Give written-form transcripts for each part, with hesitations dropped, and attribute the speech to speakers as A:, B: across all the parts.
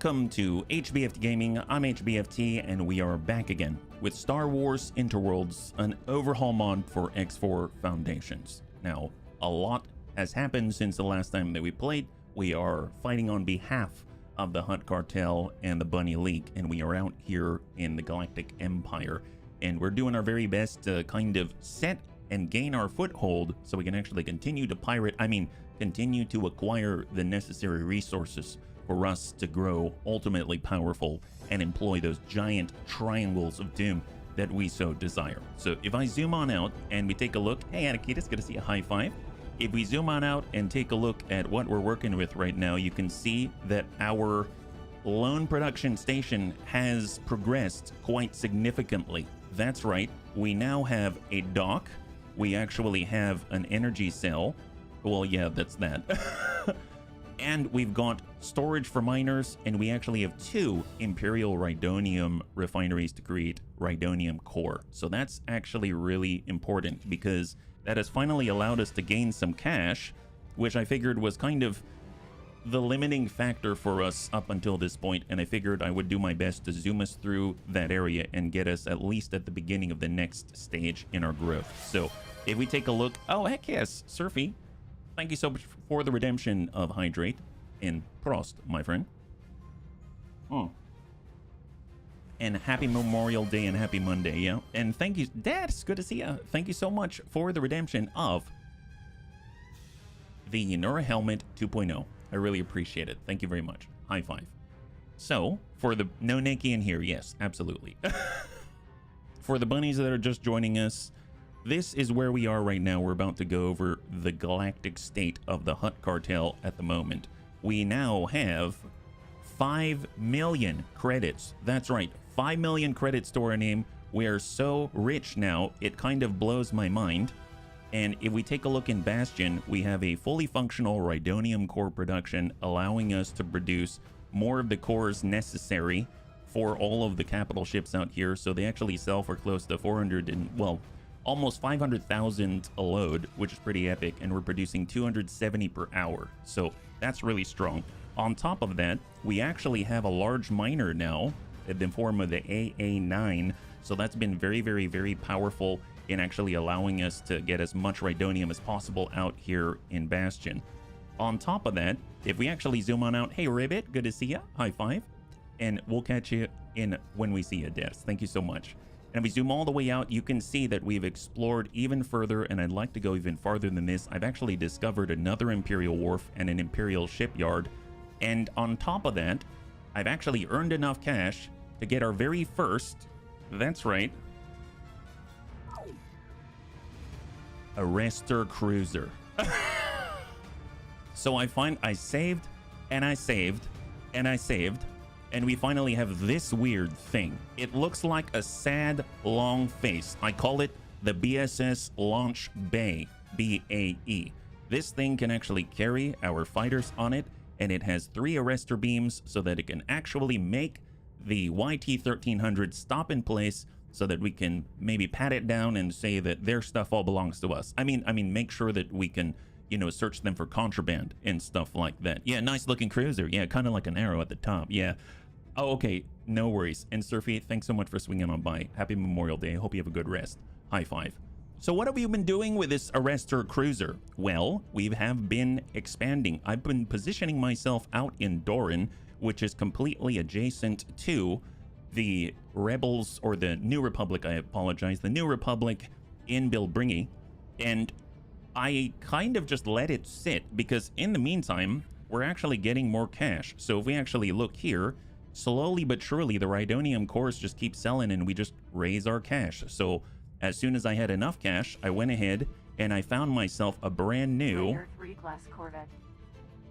A: Welcome to HBFT Gaming. I'm HBFT, and we are back again with Star Wars Interworlds, an overhaul mod for X4 Foundations. Now, a lot has happened since the last time that we played. We are fighting on behalf of the Hutt Cartel and the Bunny League, and we are out here in the Galactic Empire, and we're doing our very best to kind of set and gain our foothold so we can actually continue to continue to acquire the necessary resources for us to grow ultimately powerful and employ those giant triangles of doom that we so desire. So if I zoom on out and we take a look, hey Anakitas, good to see a high five. If we zoom on out and take a look at what we're working with right now, you can see that our lone production station has progressed quite significantly. That's right, we now have a dock. We actually have an energy cell. Well, yeah, that's that. And we've got storage for miners, and we actually have 2 Imperial Rhydonium refineries to create Rhydonium core. So that's actually really important because that has finally allowed us to gain some cash, which I figured was kind of the limiting factor for us up until this point, and I figured I would do my best to zoom us through that area and get us at least at the beginning of the next stage in our growth. So if we take a look, oh heck yes, Surfy, thank you so much for the redemption of Hydrate in Prost, my friend. And happy Memorial Day and happy Monday, yeah. And thank you, Dad, it's good to see you. Thank you so much for the redemption of the Nura Helmet 2.0. I really appreciate it. Thank you very much. High five. So, for the no Nikki in here, yes, absolutely. For the bunnies that are just joining us, this is where we are right now. We're about to go over the galactic state of the Hutt Cartel at the moment. We now have 5 million credits. That's right, 5 million credits to our name. We are so rich now, it kind of blows my mind. And if we take a look in Bastion, we have a fully functional Rhydonium core production, allowing us to produce more of the cores necessary for all of the capital ships out here. So they actually sell for close to 400 and, well, almost 500,000 a load, which is pretty epic, and we're producing 270 per hour. So that's really strong. On top of that, we actually have a large miner now in the form of the AA9. So that's been very, very, very powerful in actually allowing us to get as much Rhydonium as possible out here in Bastion. On top of that, if we actually zoom on out, hey Ribbit, good to see ya, high five, and we'll catch you in when we see you, Des. Thank you so much. And if we zoom all the way out, you can see that we've explored even further, and I'd like to go even farther than this. I've actually discovered another Imperial wharf and an Imperial shipyard, and on top of that, I've actually earned enough cash to get our very first, that's right, Arster cruiser. So I saved and I saved and I saved, and we finally have this weird thing. It looks like a sad long face. I call it the BSS Launch Bay, BAE. This thing can actually carry our fighters on it, and it has 3 arrestor beams so that it can actually make the YT-1300 stop in place, so that we can maybe pat it down and say that their stuff all belongs to us. I mean, make sure that we can, you know, search them for contraband and stuff like that. Yeah, nice looking cruiser. Yeah, kind of like an arrow at the top. Yeah. Oh, okay. No worries. And Surfy, thanks so much for swinging on by. Happy Memorial Day. I hope you have a good rest. High five. So what have you been doing with this Arster cruiser? Well, we have been expanding. I've been positioning myself out in Doran, which is completely adjacent to the Rebels, or the New Republic, I apologize, the New Republic in Berenguer, and I kind of just let it sit because in the meantime, we're actually getting more cash. So if we actually look here, slowly but surely, the Rhydonium cores just keep selling and we just raise our cash. So as soon as I had enough cash, I went ahead and I found myself a brand new
B: Raider 3 class Corvette.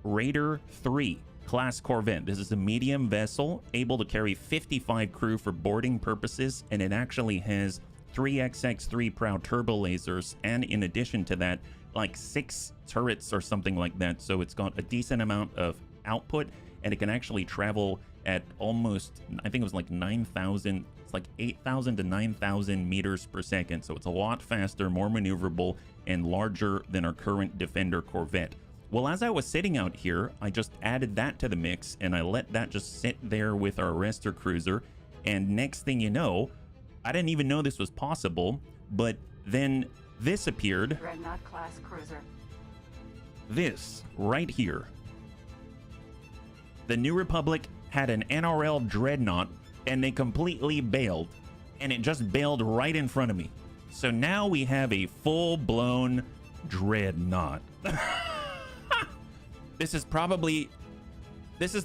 A: Raider 3 class Corvette. This is a medium vessel able to carry 55 crew for boarding purposes, and it actually has 3XX3 prow turbo lasers, and in addition to that, like 6 turrets or something like that. So it's got a decent amount of output, and it can actually travel at almost, I think it was like 9,000, it's like 8,000 to 9,000 meters per second. So it's a lot faster, more maneuverable, and larger than our current Defender Corvette. Well, as I was sitting out here, I just added that to the mix, and I let that just sit there with our Arster cruiser, and next thing you know, I didn't even know this was possible, but then this appeared.
B: Dreadnought class cruiser.
A: This right here. The New Republic had an NRL Dreadnought, and they completely bailed, and it just bailed right in front of me. So now we have a full-blown Dreadnought. This is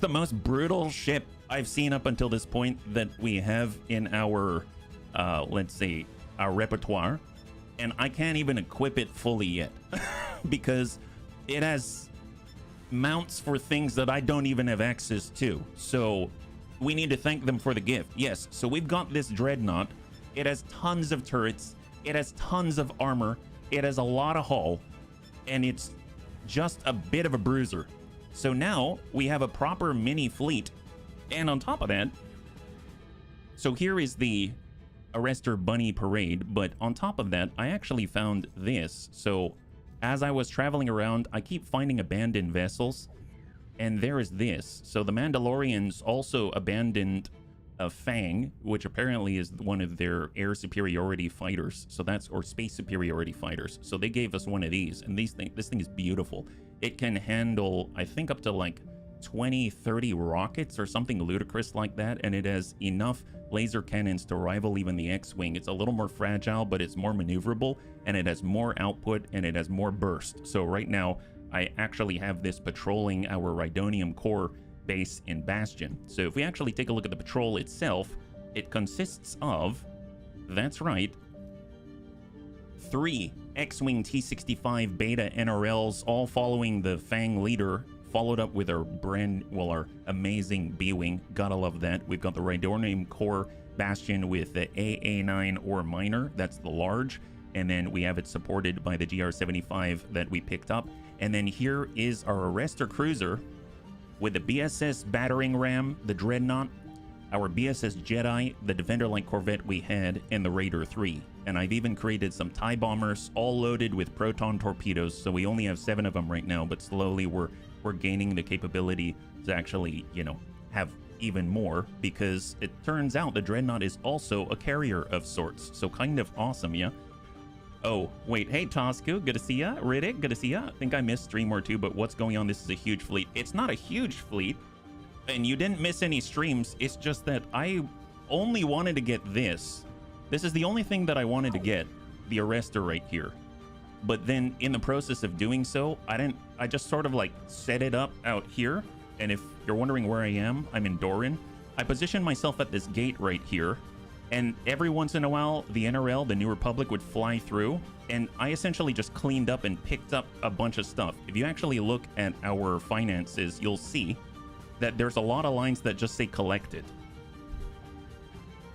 A: the most brutal ship I've seen up until this point that we have in our, let's say, our repertoire. And I can't even equip it fully yet because it has mounts for things that I don't even have access to. So we need to thank them for the gift. Yes, so we've got this Dreadnought. It has tons of turrets. It has tons of armor. It has a lot of hull. And it's just a bit of a bruiser. So now we have a proper mini fleet. And on top of that, so here is the Arster Bunny Parade, but on top of that, I actually found this. So as I was traveling around, I keep finding abandoned vessels, and there is this. So the Mandalorians also abandoned a Fang, which apparently is one of their air superiority fighters. So that's, or space superiority fighters. So they gave us one of these, and this thing is beautiful. It can handle, I think, up to like 20-30 rockets or something ludicrous like that, and it has enough laser cannons to rival even the X-Wing. It's a little more fragile, but it's more maneuverable, and it has more output, and it has more burst. So right now, I actually have this patrolling our Rhydonium core base in Bastion. So if we actually take a look at the patrol itself, it consists of, that's right, 3 X-Wing T-65 Beta NRLs, all following the Fang leader, followed up with our our amazing B-Wing. Gotta love that. We've got the Rhydonium core Bastion with the AA9 or minor, that's the large, and then we have it supported by the GR75 that we picked up. And then here is our Arster cruiser with the BSS battering ram, the Dreadnought, our BSS Jedi, the Defender Light Corvette we had, and the Raider 3. And I've even created some TIE bombers, all loaded with proton torpedoes, so we only have 7 of them right now, but slowly we're gaining the capability to actually, you know, have even more, because it turns out the Dreadnought is also a carrier of sorts, so kind of awesome, yeah? Oh, wait, hey Tosku, good to see ya. Riddick, good to see ya. I think I missed stream or two, but what's going on? This is a huge fleet. It's not a huge fleet, and you didn't miss any streams. It's just that I only wanted to get this. This is the only thing that I wanted to get, the Arster right here. But then in the process of doing so, I just sort of like set it up out here. And if you're wondering where I am, I'm in Doran. I positioned myself at this gate right here. And every once in a while, the NRL, the New Republic, would fly through. And I essentially just cleaned up and picked up a bunch of stuff. If you actually look at our finances, you'll see that there's a lot of lines that just say collected.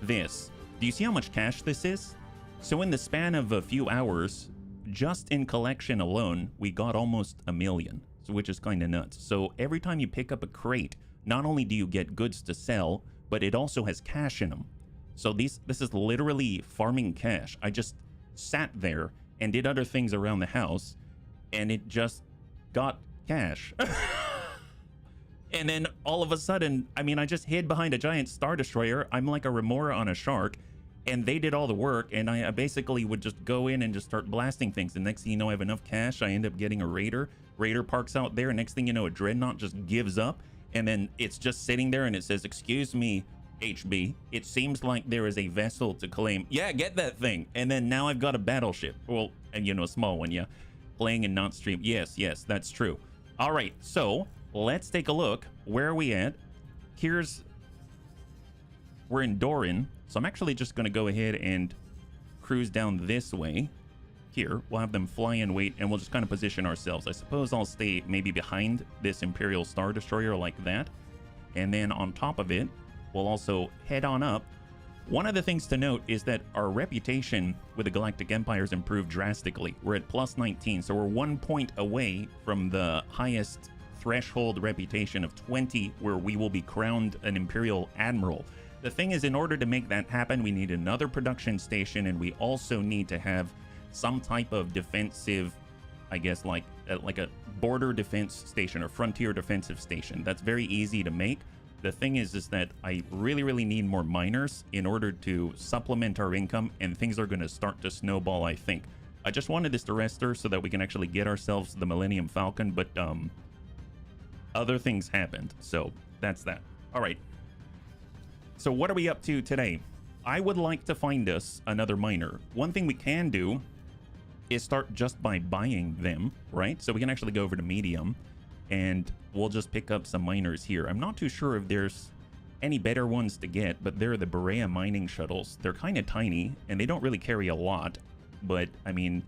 A: This. Do you see how much cash this is? So in the span of a few hours, just in collection alone, we got almost 1 million, which is kind of nuts. So every time you pick up a crate, not only do you get goods to sell, but it also has cash in them. So this is literally farming cash. I just sat there and did other things around the house, and it just got cash. And then all of a sudden, I mean, I just hid behind a giant Star Destroyer. I'm like a remora on a shark, and they did all the work, and I basically would just go in and just start blasting things. And next thing you know, I have enough cash, I end up getting a Raider. Raider parks out there, and next thing you know, a Dreadnought just gives up, and then it's just sitting there, and it says, "Excuse me, HB, it seems like there is a vessel to claim." Yeah, get that thing. And then now I've got a battleship. Well, and you know, a small one, yeah. Playing and not stream. Yes, that's true. All right, so let's take a look. Where are we at? We're in Doran. So I'm actually just going to go ahead and cruise down this way. Here, we'll have them fly in, wait, and we'll just kind of position ourselves. I suppose I'll stay maybe behind this Imperial Star Destroyer like that. And then on top of it, we'll also head on up. One of the things to note is that our reputation with the Galactic Empire has improved drastically. We're at plus 19, so we're 1 point away from the highest threshold reputation of 20, where we will be crowned an Imperial Admiral. The thing is, in order to make that happen, we need another production station, and we also need to have some type of defensive, I guess, like a border defense station or frontier defensive station. That's very easy to make. The thing is that I really need more miners in order to supplement our income, and things are going to start to snowball, I think. I just wanted this Arster so that we can actually get ourselves the Millennium Falcon, but other things happened, so that's that. All right. So what are we up to today? I would like to find us another miner. One thing we can do is start just by buying them, right? So we can actually go over to medium and we'll just pick up some miners here. I'm not too sure if there's any better ones to get, but they're the Berea mining shuttles. They're kind of tiny and they don't really carry a lot, but I mean,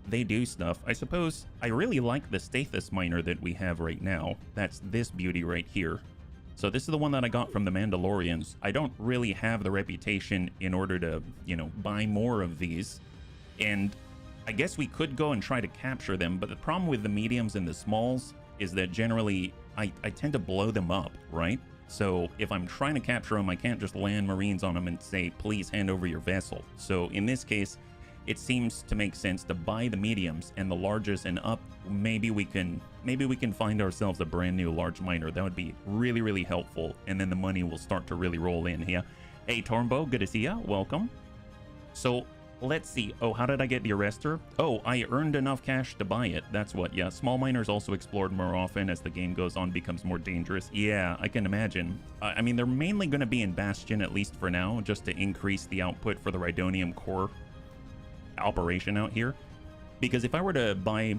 A: they do stuff. I suppose I really like the Stathis miner that we have right now. That's this beauty right here. So this is the one that I got from the Mandalorians. I don't really have the reputation in order to, you know, buy more of these. And I guess we could go and try to capture them, but the problem with the mediums and the smalls is that generally I tend to blow them up, right? So if I'm trying to capture them, I can't just land Marines on them and say, please hand over your vessel. So in this case, it seems to make sense to buy the mediums, and the largest and up, maybe we can find ourselves a brand new large miner. That would be really helpful, and then the money will start to really roll in here. Hey Tornbo, good to see ya. Welcome. So let's see. Oh, how did I get the Arster? Oh, I earned enough cash to buy it. That's what. Yeah, small miners also explored more often as the game goes on, becomes more dangerous. Yeah, I can imagine. I mean, they're mainly going to be in Bastion, at least for now, just to increase the output for the Rhydonium core operation out here. Because if I were to buy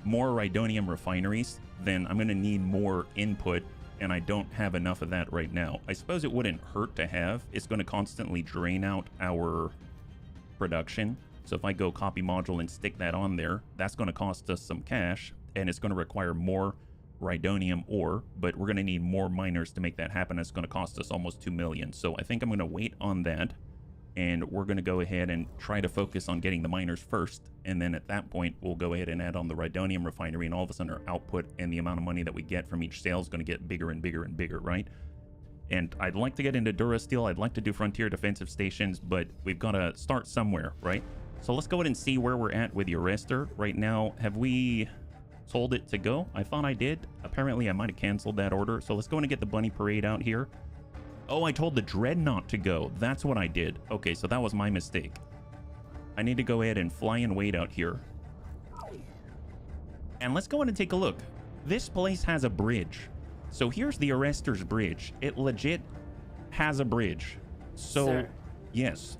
A: more Rhydonium refineries, then I'm going to need more input, and I don't have enough of that right now. I suppose it wouldn't hurt to have. It's going to constantly drain out our production. So if I go copy module and stick that on there, that's going to cost us some cash, and it's going to require more Rhydonium ore, but we're going to need more miners to make that happen. It's going to cost us almost 2 million. So I think I'm going to wait on that, and we're going to go ahead and try to focus on getting the miners first, and then at that point we'll go ahead and add on the Rhydonium refinery, and all of a sudden our output and the amount of money that we get from each sale is going to get bigger and bigger and bigger, right? And I'd like to get into Durasteel. I'd like to do frontier defensive stations, but we've got to start somewhere, right? So let's go ahead and see where we're at with the Arster right now. Have we told it to go? I thought I did. Apparently I might have canceled that order. So let's go and get the bunny parade out here. Oh, I told the Dreadnought to go. That's what I did. Okay, so that was my mistake. I need to go ahead and fly and wait out here. And let's go ahead and take a look. This place has a bridge. So here's the Arrester's bridge. It legit has a bridge. So, sir. Yes.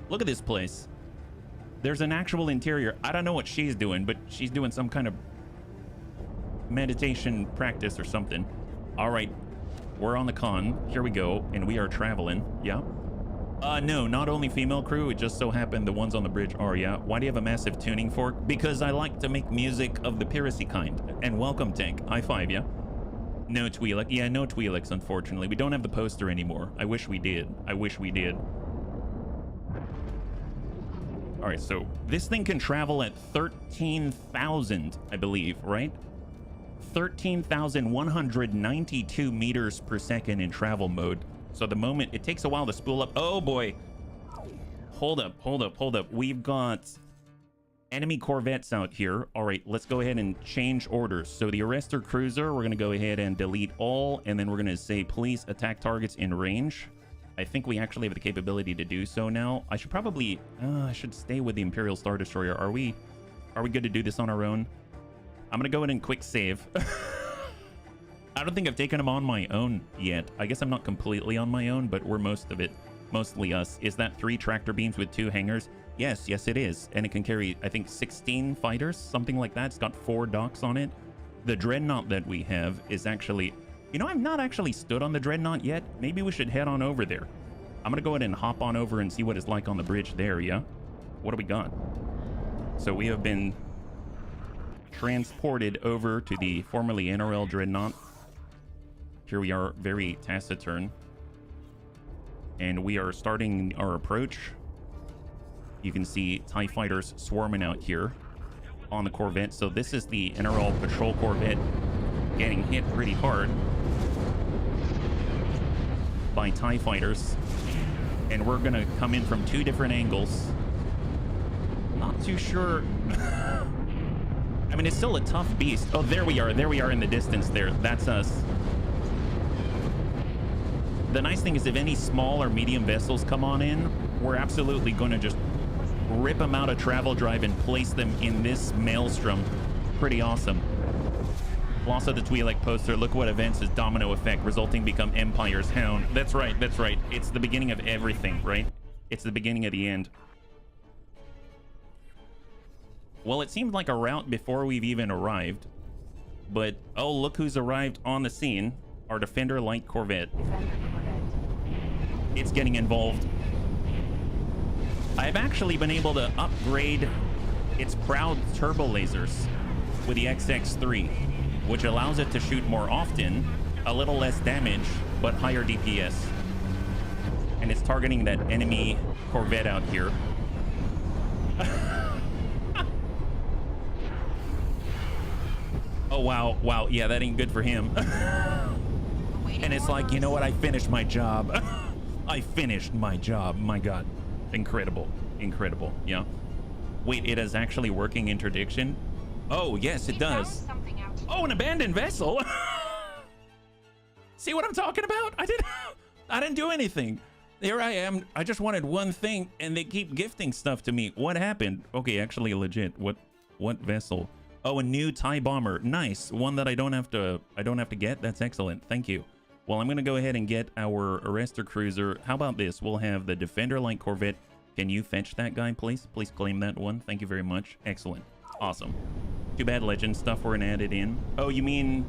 A: Look at this place. There's an actual interior. I don't know what she's doing, but she's doing some kind of meditation practice or something. All right. We're on the con. Here we go. And we are traveling. Yeah. No, not only female crew. It just so happened the ones on the bridge are, yeah. Why do you have a massive tuning fork? Because I like to make music of the piracy kind. And welcome, Tank. High five, yeah. No Twi'lek. Yeah, no Twi'leks, unfortunately. We don't have the poster anymore. I wish we did. I wish we did. All right, so this thing can travel at 13,000, I believe, right? 13,192 meters per second in travel mode. So the moment it takes a while to spool up. Oh boy. Hold up. We've got enemy corvettes out here. All right, let's go ahead and change orders. So the Arster cruiser, we're going to go ahead and delete all, and then we're going to say, please attack targets in range. I think we actually have the capability to do so now. I should probably, I should stay with the Imperial Star Destroyer. Are we good to do this on our own? I'm going to go in and quick save. I don't think I've taken them on my own yet. I guess I'm not completely on my own, but we're most of it. Mostly us. Is that 3 tractor beams with 2 hangars? Yes, it is. And it can carry, I think, 16 fighters, something like that. It's got 4 docks on it. The Dreadnought that we have is actually... You know, I've not actually stood on the Dreadnought yet. Maybe we should head on over there. I'm going to go ahead and hop on over and see what it's like on the bridge there, yeah? What do we got? So we have been transported over to the formerly NRL Dreadnought. Here we are, very taciturn. And we are starting our approach. You can see TIE fighters swarming out here on the Corvette. So this is the NRL Patrol Corvette getting hit pretty hard by TIE fighters. And we're gonna come in from 2 different angles. Not too sure. I mean, it's still a tough beast. Oh, there we are in the distance there. That's us. The nice thing is if any small or medium vessels come on in, we're absolutely going to just rip them out of travel drive and place them in this maelstrom. Pretty awesome. Loss of the Twi'lek poster. Look what events is domino effect, resulting become Empire's hound. That's right, that's right. It's the beginning of everything, right? It's the beginning of the end. Well, it seemed like a route before we've even arrived. But, oh, look who's arrived on the scene. Our Defender Light Corvette. It's getting involved. I've actually been able to upgrade its proud turbo lasers with the XX3, which allows it to shoot more often, a little less damage, but higher DPS. And it's targeting that enemy Corvette out here. Oh, wow. Wow. Yeah, that ain't good for him. And it's like, you know what? I finished my job. I finished my job. My God. Incredible. Incredible. Yeah. Wait, it is actually working interdiction? Oh, yes, it does. Oh, an abandoned vessel. See what I'm talking about? I didn't do anything. Here I am. I just wanted one thing, and they keep gifting stuff to me. What happened? Okay, actually legit. What vessel? Oh, a new TIE bomber. Nice. One that I don't have to get. That's excellent. Thank you. Well, I'm going to go ahead and get our Arster cruiser. How about this? We'll have the Defender Light Corvette. Can you fetch that guy, please? Please claim that one. Thank you very much. Excellent. Awesome. Too bad legend stuff weren't added in. Oh, you mean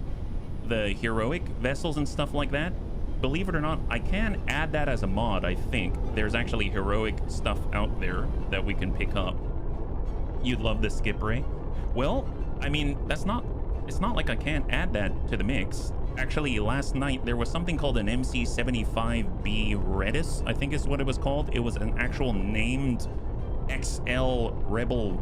A: the heroic vessels and stuff like that? Believe it or not, I can add that as a mod, I think. There's actually heroic stuff out there that we can pick up. You'd love the skip ray. Well, I mean, it's not like I can't add that to the mix. Actually, last night there was something called an MC-75B Redis, I think is what it was called. It was an actual named XL Rebel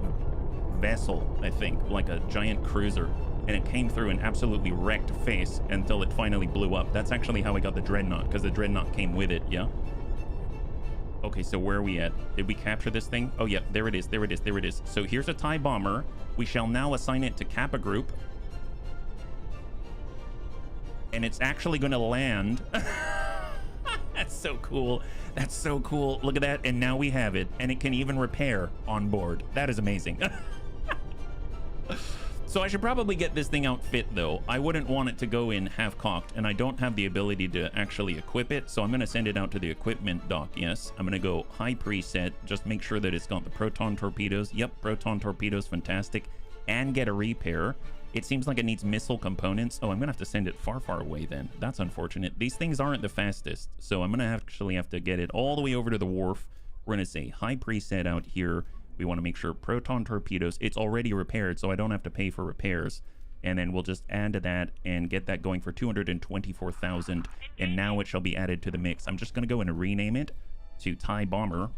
A: vessel, I think, like a giant cruiser, and it came through an absolutely wrecked face until it finally blew up. That's actually how I got the Dreadnought, because the Dreadnought came with it. Yeah. Okay, so where are we at? Did we capture this thing? Oh yeah, there it is, there it is, there it is. So here's a TIE bomber. We shall now assign it to Kappa Group, and it's actually going to land. That's so cool. That's so cool. Look at that. And now we have it, and it can even repair on board. That is amazing. So I should probably get this thing outfit, though. I wouldn't want it to go in half-cocked, and I don't have the ability to actually equip it, so I'm going to send it out to the equipment dock. Yes, I'm going to go high preset, just make sure that it's got the proton torpedoes. Yep, proton torpedoes, fantastic. And get a repair. It seems like it needs missile components. Oh, I'm going to have to send it far, far away then. That's unfortunate. These things aren't the fastest, so I'm going to actually have to get it all the way over to the wharf. We're going to say high preset out here. We want to make sure proton torpedoes, it's already repaired, so I don't have to pay for repairs. And then we'll just add to that and get that going for 224,000. And now it shall be added to the mix. I'm just going to go and rename it to TIE Bomber.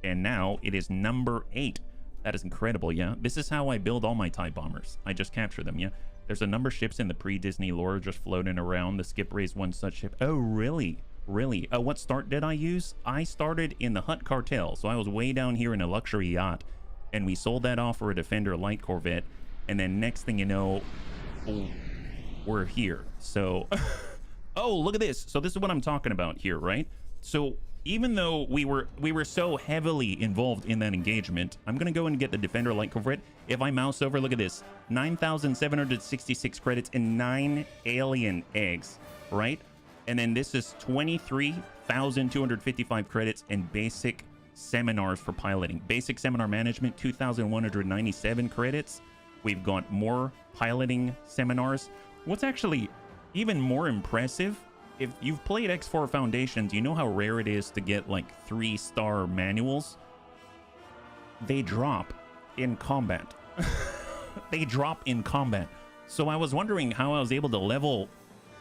A: And now it is number 8. That is incredible, yeah? This is how I build all my TIE Bombers. I just capture them, yeah? There's a number of ships in the pre-Disney lore just floating around. The skip raised one such ship. Oh, really? Really? What start did I use? I started in the Hutt Cartel, so I was way down here in a luxury yacht, and we sold that off for a Defender Light Corvette, and then next thing you know, we're here. So, oh, look at this. So this is what I'm talking about here, right? So even though we were so heavily involved in that engagement, I'm gonna go and get the Defender Light Corvette. If I mouse over, look at this, 9,766 credits and 9 alien eggs, right? And then this is 23,255 credits and basic seminars for piloting. Basic seminar management, 2,197 credits. We've got more piloting seminars. What's actually even more impressive, if you've played X4 Foundations, you know how rare it is to get like 3-star manuals. They drop in combat. They drop in combat. So I was wondering how I was able to level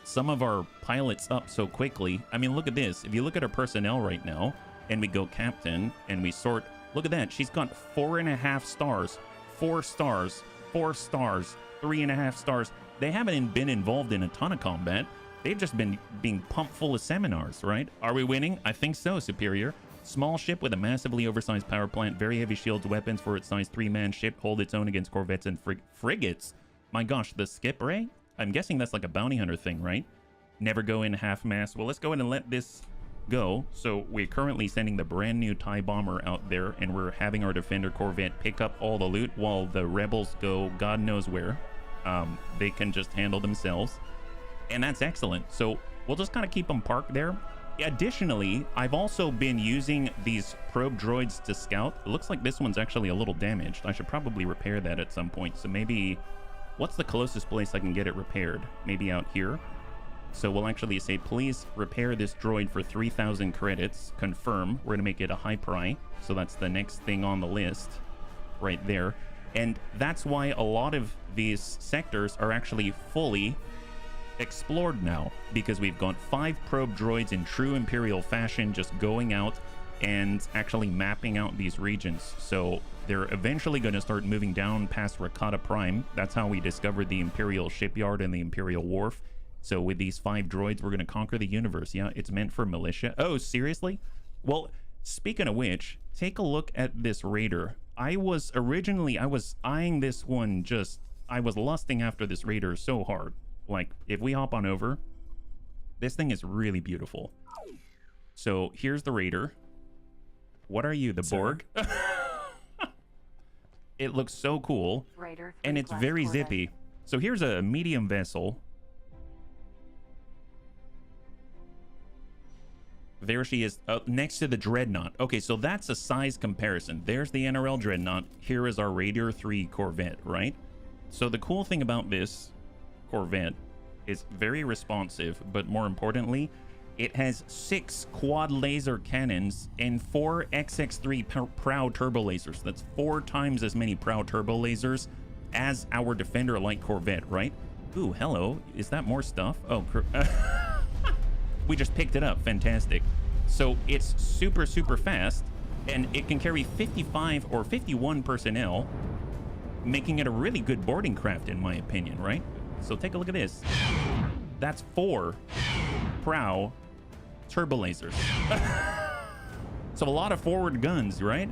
A: some of our pilots up so quickly. I mean, look at this. If you look at our personnel right now, and we go captain, and we sort, look at that. She's got 4.5 stars, 4 stars, 4 stars, 3.5 stars. They haven't been involved in a ton of combat. They've just been being pumped full of seminars, right? Are we winning? I think so, Superior. Small ship with a massively oversized power plant, very heavy shields, weapons for its size 3-man ship, hold its own against corvettes and frigates. My gosh, the skip ray? I'm guessing that's like a bounty hunter thing, right? Never go in half-mast. Well, let's go ahead and let this go. So we're currently sending the brand new TIE bomber out there, and we're having our defender corvette pick up all the loot while the rebels go God knows where. They can just handle themselves, and that's excellent. So we'll just kind of keep them parked there. Additionally, I've also been using these probe droids to scout. It looks like this one's actually a little damaged. I should probably repair that at some point. So maybe, what's the closest place I can get it repaired? Maybe out here. So we'll actually say, please repair this droid for 3,000 credits. Confirm. We're going to make it a high pry. So that's the next thing on the list right there. And that's why a lot of these sectors are actually fully explored now, because we've got 5 probe droids in true Imperial fashion just going out and actually mapping out these regions. So they're eventually going to start moving down past Rakata Prime. That's how we discovered the Imperial shipyard and the Imperial wharf. So with these 5 droids, we're going to conquer the universe. Yeah, it's meant for militia. Oh, seriously? Well, speaking of which, take a look at this raider. I was eyeing this one, I was lusting after this raider so hard. Like, if we hop on over, this thing is really beautiful. So here's the raider. What are you, the Borg? It looks so cool, and it's very zippy. So here's a medium vessel. There she is, next to the Dreadnought. Okay, so that's a size comparison. There's the NRL Dreadnought. Here is our Raider 3 Corvette, right? So the cool thing about this Corvette is very responsive, but more importantly, it has 6 quad laser cannons and 4 XX3 Prow turbo lasers. That's 4 times as many Prow turbo lasers as our Defender light Corvette, right? Ooh, hello. Is that more stuff? Oh, we just picked it up. Fantastic. So it's super, super fast, and it can carry 55 or 51 personnel, making it a really good boarding craft, in my opinion, right? So take a look at this. That's 4 Prow turbo lasers. So a lot of forward guns, right?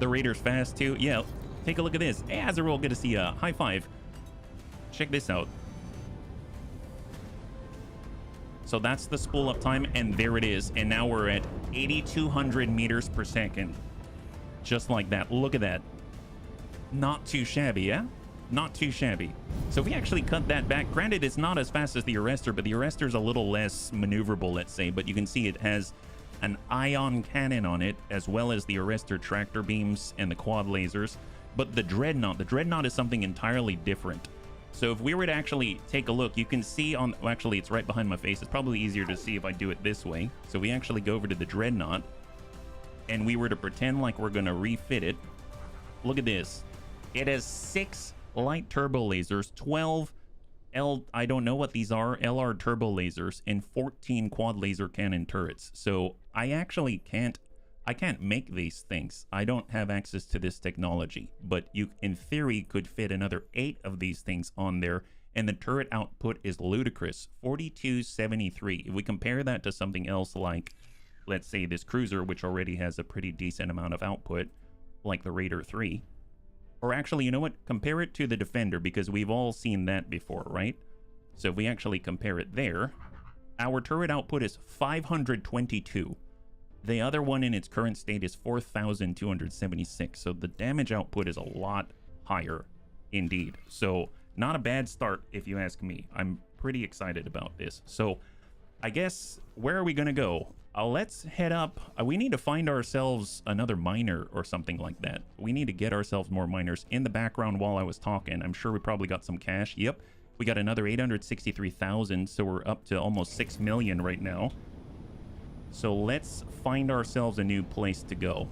A: The Raider's fast too. Yeah, take a look at this. Hey, Azrael, good to see ya. High five. Check this out. So that's the spool up time, and there it is. And now we're at 8,200 meters per second. Just like that. Look at that. Not too shabby, yeah? Not too shabby. So if we actually cut that back, granted it's not as fast as the Arster, but the Arster's a little less maneuverable, let's say. But you can see it has an ion cannon on it, as well as the Arster tractor beams and the quad lasers. But the Dreadnought is something entirely different. So if we were to actually take a look, you can see on, well, actually it's right behind my face. It's probably easier to see if I do it this way. So we actually go over to the Dreadnought, and we were to pretend like we're going to refit it. Look at this. It has 6 light turbo lasers, 12 I don't know what these are, LR turbo lasers, and 14 quad laser cannon turrets. So I actually can't make these things. I don't have access to this technology, but you in theory could fit another 8 of these things on there, and the turret output is ludicrous, 4273. If we compare that to something else like, let's say, this cruiser, which already has a pretty decent amount of output, like the Raider 3. Or actually, you know what? Compare it to the Defender, because we've all seen that before, right? So if we actually compare it there, our turret output is 522. The other one in its current state is 4,276. So the damage output is a lot higher indeed. So not a bad start, if you ask me. I'm pretty excited about this. So I guess, where are we going to go? Let's head up. We need to find ourselves another miner or something like that. We need to get ourselves more miners. In the background while I was talking, I'm sure we probably got some cash. Yep, we got another 863,000, so we're up to almost 6 million right now. So let's find ourselves a new place to go.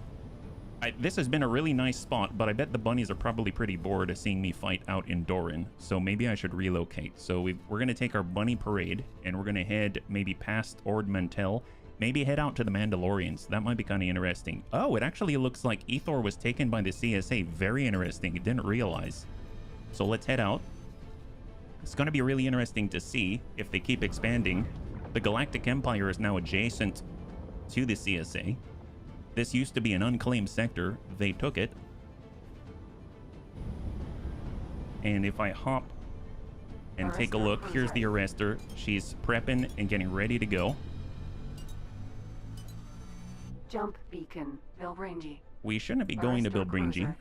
A: This has been a really nice spot, but I bet the bunnies are probably pretty bored of seeing me fight out in Doran. So maybe I should relocate. So we're going to take our bunny parade, and we're going to head maybe past Ord Mantell. Maybe head out to the Mandalorians. That might be kind of interesting. Oh, it actually looks like Ethor was taken by the CSA. Very interesting. Didn't realize. So let's head out. It's going to be really interesting to see if they keep expanding. The Galactic Empire is now adjacent to the CSA. This used to be an unclaimed sector. They took it. And if I hop and take a look, here's the Arster. She's prepping and getting ready to go.
B: Jump beacon, Berenguer.
A: We shouldn't be going to Berenguer.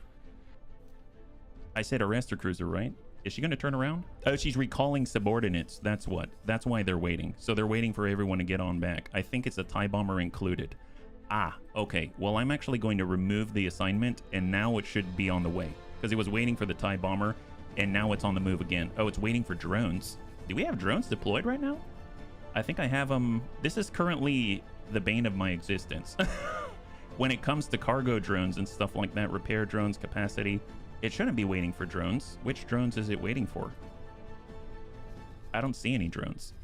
A: I said Arster cruiser, right? Is she going to turn around? Oh, she's recalling subordinates. That's what. That's why they're waiting. So they're waiting for everyone to get on back. I think it's a TIE bomber included. Ah, okay. Well, I'm actually going to remove the assignment, and now it should be on the way. Because it was waiting for the TIE bomber, and now it's on the move again. Oh, it's waiting for drones. Do we have drones deployed right now? I think I have them. This is currently the bane of my existence. When it comes to cargo drones and stuff like that, repair drones, capacity, it shouldn't be waiting for drones. Which drones is it waiting for? I don't see any drones.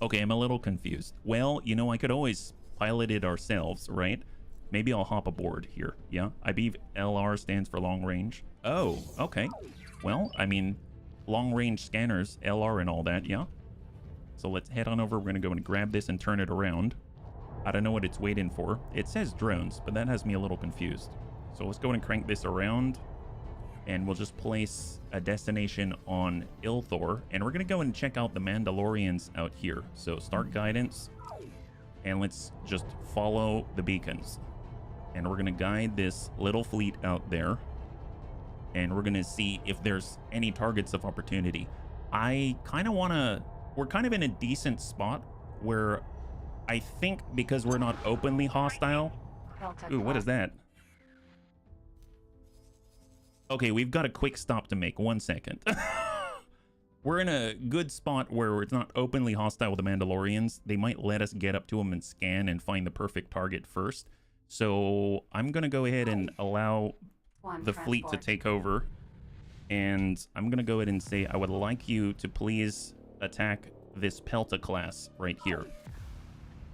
A: Okay, I'm a little confused. Well, you know, I could always pilot it ourselves, right? Maybe I'll hop aboard here. Yeah, I believe LR stands for long range. Oh, okay. Well, I mean, long range scanners, LR and all that, yeah. So let's head on over. We're going to go and grab this and turn it around. I don't know what it's waiting for. It says drones, but that has me a little confused. So let's go and crank this around, and we'll just place a destination on Ilthor, and we're going to go and check out the Mandalorians out here. So start guidance, and let's just follow the beacons. And we're going to guide this little fleet out there, and we're going to see if there's any targets of opportunity. I kind of want to... We're kind of in a decent spot where I think because we're not openly hostile... Ooh, what is that? Okay, we've got a quick stop to make. 1 second. We're in a good spot where it's not openly hostile with the Mandalorians. They might let us get up to them and scan and find the perfect target first. So I'm going to go ahead and allow the fleet to take over. And I'm going to go ahead and say, I would like you to please attack this Pelta class right here.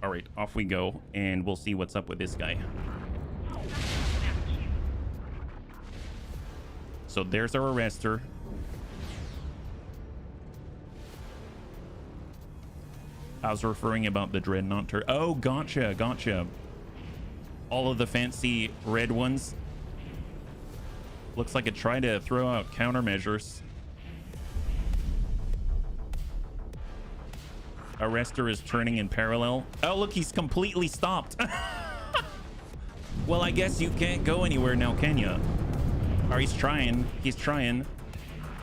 A: All right, off we go, and we'll see what's up with this guy. So there's our Arster. I was referring about the Dreadnought turret. Oh, gotcha, gotcha. All of the fancy red ones. Looks like it tried to throw out countermeasures. Arster is turning in parallel. Oh, look, he's completely stopped. Well, I guess you can't go anywhere now, can you? Or he's trying,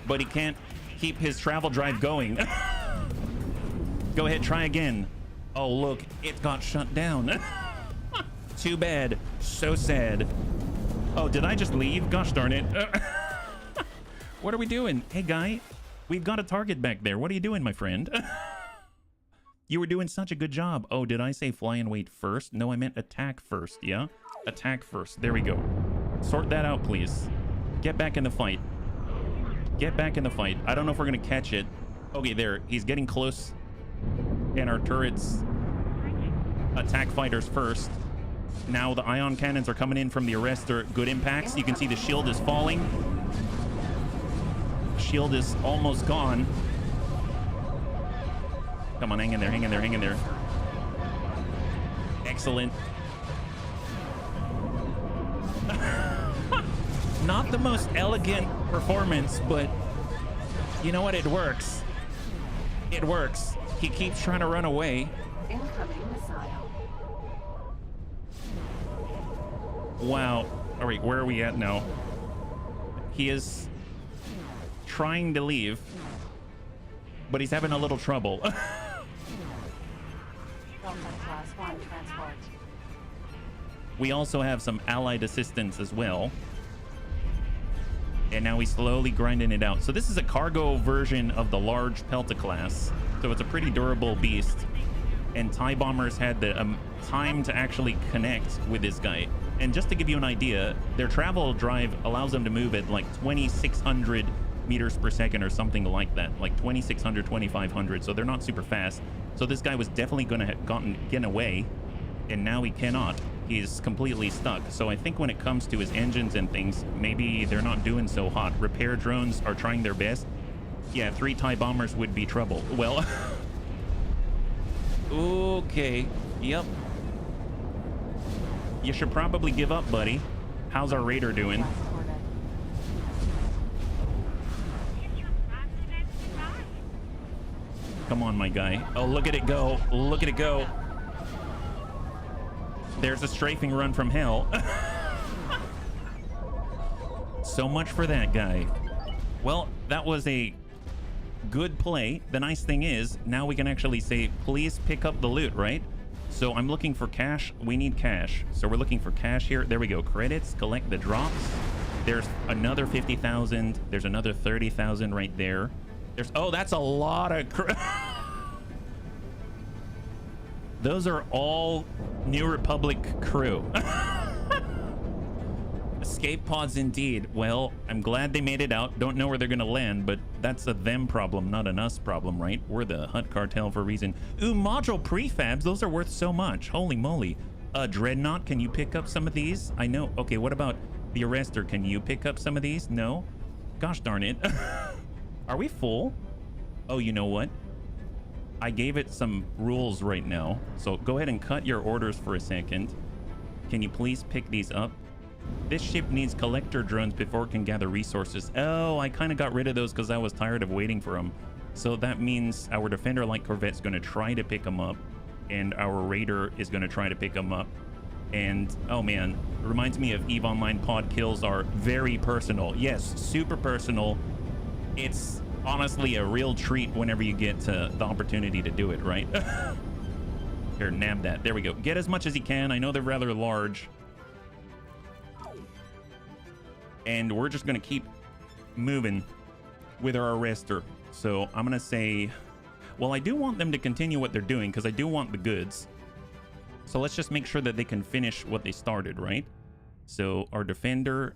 A: but he can't keep his travel drive going. Go ahead, try again. Oh, look, it got shut down. Too bad, so sad. Oh, did I just leave? Gosh darn it. What are we doing? Hey, guy, we've got a target back there. What are you doing, my friend? You were doing such a good job. Oh, did I say fly and wait first? No, I meant attack first, yeah? Attack first. There we go. Sort that out, please. Get back in the fight. Get back in the fight. I don't know if we're going to catch it. Okay, there. He's getting close. And our turrets attack fighters first. Now the ion cannons are coming in from the Arster. Good impacts. You can see the shield is falling. Shield is almost gone. Come on, hang in there, hang in there, hang in there. Excellent. Not the most elegant performance, but you know what? It works. It works. He keeps trying to run away.
B: Incoming missile.
A: Wow. All right, where are we at now? He is trying to leave, but he's having a little trouble. We also have some allied assistance as well. And now he's slowly grinding it out. So this is a cargo version of the large Pelta class. So it's a pretty durable beast. And TIE bombers had the time to actually connect with this guy. And just to give you an idea, their travel drive allows them to move at like 2,600 meters per second or something like that. Like 2,600, 2,500. So they're not super fast. So this guy was definitely going to have gotten away. And now he cannot. He's completely stuck. So I think when it comes to his engines and things, maybe they're not doing so hot. Repair drones are trying their best. Yeah, 3 TIE bombers would be trouble. Well, okay. Yep. you should probably give up, buddy. How's our raider doing? Come on, my guy. Oh, look at it go. Look at it go. There's a strafing run from hell. So much for that guy. Well, that was a good play. The nice thing is, now we can actually say, please pick up the loot, right? So I'm looking for cash. We need cash. So we're looking for cash here. There we go. Credits, collect the drops. There's another 50,000. There's another 30,000 right there. There's, oh, that's a lot of those are all New Republic crew. Escape pods indeed. Well, I'm glad they made it out. Don't know where they're gonna land, but that's a them problem, not an us problem, right? We're the Hutt Cartel for a reason. Ooh, module prefabs. Those are worth so much. Holy moly. Dreadnought, can you pick up some of these? I know. Okay, what about the Arster? Can you pick up some of these? No? Gosh darn it. Are we full? Oh, you know what? I gave it some rules right now. So go ahead and cut your orders for a second. Can you please pick these up? This ship needs collector drones before it can gather resources. Oh, I kind of got rid of those because I was tired of waiting for them. So that means our defender light corvette's going to try to pick them up, and our raider is going to try to pick them up. And oh man, reminds me of EVE Online. Pod kills are very personal. Yes, super personal. It's honestly a real treat whenever you get the opportunity to do it, right? Here, nab that. There we go. Get as much as you can. I know they're rather large. And we're just going to keep moving with our Arster. So I'm going to say, well, I do want them to continue what they're doing because I do want the goods. So let's just make sure that they can finish what they started, right? So our defender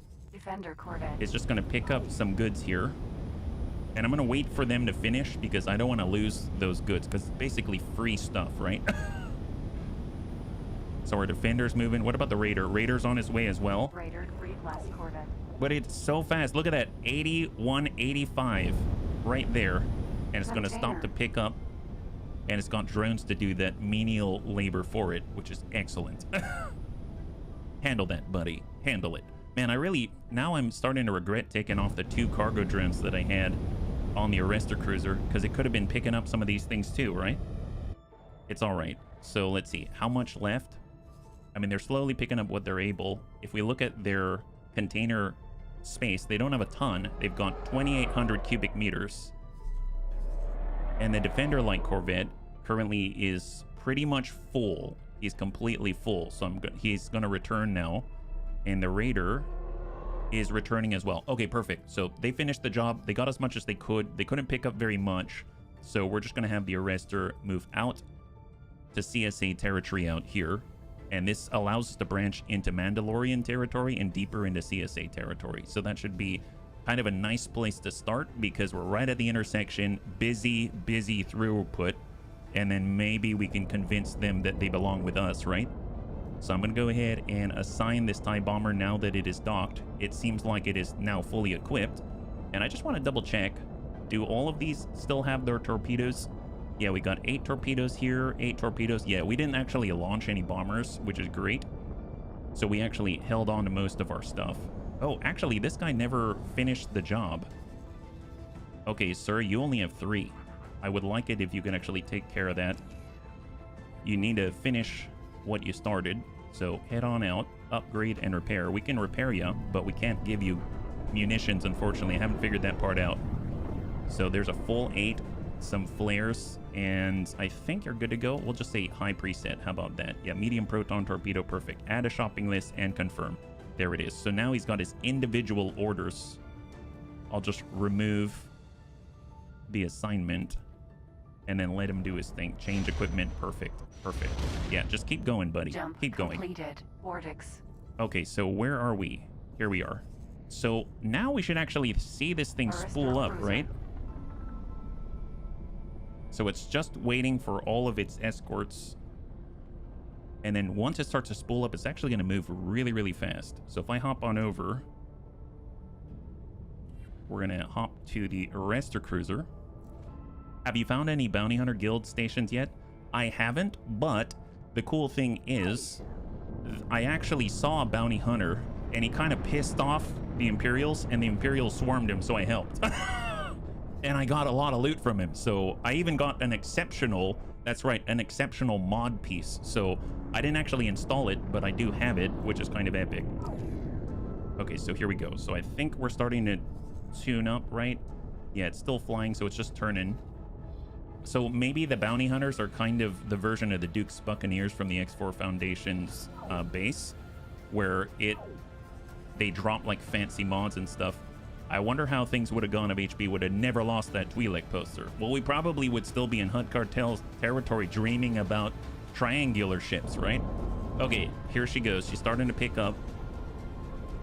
A: corvette is just going to pick up some goods here. And I'm going to wait for them to finish because I don't want to lose those goods because it's basically free stuff, right? So our defender's moving. What about the raider? Raider's on his way as well.
B: Raider, class corvette.
A: But it's so fast. Look at that. 8185 right there. And it's going to stop to pick up. And it's got drones to do that menial labor for it, which is excellent. Handle that, buddy. Handle it. Man, now I'm starting to regret taking off the 2 cargo drones that I had on the Arster cruiser, because it could have been picking up some of these things too, right? It's all right. So let's see. How much left? I mean, they're slowly picking up what they're able. If we look at their container space, they don't have a ton. They've got 2,800 cubic meters. And the Defender Light Corvette currently is pretty much full. He's completely full. So he's going to return now. And the Raider is returning as well. Okay, perfect. So they finished the job. They got as much as they could. They couldn't pick up very much. So we're just going to have the Arster move out to CSA territory out here. And this allows us to branch into Mandalorian territory and deeper into CSA territory. So that should be kind of a nice place to start because we're right at the intersection, busy throughput. And then maybe we can convince them that they belong with us, right? So I'm going to go ahead and assign this TIE bomber now that it is docked. It seems like it is now fully equipped. And I just want to double check. Do all of these still have their torpedoes? Yeah, we got 8 torpedoes here, 8 torpedoes. Yeah, we didn't actually launch any bombers, which is great. So we actually held on to most of our stuff. Oh, actually, this guy never finished the job. Okay, sir, you only have 3. I would like it if you can actually take care of that. You need to finish what you started. So head on out, upgrade and repair. We can repair you, but we can't give you munitions, unfortunately. I haven't figured that part out. So there's a full 8, some flares, and I think you're good to go. We'll just say high preset. How about that? Yeah, medium proton torpedo, perfect. Add a shopping list and confirm. There it is. So now he's got his individual orders. I'll just remove the assignment and then let him do his thing. Change equipment. Perfect. Perfect. Yeah, just keep going, buddy. Keep going.
B: Completed. Vortex.
A: Okay, so where are we? Here we are. So now we should actually see this thing spool up, right? So it's just waiting for all of its escorts. And then once it starts to spool up, it's actually going to move really, really fast. So if I hop on over, we're going to hop to the Arster cruiser. Have you found any Bounty Hunter Guild stations yet? I haven't, but the cool thing is I actually saw a bounty hunter, and he kind of pissed off the Imperials, and the Imperials swarmed him, so I helped. And I got a lot of loot from him, so I even got an exceptional, that's right, an exceptional mod piece. So I didn't actually install it, but I do have it, which is kind of epic. Okay, so here we go. So I think we're starting to tune up, right? Yeah, it's still flying, so it's just turning. So maybe the bounty hunters are kind of the version of the Duke's Buccaneers from the X4 Foundation's base, where they drop like fancy mods and stuff. I wonder how things would have gone if HB would have never lost that Twi'lek poster. Well, we probably would still be in Hutt Cartel's territory dreaming about triangular ships, right? Okay, here she goes. She's starting to pick up.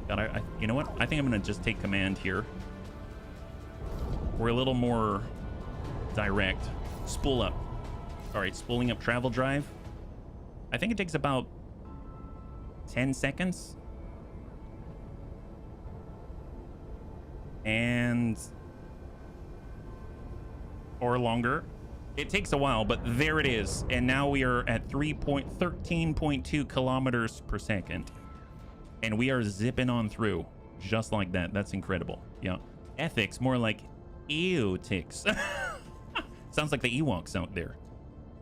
A: God, you know what? I think I'm going to just take command here. We're a little more direct. Spool up. All right, spooling up travel drive. I think it takes about 10 seconds. Or longer. It takes a while, but there it is. And now we are at 13.2 kilometers per second. And we are zipping on through just like that. That's incredible. Yeah. Ethics, more like eotics. Sounds like the Ewoks out there.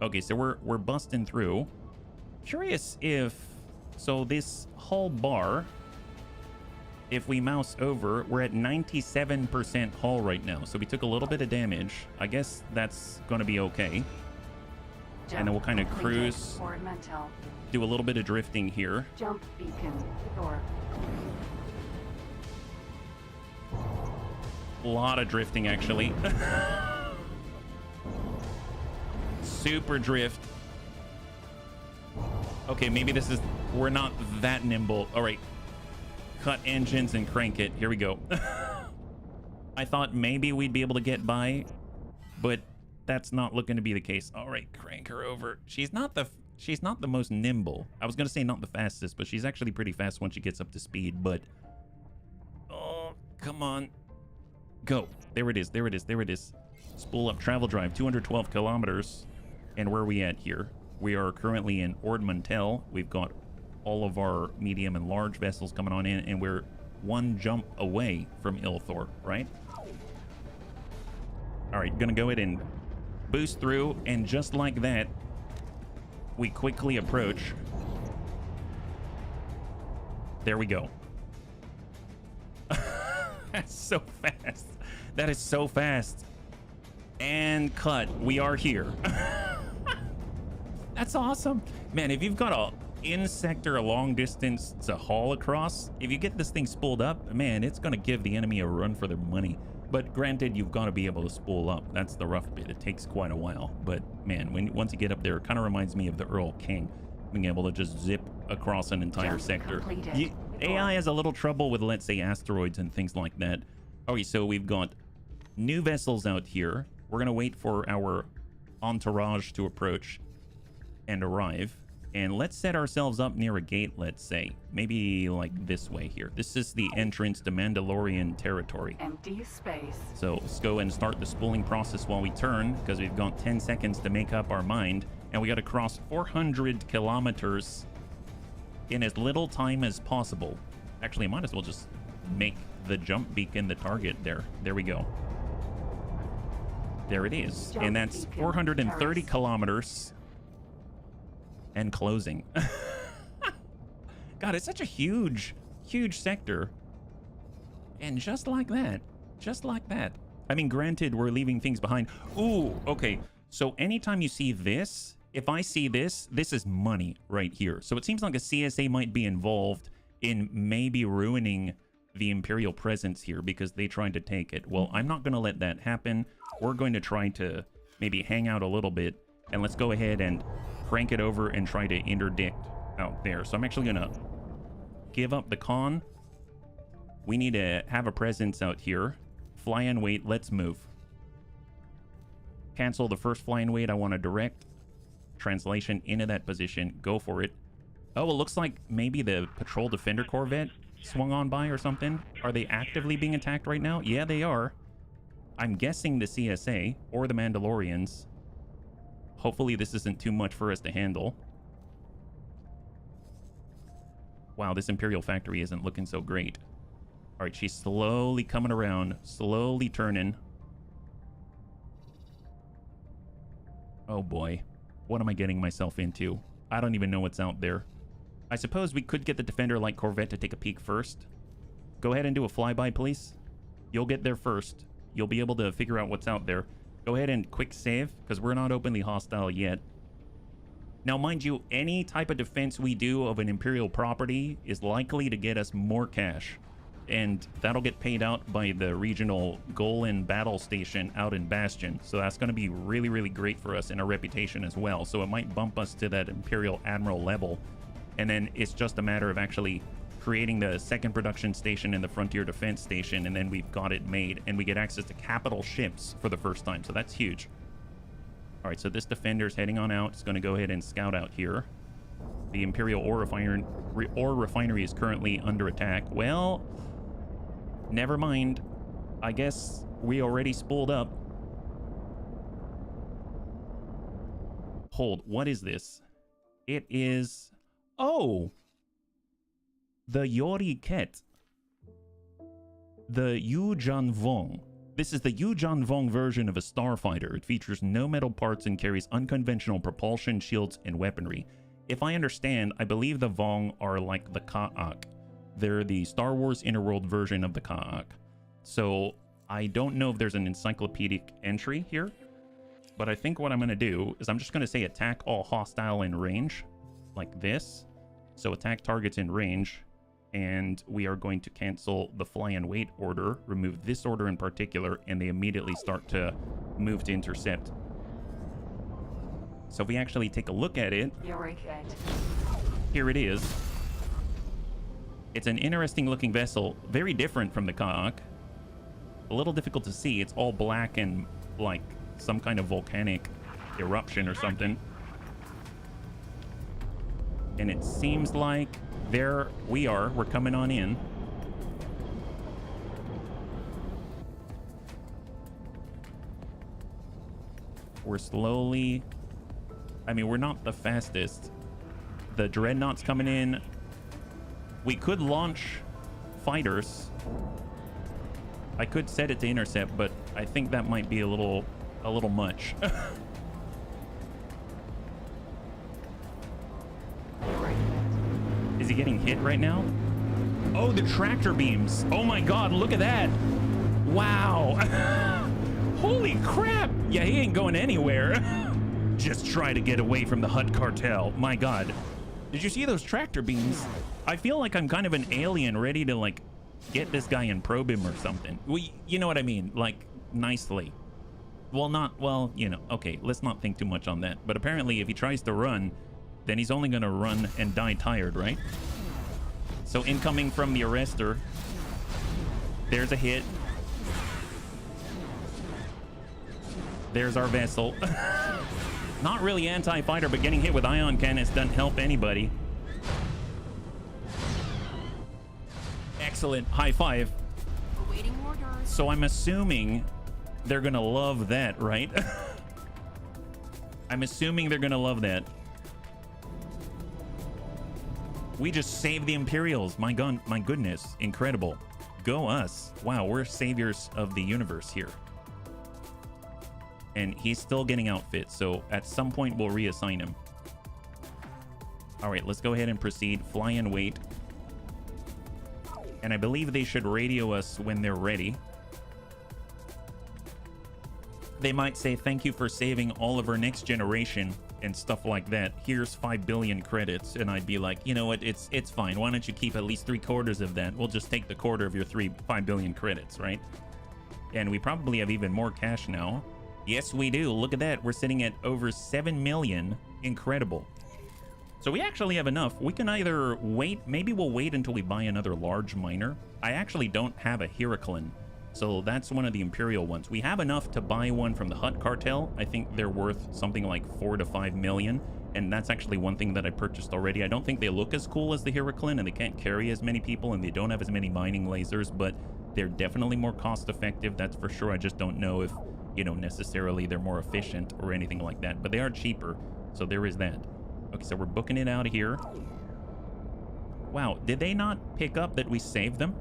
A: Okay, so we're busting through. Curious if, so this hull bar, if we mouse over, we're at 97% hull right now. So we took a little bit of damage. I guess that's going to be okay. And then we'll kind of cruise, do a little bit of drifting here.
B: Jump beacon door.
A: A lot of drifting, actually. Super drift. Okay, maybe this is, we're not that nimble. All right. Cut engines and crank it. Here we go. I thought maybe we'd be able to get by, but that's not looking to be the case. All right, crank her over. She's not the most nimble. I was gonna say not the fastest, but she's actually pretty fast once she gets up to speed. But oh, come on, go. There it is. There it is. There it is. Spool up travel drive. 212 kilometers. And where are we at here? We are currently in Ord-Mantell. We've got all of our medium and large vessels coming on in, and we're one jump away from Ilthor, right? All right, gonna go ahead and boost through, and just like that, we quickly approach. There we go. That's so fast. That is so fast. And cut. We are here. That's awesome. Man, if you've got a in-sector, a long distance to haul across, if you get this thing spooled up, man, it's going to give the enemy a run for their money. But granted, you've got to be able to spool up. That's the rough bit. It takes quite a while. But man, once you get up there, it kind of reminds me of the Earl King, being able to just zip across an entire sector. AI has a little trouble with, let's say, asteroids and things like that. Okay, so we've got new vessels out here. We're going to wait for our entourage to approach and arrive. And let's set ourselves up near a gate, let's say. Maybe like this way here. This is the entrance to Mandalorian territory.
B: Empty space.
A: So let's go and start the spooling process while we turn, because we've got 10 seconds to make up our mind. And we got to cross 400 kilometers in as little time as possible. Actually, I might as well just make the jump beacon the target there. There we go. There it is.
B: Jump
A: and that's
B: beacon
A: 430
B: terrace.
A: kilometers. And closing. God, it's such a huge sector. And just like that, I mean, granted, we're leaving things behind. Ooh, okay. So anytime you see this, if I see this, this is money right here. So it seems like a CSA might be involved in maybe ruining the Imperial presence here because they tried to take it. Well, I'm not going to let that happen. We're going to try to maybe hang out a little bit. And let's go ahead and crank it over and try to interdict out there. So I'm actually going to give up the con. We need to have a presence out here. Fly and wait. Let's move. Cancel the first fly and wait. I want to direct translation into that position. Go for it. Oh, it looks like maybe the Patrol Defender Corvette swung on by or something. Are they actively being attacked right now? Yeah, they are. I'm guessing the CSA or the Mandalorians. Hopefully this isn't too much for us to handle. Wow, this Imperial factory isn't looking so great. All right, she's slowly coming around, slowly turning. Oh boy, what am I getting myself into? I don't even know what's out there. I suppose we could get the Defender-like Corvette to take a peek first. Go ahead and do a flyby, please. You'll get there first. You'll be able to figure out what's out there. Go ahead and quick save, because we're not openly hostile yet. Now, mind you, any type of defense we do of an Imperial property is likely to get us more cash. And that'll get paid out by the regional Golan battle station out in Bastion. So that's going to be really, really great for us in our reputation as well. So it might bump us to that Imperial Admiral level. And then it's just a matter of actually creating the second production station and the Frontier Defense Station, and then we've got it made, and we get access to capital ships for the first time. So that's huge. All right, so this Defender's heading on out. It's going to go ahead and scout out here. The Imperial ore refinery is currently under attack. Well, never mind. I guess we already spooled up. Hold, what is this? It is... Oh! The Yori Ket. The Yuuzhan Vong. This is the Yuuzhan Vong version of a starfighter. It features no metal parts and carries unconventional propulsion, shields, and weaponry. If I understand, I believe the Vong are like the Ka'ak. They're the Star Wars Interworld version of the Ka'ak. So I don't know if there's an encyclopedic entry here, but I think what I'm going to do is I'm just going to say attack all hostile in range, like this. So attack targets in range. And we are going to cancel the fly and wait order, remove this order in particular, and they immediately start to move to intercept. So if we actually take a look at it, here it is. It's an interesting looking vessel, very different from the Ka'ak. A little difficult to see. It's all black and like some kind of volcanic eruption or something. And it seems like there we are. We're coming on in. We're slowly... I mean, we're not the fastest. The Dreadnought's coming in. We could launch fighters. I could set it to intercept, but I think that might be a little much. Is he getting hit right now? Oh, the tractor beams. Oh my God, look at that. Wow. Holy crap. Yeah, he ain't going anywhere. Just try to get away from the Hutt cartel. My God. Did you see those tractor beams? I feel like I'm kind of an alien ready to like get this guy and probe him or something. You know what I mean? Like nicely. Well, you know, okay, let's not think too much on that. But apparently if he tries to run, then he's only going to run and die tired, right? So incoming from the arrestor. There's a hit. There's our vessel. Not really anti-fighter, but getting hit with ion cannons doesn't help anybody. Excellent. High five.
C: Awaiting orders.
A: So I'm assuming they're going to love that, right? I'm assuming they're going to love that. We just saved the Imperials. My goodness. Incredible. Go us. Wow, we're saviors of the universe here. And he's still getting outfit, so at some point we'll reassign him. All right, let's go ahead and proceed. Fly and wait. And I believe they should radio us when they're ready. They might say, thank you for saving all of our next generation and stuff like that. Here's 5 billion credits. And I'd be like, you know what? It's fine. Why don't you keep at least 3/4 of that? We'll just take the quarter of your 5 billion credits, right? And we probably have even more cash now. Yes, we do. Look at that. We're sitting at over 7 million. Incredible. So we actually have enough. We can either wait. Maybe we'll wait until we buy another large miner. I actually don't have a Heraclin. So that's one of the Imperial ones. We have enough to buy one from the Hutt Cartel. I think they're worth something like 4 to 5 million. And that's actually one thing that I purchased already. I don't think they look as cool as the Heraclin, and they can't carry as many people, and they don't have as many mining lasers, but they're definitely more cost effective. That's for sure. I just don't know if, you know, necessarily they're more efficient or anything like that, but they are cheaper. So there is that. Okay, so we're booking it out of here. Wow, did they not pick up that we saved them?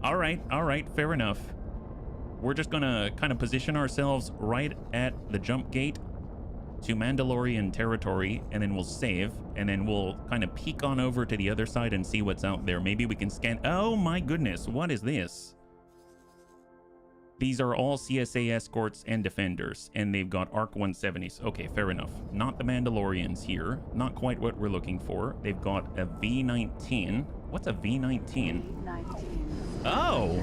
A: All right, fair enough. We're just gonna kind of position ourselves right at the jump gate to Mandalorian territory, and then we'll save, and then we'll kind of peek on over to the other side and see what's out there. Maybe we can scan. Oh my goodness, what is this? These are all CSA escorts and defenders, and they've got ARC 170s. Okay, fair enough. Not the Mandalorians here. Not quite what we're looking for. They've got a V-19. What's a V-19? Oh!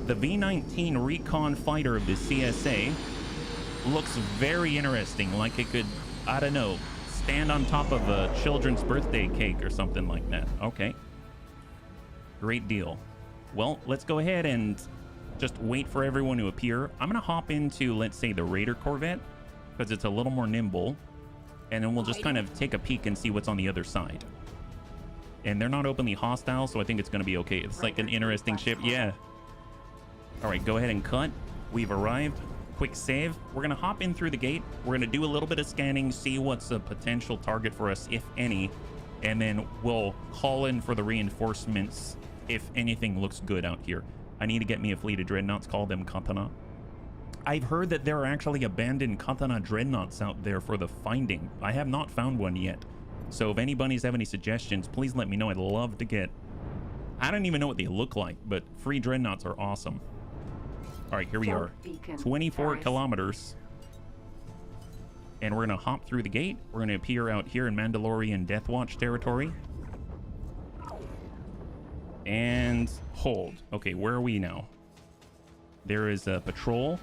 A: The V-19 recon fighter of the CSA looks very interesting, like it could, I don't know, stand on top of a children's birthday cake or something like that. Okay. Great deal. Well, let's go ahead and just wait for everyone to appear. I'm gonna hop into, let's say, the Raider Corvette, because it's a little more nimble, and then we'll just kind of take a peek and see what's on the other side. And they're not openly hostile, so I think it's gonna be okay. It's like an interesting ship. Yeah. All right, go ahead and cut. We've arrived. Quick save. We're gonna hop in through the gate. We're gonna do a little bit of scanning, see what's a potential target for us, if any, and then we'll call in for the reinforcements if anything looks good out here. I need to get me a fleet of dreadnoughts, call them katana. I've heard that there are actually abandoned katana dreadnoughts out there for the finding. I have not found one yet. So if anybody's have any suggestions, please let me know. I'd love to get... I don't even know what they look like, but free dreadnoughts are awesome. All right, here we are. 24 kilometers. And we're going to hop through the gate. We're going to appear out here in Mandalorian Death Watch territory. And hold. Okay, where are we now? There is a patrol.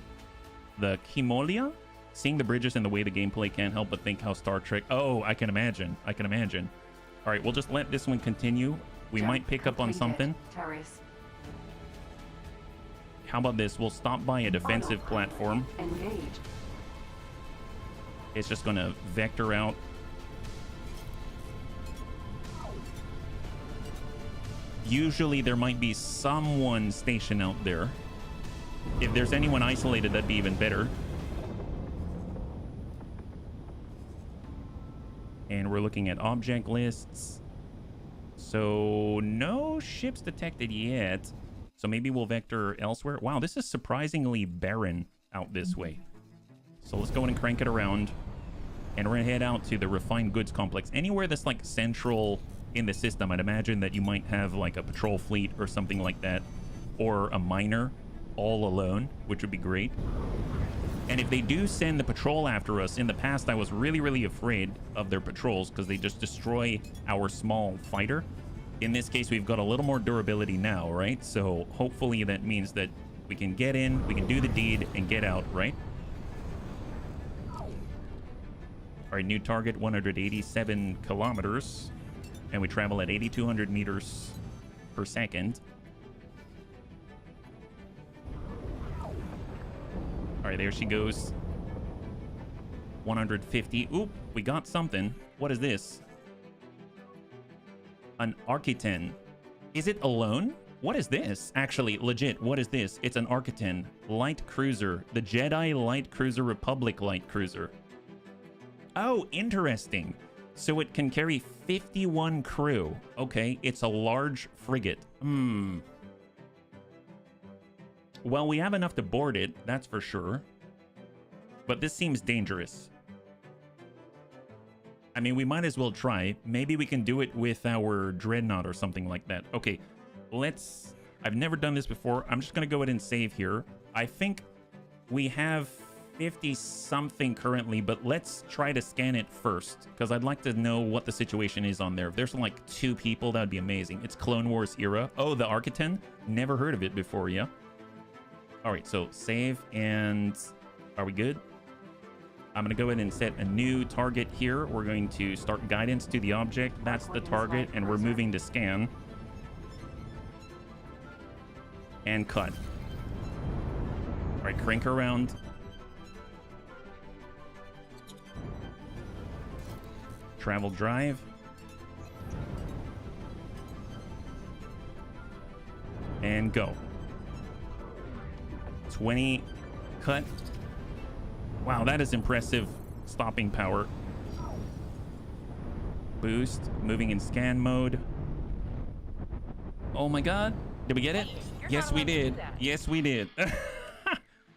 A: The Kimolia. Seeing the bridges and the way the gameplay can't help but think how Star Trek... Oh, I can imagine. I can imagine. All right, we'll just let this one continue. We might pick up on something. How about this? We'll stop by a defensive platform.
B: Engage.
A: It's just going to vector out. Usually there might be someone stationed out there. If there's anyone isolated, that'd be even better. And we're looking at object lists. So no ships detected yet. So maybe we'll vector elsewhere. Wow, this is surprisingly barren out this way. So let's go in and crank it around. And we're gonna head out to the refined goods complex. Anywhere that's like central in the system, I'd imagine that you might have like a patrol fleet or something like that. Or a miner all alone, which would be great. And if they do send the patrol after us, in the past I was really afraid of their patrols because they just destroy our small fighter. In this case, we've got a little more durability now, right? So hopefully that means that we can get in, we can do the deed, and get out, right? All right, new target, 187 kilometers. And we travel at 8,200 meters per second. All right, there she goes. 150. Oop, we got something. What is this? An Architan. Is it alone? What is this? Actually, legit, what is this? It's an Architan light cruiser. The Jedi Light Cruiser Republic Light Cruiser. Oh, interesting. So it can carry 51 crew. Okay, it's a large frigate. Well, we have enough to board it, that's for sure. But this seems dangerous. I mean, we might as well try. Maybe we can do it with our dreadnought or something like that. Okay, let's... I've never done this before. I'm just going to go ahead and save here. I think we have 50-something currently, but let's try to scan it first, because I'd like to know what the situation is on there. If there's like 2 people, that would be amazing. It's Clone Wars era. Oh, the Architan? Never heard of it before, yeah? All right, so save, and are we good? I'm going to go ahead and set a new target here. We're going to start guidance to the object. That's the target, and we're moving to scan. And cut. All right, crank her around. Travel drive. And go. 20, cut. Wow, that is impressive stopping power. boost. Moving in scan mode. Oh my god. Did we get it? Yes, we did. Yes, we did.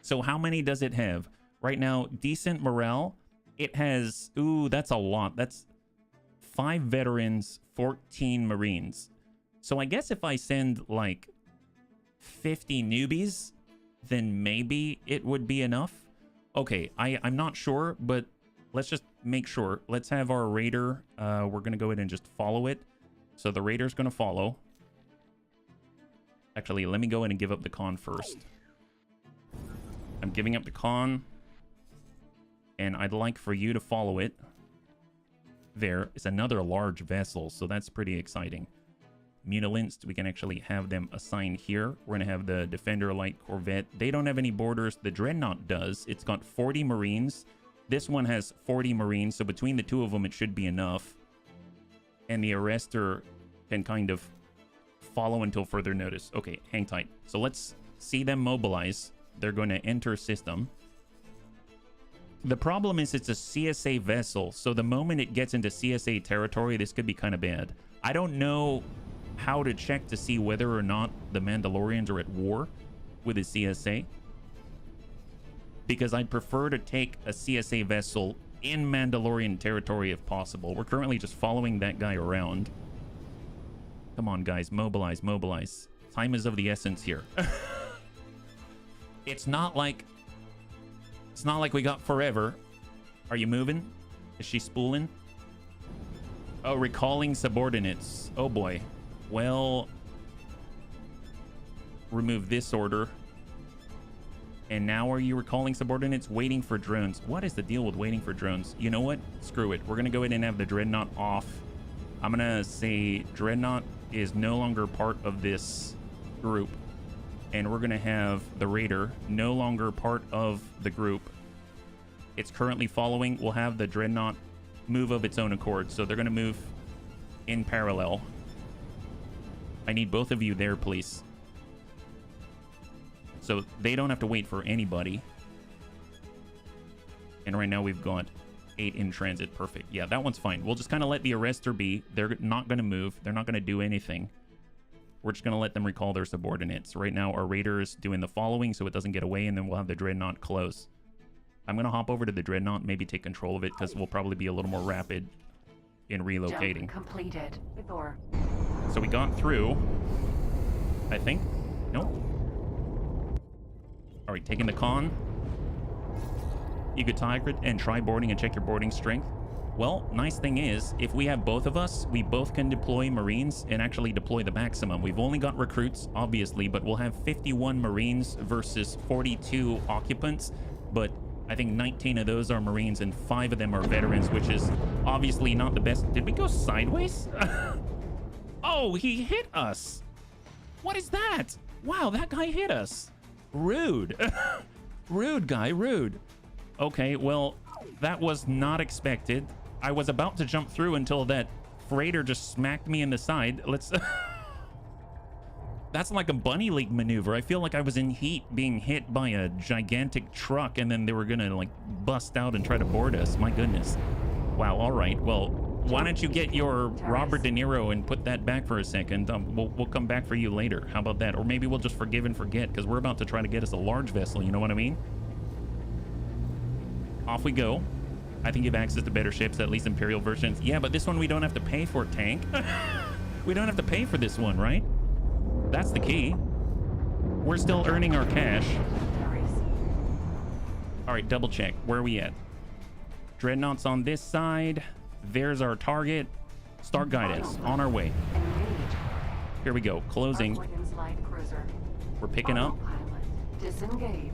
A: So how many does it have? Right now, decent morale. It has... Ooh, that's a lot. That's 5 veterans, 14 Marines. So I guess if I send, like, 50 newbies, then maybe it would be enough. Okay, I'm not sure, but let's just make sure. Let's have our raider. We're going to go ahead and just follow it. So the raider's going to follow. Actually, let me go in and give up the con first. I'm giving up the con. And I'd like for you to follow it. There is another large vessel, so that's pretty exciting. Munilinst, we can actually have them assigned here. We're going to have the Defender Light Corvette. They don't have any borders. The Dreadnought does. It's got 40 Marines. This one has 40 Marines, so between the two of them, it should be enough. And the Arster can kind of follow until further notice. Okay, hang tight. So let's see them mobilize. They're going to enter system. The problem is it's a CSA vessel, so the moment it gets into CSA territory, this could be kind of bad. I don't know how to check to see whether or not the Mandalorians are at war with the CSA, because I'd prefer to take a CSA vessel in Mandalorian territory if possible. We're currently just following that guy around. Come on, guys. Mobilize, mobilize. Time is of the essence here. It's not like we got forever. Are you moving? Is she spooling? Oh, recalling subordinates. Oh, boy. Well, remove this order. And now are you recalling subordinates? Waiting for drones. What is the deal with waiting for drones? You know what? Screw it. We're going to go ahead and have the Dreadnought off. I'm going to say Dreadnought is no longer part of this group. And we're going to have the Raider no longer part of the group. It's currently following. We'll have the Dreadnought move of its own accord. So they're going to move in parallel. I need both of you there, please. So they don't have to wait for anybody. And right now we've got 8 in transit. Perfect. Yeah, that one's fine. We'll just kind of let the Arster be. They're not going to move. They're not going to do anything. We're just going to let them recall their subordinates. Right now, our Raider is doing the following so it doesn't get away, and then we'll have the Dreadnought close. I'm going to hop over to the Dreadnought, maybe take control of it, because we'll probably be a little more rapid in relocating.
B: Jump completed. Thor.
A: So we got through, I think. Nope. All right, taking the con. You could tiger it and try boarding and check your boarding strength. Well, nice thing is, if we have both of us, we both can deploy Marines and actually deploy the maximum. We've only got recruits, obviously, but we'll have 51 Marines versus 42 occupants. But I think 19 of those are Marines and 5 of them are veterans, which is obviously not the best. Did we go sideways? Oh, he hit us. What is that? Wow, that guy hit us. Rude. Rude guy, rude. Okay, well, that was not expected. I was about to jump through until that freighter just smacked me in the side. Let's... That's like a bunny league maneuver. I feel like I was in heat being hit by a gigantic truck and then they were gonna like bust out and try to board us. My goodness. Wow, all right. Well, why don't you get your Robert De Niro and put that back for a second? We'll come back for you later. How about that? Or maybe we'll just forgive and forget because we're about to try to get us a large vessel. You know what I mean? Off we go. I think you have access to better ships, at least Imperial versions. Yeah, but this one we don't have to pay for, tank. We don't have to pay for this one, right? That's the key. We're still earning our cash. All right, double check. Where are we at? Dreadnoughts on this side. There's our target. Start guidance. On our way. Here we go. Closing. We're picking up.
B: Disengage.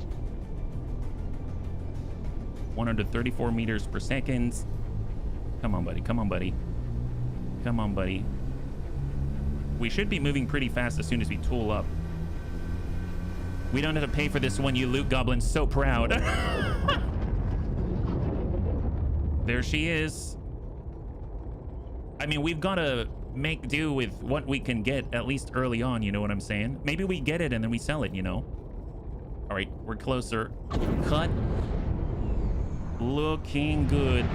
A: 134 meters per second. Come on, buddy. Come on, buddy. Come on, buddy. We should be moving pretty fast as soon as we tool up. We don't have to pay for this one, you loot goblins. So proud. There she is. I mean, we've got to make do with what we can get, at least early on, you know what I'm saying? Maybe we get it and then we sell it, you know? All right, we're closer. Cut. Looking good.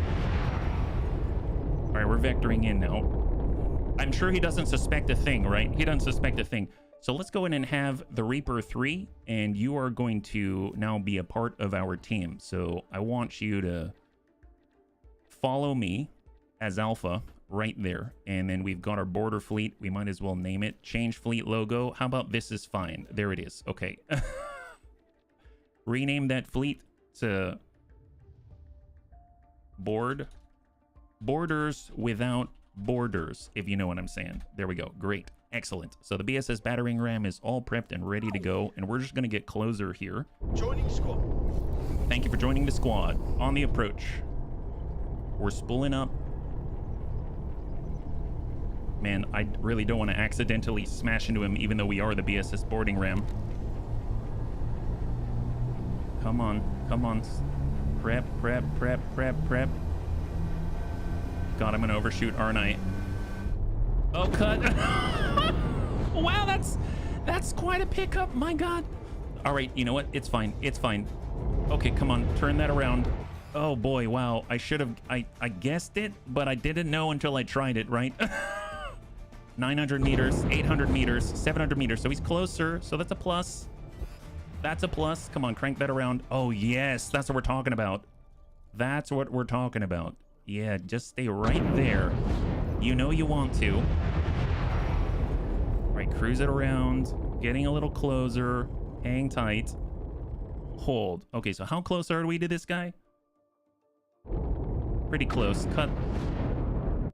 A: All right, we're we're vectoring in now. I'm sure he doesn't suspect a thing, right? He doesn't suspect a thing. So let's go in and have the Reaper 3, and you are going to now be a part of our team. So I want you to follow me as Alpha right there. And then we've got our border fleet. We might as well name it. Change fleet logo. How about this is fine? There it is. Okay. Rename that fleet to Borders Without Borders, if you know what I'm saying. There we go. Great. Excellent. So the BSS battering ram is all prepped and ready to go, and we're just going to get closer here.
C: Joining squad.
A: Thank you for joining the squad. On the approach. We're spooling up. Man, I really don't want to accidentally smash into him, even though we are the BSS boarding ram. Come on. Come on. Prep, prep, prep, prep, prep. God, I'm going to overshoot, aren't I? Oh, cut. Wow, that's quite a pickup. My God. All right, you know what? It's fine. It's fine. Okay, come on. Turn that around. Oh, boy. Wow. I should have... I guessed it, but I didn't know until I tried it, right? 900 meters, 800 meters, 700 meters. So he's closer. So that's a plus. That's a plus. Come on, crank that around. Oh, yes. That's what we're talking about. That's what we're talking about. Yeah, just stay right there. You know you want to. All right, cruise it around. Getting a little closer. Hang tight. Hold. Okay, so how close are we to this guy? Pretty close. Cut.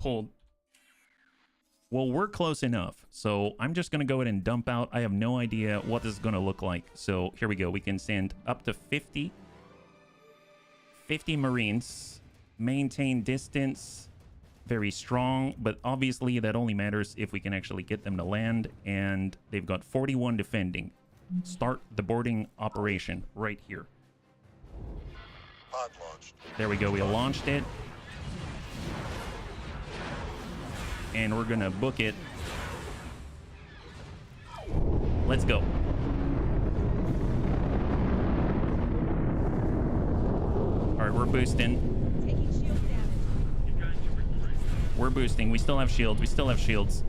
A: Hold. Well, we're close enough. So I'm just going to go ahead and dump out. I have no idea what this is going to look like. So here we go. We can send up to 50 Marines. Maintain distance. Very strong, but obviously that only matters if we can actually get them to land, and they've got 41 defending. Start the boarding operation right here.
C: Pod launched.
A: There we go. We launched it. And we're going to book it. Let's go. All right, we're boosting. We're boosting. We still have shields. We still have shields.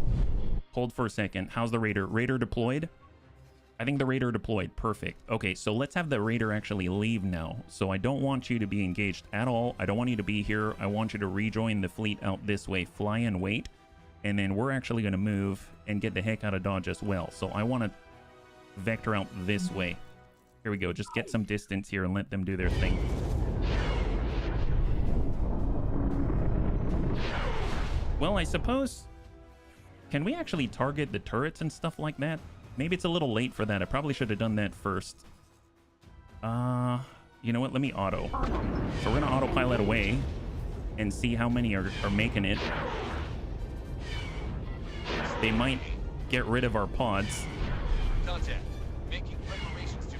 A: Hold for a second. How's the Raider? Raider deployed? I think the Raider deployed. Perfect. Okay, so let's have the Raider actually leave now. So I don't want you to be engaged at all. I don't want you to be here. I want you to rejoin the fleet out this way. Fly and wait. And then we're actually going to move and get the heck out of Dodge as well. So I want to vector out this way. Here we go. Just get some distance here and let them do their thing. Well, I suppose... Can we actually target the turrets and stuff like that? Maybe it's a little late for that. I probably should have done that first. You know what? Let me auto. So we're going to autopilot away and see how many are making it. They might get rid of our pods.
C: Contact. Making preparations to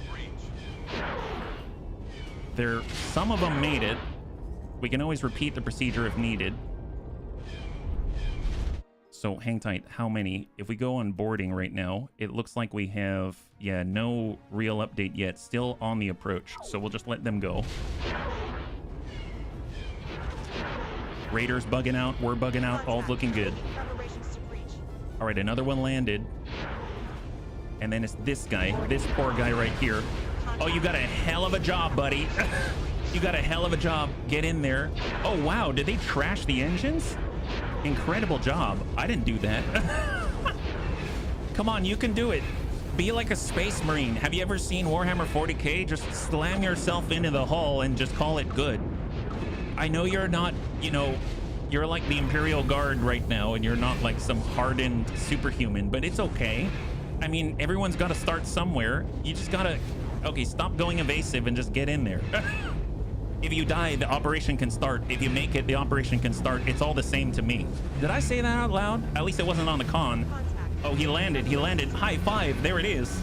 C: breach.
A: Some of them made it. We can always repeat the procedure if needed. So hang tight. How many? If we go on boarding right now, it looks like we have, yeah, no real update yet. Still on the approach. So we'll just let them go. Raiders bugging out. We're bugging out. All looking good. All right, another one landed. And then it's this guy. This poor guy right here. Oh, you got a hell of a job, buddy. You got a hell of a job. Get in there. Oh, wow. Did they trash the engines? Incredible job. I didn't do that. Come on, you can do it. Be like a space marine. Have you ever seen Warhammer 40K? Just slam yourself into the hull and just call it good. I know you're not, you know, you're like the Imperial Guard right now, and you're not like some hardened superhuman, but it's okay. I mean, everyone's got to start somewhere. You just gotta, okay, stop going evasive and just get in there. If you die, the operation can start. If you make it, the operation can start. It's all the same to me. Did I say that out loud? At least it wasn't on the con. Oh, he landed. He landed. High five. There it is.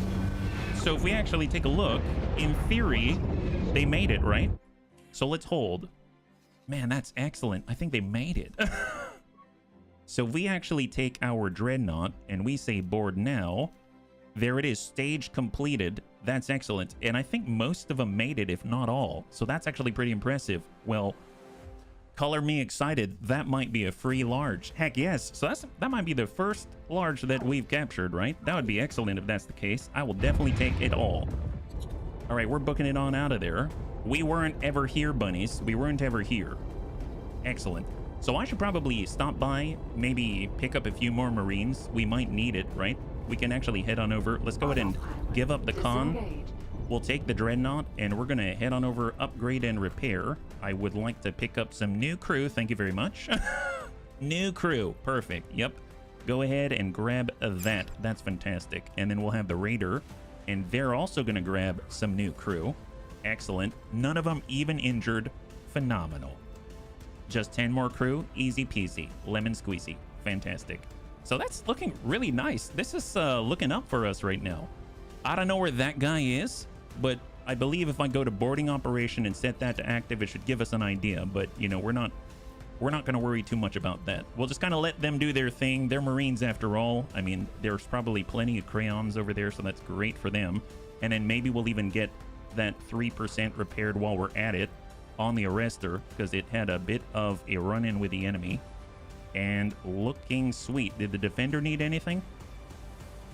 A: So if we actually take a look, in theory, they made it, right? So let's hold. Man, that's excellent. I think they made it. So if we actually take our dreadnought and we say board now, there it is. Stage completed. That's excellent. And I think most of them made it, if not all. So that's actually pretty impressive. Well, Color me excited. That might be a free large. Heck yes. So that might be the first large that we've captured, right? That would be excellent if that's the case. I will definitely take it all. All right, we're booking it on out of there. We weren't ever here, bunnies. We weren't ever here. Excellent. So I should probably stop by, maybe pick up a few more Marines. We might need it, right? We can actually head on over. Let's go ahead and give up the con. We'll take the Dreadnought, and we're going to head on over, upgrade and repair. I would like to pick up some new crew. Thank you very much. New crew. Perfect. Yep. Go ahead and grab that. That's fantastic. And then we'll have the Raider, and they're also going to grab some new crew. Excellent. None of them even injured. Phenomenal. Just 10 more crew. Easy peasy. Lemon squeezy. Fantastic. So that's looking really nice. This is looking up for us right now. I don't know where that guy is, but I believe if I go to boarding operation and set that to active, it should give us an idea. But, you know, we're not going to worry too much about that. We'll just kind of let them do their thing. They're Marines after all. I mean, there's probably plenty of crayons over there, so that's great for them. And then maybe we'll even get that 3% repaired while we're at it on the Arster, because it had a bit of a run-in with the enemy. And looking sweet. Did the Defender need anything?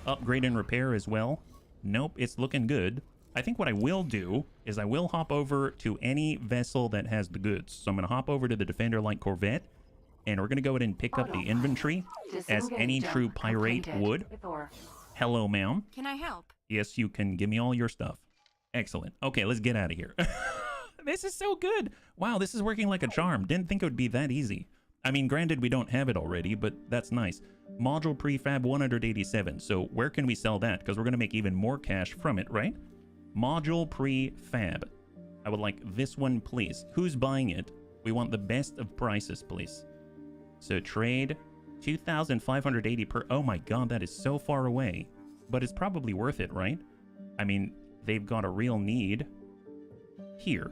A: Upgrade and repair as well? Nope, it's looking good. I think what I will do is I will hop over to any vessel that has the goods. So I'm going to hop over to the Defender Light Corvette, and we're going to go ahead and pick up the inventory as any true pirate would. Hello, ma'am.
D: Can I help?
A: Yes, you can. Give me all your stuff. Excellent. Okay, let's get out of here. This is so good. Wow, this is working like a charm. Didn't think it would be that easy. I mean, granted, we don't have it already, but that's nice. Module prefab 187. So where can we sell that? Because we're going to make even more cash from it, right? Module prefab. I would like this one, please. Who's buying it? We want the best of prices, please. So trade 2,580 per. Oh my God, that is so far away. But it's probably worth it, right? I mean, they've got a real need here.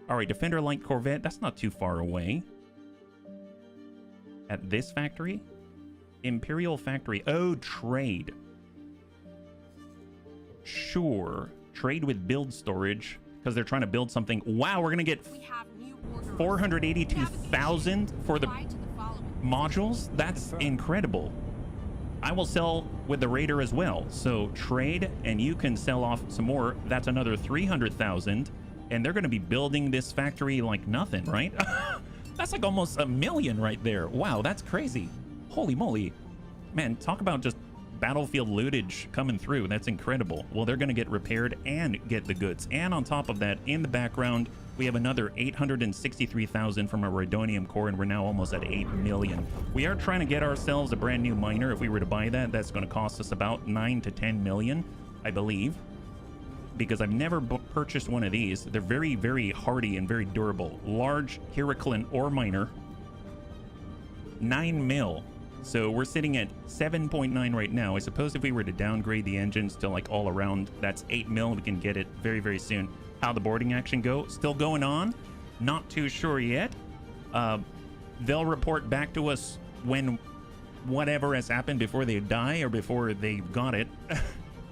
A: All right, Defender Light Corvette. That's not too far away. At this factory? Imperial factory. Oh, trade. Sure. Trade with build storage, because they're trying to build something. Wow, we're going to get 482,000 for the modules? That's incredible. I will sell with the Raider as well. So trade, and you can sell off some more. That's another 300,000. And they're going to be building this factory like nothing, right? That's like almost 1 million right there. Wow, that's crazy. Holy moly. Man, talk about just battlefield lootage coming through. That's incredible. Well, they're going to get repaired and get the goods. And on top of that, in the background, we have another 863,000 from our Rhydonium core, and we're now almost at 8 million. We are trying to get ourselves a brand new miner. If we were to buy that, that's going to cost us about 9 to 10 million, I believe, because I've never purchased one of these. They're very, very hardy and very durable. Large Heraclin ore miner, 9 mil. So we're sitting at 7.9 right now. I suppose if we were to downgrade the engines to like all around, that's 8 mil. We can get it very, very soon. How the boarding action go? Still going on? Not too sure yet. They'll report back to us when whatever has happened before they die or before they've got it.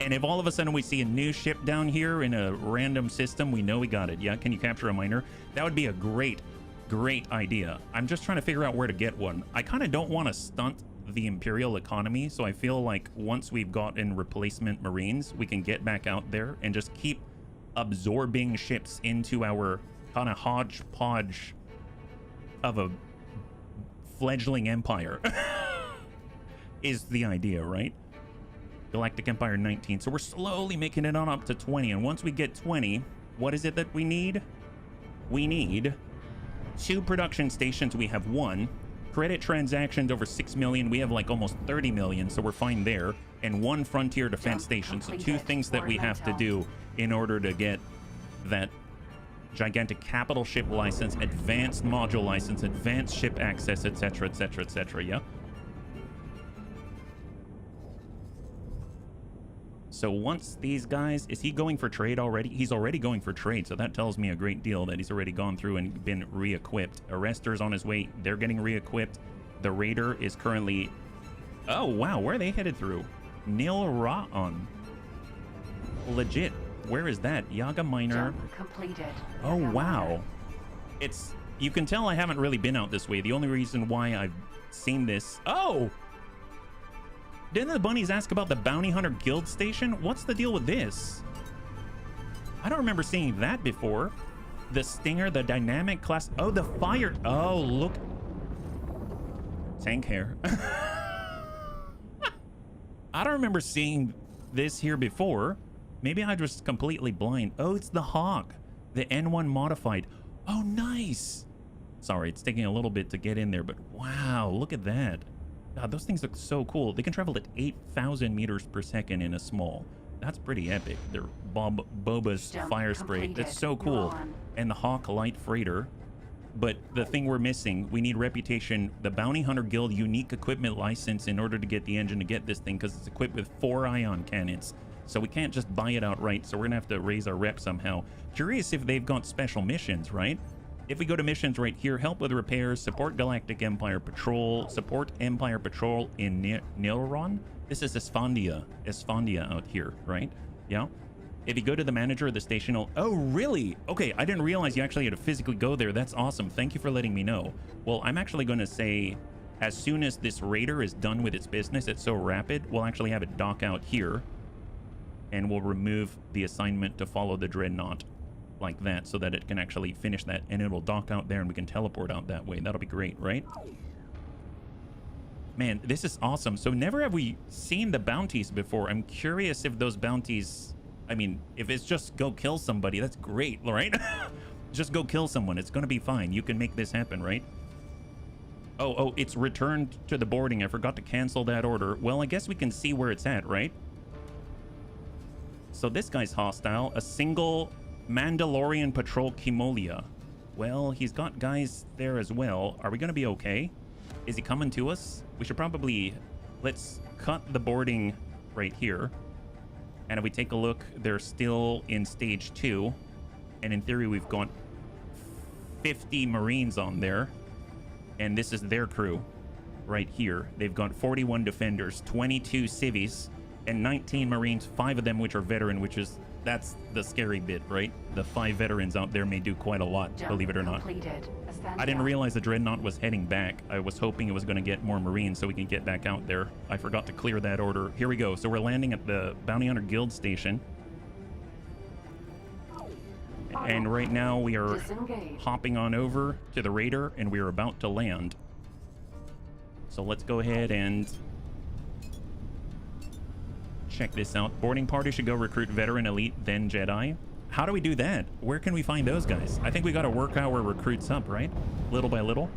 A: And if all of a sudden we see a new ship down here in a random system, we know we got it. Yeah, can you capture a miner? That would be a great idea. I'm just trying to figure out where to get one. I kind of don't want to stunt the Imperial economy, so I feel like once we've gotten replacement Marines, we can get back out there and just keep absorbing ships into our kind of hodgepodge of a fledgling empire. Is the idea, right? Galactic Empire 19. So we're slowly making it on up to 20. And once we get 20, what is it that we need? We need 2 production stations. We have 1. Credit transactions over 6 million. We have like almost 30 million, so we're fine there. And 1 frontier defense station. So 2 things that we have to do in order to get that gigantic capital ship license, advanced module license, advanced ship access, etc., etc., etc. Yeah. So once these guys, is he going for trade already? He's already going for trade, so that tells me a great deal that he's already gone through and been re-equipped. Arrester's on his way. They're getting re-equipped. The Raider is currently... Oh, wow. Where are they headed through? Nil Ra'on. Legit. Where is that? Yaga Miner.
B: Jump completed.
A: Oh, wow. It's You can tell I haven't really been out this way. The only reason why I've seen this... Oh! Didn't the bunnies ask about the Bounty Hunter Guild Station? What's the deal with this? I don't remember seeing that before. The Stinger, the Dynamic Class... Oh, the Fire... Oh, look. Tank hair. I don't remember seeing this here before. Maybe I was completely blind. Oh, it's the Hawk. The N1 modified. Oh, nice. Sorry, it's taking a little bit to get in there, but wow, look at that. God, those things look so cool. They can travel at 8,000 meters per second in a small. That's pretty epic. They're Boba's fire spray. That's so cool. And the Hawk light freighter. But the thing we're missing, we need reputation, the Bounty Hunter Guild unique equipment license in order to get the engine to get this thing, because it's equipped with 4 ion cannons. So we can't just buy it outright, so we're gonna have to raise our rep somehow. Curious if they've got special missions, right? If we go to missions right here, help with repairs, support Galactic Empire Patrol, support Empire Patrol in Nilron. This is Esfandia out here, right? Yeah. If you go to the manager of the station, oh, really? Okay, I didn't realize you actually had to physically go there. That's awesome. Thank you for letting me know. Well, I'm actually going to say, as soon as this raider is done with its business, it's so rapid, we'll actually have it dock out here. And we'll remove the assignment to follow the Dreadnought like that, so that it can actually finish that, and it'll dock out there and we can teleport out that way. That'll be great, right? Man, this is awesome. So never have we seen the bounties before. I'm curious if those bounties... I mean, if it's just go kill somebody, that's great, right? Just go kill someone. It's going to be fine. You can make this happen, right? Oh, it's returned to the boarding. I forgot to cancel that order. Well, I guess we can see where it's at, right? So this guy's hostile. A single Mandalorian patrol Kimolia. Well, he's got guys there as well. Are we going to be okay? Is he coming to us? We should probably... Let's cut the boarding right here. And if we take a look, they're still in stage 2. And in theory, we've got 50 Marines on there. And this is their crew right here. They've got 41 defenders, 22 civies, and 19 Marines, 5 of them which are veteran, which is... That's the scary bit, right? The 5 veterans out there may do quite a lot, believe it or not. I didn't realize the Dreadnought was heading back. I was hoping it was going to get more Marines so we can get back out there. I forgot to clear that order. Here we go. So we're landing at the Bounty Hunter Guild Station. And right now we are hopping on over to the Raider, and we are about to land. So let's go ahead and... check this out. Boarding party should go recruit veteran, elite, then Jedi. How do we do that? Where can we find those guys? I think we got to work our recruits up, right? Little by little.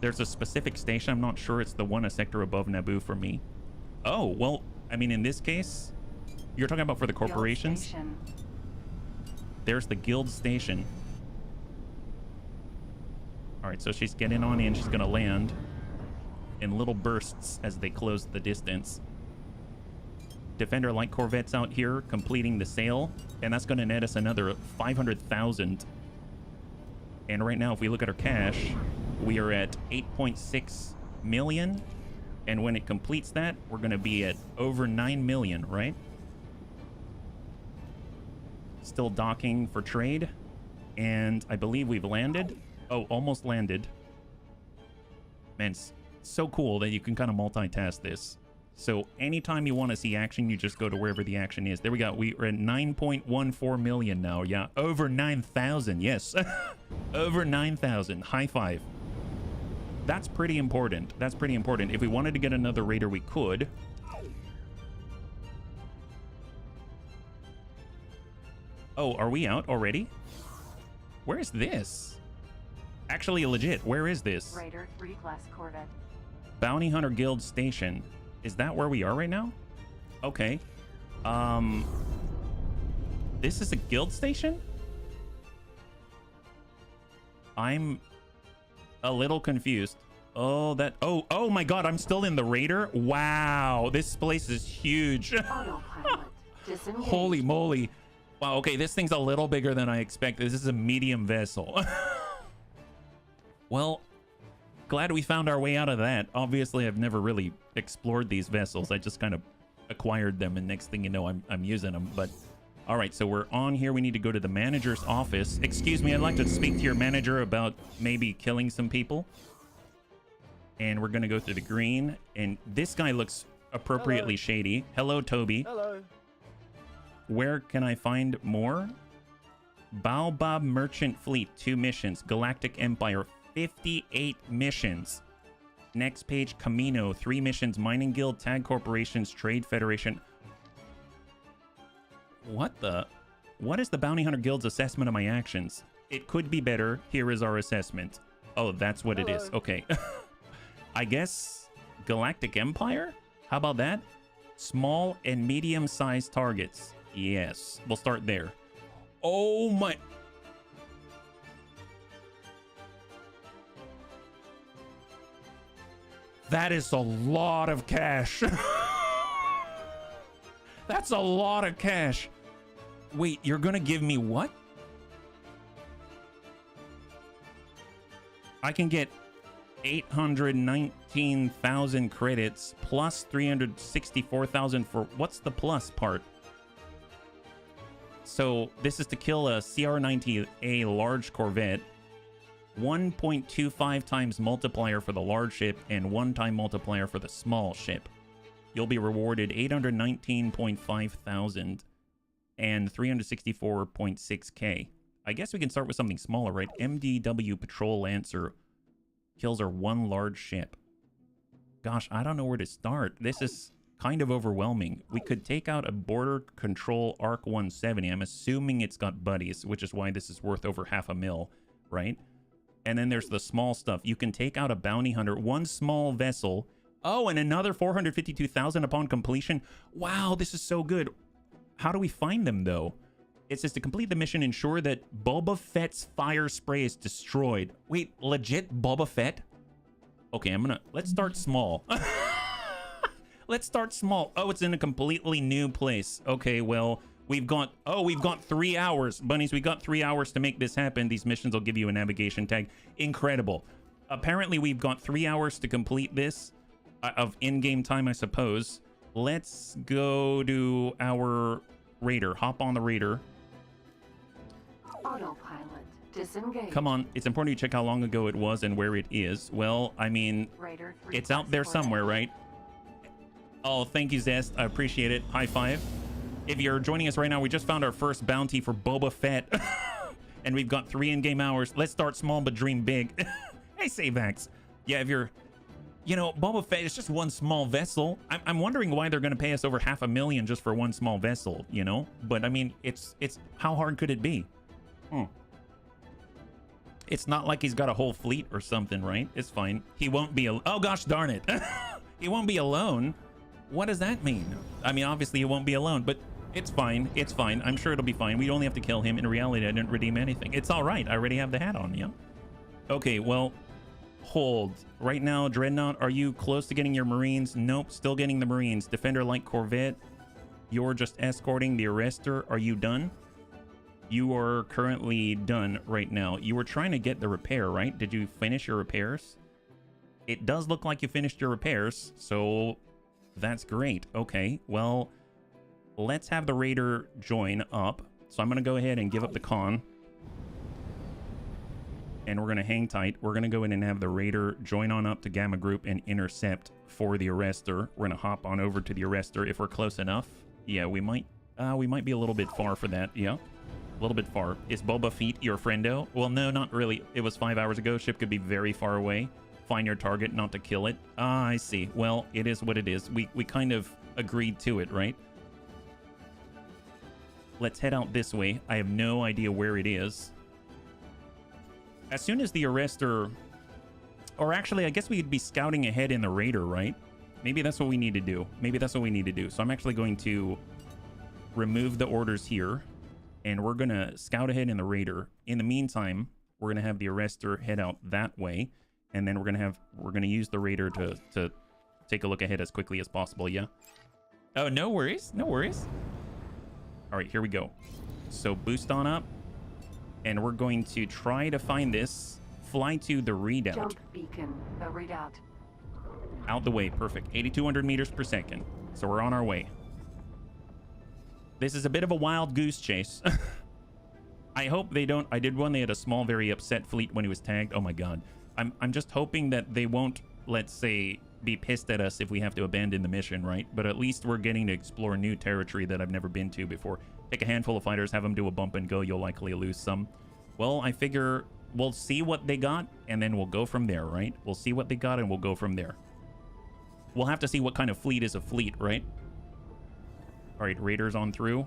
A: There's a specific station. I'm not sure. It's the one a sector above Naboo for me. Oh, well, I mean, in this case, you're talking about for the corporations. There's the guild station. All right, so she's getting on in. She's going to land in little bursts as they close the distance. Defender light corvettes out here completing the sale, and that's going to net us another 500,000. And right now, if we look at our cash, we are at 8.6 million, and when it completes that, we're going to be at over 9 million, right? Still docking for trade, and I believe we've landed. Oh, almost landed. Man, it's so cool that you can kind of multitask this. So anytime you want to see action, you just go to wherever the action is. There we go. We're at 9.14 million now. Yeah, over 9,000. Yes, over 9,000. High five. That's pretty important. That's pretty important. If we wanted to get another raider, we could. Oh, are we out already? Where is this? Actually, legit. Where is this?
B: Raider 3 class Corvette.
A: Bounty Hunter Guild Station. Is that where we are right now? Okay. This is a guild station? I'm a little confused. Oh, that... Oh my god, I'm still in the Raider? Wow, this place is huge.
B: Autopilot. Disengage.
A: Holy moly. Wow, okay, this thing's a little bigger than I expected. This is a medium vessel. Well, glad we found our way out of that. Obviously, I've never really explored these vessels. I just kind of acquired them, and next thing you know, I'm using them. But All right, so we're on here. We need to go to the manager's office. Excuse me, I'd like to speak to your manager about maybe killing some people. And we're going to go through the green. And this guy looks appropriately shady. Hello, Toby.
D: Hello.
A: Where can I find more? Baobab Merchant Fleet, 2 missions. Galactic Empire, 58 missions. Next page, Camino, 3 missions. Mining Guild, Tag Corporations, Trade Federation. What is the Bounty Hunter Guild's assessment of my actions? It could be better. Here is our assessment. Oh, that's what it is. Okay. I guess Galactic Empire? How about that? Small and medium-sized targets. Yes, we'll start there. Oh my... That is a lot of cash. That's a lot of cash. Wait, you're gonna give me what? I can get 819,000 credits plus 364,000 for... What's the plus part? So this is to kill a CR-90A large corvette. 1.25 times multiplier for the large ship and 1 time multiplier for the small ship. You'll be rewarded 819.5 thousand and 364.6k. I guess we can start with something smaller, right? MDW Patrol Lancer kills our 1 large ship. Gosh, I don't know where to start. This is kind of overwhelming. We could take out a Border Control ARC 170. I'm assuming it's got buddies, which is why this is worth over $500,000, right? And then there's the small stuff. You can take out a bounty hunter, 1 small vessel. Oh, and another 452,000 upon completion. Wow, this is so good. How do we find them, though? It says to complete the mission, ensure that Boba Fett's fire spray is destroyed. Wait, legit Boba Fett? Okay, let's start small. Let's start small. Oh, it's in a completely new place. Okay, well, we've got 3 hours. Bunnies, we got 3 hours to make this happen. These missions will give you a navigation tag. Incredible. Apparently, we've got 3 hours to complete this. Of in-game time, I suppose. Let's go to our raider. Hop on the raider.
B: Autopilot. Disengage.
A: Come on. It's important you check how long ago it was and where it is. Well, I mean,
B: Raider
A: it's out there somewhere, right? Oh, thank you, Zest. I appreciate it. High five. If you're joining us right now, we just found our first bounty for Boba Fett. And we've got 3 in-game hours. Let's start small but dream big. Hey, Savax. Yeah, if you're... You know, Boba Fett is just 1 small vessel. I'm wondering why they're going to pay us over $500,000 just for 1 small vessel, you know? But, I mean, it's how hard could it be? It's not like he's got a whole fleet or something, right? It's fine. He won't be... Oh, gosh darn it. He won't be alone. What does that mean? I mean, obviously, he won't be alone, but it's fine. It's fine. I'm sure it'll be fine. We only have to kill him. In reality, I didn't redeem anything. It's all right. I already have the hat on, yeah? Okay, well... Hold. Right now, Dreadnought, are you close to getting your Marines? Nope, still getting the Marines. Defender Light Corvette, you're just escorting the Arster. Are you done? You are currently done right now. You were trying to get the repair, right? Did you finish your repairs? It does look like you finished your repairs, so that's great. Okay, well, let's have the Raider join up. So I'm going to go ahead and give up the con. And we're going to hang tight. We're going to go in and have the Raider join on up to Gamma Group and intercept for the Arster. We're going to hop on over to the Arster if we're close enough. Yeah, we might be a little bit far for that. Yeah, a little bit far. Is Boba Fett your friendo? Well, no, not really. It was 5 hours ago. Ship could be very far away. Find your target, not to kill it. Ah, I see. Well, it is what it is. We kind of agreed to it, right? Let's head out this way. I have no idea where it is. As soon as the Arster... Or actually, I guess we could be scouting ahead in the Raider, right? Maybe that's what we need to do. Maybe that's what we need to do. So I'm actually going to remove the orders here. And we're going to scout ahead in the Raider. In the meantime, we're going to have the Arster head out that way. And then we're going to use the Raider to take a look ahead as quickly as possible, yeah? Oh, no worries. No worries. All right, here we go. So boost on up. And we're going to try to find this. Fly to the redoubt.
B: Jump beacon. The redoubt.
A: Out the way. Perfect. 8,200 meters per second. So we're on our way. This is a bit of a wild goose chase. I hope they don't. I did one. They had a small, very upset fleet when he was tagged. Oh my god. I'm just hoping that they won't, let's say, be pissed at us if we have to abandon the mission, right? But at least we're getting to explore new territory that I've never been to before. Take a handful of fighters, have them do a bump and go. You'll likely lose some. Well, I figure we'll see what they got, and then we'll go from there, right? We'll see what they got, and we'll go from there. We'll have to see what kind of fleet is a fleet, right? All right, raiders on through.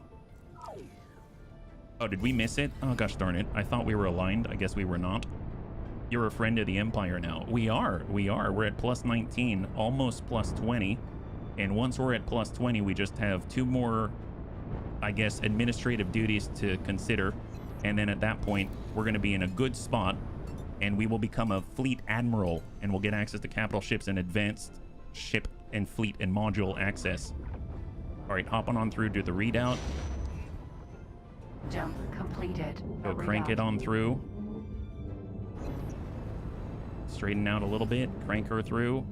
A: Oh, did we miss it? Oh, gosh darn it. I thought we were aligned. I guess we were not. You're a friend of the Empire now. We are. We're at plus 19, almost plus 20. And once we're at plus 20, we just have 2 more, I guess, administrative duties to consider. And then at that point, we're going to be in a good spot. And we will become a fleet admiral. And we'll get access to capital ships and advanced ship and fleet and module access. All right, hopping on through to the readout.
B: Jump completed.
A: Go crank it on through. Straighten out a little bit. Crank her through.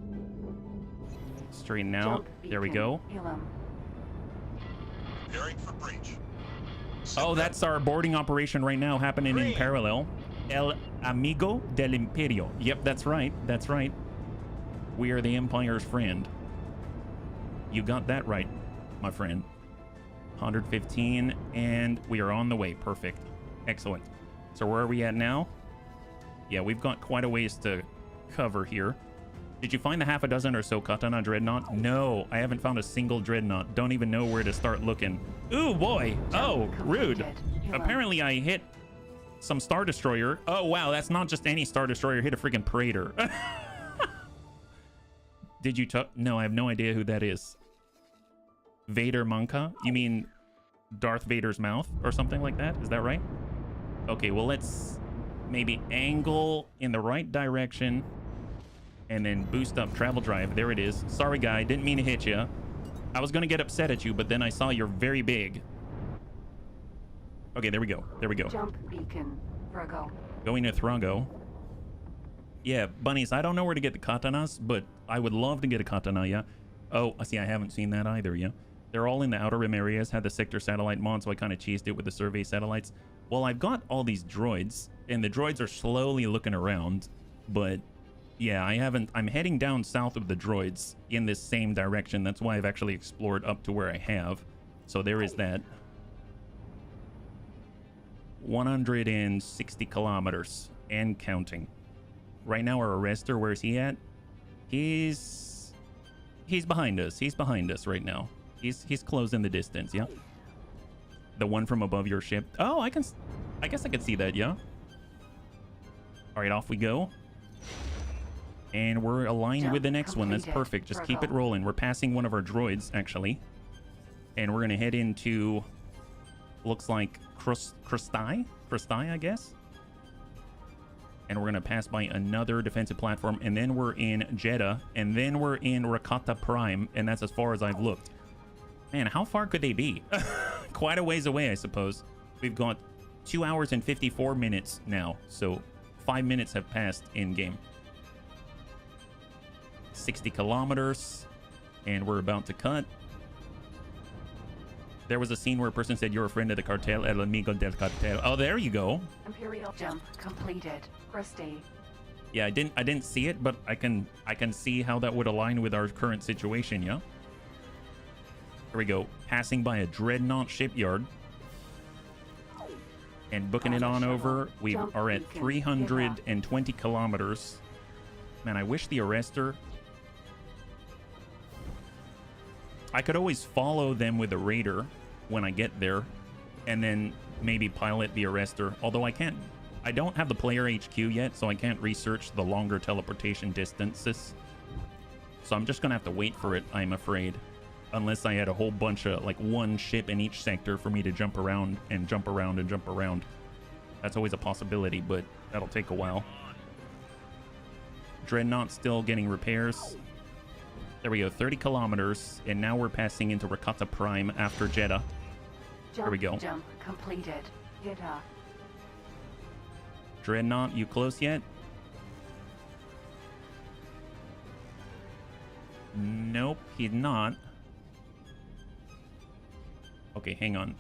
A: Straighten out. There we go.
C: Preparing for breach.
A: Oh, that's our boarding operation right now happening in parallel. El Amigo del Imperio. Yep, that's right. That's right. We are the Empire's friend. You got that right, my friend. 115, and we are on the way. Perfect. Excellent. So where are we at now? Yeah, we've got quite a ways to cover here. Did you find the half a dozen or so katana dreadnought? No, I haven't found a single dreadnought. Don't even know where to start looking. Ooh, boy. Oh, rude. Apparently I hit some Star Destroyer. Oh, wow, that's not just any Star Destroyer. Hit a freaking Praetor. Did you No, I have no idea who that is. Vader Monka? You mean Darth Vader's mouth or something like that? Is that right? Okay, well, let's maybe angle in the right direction and then boost up travel drive. There it is. Sorry, guy. Didn't mean to hit you. I was going to get upset at you, but then I saw you're very big. Okay, there we go. There we go.
B: Jump beacon. Virgo.
A: Going to Thrago. Yeah, bunnies, I don't know where to get the katanas, but I would love to get a katana, yeah. Oh, see, I haven't seen that either, yeah. They're all in the outer rim areas, had the sector satellite mod, so I kind of cheesed it with the survey satellites. Well, I've got all these droids, and the droids are slowly looking around, but yeah, I'm heading down south of the droids in this same direction. That's why I've actually explored up to where I have. So there is that. 160 kilometers and counting. Right now, our arrestor, where's he at? He's behind us. He's behind us right now. He's close in the distance, yeah? The one from above your ship. Oh, I guess I could see that, yeah? All right, off we go. And we're aligned with the next one. That's perfect. Just keep it rolling. We're passing one of our droids, actually. And we're going to head into, looks like Krustai, I guess. And we're going to pass by another defensive platform. And then we're in Jeddah. And then we're in Rakata Prime. And that's as far as I've looked. Man, how far could they be? Quite a ways away, I suppose. We've got 2 hours and 54 minutes now. So 5 minutes have passed in-game. 60 kilometers. And we're about to cut. There was a scene where a person said, "You're a friend of the Cartel, el amigo del Cartel." Oh, there you go.
B: Imperial jump completed. Christie.
A: Yeah, I didn't see it, but I can see how that would align with our current situation, yeah? Here we go. Passing by a dreadnought shipyard. And booking it on over. We are at 320 kilometers. Man, I wish the arrestor... I could always follow them with a raider when I get there, and then maybe pilot the arrestor. Although I don't have the player HQ yet, so I can't research the longer teleportation distances. So I'm just gonna have to wait for it, I'm afraid. Unless I had a whole bunch of, like, one ship in each sector for me to jump around and jump around and jump around. That's always a possibility, but that'll take a while. Dreadnought still getting repairs. There we go, 30 kilometers, and now we're passing into Rakata Prime after Jeddah. There we go.
B: Jump completed. Jeddah.
A: Dreadnought, you close yet? Nope, he's not. Okay, hang on.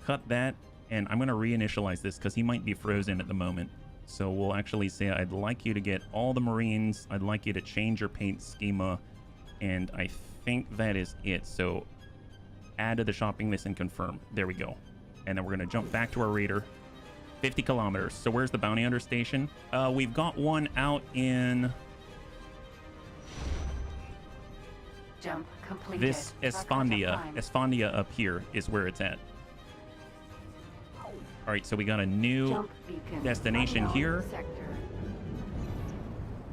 A: Cut that, and I'm going to reinitialize this because he might be frozen at the moment. So we'll actually say, I'd like you to get all the Marines. I'd like you to change your paint schema. And I think that is it. So add to the shopping list and confirm. There we go. And then we're going to jump back to our raider. 50 kilometers. So where's the bounty hunter station? We've got one out in...
B: Jump completed.
A: This Esfandia. Esfandia up here is where it's at. All right, so we got a new destination here.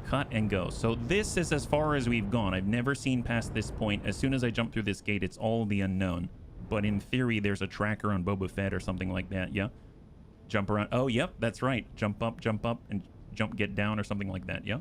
A: Cut and go. So this is as far as we've gone. I've never seen past this point. As soon as I jump through this gate, it's all the unknown. But in theory, there's a tracker on Boba Fett or something like that. Yeah. Jump around. Oh, yep, that's right. Jump up, and jump, get down or something like that. Yeah.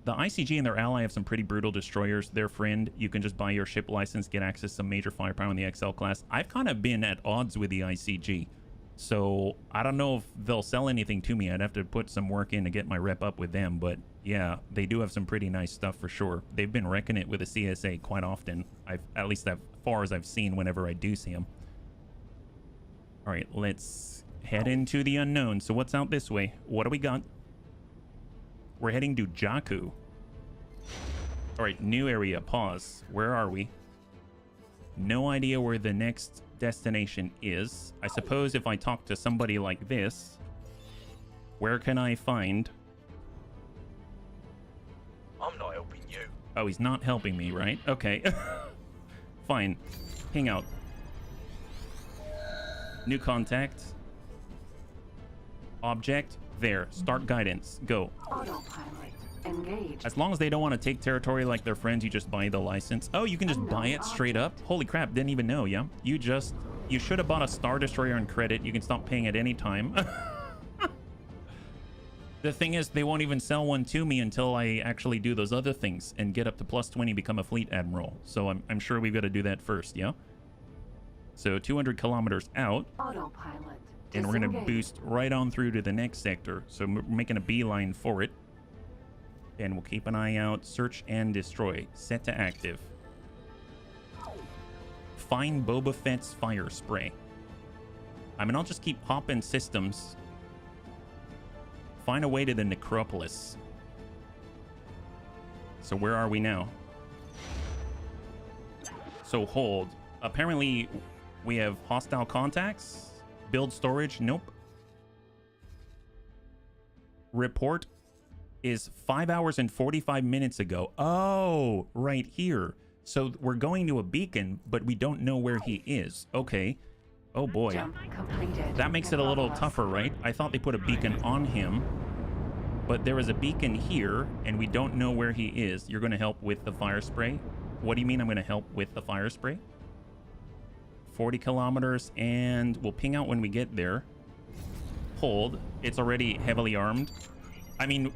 A: The ICG and their ally have some pretty brutal destroyers. Their friend, you can just buy your ship license, get access to some major firepower in the XL class. I've kind of been at odds with the ICG. So I don't know if they'll sell anything to me. I'd have to put some work in to get my rep up with them. But yeah, they do have some pretty nice stuff for sure. They've been wrecking it with the CSA quite often. At least as far as I've seen whenever I do see them. All right, let's head into the unknown. So what's out this way? What do we got? We're heading to Jakku. All right, new area. Pause. Where are we? No idea where the next destination is. I suppose if I talk to somebody like this, where can I find...
C: I'm not helping you.
A: Oh, he's not helping me, right? Okay. Fine. Hang out. New contact. Object. There. Start guidance. Go.
B: Autopilot. Engage.
A: As long as they don't want to take territory like their friends, you just buy the license. Oh, you can just buy it straight up? Holy crap, didn't even know, yeah? You should have bought a Star Destroyer on credit. You can stop paying at any time. The thing is, they won't even sell one to me until I actually do those other things and get up to plus 20, become a fleet admiral. So I'm sure we've got to do that first, yeah? So 200 kilometers out.
B: Autopilot.
A: And we're going to boost right on through to the next sector. So we're making a beeline for it. And we'll keep an eye out. Search and destroy. Set to active. Find Boba Fett's fire spray. I mean, I'll just keep hopping systems. Find a way to the necropolis. So where are we now? So hold. Apparently, we have hostile contacts. Build storage. Nope. Report is 5 hours and 45 minutes ago. Oh, right here. So we're going to a beacon, but we don't know where he is. Okay. Oh boy.
B: Jump completed.
A: That makes it a little tougher, right? I thought they put a beacon on him, but there is a beacon here, and we don't know where he is. You're going to help with the fire spray? What do you mean I'm going to help with the fire spray? 40 kilometers, and we'll ping out when we get there. Hold. It's already heavily armed. I mean,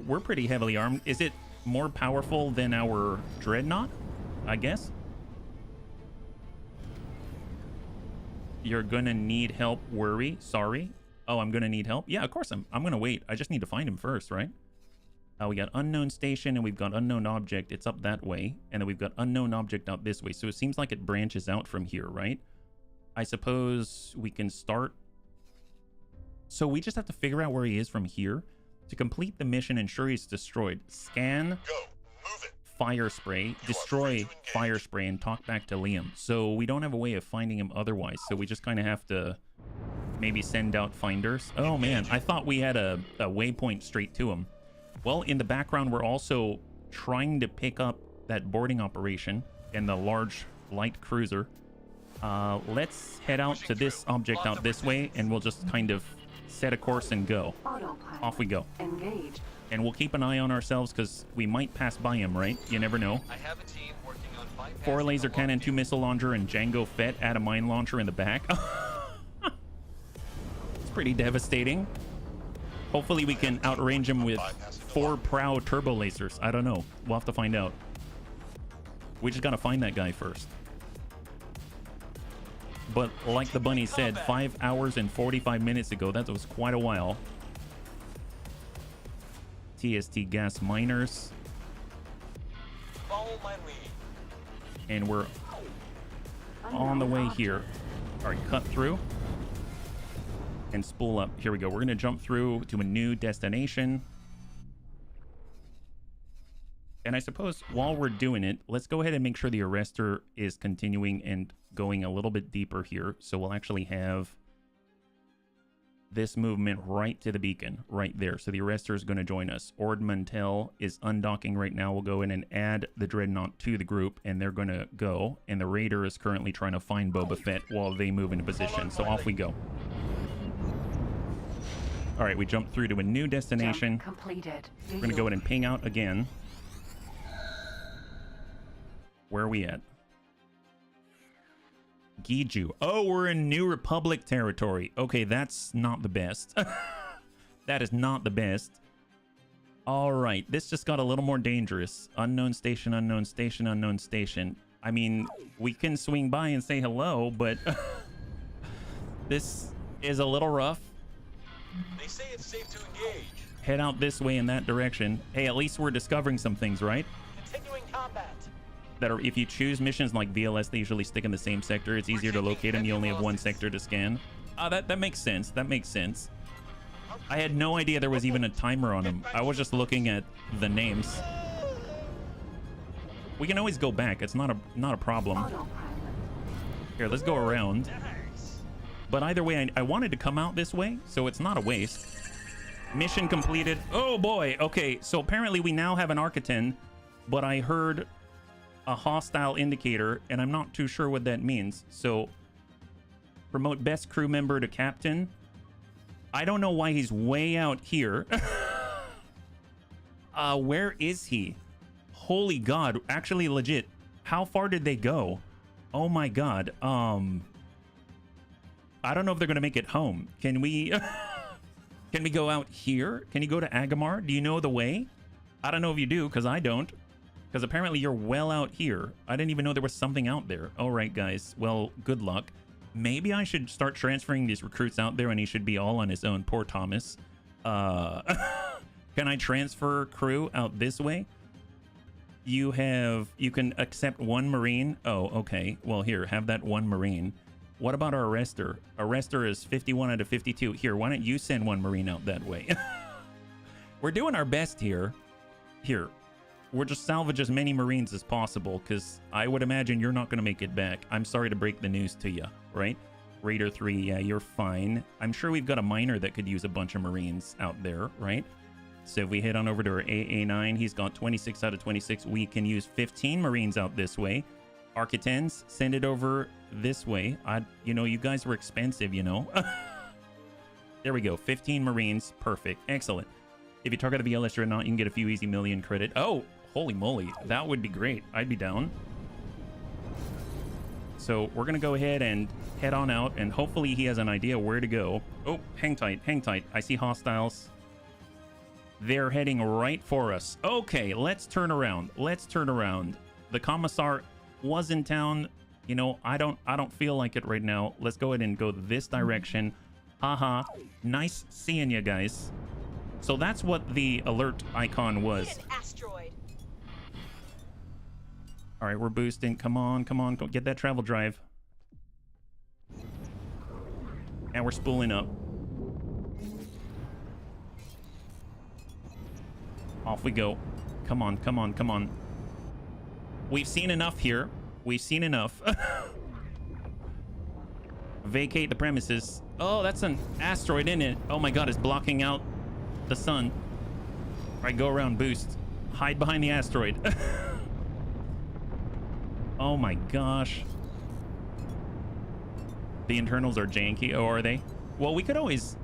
A: we're pretty heavily armed. Is it more powerful than our dreadnought? I guess. You're gonna need help. Worry. Sorry. Oh, I'm gonna need help. Yeah, of course I'm gonna wait. I just need to find him first, right? We got unknown station and we've got unknown object. It's up that way, and then we've got unknown object out this way. So it seems like it branches out from here, right? I suppose we can start. So we just have to figure out where he is from here. To complete the mission, ensure he's destroyed. Scan.
C: Go. Move it.
A: Fire spray. Destroy fire spray and talk back to Liam. So we don't have a way of finding him otherwise. So we just kind of have to maybe send out finders. Oh man, I thought we had a waypoint straight to him. Well, in the background, we're also trying to pick up that boarding operation and the large light cruiser. Let's head out to this object out this way, and we'll just kind of set a course and go.
B: Autopilot.
A: Off we go.
B: Engage.
A: And we'll keep an eye on ourselves because we might pass by him, right? You never know.
C: I have a team working on
A: 4 laser cannon, 2 missile launcher, and Jango Fett. Add a mine launcher in the back. It's pretty devastating. Hopefully we can outrange him with 4 prow turbo lasers. I don't know. We'll have to find out. We just gotta find that guy first. But like the bunny said, 5 hours and 45 minutes ago, that was quite a while. TST gas miners.
C: Follow my lead.
A: And we're on the way here. All right, cut through and spool up. Here we go. We're going to jump through to a new destination. And I suppose while we're doing it, let's go ahead and make sure the arrestor is continuing and going a little bit deeper here. So we'll actually have this movement right to the beacon right there. So the arrestor is going to join us. Ord Mantell is undocking right now. We'll go in and add the dreadnought to the group, and they're going to go. And the raider is currently trying to find Boba Fett while they move into position. So off we go. All right, we jump through to a new destination.
B: Jump completed.
A: We're going to go ahead and ping out again. Where are we at? Giju. Oh, we're in New Republic territory. Okay, that's not the best. That is not the best. All right, this just got a little more dangerous. Unknown station, unknown station, unknown station. I mean, we can swing by and say hello, but this is a little rough.
C: They say it's safe to engage.
A: Head out this way in that direction. Hey, at least we're discovering some things, right?
C: Continuing combat.
A: That are, if you choose missions like VLS, they usually stick in the same sector. It's easier to locate them. You only have one sector to scan. That makes sense. That makes sense. I had no idea there was even a timer on them. I was just looking at the names. We can always go back. It's not a problem.
B: Autopilot.
A: Here, let's go around. But either way, I wanted to come out this way, so it's not a waste. Mission completed. Oh boy. Okay, so apparently we now have an Architect, but I heard a hostile indicator, and I'm not too sure what that means. So promote best crew member to captain. I don't know why he's way out here. Where is he? Holy God, actually legit. How far did they go? Oh my God. I don't know if they're gonna make it home. Can we can we go out here? Can you go to Agamar? Do you know the way? I don't know if you do, because I don't. Because apparently you're well out here. I didn't even know there was something out there. All right, guys. Well, good luck. Maybe I should start transferring these recruits out there, and he should be all on his own. Poor Thomas. Can I transfer crew out this way? You can accept one Marine. Oh, okay. Well, here, have that one Marine. What about our arrestor? Arrestor is 51 out of 52. Here, why don't you send one Marine out that way? We're doing our best here. Here. We'll just salvage as many Marines as possible, because I would imagine you're not going to make it back. I'm sorry to break the news to you, right? Raider 3, yeah, you're fine. I'm sure we've got a miner that could use a bunch of Marines out there, right? So if we head on over to our AA9, he's got 26 out of 26. We can use 15 Marines out this way. Architects, send it over this way. You know, you guys were expensive, you know. There we go, 15 Marines, perfect, excellent. If you target the VLS or not, you can get a few easy million credit. Oh, holy moly, that would be great. I'd be down. So we're going to go ahead and head on out, and hopefully he has an idea where to go. Oh, hang tight, hang tight. I see hostiles. They're heading right for us. Okay, let's turn around. Let's turn around. The commissar was in town. You know, I don't feel like it right now. Let's go ahead and go this direction. Haha. Nice seeing you guys. So that's what the alert icon was.
D: Asteroid.
A: All right, we're boosting. Come on, come on. Go get that travel drive. And we're spooling up. Off we go. Come on, come on, come on. We've seen enough here. We've seen enough. Vacate the premises. Oh, that's an asteroid, isn't it? Oh my God, it's blocking out the sun. All right, go around, boost. Hide behind the asteroid. Oh my gosh. The internals are janky. Oh, are they? Well, we could always,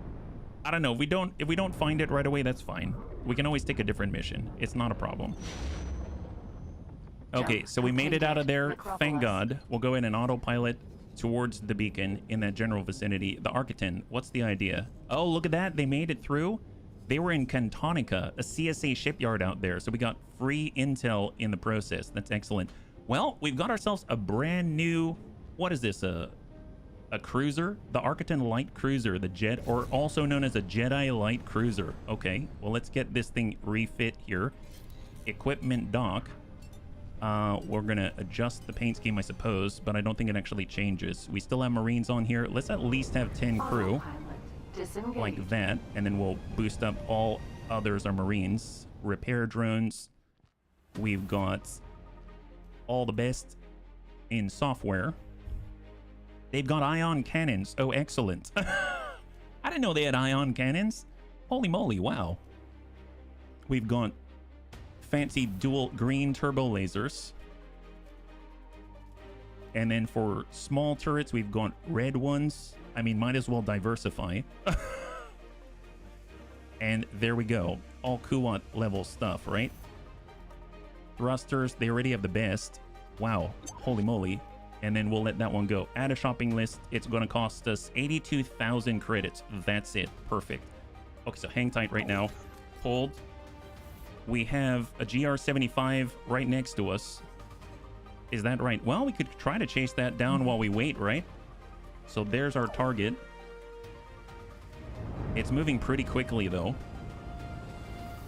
A: I don't know. If we don't find it right away, that's fine. We can always take a different mission. It's not a problem. Okay, so we made it out of there. Thank God. We'll go in and autopilot towards the beacon in that general vicinity. The Architect, what's the idea? Oh, look at that. They made it through. They were in Cantonica, a CSA shipyard out there. So we got free intel in the process. That's excellent. Well, we've got ourselves a brand new, what is this? A cruiser? The Architect Light Cruiser, the jet, or also known as a Jedi Light Cruiser. Okay, well, let's get this thing refit here. Equipment dock. We're gonna adjust the paint scheme, I suppose, but I don't think it actually changes. We still have Marines on here. Let's at least have 10 crew, like that, and then we'll boost up all others are Marines. Repair drones. We've got all the best in software. They've got ion cannons. Oh, excellent. I didn't know they had ion cannons. Holy moly, wow. We've got fancy dual green turbo lasers. And then for small turrets, we've got red ones. I mean, might as well diversify. And there we go. All Kuat level stuff, right? Thrusters, they already have the best. Wow, holy moly. And then we'll let that one go. Add a shopping list. It's going to cost us 82,000 credits. That's it. Perfect. Okay, so hang tight right now. Hold. We have a GR75 right next to us. Is that right? Well, we could try to chase that down while we wait, right? So there's our target. It's moving pretty quickly, though.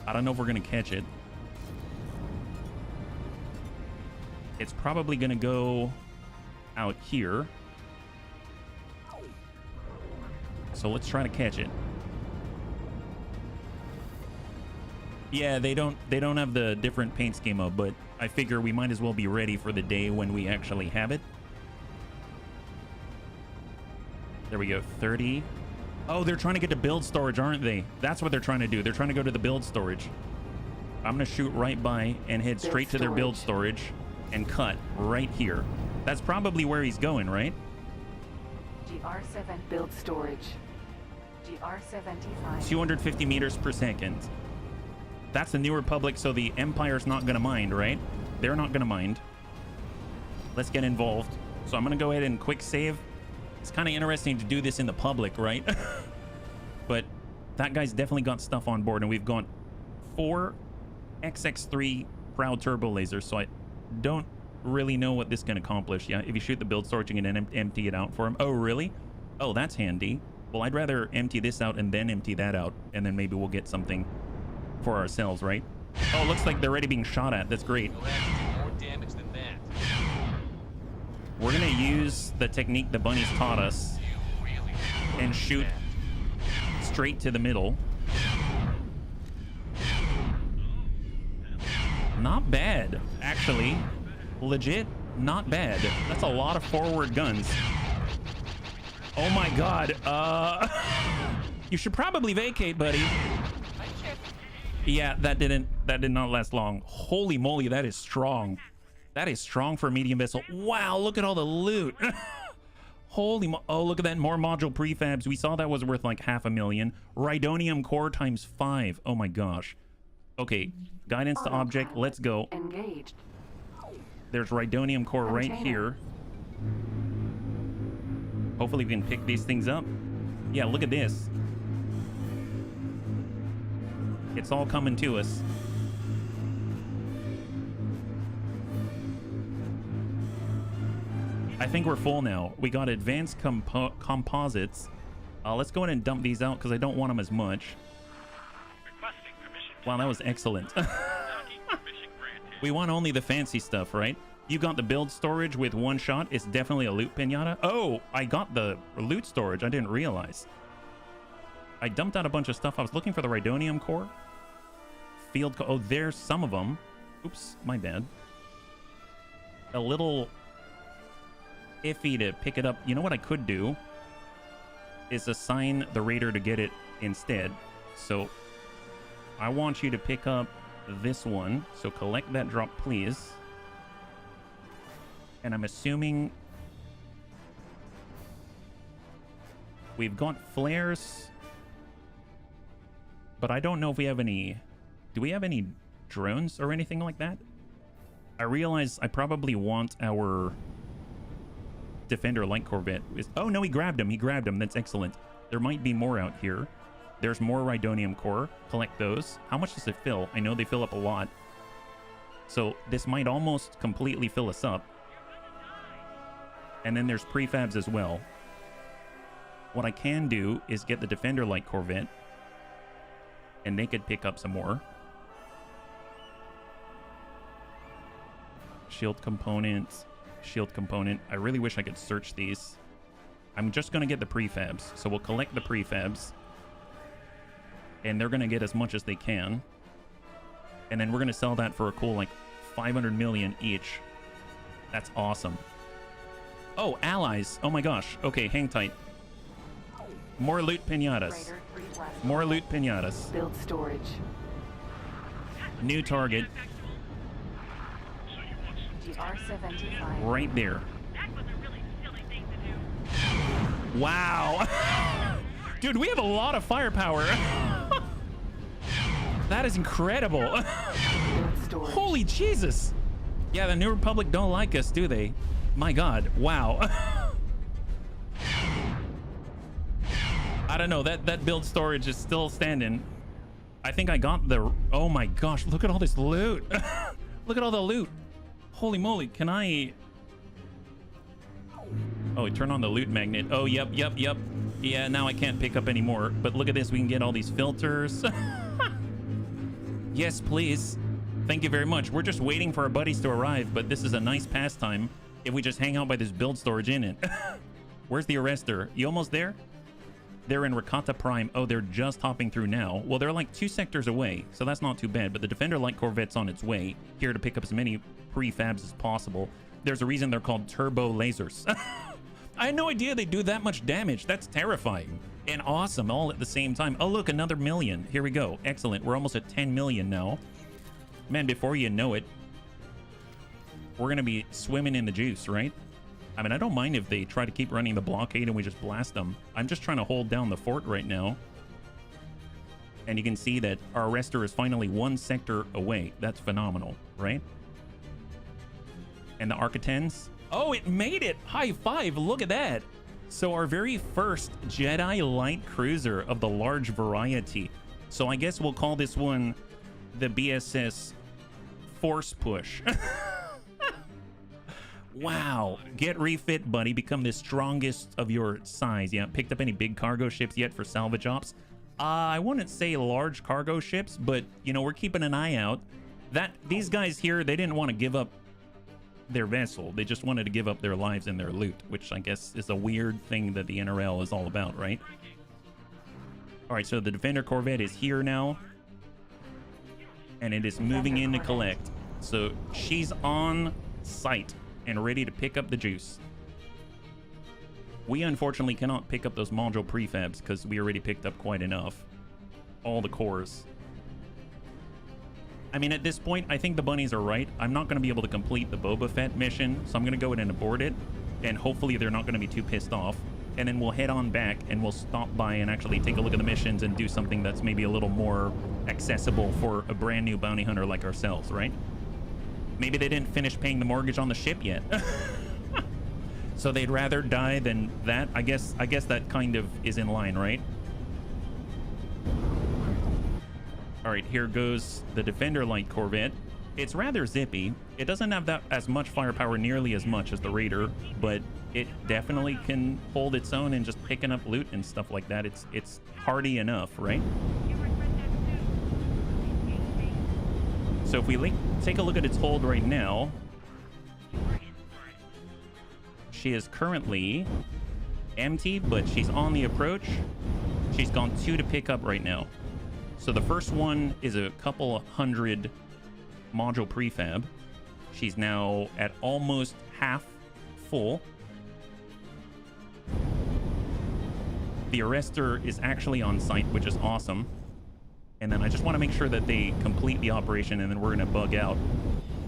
A: I don't know if we're going to catch it. It's probably going to go out here. So let's try to catch it. Yeah, they don't have the different paint schema, but I figure we might as well be ready for the day when we actually have it. There we go, 30. Oh, they're trying to get to build storage, aren't they? That's what they're trying to do. They're trying to go to the build storage. I'm gonna shoot right by and head straight to their build storage and cut right here. That's probably where he's going, right?
B: GR7 build storage. GR75.
A: 250 meters per second. That's the New Republic, so the Empire's not gonna mind, right? They're not gonna mind. Let's get involved. So I'm gonna go ahead and quick save. It's kind of interesting to do this in the public, right? But that guy's definitely got stuff on board, and we've got 4 XX3 Proud Turbo Lasers, so I don't really know what this can accomplish. Yeah, if you shoot the build storage, you can empty it out for him. Oh, really? Oh, that's handy. Well, I'd rather empty this out and then empty that out, and then maybe we'll get something for ourselves, right? Oh, looks like they're already being shot at. That's great.
C: More damage than that.
A: We're gonna use the technique the bunnies taught us and shoot straight to the middle. Not bad, actually. Legit, not bad. That's a lot of forward guns. Oh my god. You should probably vacate, buddy. Yeah, that did not last long. Holy moly, that is strong. That is strong for a medium vessel. Wow, look at all the loot. Holy oh, look at that, more module prefabs. We saw that was worth like 500,000. Rhydonium core times 5. Oh my gosh. Okay, guidance to object, let's go.
B: Engaged.
A: There's Rhydonium core right here. Hopefully we can pick these things up. Yeah, look at this. It's all coming to us. I think we're full now. We got advanced composites. Let's go in and dump these out because I don't want them as much. Wow, that was excellent. We want only the fancy stuff, right? You got the build storage with one shot. It's definitely a loot pinata. Oh, I got the loot storage. I didn't realize. I dumped out a bunch of stuff. I was looking for the Rhydonium core. Oh, there's some of them. Oops, my bad. A little iffy to pick it up. You know what I could do is assign the raider to get it instead. So I want you to pick up this one. So collect that drop, please. And I'm assuming we've got flares, but I don't know if we have any. Do we have any drones or anything like that? I realize I probably want our Defender light corvette. Oh no, he grabbed him. He grabbed him. That's excellent. There might be more out here. There's more Rhydonium core. Collect those. How much does it fill? I know they fill up a lot. So this might almost completely fill us up. And then there's prefabs as well. What I can do is get the Defender light corvette, and they could pick up some more. shield component, shield component. I really wish I could search these. I'm just going to get the prefabs. So we'll collect the prefabs. And they're going to get as much as they can. And then we're going to sell that for a cool, like, 500 million each. That's awesome. Oh, allies. Oh my gosh. Okay, hang tight. More loot pinatas. More loot pinatas.
B: Build storage.
A: New target.
B: GR75.
A: Right there. Wow. Dude, we have a lot of firepower. That is incredible. Holy Jesus. Yeah, the New Republic don't like us, do they? My God. Wow. I don't know. That build storage is still standing. I think I got the... Oh my gosh. Look at all this loot. Look at all the loot. Holy moly. Can I... Oh, turn on the loot magnet. Oh, yep. Yeah, now I can't pick up anymore. But look at this. We can get all these filters. Yes, please. Thank you very much. We're just waiting for our buddies to arrive, but this is a nice pastime if we just hang out by this build storage in it. Where's the arrestor? You almost there? They're in Rakata Prime. Oh, they're just hopping through now. Well, they're like 2 sectors away, so that's not too bad. But the Defender Light Corvette's on its way, here to pick up as many prefabs as possible. There's a reason they're called turbo lasers. I had no idea they do that much damage. That's terrifying and awesome all at the same time. Oh, look, another million. Here we go. Excellent. We're almost at 10 million now. Man, before you know it, we're going to be swimming in the juice, right? I mean, I don't mind if they try to keep running the blockade and we just blast them. I'm just trying to hold down the fort right now. And you can see that our arrestor is finally 1 sector away. That's phenomenal, right? And the Architens. Oh, it made it! High five! Look at that! So our very first Jedi light cruiser of the large variety. So I guess we'll call this one the BSS Force Push. Wow. Get refit, buddy. Become the strongest of your size. Yeah, picked up any big cargo ships yet for salvage ops? I wouldn't say large cargo ships, but, you know, we're keeping an eye out. These guys here, they didn't want to give up their vessel. They just wanted to give up their lives and their loot, which I guess is a weird thing that the NRL is all about, right? All right, so the Defender Corvette is here now, and it is moving in to collect. So she's on site and ready to pick up the juice. We unfortunately cannot pick up those module prefabs because we already picked up quite enough. All the cores. I mean, at this point, I think the bunnies are right. I'm not going to be able to complete the Boba Fett mission, so I'm going to go ahead and abort it, and hopefully they're not going to be too pissed off. And then we'll head on back, and we'll stop by and actually take a look at the missions and do something that's maybe a little more accessible for a brand new bounty hunter like ourselves, right? Maybe they didn't finish paying the mortgage on the ship yet. So they'd rather die than that. I guess that kind of is in line, right? All right, here goes the Defender Light Corvette. It's rather zippy. It doesn't have that as much firepower, nearly as much as the Raider, but it definitely can hold its own and just picking up loot and stuff like that. It's hardy enough, right? So if we take a look at its hold right now, she is currently empty, but she's on the approach. She's gone 2 to pick up right now. So the first one is a couple 100 module prefab. She's now at almost half full. The arrestor is actually on site, which is awesome. And then I just want to make sure that they complete the operation, and then we're going to bug out.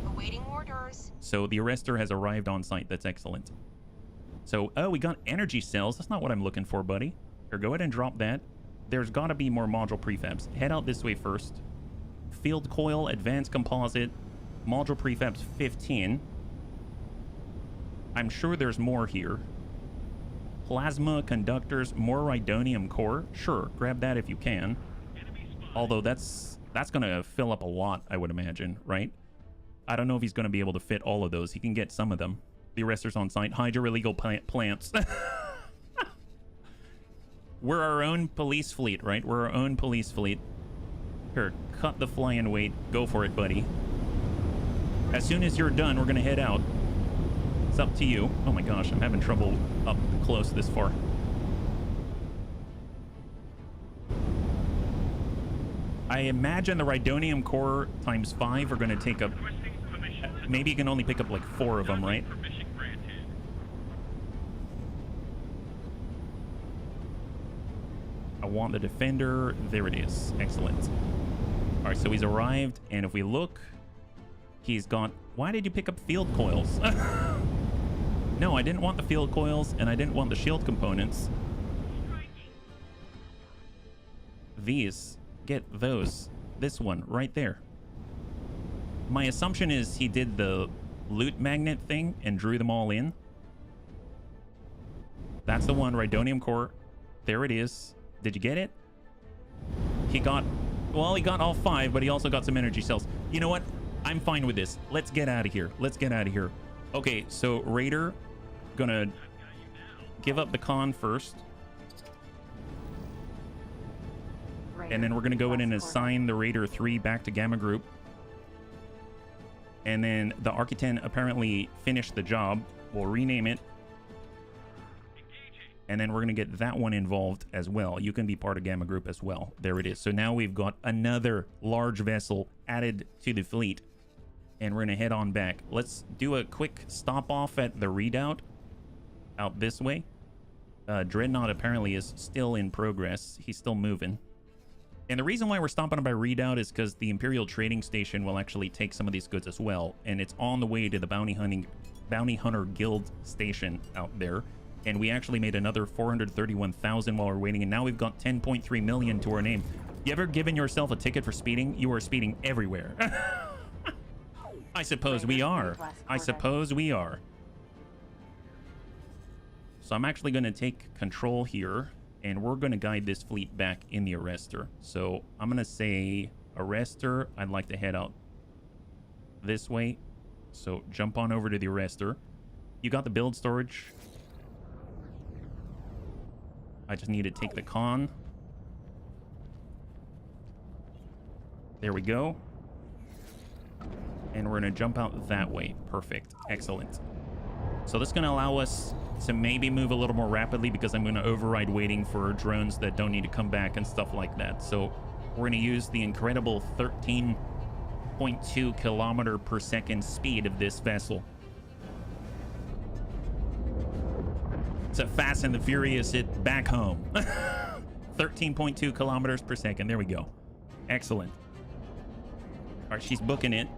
D: Awaiting orders.
A: So the arrestor has arrived on site. That's excellent. So, oh, we got energy cells. That's not what I'm looking for, buddy. Here, go ahead and drop that. There's got to be more module prefabs. Head out this way first. Field coil, advanced composite, module prefabs 15. I'm sure there's more here. Plasma conductors, more Rhydonium core. Sure, grab that if you can. Although that's going to fill up a lot, I would imagine, right? I don't know if he's going to be able to fit all of those. He can get some of them. The arrestor's on site. Hide your illegal plants. We're our own police fleet, right? We're our own police fleet. Here, cut the fly and wait. Go for it, buddy. As soon as you're done, we're gonna head out. It's up to you. Oh my gosh, I'm having trouble up close this far. I imagine the Rhydonium core times 5 are gonna take up... Maybe you can only pick up like 4 of them, right? I want the defender. There it is. Excellent. All right, so he's arrived, and if we look, he's got... Why did you pick up field coils? No, I didn't want the field coils, and I didn't want the shield components. These. Get those. This one right there. My assumption is he did the loot magnet thing and drew them all in. That's the one. Rhydonium core. There it is. Did you get it? He got... Well, he got all 5, but he also got some energy cells. You know what? I'm fine with this. Let's get out of here. Let's get out of here. Okay, so Raider gonna give up the con first. And then we're gonna go in and assign the Raider 3 back to Gamma Group. And then the Architan apparently finished the job. We'll rename it. And then we're going to get that one involved as well. You can be part of Gamma Group as well. There it is. So now we've got another large vessel added to the fleet. And we're going to head on back. Let's do a quick stop off at the Redoubt out this way. Dreadnought apparently is still in progress. He's still moving. And the reason why we're stopping by Redoubt is because the Imperial Trading Station will actually take some of these goods as well. And it's on the way to the Bounty Hunter Guild station out there. And we actually made another 431,000 while we're waiting, and now we've got 10.3 million to our name. You ever given yourself a ticket for speeding? You are speeding everywhere. I suppose we are. I suppose we are. So I'm actually going to take control here, and we're going to guide this fleet back in the Arster. So I'm going to say, Arster, I'd like to head out this way. So jump on over to the Arster. You got the build storage. I just need to take the con. There we go. And we're going to jump out that way. Perfect. Excellent. So this is going to allow us to maybe move a little more rapidly because I'm going to override waiting for drones that don't need to come back and stuff like that. So we're going to use the incredible 13.2 kilometer per second speed of this vessel. It's a Fast and the Furious it back home. 13.2 kilometers per second. There we go. Excellent. All right, she's booking it.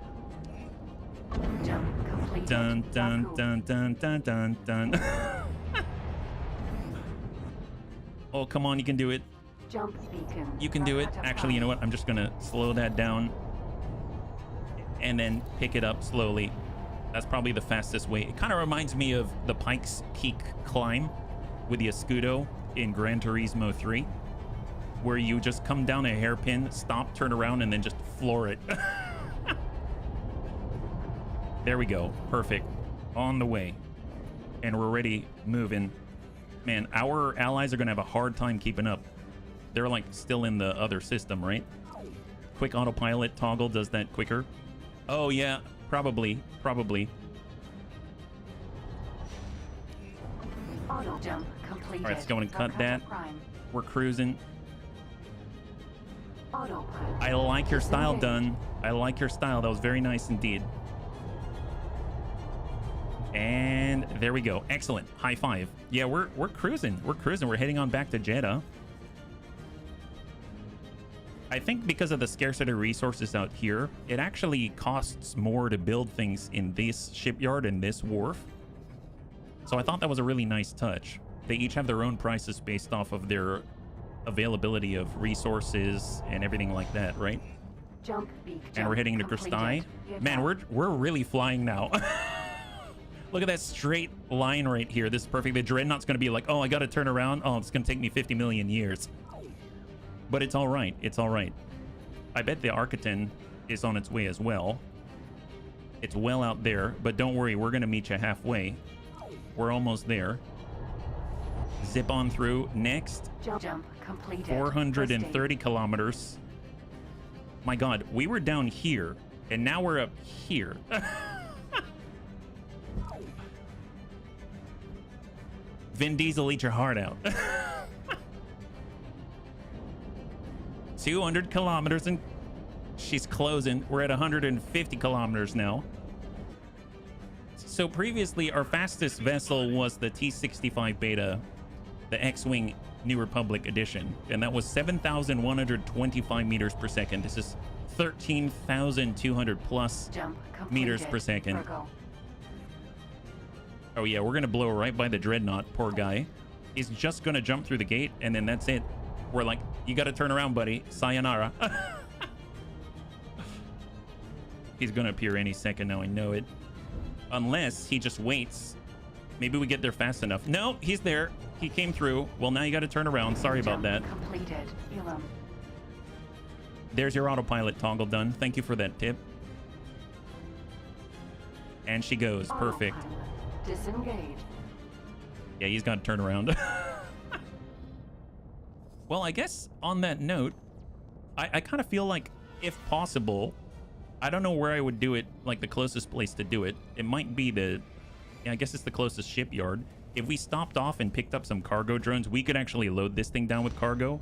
A: Dun, dun, dun, dun, dun, dun, dun. Oh, come on, you can do it.
B: Jump beacon.
A: You can do it. Actually, you know what? I'm just going to slow that down and then pick it up slowly. That's probably the fastest way. It kind of reminds me of the Pikes Peak climb with the Escudo in Gran Turismo 3, where you just come down a hairpin, stop, turn around, and then just floor it. There we go. Perfect. On the way. And we're already moving. Man, our allies are going to have a hard time keeping up. They're like still in the other system, right? Quick autopilot toggle does that quicker. Oh, yeah. Probably.
B: Auto jump completed.
A: All right, let's go and cut that. We're cruising.
B: Autopilot.
A: I like your style, Dunn. I like your style. That was very nice indeed. And there we go. Excellent. High five. Yeah, we're cruising. We're cruising. We're heading on back to Jeddah. I think because of the scarcity of resources out here, it actually costs more to build things in this shipyard and this wharf. So I thought that was a really nice touch. They each have their own prices based off of their availability of resources and everything like that, right?
B: Jump beak.
A: And we're heading to Kristai. Man, we're really flying now. Look at that straight line right here. This is perfect. The Dreadnought's going to be like, oh, I got to turn around. Oh, it's going to take me 50 million years. But it's all right. It's all right. I bet the Architan is on its way as well. It's well out there, but don't worry. We're going to meet you halfway. We're almost there. Zip on through. Next.
B: Jump completed.
A: 430 kilometers. My God, we were down here And now we're up here. Vin Diesel, eat your heart out. 200 kilometers and she's closing. We're at 150 kilometers now. So previously, our fastest vessel was the T-65 Beta, the X-Wing New Republic edition, and that was 7,125 meters per second. This is 13,200 plus meters per second.
B: Virgo.
A: Oh yeah, we're gonna blow right by the dreadnought. Poor guy. He's just gonna jump through the gate, and then that's it. We're like, you gotta turn around, buddy. Sayonara. He's gonna appear any second now, I know it. Unless he just waits. Maybe we get there fast enough. No, he's there. He came through. Well, now you gotta turn around. Sorry about that.
B: Completed. Elam.
A: There's your autopilot toggle done. Thank you for that tip. And she goes. Perfect.
B: Autopilot. Disengage.
A: Yeah, he's got to turn around. Well, I guess on that note, I kind of feel like, if possible, I don't know where I would do it, like the closest place to do it. It might be the, yeah, I guess it's the closest shipyard. If we stopped off and picked up some cargo drones, we could actually load this thing down with cargo.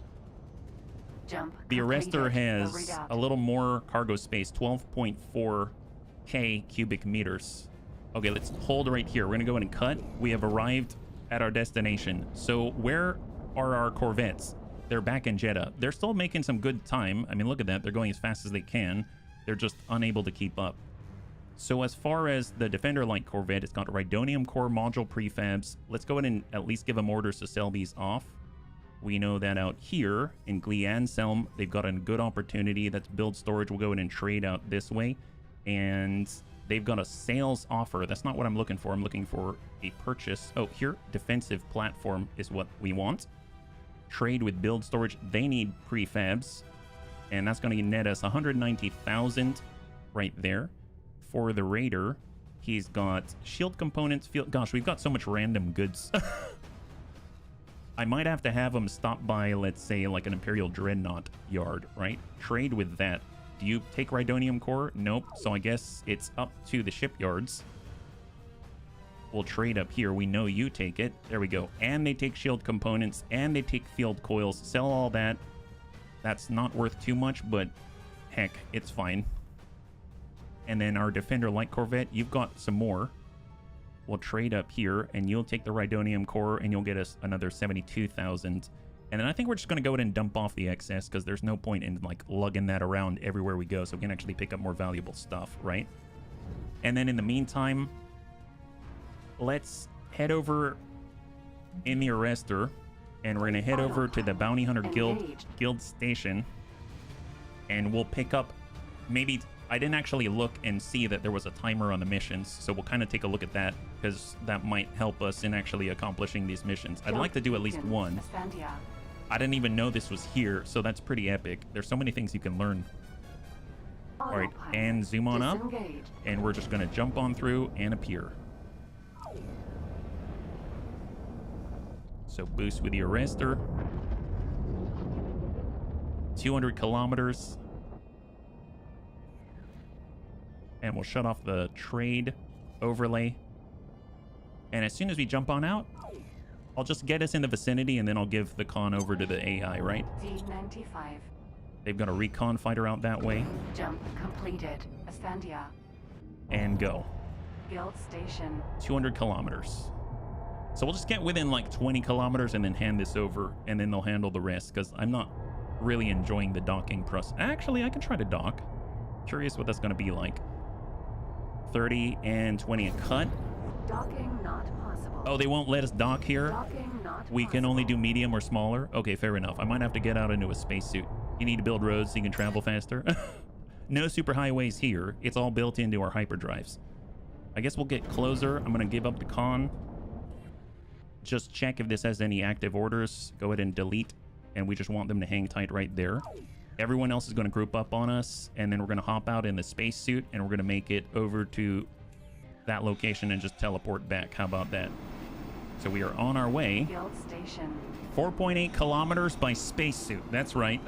B: Jump
A: The Arster
B: completed.
A: has
B: Redoubt.
A: a little more cargo space, 12.4K cubic meters. Okay, let's hold right here. We're gonna go in and cut. We have arrived at our destination. So where are our corvettes? They're back in Jeddah. They're still making some good time. I mean, look at that. They're going as fast as they can. They're just unable to keep up. So as far as the Defender Light Corvette, it's got Rhydonium core module prefabs. Let's go ahead and at least give them orders to sell these off. We know that out here in Glianselm, they've got a good opportunity. That's build storage. We'll go in and trade out this way. And they've got a sales offer. That's not what I'm looking for. I'm looking for a purchase. Oh, here, defensive platform is what we want. Trade with build storage. They need prefabs. And that's going to net us 190,000 right there. For the Raider, he's got shield components. Gosh, we've got so much random goods. I might have to have them stop by, let's say, like an Imperial Dreadnought yard, right? Trade with that. Do you take Rhydonium core? Nope. So I guess it's up to the shipyards. We'll trade up here. We know you take it. There we go. And they take shield components, and they take field coils. Sell all that. That's not worth too much, but heck, it's fine. And then our Defender Light Corvette, you've got some more. We'll trade up here, and you'll take the Rhydonium core, and you'll get us another 72,000. And then I think we're just going to go ahead and dump off the excess, because there's no point in, like, lugging that around everywhere we go, so we can actually pick up more valuable stuff, right? And then in the meantime, let's head over in the Arster, and we're going to head over to the Bounty Hunter Guild Station, and we'll pick up maybe... I didn't actually look and see that there was a timer on the missions, so we'll kind of take a look at that, because that might help us in actually accomplishing these missions. I'd like to do at least one. I didn't even know this was here, so that's pretty epic. There's so many things you can learn. All right, and zoom on up, and we're just going to jump on through and appear. So boost with the Arster. 200 kilometers. And we'll shut off the trade overlay. And as soon as we jump on out, I'll just get us in the vicinity, and then I'll give the con over to the AI, right?
B: D95.
A: They've got a recon fighter out that way.
B: Jump completed. Astandia.
A: And go.
B: Guild Station.
A: 200 kilometers. So we'll just get within like 20 kilometers and then hand this over, and then they'll handle the rest, because I'm not really enjoying the docking process. Actually, I can try to dock. Curious what that's going to be like. 30 and 20 a cut.
B: Docking not possible.
A: Oh, they won't let us dock here?
B: Docking not
A: We can only do
B: possible.
A: medium or smaller? Okay, fair enough. I might have to get out into a spacesuit. You need to build roads so you can travel faster? No super highways here. It's all built into our hyperdrives. I guess we'll get closer. I'm going to give up the con. Just check if this has any active orders. Go ahead and delete. And we just want them to hang tight right there. Everyone else is going to group up on us, and then we're going to hop out in the spacesuit, and we're going to make it over to that location and just teleport back. How about that? So we are on our way.
B: Guild Station.
A: 4.8 kilometers by spacesuit. That's right.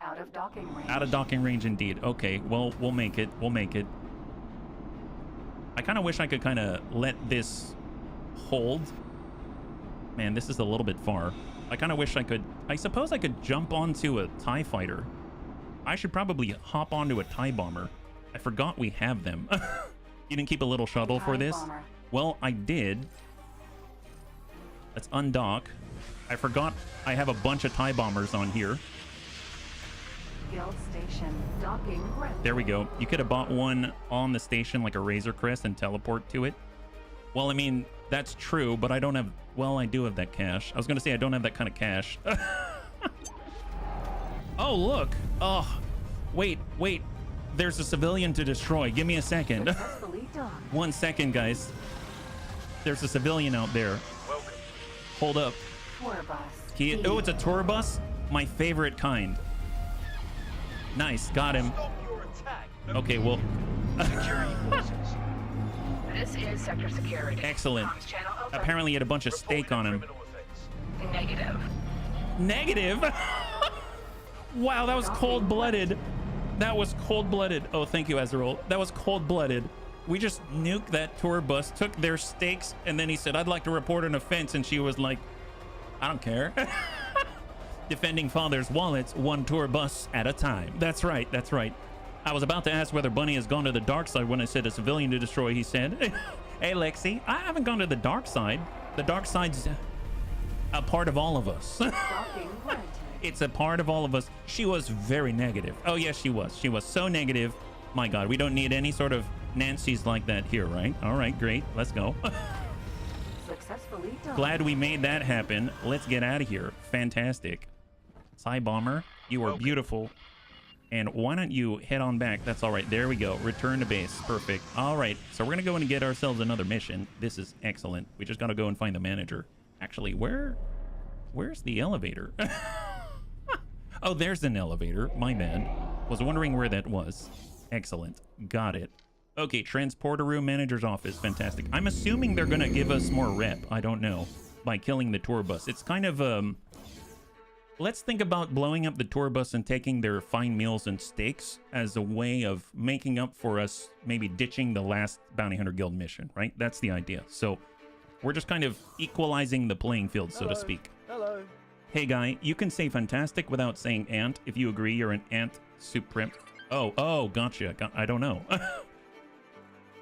B: Out of docking range.
A: Out of docking range indeed. Okay, well, we'll make it. We'll make it. I kind of wish I could kind of let this hold. Man, this is a little bit far. I kind of wish I could. I suppose I could jump onto a TIE fighter. I should probably hop onto a TIE bomber. I forgot we have them. You didn't keep a little shuttle for this?
B: Bomber.
A: Well, I did. Let's undock. I forgot I have a bunch of TIE bombers on here.
B: Guild station. Docking ready.
A: There we go. You could have bought one on the station like a Razor Crest and teleport to it. Well, I mean, that's true, but I don't have... Well, I do have that cash. I was going to say I don't have that kind of cash. Oh, look. Oh, wait. There's a civilian to destroy. Give me a second.
B: Successfully docked.
A: 1 second, guys. There's a civilian out there.
C: Welcome.
A: Hold up.
B: Tour bus.
A: Oh, it's a tour bus? My favorite kind. Nice. Got him.
C: Stop your attack.
A: Okay, well...
C: Security forces.
E: This is Sector Security.
A: Excellent.
E: Comms channel open.
A: Apparently he had a bunch of steak on him.
C: Criminal offense.
E: Negative.
A: Negative? Wow, that was cold-blooded. That was cold-blooded. Oh, thank you, Ezreal. That was cold-blooded. We just nuked that tour bus, took their steaks, and then he said, I'd like to report an offense, and she was like, I don't care. Defending father's wallets, one tour bus at a time. That's right, that's right. I was about to ask whether Bunny has gone to the dark side when I said a civilian to destroy, he said. Hey, Lexi, I haven't gone to the dark side. The dark side's a part of all of us.
B: Docking granted.
A: It's a part of all of us. She was very negative. Oh, yes, she was. She was so negative. My God, we don't need any sort of Nancy's like that here, right? All right, great. Let's go.
B: Successfully docked.
A: Glad we made that happen. Let's get out of here. Fantastic. Psy Bomber, you are beautiful. And why don't you head on back? That's all right. There we go. Return to base. Perfect. All right. So we're going to go in and get ourselves another mission. This is excellent. We just got to go and find the manager. Actually, where's the elevator? Oh, there's an elevator. My bad. Was wondering where that was. Excellent. Got it. Okay, transporter room, manager's office. Fantastic. I'm assuming they're going to give us more rep. I don't know. By killing the tour bus. It's kind of, let's think about blowing up the tour bus and taking their fine meals and steaks as a way of making up for us maybe ditching the last Bounty Hunter Guild mission, right? That's the idea. So we're just kind of equalizing the playing field, so to speak.
C: Hello.
A: Hey, guy, you can say fantastic without saying ant. If you agree, you're an ant supreme. Oh, gotcha. I don't know.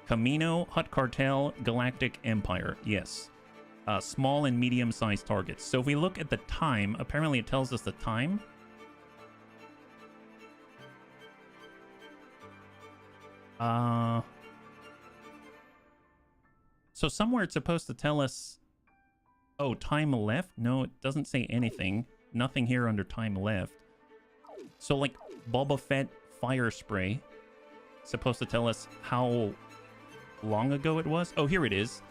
A: Camino, Hutt Cartel, Galactic Empire. Yes. Small and medium-sized targets. So if we look at the time, apparently it tells us the time. So somewhere it's supposed to tell us... Oh, time left? No, it doesn't say anything. Nothing here under time left. So like Boba Fett fire spray. Supposed to tell us how long ago it was. Oh, here it is.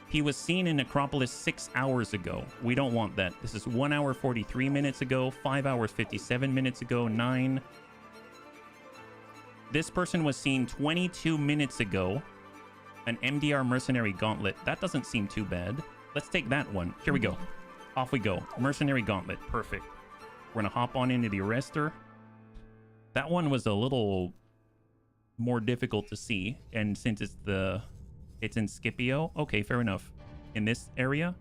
A: He was seen in Necropolis 6 hours ago. We don't want that. This is 1 hour 43 minutes ago, 5 hours 57 minutes ago, 9. This person was seen 22 minutes ago. An MDR mercenary gauntlet. That doesn't seem too bad. Let's take that one. Here we go. Off we go. Mercenary gauntlet. Perfect. We're going to hop on into the arrestor. That one was a little more difficult to see. And since it's in Scipio. Okay, fair enough. In this area?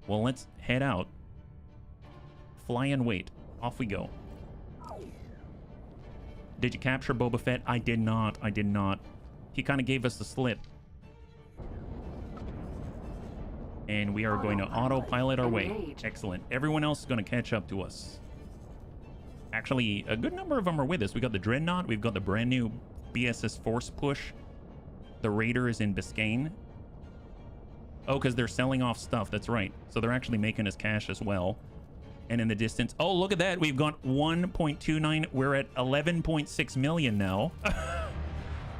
A: Well, let's head out. Fly and wait. Off we go. Did you capture Boba Fett? I did not. I did not. He kind of gave us the slip. And we are going to autopilot our way. Excellent. Everyone else is going to catch up to us. Actually, a good number of them are with us. We got the Dreadnought. We've got the brand new BSS Force Push. The Raider is in Biscayne. Oh, because they're selling off stuff. That's right. So they're actually making us cash as well. And in the distance... Oh, look at that. We've got 1.29. We're at 11.6 million now.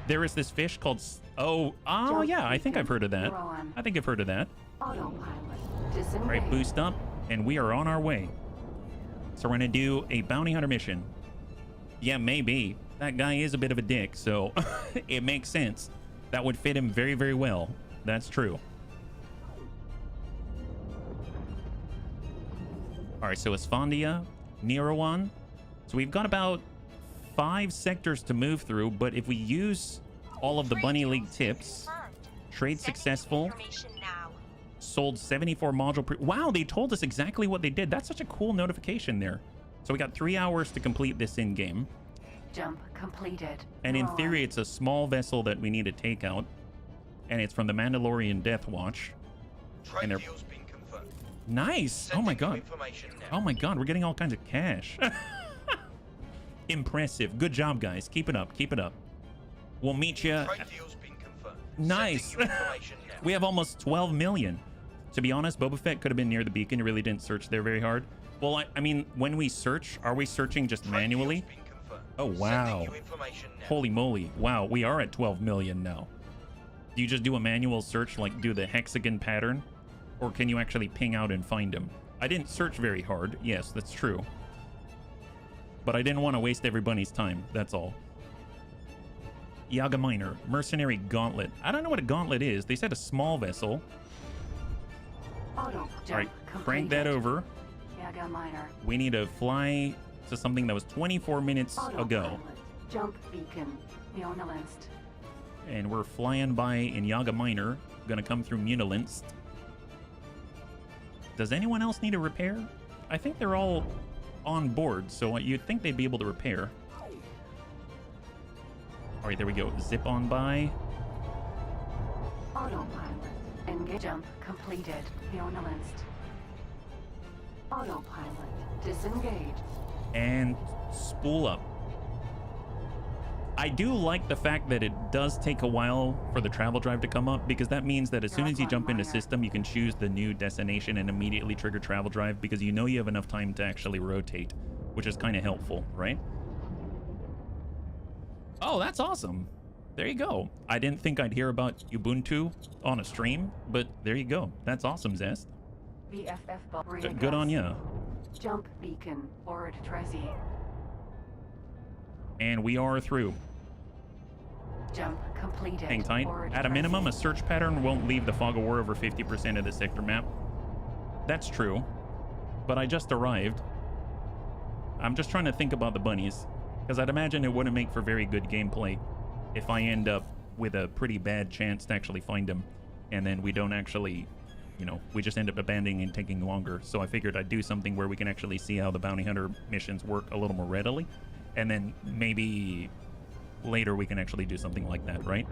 A: There is this fish called... Oh, yeah. I think I've heard of that. I think I've heard of that.
B: Autopilot.
A: All right, boost up. And we are on our way. So we're going to do a bounty hunter mission. Yeah, maybe. That guy is a bit of a dick, so it makes sense. That would fit him very, very well. That's true. All right, so Esfandia, Nirawan. So we've got about 5 sectors to move through, but if we use all of the Bunny League tips, trade successful, sold 74 module wow, they told us exactly what they did. That's such a cool notification there. So we got 3 hours to complete this in game.
B: Jump completed.
A: And in
B: Roll.
A: theory, it's a small vessel that we need to take out. And it's from the Mandalorian Death Watch.
C: Trade
A: And they're-
C: deal's been confirmed.
A: Nice. Oh
C: Sending
A: my
C: you
A: god.
C: information now.
A: Oh my god, we're getting all kinds of cash. Impressive. Good job, guys. Keep it up. Keep it up. We'll meet you.
C: Trade deal's been confirmed.
A: Nice.
C: Sending you information now.
A: We have almost 12 million. To be honest, Boba Fett could have been near the beacon. You really didn't search there very hard. Well, I mean, when we search, are we searching just
C: Trade
A: manually?
C: deal's been confirmed.
A: Oh, wow.
C: Sending you information now.
A: Holy moly. Wow, we are at 12 million now. Do you just do a manual search, like do the hexagon pattern? Or can you actually ping out and find them? I didn't search very hard. Yes, that's true. But I didn't want to waste everybody's time. That's all. Yaga Minor. Mercenary Gauntlet. I don't know what a gauntlet is. They said a small vessel.
B: Auto
A: All
B: jump
A: right,
B: completed.
A: crank that over.
B: Yaga Minor.
A: We need to fly to something that was 24 minutes ago.
B: Autopilot. Jump beacon. Neonalist.
A: And we're flying by in Yaga Minor. Gonna come through Munilinst. Does anyone else need a repair? I think they're all on board, so you'd think they'd be able to repair. All right, there we go. Zip on by.
B: Autopilot. Engage jump completed. Neonalist. Autopilot. Disengage.
A: And spool up. I do like the fact that it does take a while for the travel drive to come up, because that means that as soon as you jump into system, you can choose the new destination and immediately trigger travel drive, because you know you have enough time to actually rotate, which is kind of helpful, right? Oh, that's awesome. There you go. I didn't think I'd hear about Ubuntu on a stream, but there you go. That's awesome, Zest.
B: BFF
A: Good on ya.
B: Jump beacon. Ord Trezi.
A: And we are through.
B: Jump completed.
A: Hang tight.
B: Ord
A: At a minimum, a
B: Trezi.
A: search pattern won't leave the fog of war over 50% of the sector map. That's true. But I just arrived. I'm just trying to think about the bunnies, because I'd imagine it wouldn't make for very good gameplay if I end up with a pretty bad chance to actually find them, and then we don't actually, you know, we just end up abandoning and taking longer. So I figured I'd do something where we can actually see how the bounty hunter missions work a little more readily, and then maybe later we can actually do something like that, right?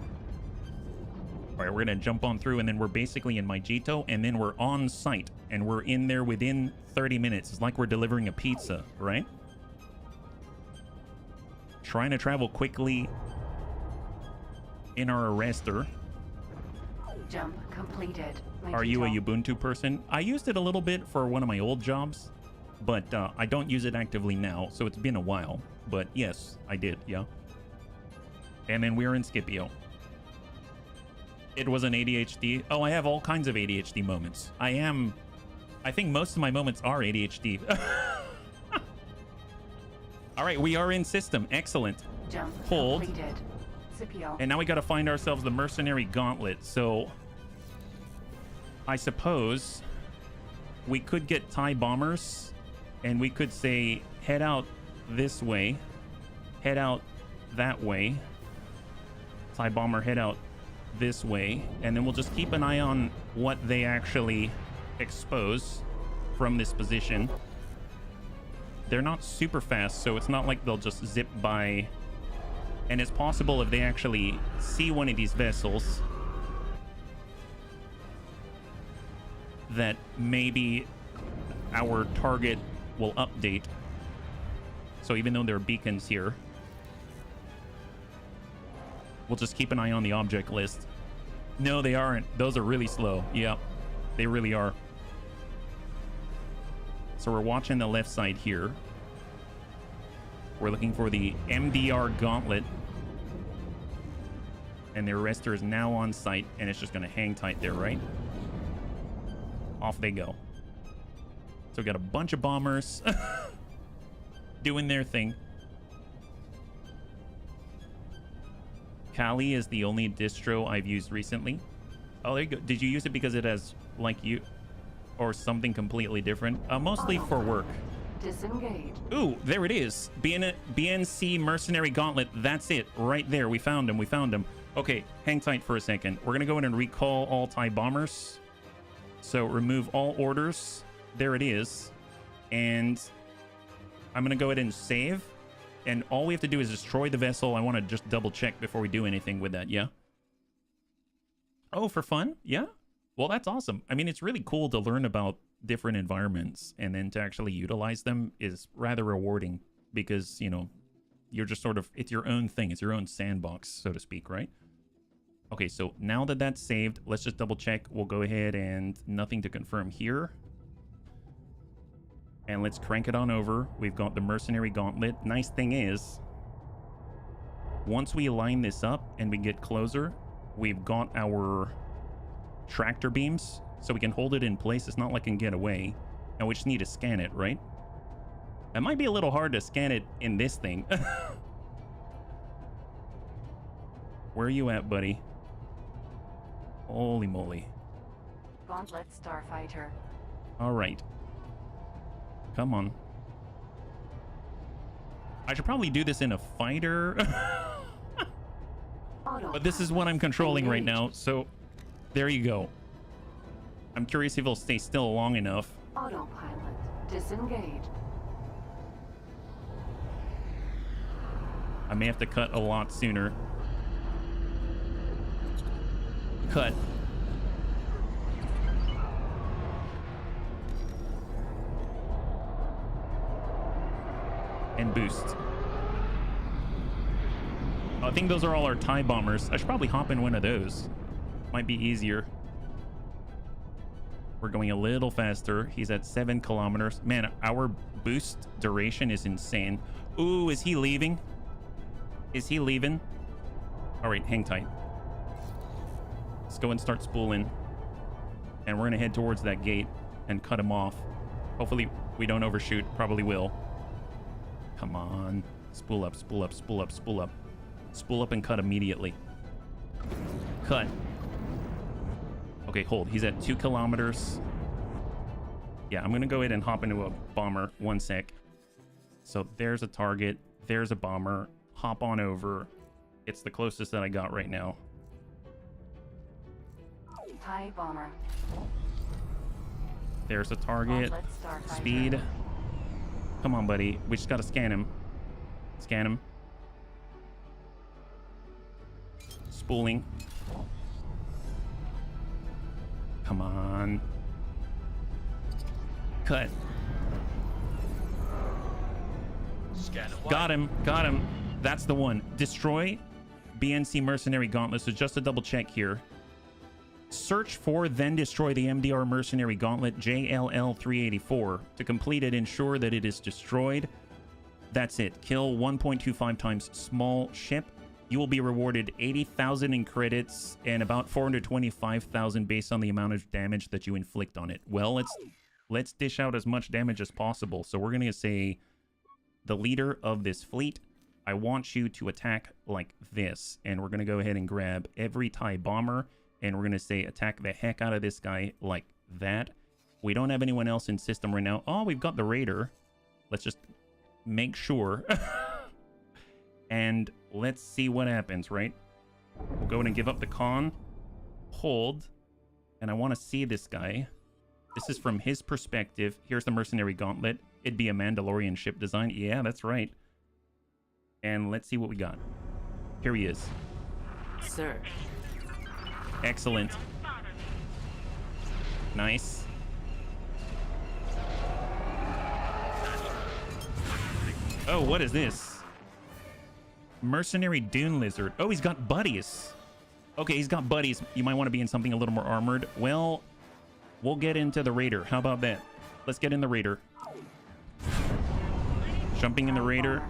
A: All right, we're gonna jump on through, and then we're basically in Maijito, and then we're on site, and we're in there within 30 minutes. It's like we're delivering a pizza, right? Trying to travel quickly in our Arster.
B: Jump completed.
A: Are you a
B: Maijito.
A: Ubuntu person? I used it a little bit for one of my old jobs, but I don't use it actively now, so it's been a while. But yes, I did, yeah. And then we're in Scipio. It was an ADHD. Oh, I have all kinds of ADHD moments. I think most of my moments are ADHD. All right, we are in system. Excellent.
B: Jump
A: Hold.
B: completed. Scipio.
A: And now we got to find ourselves the mercenary gauntlet. So I suppose we could get TIE bombers, and we could say head out this way, head out that way, TIE bomber head out this way, and then we'll just keep an eye on what they actually expose from this position. They're not super fast, so it's not like they'll just zip by. And it's possible if they actually see one of these vessels that maybe our target will update. So even though there are beacons here, we'll just keep an eye on the object list. No, they aren't. Those are really slow. Yep, they really are. So we're watching the left side here. We're looking for the MDR Gauntlet. And the arrestor is now on site, and it's just going to hang tight there, right? Off they go. So we got a bunch of bombers doing their thing. Kali is the only distro I've used recently. Oh, there you go. Did you use it because it has, like, you or something completely different? Mostly for work.
B: Disengage.
A: Ooh, there it is. BNC Mercenary Gauntlet. That's it. Right there. We found him. We found him. Okay, hang tight for a second. We're going to go in and recall all TIE bombers. So remove all orders. There it is. And I'm going to go ahead and save. And all we have to do is destroy the vessel. I want to just double check before we do anything with that. Yeah. Oh, for fun? Yeah. Well, that's awesome. I mean, it's really cool to learn about different environments, and then to actually utilize them is rather rewarding because, you know, you're just sort of, it's your own thing. It's your own sandbox, so to speak, right? Okay, so now that that's saved, let's just double check. We'll go ahead and nothing to confirm here. And let's crank it on over. We've got the Mercenary Gauntlet. Nice thing is, once we line this up and we get closer, we've got our tractor beams, so we can hold it in place. It's not like it can get away. And we just need to scan it, right? It might be a little hard to scan it in this thing. Where are you at, buddy? Holy moly.
B: Gauntlet Starfighter.
A: All right. Come on. I should probably do this in a fighter. But this is what I'm controlling right now, so there you go. I'm curious if it'll stay still long enough.
B: Autopilot. Disengage.
A: I may have to cut a lot sooner. Cut. And boost. I think those are all our TIE bombers. I should probably hop in one of those. Might be easier. We're going a little faster. He's at 7 kilometers. Man, our boost duration is insane. Ooh, is he leaving? Is he leaving? All right, hang tight. Let's go and start spooling. And we're going to head towards that gate and cut him off. Hopefully we don't overshoot. Probably will. Come on. Spool up, spool up, spool up, spool up. Spool up and cut immediately. Cut. Okay, hold. He's at 2 kilometers. Yeah, I'm going to go ahead and hop into a bomber. 1 sec. So there's a target. There's a bomber. Hop on over. It's the closest that I got right now.
B: TIE bomber.
A: There's a target. Speed. Come on, buddy. We just got to scan him. Scan him. Spooling. Come on. Cut.
C: Scan away.
A: Got him. Got him. That's the one. Destroy BNC Mercenary Gauntlet. So just to double check here. Search for, then destroy the MDR Mercenary Gauntlet JLL-384. To complete it, ensure that it is destroyed. That's it. Kill 1.25 times small ship. You will be rewarded 80,000 in credits and about 425,000 based on the amount of damage that you inflict on it. Well, let's dish out as much damage as possible. So we're going to say, the leader of this fleet, I want you to attack like this. And we're going to go ahead and grab every TIE bomber. And we're going to say, attack the heck out of this guy like that. We don't have anyone else in system right now. Oh, we've got the raider. Let's just make sure. And let's see what happens, right? We'll go in and give up the con. Hold. And I want to see this guy. This is from his perspective. Here's the Mercenary Gauntlet. It'd be a Mandalorian ship design. Yeah, that's right. And let's see what we got. Here he is.
F: Sir.
A: Excellent. Nice. Oh, what is this? Mercenary Dune Lizard. Oh, he's got buddies. Okay, he's got buddies. You might want to be in something a little more armored. Well, we'll get into the Raider. How about that? Let's get in the Raider. Jumping in the Raider.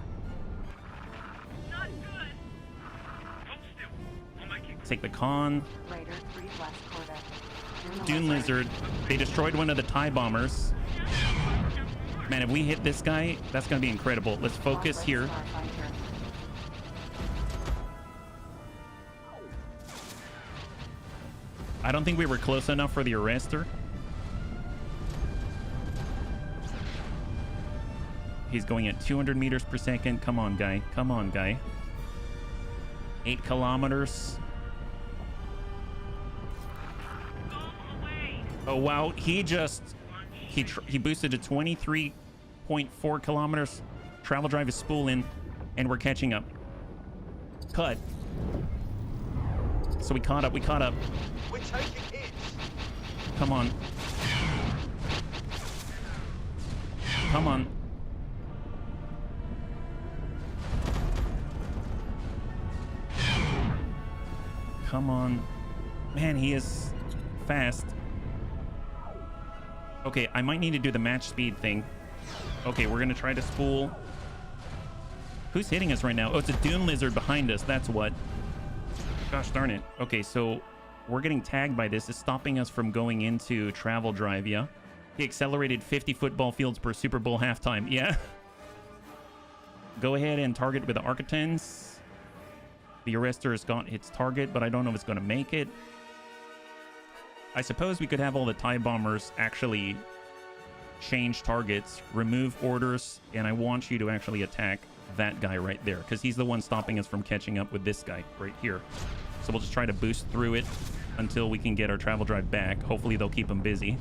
A: Take the con.
B: Raider 3 West Corvette.
A: Dune Lizard. They destroyed one of the TIE bombers. Man, if we hit this guy, that's going to be incredible. Let's focus here. I don't think we were close enough for the arrestor. He's going at 200 meters per second. Come on, guy. Come on, guy. 8 kilometers. Oh, wow. He just... He boosted to 23.4 kilometers. Travel drive is spooling, and we're catching up. Cut. So we caught up. We caught up.
C: We're taking hits.
A: Come on. Come on. Come on. Man, he is fast. Okay, I might need to do the match speed thing. Okay, we're gonna try to spool. Who's hitting us right now? Oh, it's a dune lizard behind us. That's what. Gosh darn it. Okay, so we're getting tagged by this. It's stopping us from going into travel drive, yeah? He accelerated 50 football fields per Super Bowl halftime. Yeah. Go ahead and target with the Architens. The Arster has got its target, but I don't know if it's going to make it. I suppose we could have all the TIE bombers actually change targets, remove orders, and I want you to actually attack that guy right there, because he's the one stopping us from catching up with this guy right here. So we'll just try to boost through it until we can get our travel drive back. Hopefully they'll keep him busy.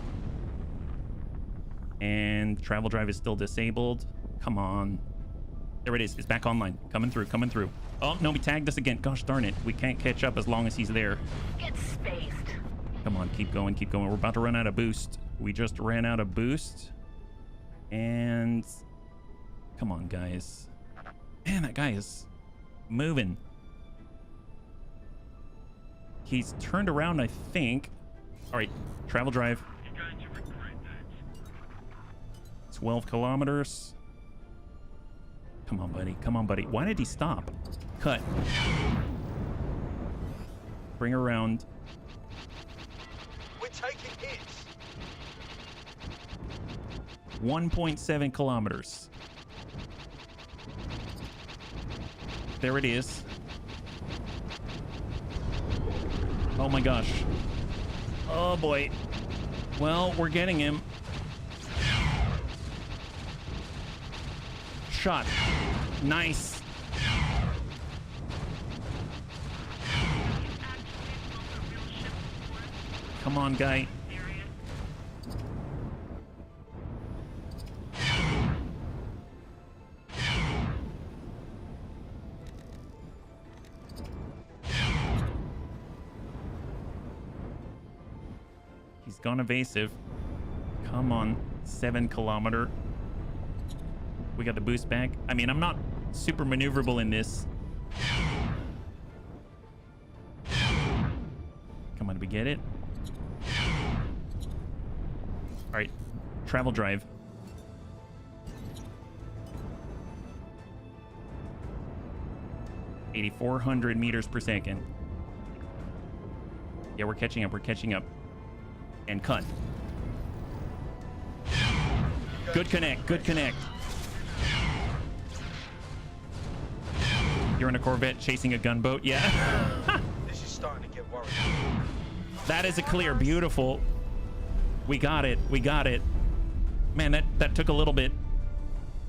A: And travel drive is still disabled. Come on. There it is. It's back online. Coming through. Coming through. Oh, no, we tagged us again. Gosh darn it. We can't catch up as long as he's there.
E: Get spaced.
A: Come on. Keep going. Keep going. We're about to run out of boost. We just ran out of boost. And... come on, guys. Man, that guy is moving. He's turned around, I think. All right. Travel drive. 12 kilometers. Come on, buddy. Come on, buddy. Why did he stop? Cut. Bring around.
C: We're taking hits.
A: 1.7 kilometers. There it is. Oh my gosh. Oh boy. Well, we're getting him. Shot. Nice. Come on, guy. He's gone evasive. Come on. 7 kilometer. We got the boost back. I mean, I'm not super maneuverable in this. Come on, did we get it? All right, travel drive. (8,400 meters per second). Yeah, we're catching up. We're catching up. And cut. Good connect. Good connect. You're in a Corvette chasing a gunboat? Yeah.
C: This is starting to get worrying.
A: That is a clear. Beautiful. We got it. We got it. Man, that took a little bit.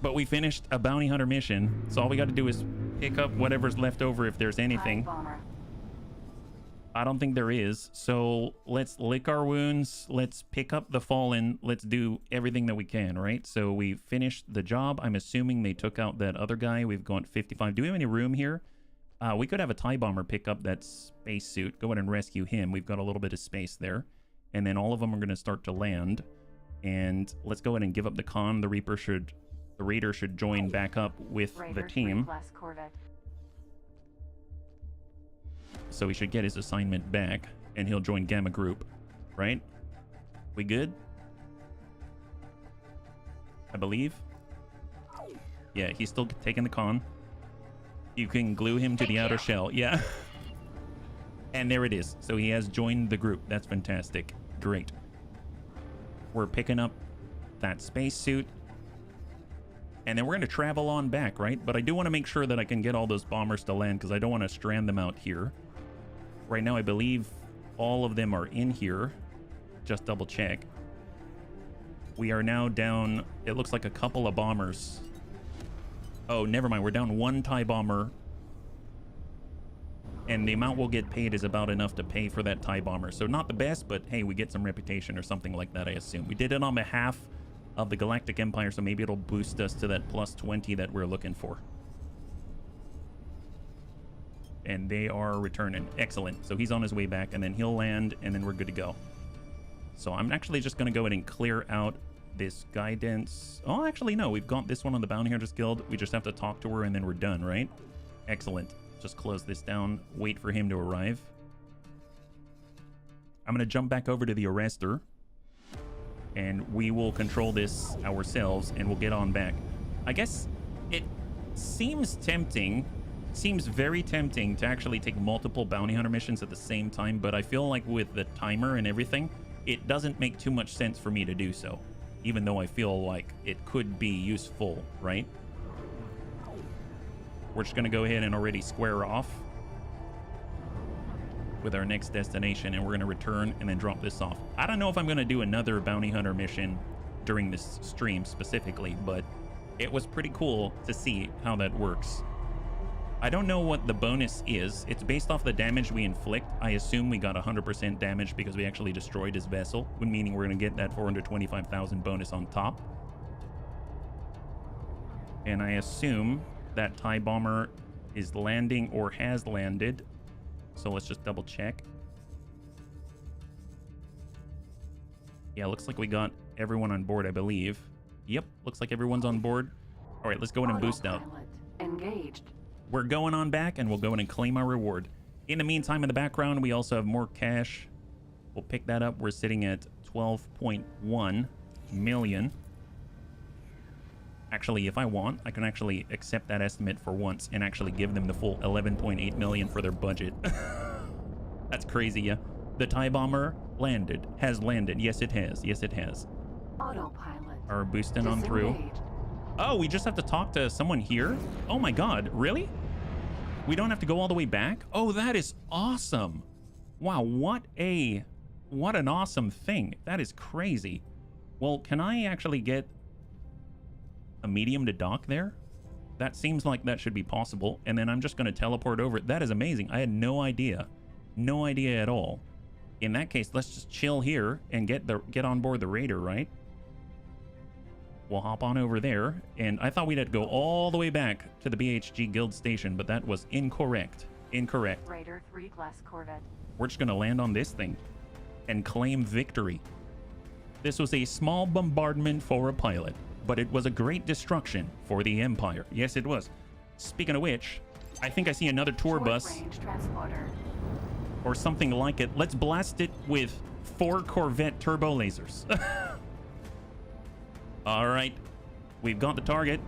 A: But we finished a bounty hunter mission. So all we got to do is pick up whatever's left over if there's anything. I don't think there is. So let's lick our wounds. Let's pick up the fallen. Let's do everything that we can, right? So we finished the job. I'm assuming they took out that other guy. We've gone 55. Do we have any room here? We could have a TIE bomber pick up that spacesuit. Go ahead and rescue him. We've got a little bit of space there. And then all of them are going to start to land. And let's go ahead and give up the con. The Raider should join back up with the team. So he should get his assignment back, and he'll join Gamma Group, right? We good? I believe. Yeah, he's still taking the con. You can glue him to the outer shell. Yeah. And there it is. So he has joined the group. That's fantastic. Great. We're picking up that spacesuit. And then we're going to travel on back, right? But I do want to make sure that I can get all those bombers to land, because I don't want to strand them out here. Right now, I believe all of them are in here. Just double check. We are now down, it looks like a couple of bombers Oh, never mind. We're down 1 TIE bomber. And the amount we'll get paid is about enough to pay for that TIE bomber. So not the best, but hey, we get some reputation or something like that, I assume. We did it on behalf of the Galactic Empire, so maybe it'll boost us to that plus 20 that we're looking for. And they are returning. Excellent. So he's on his way back, and then he'll land, and then we're good to go. So I'm actually just going to go ahead and clear out this guidance. Oh, actually, no. We've got this one on the Bounty Hunters Guild. We just have to talk to her, and then we're done, right? Excellent. Just close this down. Wait for him to arrive. I'm going to jump back over to the Arster, and we will control this ourselves, and we'll get on back. I guess it seems tempting... Seems very tempting to actually take multiple bounty hunter missions at the same time, but I feel like with the timer and everything, it doesn't make too much sense for me to do so, even though I feel like it could be useful, right? We're just going to go ahead and already square off with our next destination, and we're going to return and then drop this off. I don't know if I'm going to do another bounty hunter mission during this stream specifically, but it was pretty cool to see how that works. I don't know what the bonus is. It's based off the damage we inflict. I assume we got 100% damage because we actually destroyed his vessel, meaning we're going to get that 425,000 bonus on top. And I assume that TIE bomber is landing or has landed. So let's just double check. Yeah, looks like we got everyone on board, I believe. Yep, looks like everyone's on board. All right, let's go in and boost out.
B: Engaged.
A: We're going on back, and we'll go in and claim our reward. In the meantime, in the background, we also have more cash. We'll pick that up. We're sitting at 12.1 million. Actually, if I want, I can actually accept that estimate for once and actually give them the full 11.8 million for their budget. That's crazy, yeah. The TIE bomber landed. Has landed. Yes, it has. Yes, it has.
B: Autopilot.
A: Are boosting on through. Oh, we just have to talk to someone here? Oh my god, really? We don't have to go all the way back? Oh, that is awesome. Wow, what an awesome thing. That is crazy. Well, can I actually get a medium to dock there? That seems like that should be possible. And then I'm just going to teleport over it. That is amazing. I had no idea. No idea at all. In that case, let's just chill here and get on board the Raider, right? We'll hop on over there, and I thought we'd have to go all the way back to the BHG Guild Station, but that was incorrect. Incorrect.
B: Raider 3 class Corvette.
A: We're just gonna land on this thing and claim victory. This was a small bombardment for a pilot, but it was a great destruction for the Empire. Yes, it was. Speaking of which, I think I see another tour bus
B: Range transporter.
A: or something like it. Let's blast it with 4 Corvette turbo lasers. All right, we've got the target.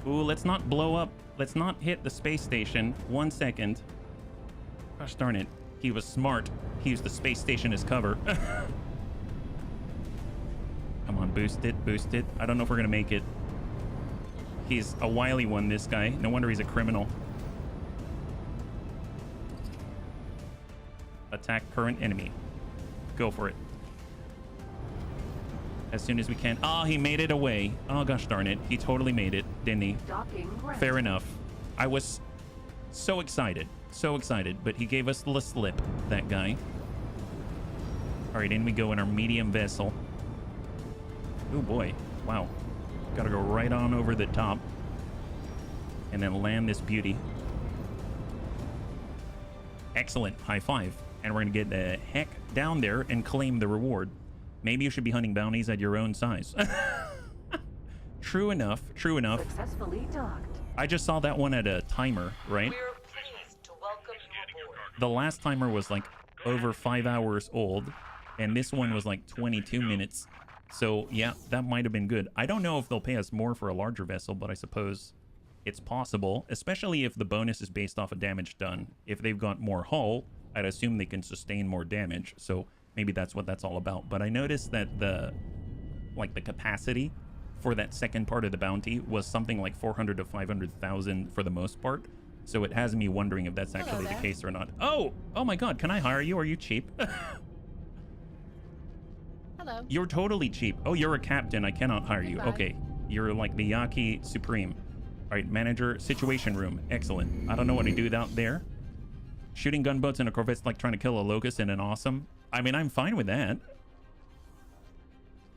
A: Ooh, let's not blow up. Let's not hit the space station. 1 second. Gosh darn it. He was smart. He used the space station as cover. Come on, boost it, boost it. I don't know if we're going to make it. He's a wily one, this guy. No wonder he's a criminal. Attack current enemy. Go for it. As soon as we can. Oh, he made it away. Oh, gosh darn it. He totally made it, didn't he? Fair enough. I was so excited. So excited. But he gave us the slip, that guy. All right, in we go in our medium vessel. Oh, boy. Wow. Got to go right on over the top. And then land this beauty. Excellent. High five. And we're going to get the heck down there and claim the reward. Maybe you should be hunting bounties at your own size. True enough. True enough.
B: Successfully docked.
A: I just saw that one at a timer, right?
D: We're pleased to welcome you aboard.
A: The last timer was like over 5 hours old, and this one was like 22 minutes. So yeah, that might have been good. I don't know if they'll pay us more for a larger vessel, but I suppose it's possible, especially if the bonus is based off of damage done. If they've got more hull, I'd assume they can sustain more damage. So maybe that's what that's all about. But I noticed that the capacity for that second part of the bounty was something like 400 to 500,000 for the most part. So it has me wondering if that's actually the case or not. Oh my god, can I hire you? Are you cheap?
F: Hello.
A: You're totally cheap. Oh, you're a captain. I cannot hire you.
F: Goodbye.
A: Okay. You're like the Yaki Supreme. All right, manager, situation room. Excellent. I don't know what to do out there. Shooting gunboats in a corvette's like trying to kill a locust in an awesome. I mean, I'm fine with that.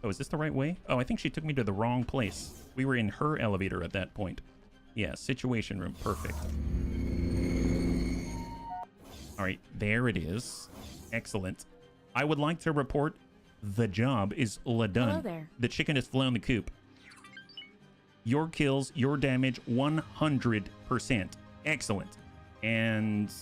A: Oh, is this the right way? Oh, I think she took me to the wrong place. We were in her elevator at that point. Yeah, situation room. Perfect. All right, there it is. Excellent. I would like to report the job is done.
F: Hello there.
A: The chicken has flown the coop. Your kills, your damage, 100%. Excellent. And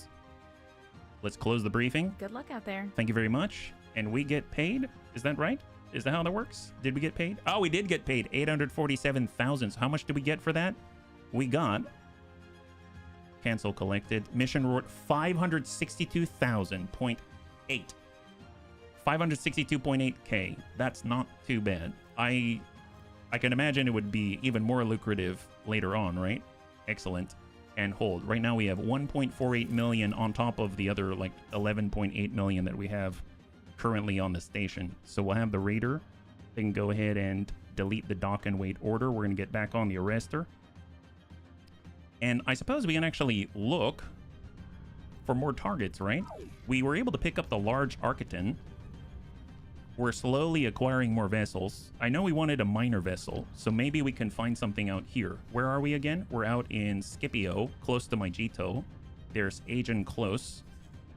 A: let's close the briefing.
F: Good luck out there.
A: Thank you very much. And we get paid? Is that right? Is that how that works? Did we get paid? Oh, we did get paid. 847,000. So how much did we get for that? We got... Cancel collected. Mission reward 562,000.8. 562.8k. That's not too bad. I can imagine it would be even more lucrative later on, right? Excellent. And hold. Right now we have 1.48 million on top of the other like 11.8 million that we have currently on the station. So we'll have the raider. They can go ahead and delete the dock and wait order. We're going to get back on the arrestor. And I suppose we can actually look for more targets, right? We were able to pick up the large Architon. We're slowly acquiring more vessels. I know we wanted a minor vessel, so maybe we can find something out here. Where are we again? We're out in Scipio, close to Maijito. There's Agen close,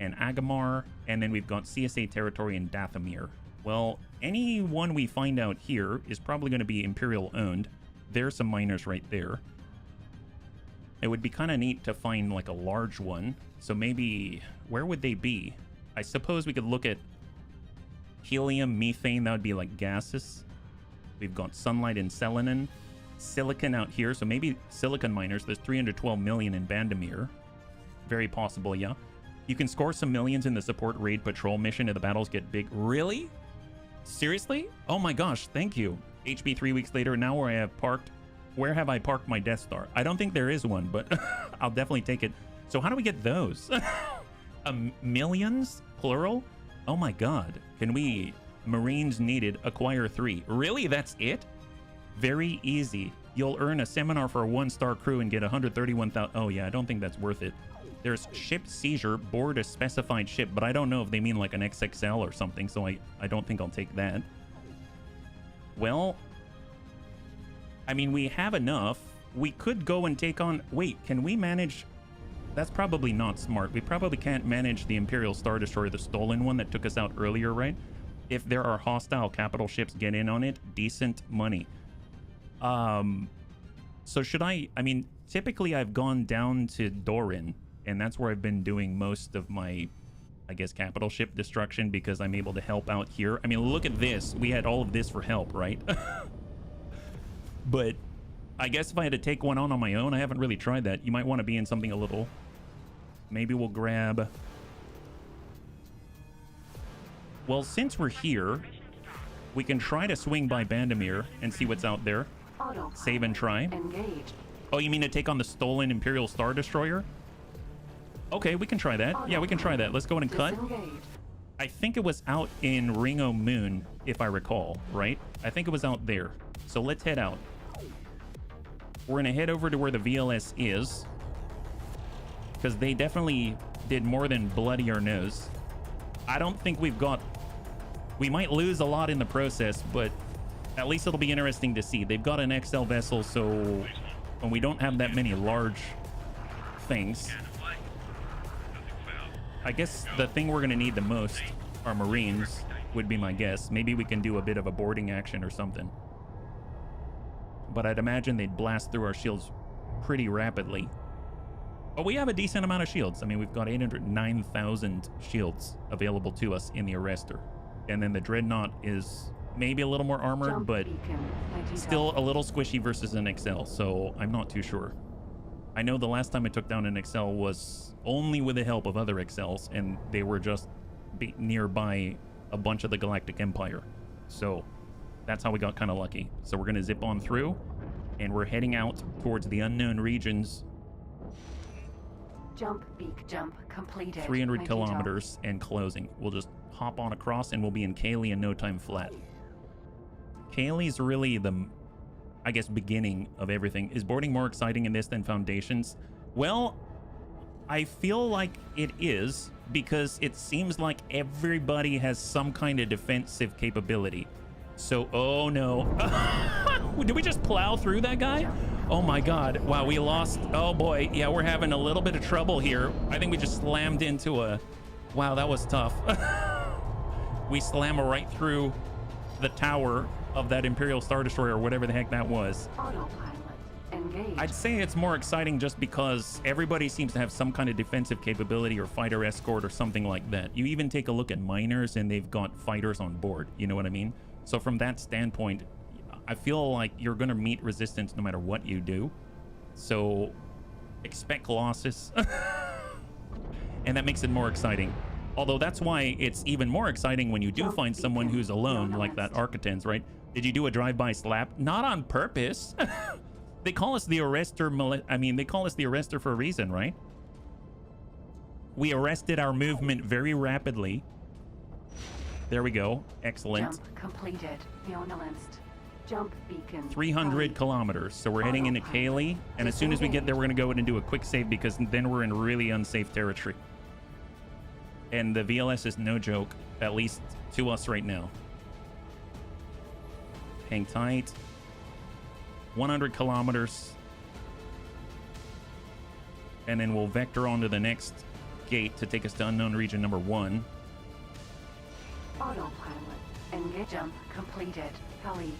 A: and Agamar, and then we've got CSA territory in Dathomir. Well, any one we find out here is probably going to be Imperial owned. There's some miners right there. It would be kind of neat to find like a large one. So maybe, where would they be? I suppose we could look at helium, methane, that would be like gases. We've got sunlight and selenin. Silicon out here, so maybe silicon miners. There's 312 million in Bandamir. Very possible, yeah. You can score some millions in the support raid patrol mission if the battles get big. Really? Seriously? Oh my gosh, thank you. HB 3 weeks later, now where I have parked. Where have I parked my Death Star? I don't think there is one, but I'll definitely take it. So how do we get those? Millions? Plural? Oh my god. Can we... Marines needed, acquire 3. Really? That's it? Very easy. You'll earn a seminar for a 1-star crew and get 131,000... Oh yeah, I don't think that's worth it. There's ship seizure, board a specified ship, but I don't know if they mean like an XXL or something, so I don't think I'll take that. Well... I mean, we have enough. We could go and take on... Wait, can we manage... That's probably not smart. We probably can't manage the Imperial Star Destroyer, the stolen one that took us out earlier, right? If there are hostile capital ships, get in on it. Decent money. So should I... I mean, typically I've gone down to Doran, and that's where I've been doing most of my, I guess, capital ship destruction, because I'm able to help out here. I mean, look at this. We had all of this for help, right? But I guess if I had to take one on my own, I haven't really tried that. You might want to be in something a little... Maybe we'll grab... Well, since we're here, we can try to swing by Bandamir and see what's out there. Save and try.
B: Engaged.
A: Oh, you mean to take on the stolen Imperial Star Destroyer? Okay, we can try that. Yeah, we can try that. Let's go in and cut. I think it was out in Ringo Moon, if I recall, right? I think it was out there. So let's head out. We're going to head over to where the VLS is, because they definitely did more than bloody our nose. I don't think we've got... We might lose a lot in the process, but at least it'll be interesting to see. They've got an XL vessel, so when we don't have that many large things, I guess the thing we're going to need the most are Marines, would be my guess. Maybe we can do a bit of a boarding action or something. But I'd imagine they'd blast through our shields pretty rapidly. But we have a decent amount of shields. I mean, we've got 809,000 shields available to us in the arrestor. And then the Dreadnought is maybe a little more armored, but still a little squishy versus an XL, so I'm not too sure. I know the last time I took down an XL was only with the help of other XLs, and they were just nearby a bunch of the Galactic Empire. So that's how we got kind of lucky. So we're going to zip on through, and we're heading out towards the unknown regions.
B: Jump, beak, jump, completed.
A: 300 kilometers and closing. We'll just hop on across, and we'll be in Kaylee in no time flat. Kaylee's really the... I guess, beginning of everything. Is boarding more exciting in this than Foundations? Well, I feel like it is, because it seems like everybody has some kind of defensive capability. So, oh no. Did we just plow through that guy? Oh my god. Wow, we lost. Oh boy. Yeah, we're having a little bit of trouble here. I think we just slammed into a... Wow, that was tough. We slammed right through the tower of that Imperial Star Destroyer, or whatever the heck that was.
B: Autopilot engaged.
A: I'd say it's more exciting just because everybody seems to have some kind of defensive capability or fighter escort or something like that. You even take a look at miners and they've got fighters on board. You know what I mean? So from that standpoint, I feel like you're going to meet resistance no matter what you do. So expect losses. And that makes it more exciting. Although that's why it's even more exciting when you do find someone who's alone, like that Architans, right? Did you do a drive-by slap? Not on purpose. They call us the arrestor. I mean, they call us the arrestor for a reason, right? We arrested our movement very rapidly. There we go. Excellent.
B: Jump completed. Journalist. Jump beacon.
A: 300 kilometers. So we're heading into Kaylee. And as soon as we get there, we're going to go in and do a quick save, because then we're in really unsafe territory. And the VLS is no joke, at least to us right now. Hang tight. 100 kilometers. And then we'll vector onto the next gate to take us to unknown region number 1.
B: Autopilot. Engage. Jump completed. Heli.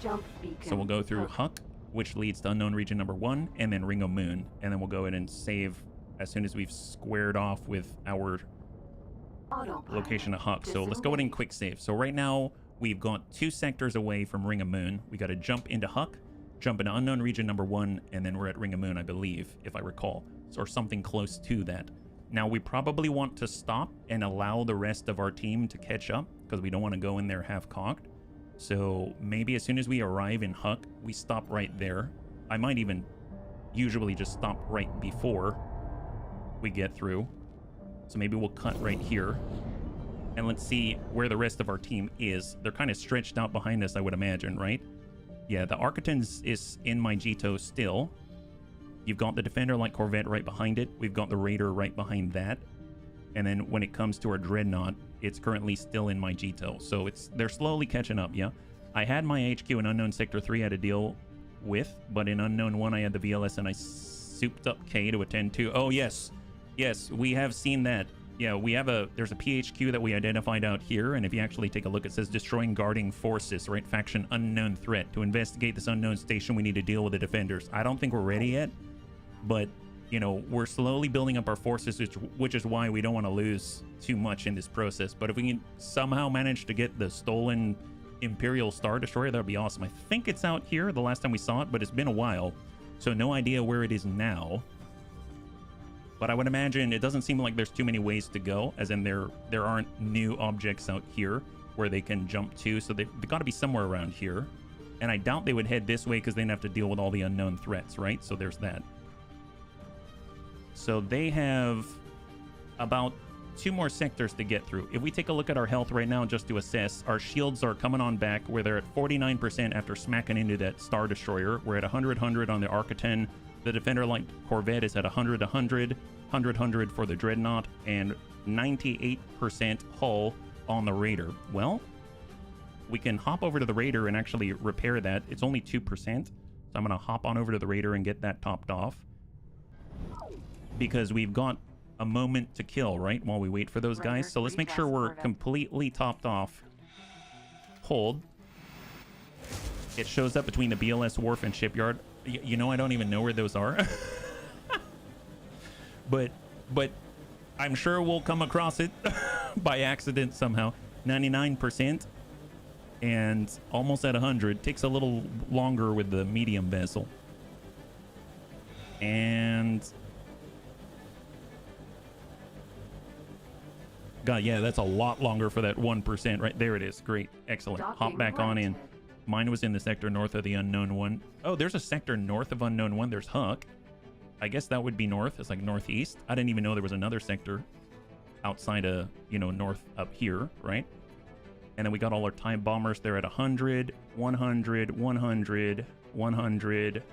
B: Jump beacon.
A: So we'll go through Hutt, which leads to unknown region number 1, and then Ring of Moon. And then we'll go in and save as soon as we've squared off with our location of Hutt. So let's go ahead and quick save. So right now we've got 2 sectors away from Ring of Moon. We got to jump into Hutt, jump into unknown region number 1, and then we're at Ring of Moon, I believe, if I recall, or something close to that. Now we probably want to stop and allow the rest of our team to catch up, because we don't want to go in there half-cocked. So maybe as soon as we arrive in Hutt, we stop right there. I might even usually just stop right before we get through. So maybe we'll cut right here. And let's see where the rest of our team is. They're kind of stretched out behind us, I would imagine, right? Yeah, the Architans is in my Jito still. You've got the Defender Light Corvette right behind it. We've got the Raider right behind that. And then when it comes to our Dreadnought, it's currently still in my Jito. So they're slowly catching up, yeah? I had my HQ in Unknown Sector 3 I had to deal with, but in Unknown 1 I had the VLS and I souped up K to attend to. Oh, yes. Yes, we have seen that. Yeah, there's a PHQ that we identified out here, and if you actually take a look, it says destroying guarding forces, right? Faction unknown threat. To investigate this unknown station, we need to deal with the defenders. I don't think we're ready yet, but, you know, we're slowly building up our forces, which is why we don't want to lose too much in this process. But if we can somehow manage to get the stolen Imperial Star Destroyer, that would be awesome. I think it's out here the last time we saw it, but it's been a while, so no idea where it is now. But I would imagine it doesn't seem like there's too many ways to go, as in there aren't new objects out here where they can jump to, so they've got to be somewhere around here. And I doubt they would head this way because they didn't have to deal with all the unknown threats, right? So there's that. So they have about 2 more sectors to get through. If we take a look at our health right now just to assess, our shields are coming on back where they're at 49% after smacking into that Star Destroyer. We're at 100 on the Architan. The Defender Light Corvette is at 100 for the Dreadnought, and 98% hull on the Raider. Well, we can hop over to the Raider and actually repair that. It's only 2%, so I'm going to hop on over to the Raider and get that topped off, because we've got a moment to kill, right, while we wait for those guys. So let's make sure we're completely topped off. Hold. It shows up between the BLS Wharf and Shipyard. You know, I don't even know where those are. but I'm sure we'll come across it by accident somehow. 99% and almost at 100. Takes a little longer with the medium vessel. And God, yeah, that's a lot longer for that 1%. Right there it is. Great. Excellent. Hop back on in. Mine was in the sector north of the unknown 1. Oh, there's a sector north of unknown 1. There's Huck. I guess that would be north. It's like northeast. I didn't even know there was another sector outside of, you know, north up here, right? And then we got all our TIE bombers. They're at 100, 100, 100, 100.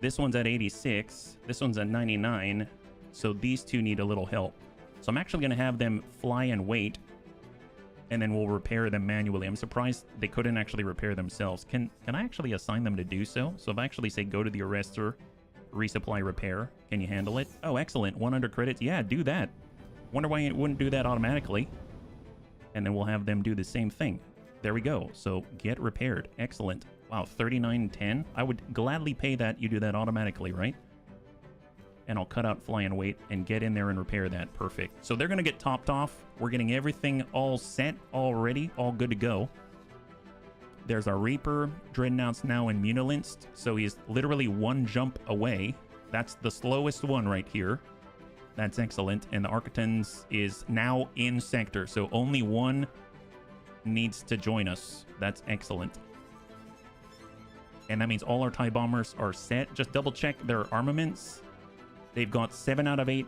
A: This one's at 86. This one's at 99. So these two need a little help. So I'm actually going to have them fly and wait. And then we'll repair them manually. I'm surprised they couldn't actually repair themselves. Can I actually assign them to do so? So if I actually say go to the Arster, resupply, repair. Can you handle it? Oh, excellent. 100 credits. Yeah, do that. Wonder why it wouldn't do that automatically. And then we'll have them do the same thing. There we go. So get repaired. Excellent. Wow, 39.10. I would gladly pay that. You do that automatically, right? And I'll cut out fly and wait and get in there and repair that. Perfect. So they're going to get topped off. We're getting everything all set already. All good to go. There's our Reaper. Dreadnought's now in Munilanced. So he's literally one jump away. That's the slowest one right here. That's excellent. And the Architons is now in sector. So only one needs to join us. That's excellent. And that means all our TIE bombers are set. Just double check their armaments. They've got 7 out of 8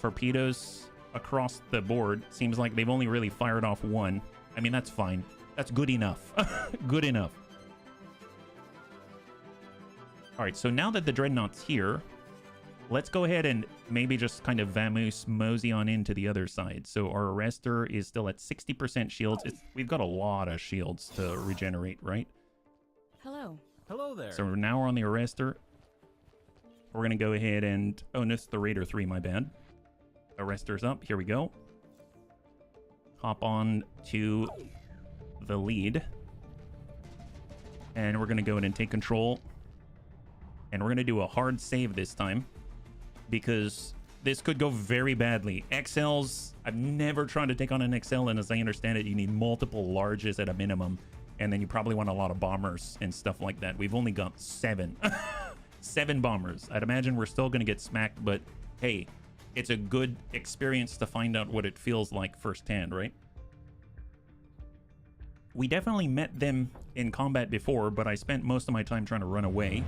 A: torpedoes across the board. Seems like they've only really fired off 1. I mean, that's fine. That's good enough. Good enough. All right, so now that the Dreadnought's here, let's go ahead and maybe just kind of vamoose mosey on into the other side. So our Arster is still at 60% shields. We've got a lot of shields to regenerate, right?
F: Hello.
G: Hello there.
A: So now we're on the Arster. We're going to go ahead and... Oh, no, it's the Raider 3, my bad. Arrester's up. Here we go. Hop on to the lead. And we're going to go ahead and take control. And we're going to do a hard save this time. Because this could go very badly. XLs, I've never tried to take on an XL, and as I understand it, you need multiple larges at a minimum. And then you probably want a lot of bombers and stuff like that. We've only got 7. 7 bombers. I'd imagine we're still going to get smacked, but hey, it's a good experience to find out what it feels like firsthand, right? We definitely met them in combat before, but I spent most of my time trying to run away.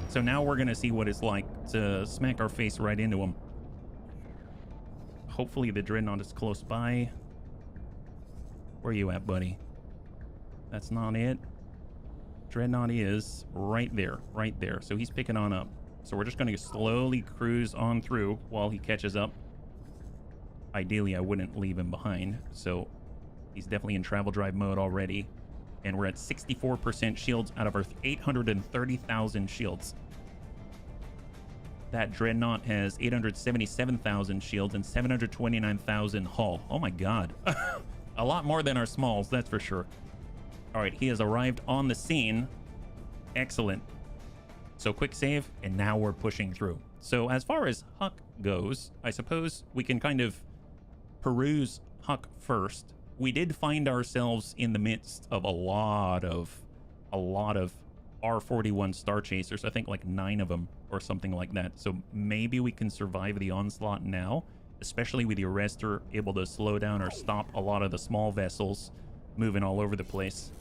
A: So now we're going to see what it's like to smack our face right into them. Hopefully the Dreadnought is close by. Where are you at, buddy? That's not it. Dreadnought is right there, right there. So he's picking on up. So we're just going to slowly cruise on through while he catches up. Ideally, I wouldn't leave him behind. So he's definitely in travel drive mode already. And we're at 64% shields out of our 830,000 shields. That Dreadnought has 877,000 shields and 729,000 hull. Oh my god. A lot more than our smalls, that's for sure. All right, he has arrived on the scene. Excellent. So quick save, and now we're pushing through. So as far as Hutt goes, I suppose we can kind of peruse Hutt first. We did find ourselves in the midst of a lot of R41 Star Chasers. I think like 9 of them or something like that. So maybe we can survive the onslaught now, especially with the Arster able to slow down or stop a lot of the small vessels moving all over the place.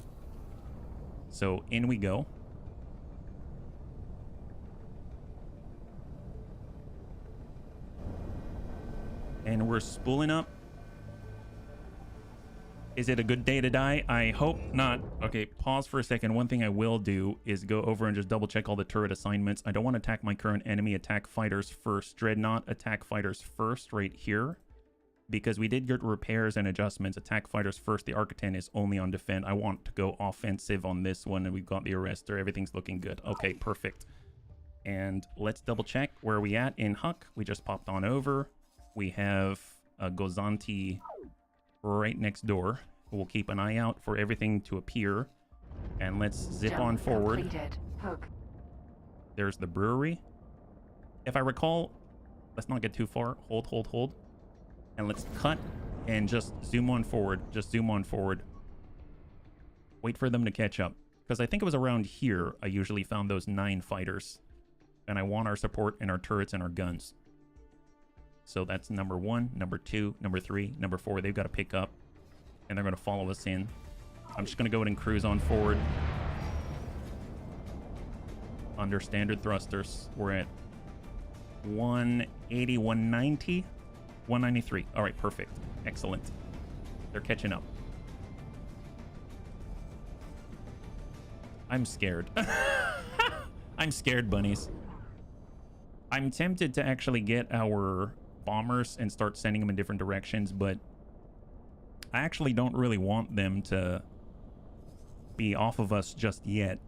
A: So in we go. And we're spooling up. Is it a good day to die? I hope not. Okay, pause for a second. One thing I will do is go over and just double check all the turret assignments. I don't want to attack my current enemy. Attack fighters first. Dreadnought, attack fighters first right here. Because we did get repairs and adjustments. Attack fighters first. The Architon is only on defend. I want to go offensive on this one, and we've got the Arster. Everything's looking good. Okay, perfect. And let's double check where are we at in Hutt. We just popped on over. We have a Gozanti right next door. We'll keep an eye out for everything to appear. And let's zip
B: Jump
A: on forward.
B: completed. Hook.
A: There's the brewery. If I recall, let's not get too far. Hold. And let's cut and just zoom on forward. Just zoom on forward. Wait for them to catch up. Because I think it was around here I usually found those 9 fighters. And I want our support and our turrets and our guns. So that's number 1, number 2, number 3, number 4. They've got to pick up. And they're going to follow us in. I'm just going to go ahead and cruise on forward. Under standard thrusters, we're at 180, 190. 193. All right, perfect. Excellent. They're catching up. I'm scared. I'm scared, bunnies. I'm tempted to actually get our bombers and start sending them in different directions, but I actually don't really want them to be off of us just yet,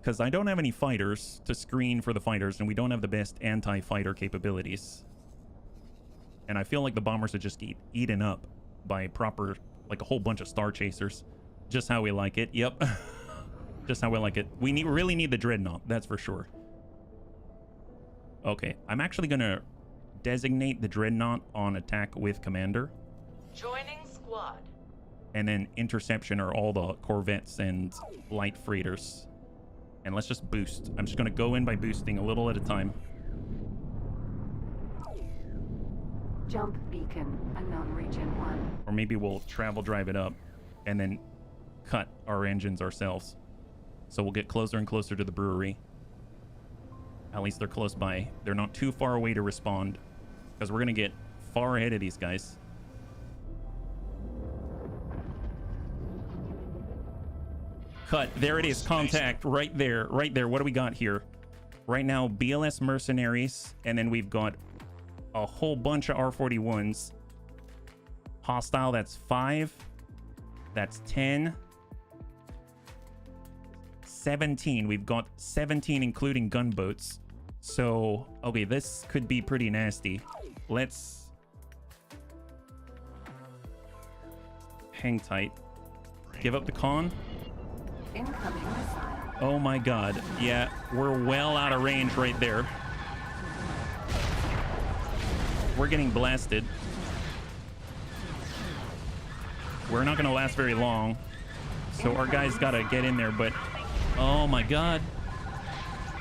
A: because I don't have any fighters to screen for the fighters, and we don't have the best anti-fighter capabilities. And I feel like the bombers would just get eaten up by proper, like a whole bunch of Star Chasers. Just how we like it. Yep. Just how we like it. We really need the Dreadnought, that's for sure. Okay, I'm actually gonna designate the Dreadnought on attack with Commander.
D: Joining squad.
A: And then interception are all the corvettes and light freighters. And let's just boost. I'm just gonna go in by boosting a little at a time.
B: Jump beacon, unknown region 1.
A: Or maybe we'll travel drive it up and then cut our engines ourselves. So we'll get closer and closer to the brewery. At least they're close by. They're not too far away to respond, because we're gonna get far ahead of these guys. Cut. There it is. Contact right there. Right there. What do we got here? Right now, BLS mercenaries, and then we've got a whole bunch of R41s. Hostile, that's 5. That's 10. 17. We've got 17, including gunboats. So, okay, this could be pretty nasty. Let's hang tight. Give up the con.
B: Incoming missile.
A: Oh my god. Yeah, we're well out of range right there. We're getting blasted. We're not going to last very long. So our guys got to get in there, but oh my god.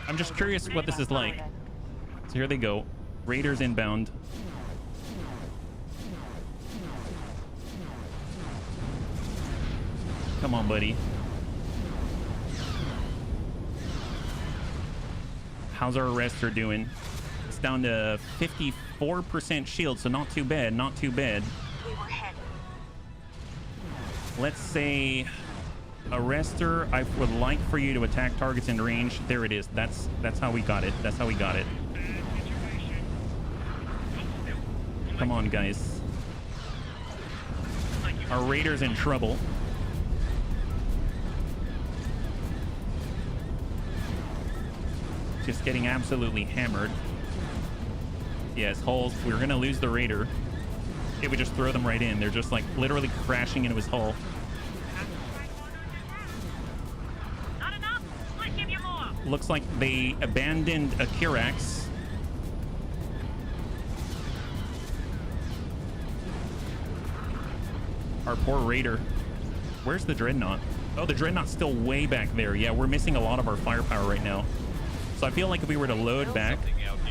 A: I'm just curious what this is like. So here they go. Raiders inbound. Come on, buddy. How's our arrestor doing? It's down to 54% shield, so not too bad, not too bad. Let's say arrestor, I would like for you to attack targets in range. There it is. That's how we got it. That's how we got it. Come on, guys. Our raider's in trouble. Just getting absolutely hammered. Yes, hulls. We're gonna lose the raider if we just throw them right in. They're just like literally crashing into his hull.
D: Not enough. Let's give you more.
A: Looks like they abandoned a Kirax. Our poor raider. Where's the Dreadnought? Oh, the Dreadnought's still way back there. Yeah, we're missing a lot of our firepower right now. So I feel like if we were to load back...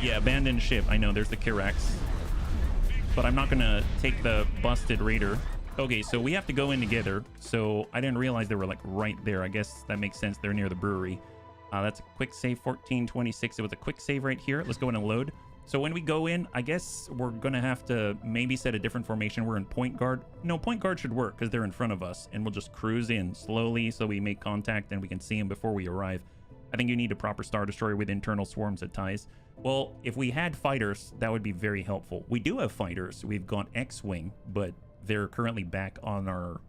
A: Yeah, abandoned ship. I know, there's the Kirax. But I'm not going to take the busted raider. Okay, so we have to go in together. So I didn't realize they were like right there. I guess that makes sense. They're near the brewery. That's a quick save, 1426. It was a quick save right here. Let's go in and load. So when we go in, I guess we're going to have to maybe set a different formation. We're in point guard. No, point guard should work because they're in front of us. And we'll just cruise in slowly so we make contact and we can see them before we arrive. I think you need a proper Star Destroyer with internal swarms that ties. Well, if we had fighters, that would be very helpful. We do have fighters. We've got X-Wing, but they're currently back on our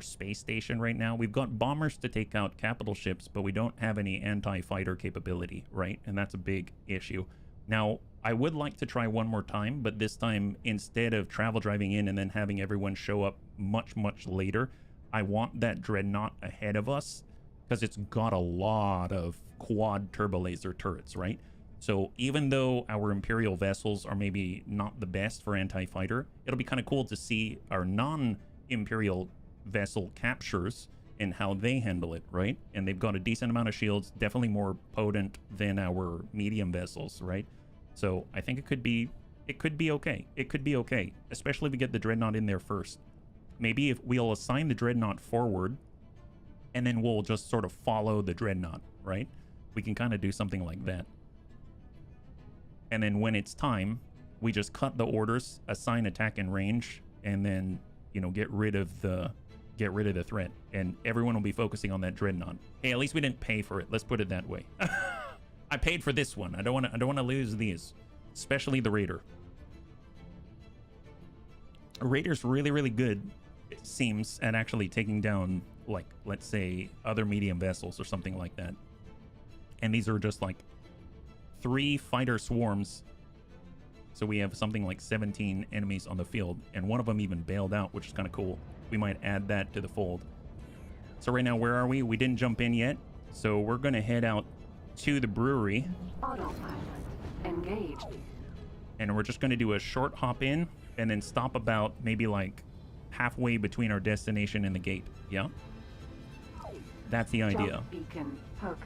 A: space station right now. We've got bombers to take out capital ships, but we don't have any anti-fighter capability, right? And that's a big issue. Now, I would like to try one more time, but this time, instead of travel driving in and then having everyone show up much, much later, I want that Dreadnought ahead of us, because it's got a lot of quad turbo laser turrets, right? So even though our Imperial vessels are maybe not the best for anti-fighter, it'll be kind of cool to see our non-Imperial vessel captures and how they handle it, right? And they've got a decent amount of shields, definitely more potent than our medium vessels, right? So I think it could be okay. It could be okay, especially if we get the Dreadnought in there first. Maybe if we'll assign the Dreadnought forward, and then we'll just sort of follow the Dreadnought, right? We can kind of do something like that. And then when it's time, we just cut the orders, assign attack and range, and then, you know, get rid of the get rid of the threat, and everyone will be focusing on that dreadnought. Hey, at least we didn't pay for it. Let's put it that way. I paid for this one. I don't want to lose these, especially the Raider. A Raider's really good, it seems, at actually taking down, like, let's say, other medium vessels or something like that. And these are just like 3 fighter swarms. So we have something like 17 enemies on the field, and one of them even bailed out, which is kind of cool. We might add that to the fold. So right now, where are we? We didn't jump in yet, so we're going to head out to the brewery.
B: Autopilot engaged.
A: And we're just going to do a short hop in, and then stop about maybe like halfway between our destination and the gate. Yeah? That's the idea.
B: Jump beacon hook.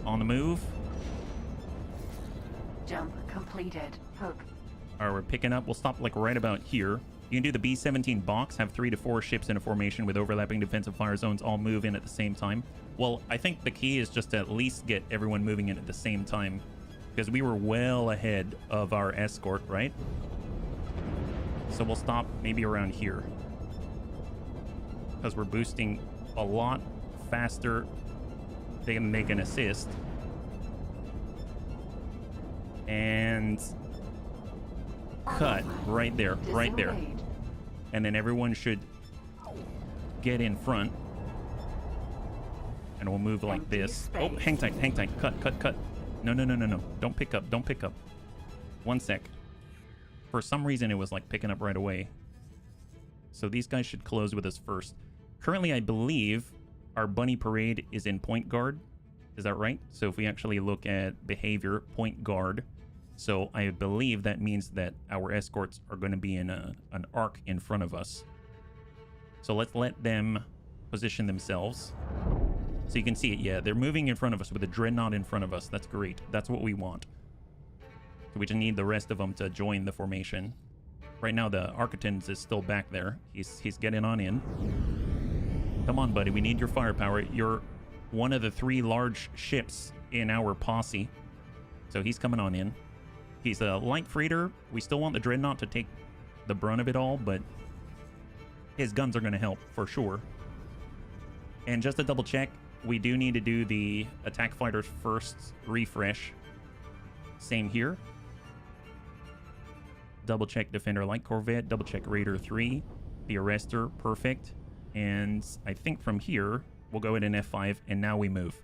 A: On the move.
B: Jump completed. Hook.
A: All right, we're picking up. We'll stop like right about here. You can do the B-17 box, have 3 to 4 ships in a formation with overlapping defensive fire zones all move in at the same time. Well, I think the key is just to at least get everyone moving in at the same time, because we were well ahead of our escort, right? So we'll stop maybe around here, because we're boosting a lot faster than they can assist. And cut right there, right there. And then everyone should get in front. And we'll move like this. Oh, hang tight, cut. No. Don't pick up. One sec. For some reason, it was like picking up right away. So these guys should close with us first. Currently, I believe our bunny parade is in point guard. Is that right? So if we actually look at behavior, point guard. So I believe that means that our escorts are going to be in an arc in front of us. So let's let them position themselves. So you can see it. Yeah, they're moving in front of us with a dreadnought in front of us. That's great. That's what we want. So we just need the rest of them to join the formation. Right now, the Architans is still back there. He's getting on in. Come on, buddy. We need your firepower. You're one of the 3 large ships in our posse. So he's coming on in. He's a light freighter. We still want the dreadnought to take the brunt of it all, but his guns are going to help for sure. And just to double check, we do need to do the attack fighters first refresh. Same here. Double check Defender Light Corvette. Double check Raider 3. The Arster. Perfect. And I think from here, we'll go ahead and F5, and now we move.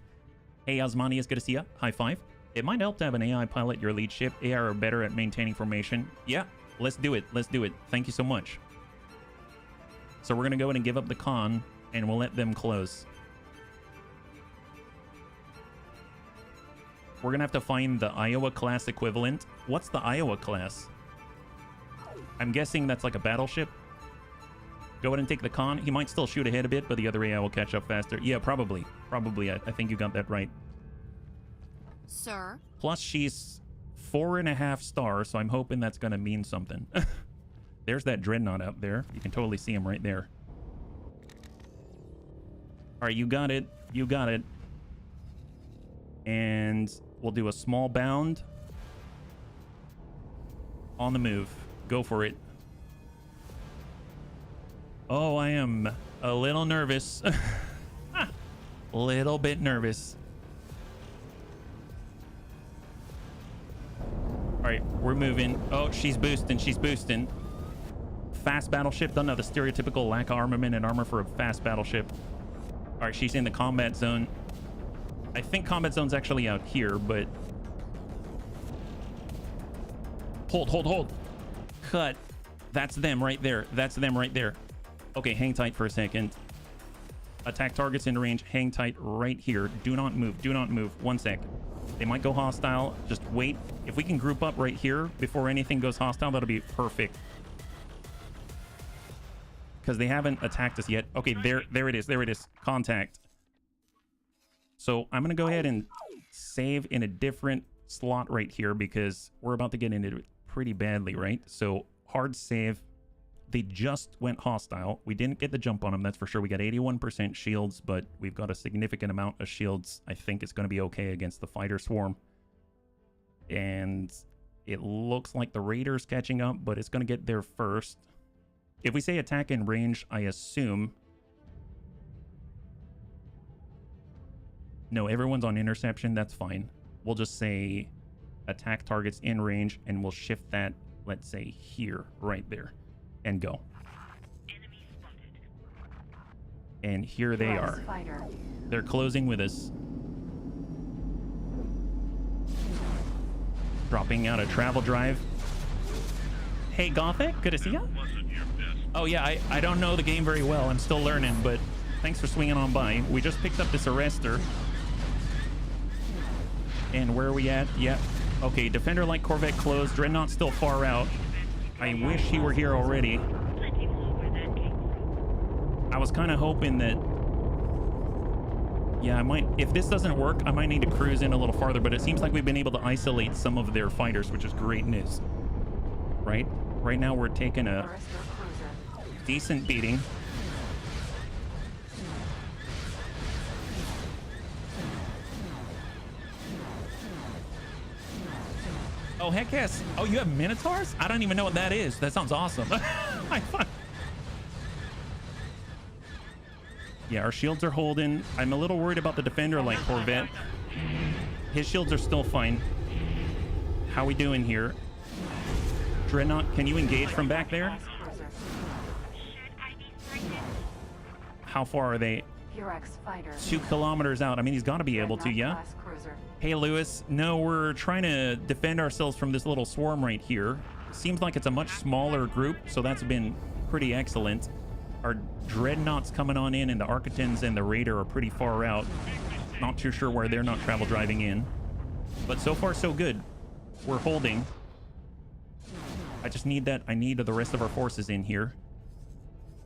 A: Hey, Osmani, it's good to see ya. High five. It might help to have an AI pilot your lead ship. AI are better at maintaining formation. Yeah, let's do it. Let's do it. Thank you so much. So we're going to go ahead and give up the con, and we'll let them close. We're going to have to find the Iowa class equivalent. What's the Iowa class? I'm guessing that's like a battleship. Go ahead and take the con. He might still shoot ahead a bit, but the other AI will catch up faster. Yeah, probably. Probably. I think you got that right.
F: Sir?
A: Plus, she's 4.5 stars, so I'm hoping that's going to mean something. There's that dreadnought out there. You can totally see him right there. All right, you got it. You got it. And we'll do a small bound. On the move. Go for it. Oh, I am a little nervous. Little bit nervous. All right, we're moving. Oh, she's boosting. She's boosting. Fast battleship. Don't know the stereotypical lack of armament and armor for a fast battleship. All right, she's in the combat zone. I think combat zone's actually out here, but... Hold. Cut. That's them right there. That's them right there. Okay, hang tight for a second. Attack targets in range. Hang tight right here. Do not move. Do not move. 1 sec. They might go hostile. Just wait. If we can group up right here before anything goes hostile, that'll be perfect. Because they haven't attacked us yet. Okay, there it is. There it is. Contact. So I'm going to go ahead and save in a different slot right here because we're about to get into it pretty badly, right? So hard save. They just went hostile. We didn't get the jump on them, that's for sure. We got 81% shields, but we've got a significant amount of shields. I think it's going to be okay against the fighter swarm. And it looks like the Raider's catching up, but it's going to get there first. If we say attack in range, I assume... No, everyone's on interception. That's fine. We'll just say attack targets in range, and we'll shift that, let's say, here, right there, and go. And here they are. They're closing with us. Dropping out a travel drive. Hey, Gothic, good to see ya. Oh yeah, I don't know the game very well. I'm still learning, but thanks for swinging on by. We just picked up this Arster. And where are we at? Yep. Okay, Defender Light Corvette closed. Dreadnought still far out. I wish he were here already. I was kind of hoping that... Yeah, I might... If this doesn't work, I might need to cruise in a little farther, but it seems like we've been able to isolate some of their fighters, which is great news. Right? Right now we're taking a decent beating. Oh, heck yes. Oh, you have Minotaurs? I don't even know what that is. That sounds awesome. Yeah, our shields are holding. I'm a little worried about the Defender Light Corvette. His shields are still fine. How we doing here? Dreadnought, can you engage from back there? How far are they? 2 kilometers out. I mean, he's got to be able to, yeah? Hey, Lewis. No, we're trying to defend ourselves from this little swarm right here. Seems like it's a much smaller group, so that's been pretty excellent. Our Dreadnoughts coming on in, and the Architans and the Raider are pretty far out. Not too sure where they're not travel driving in. But so far, so good. We're holding. I just need that. I need the rest of our forces in here.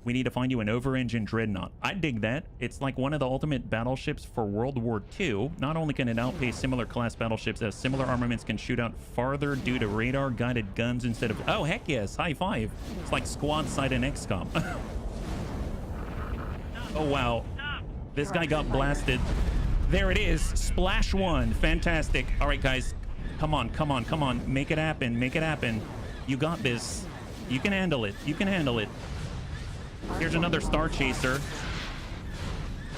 A: We need to find you an over-engine Dreadnought. I dig that. It's like one of the ultimate battleships for World War II. Not only can it outpace similar class battleships, as similar armaments can shoot out farther due to radar-guided guns instead of... Oh, heck yes. High five. It's like squad side in XCOM. Oh, wow. This guy got blasted. There it is. Splash 1. Fantastic. All right, guys. Come on, come on, come on. Make it happen. Make it happen. You got this. You can handle it. You can handle it. Here's another Star Chaser.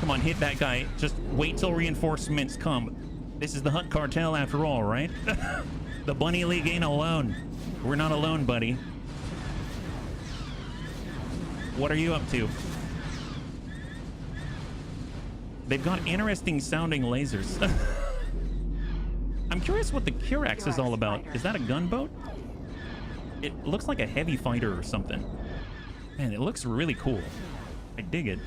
A: Come on, hit that guy. Just wait till reinforcements come. This is the Hutt Cartel after all, right? The Bunny League ain't alone. We're not alone, buddy. What are you up to? They've got interesting sounding lasers. I'm curious what the Kirax is all about. Is that a gunboat? It looks like a heavy fighter or something. Man, it looks really cool. I dig it.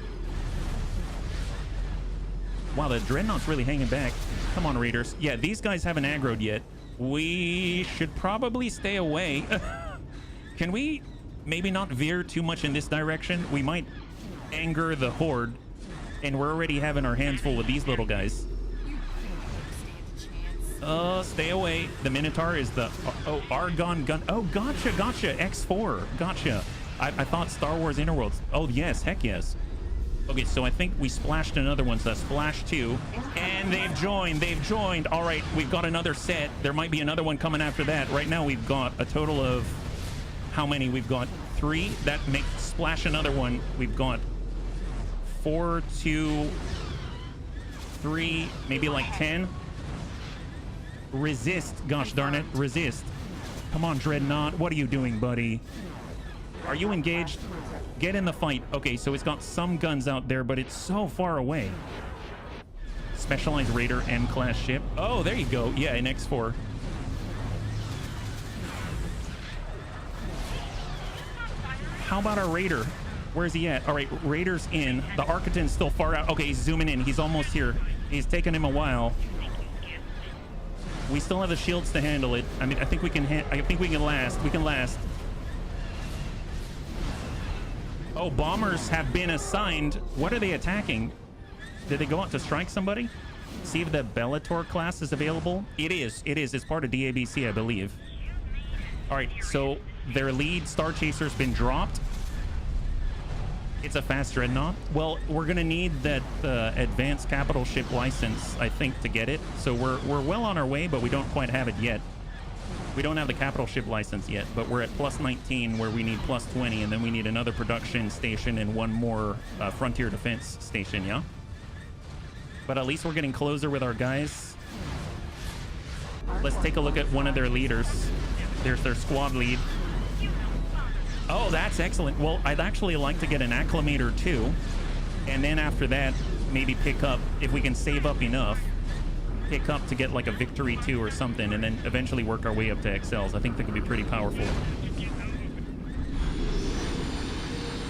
A: Wow, the Dreadnought's really hanging back. Come on, Raiders. Yeah, these guys haven't aggroed yet. We should probably stay away. Can we maybe not veer too much in this direction? We might anger the Horde, and we're already having our hands full with these little guys. Stay away. The Minotaur is the... Oh, Argon gun. Oh, gotcha, gotcha. X4. Gotcha. I thought Star Wars Interworlds. Oh, yes. Heck yes. Okay, so I think we splashed another one. So that's Splash 2. And they've joined. They've joined. All right, we've got another set. There might be another one coming after that. Right now, we've got a total of... How many? We've got 3. That makes Splash another one. We've got 4, 2, 3, maybe like 10. Resist. Gosh darn it. Resist. Come on, Dreadnought. What are you doing, buddy? Are you engaged? Get in the fight. Okay, so it's got some guns out there, but it's so far away. Specialized Raider M-class ship. Oh, there you go. Yeah, an X4. How about our Raider? Where's he at? All right, Raider's in. The Architan's still far out. Okay, he's zooming in. He's almost here. He's taking him a while. We still have the shields to handle it. I mean, I think we can last. We can last. Oh, bombers have been assigned. What are they attacking? Did they go out to strike somebody? See if the Bellator class is available. It is. It is. It's part of DABC, I believe. All right, so their lead Star Chaser's been dropped. It's a fast Dreadnought. Well, we're gonna need that advanced capital ship license, I think, to get it. So we're well on our way, but we don't quite have it yet. We don't have the capital ship license yet, but we're at plus 19 where we need plus 20, and then we need another production station and one more frontier defense station, yeah? But at least we're getting closer with our guys. Let's take a look at one of their leaders. There's their squad lead. Oh, that's excellent. Well, I'd actually like to get an acclimator too. And then after that, maybe pick up, if we can save up enough, pick up to get like a victory 2 or something, and then eventually work our way up to XLs. I think that could be pretty powerful.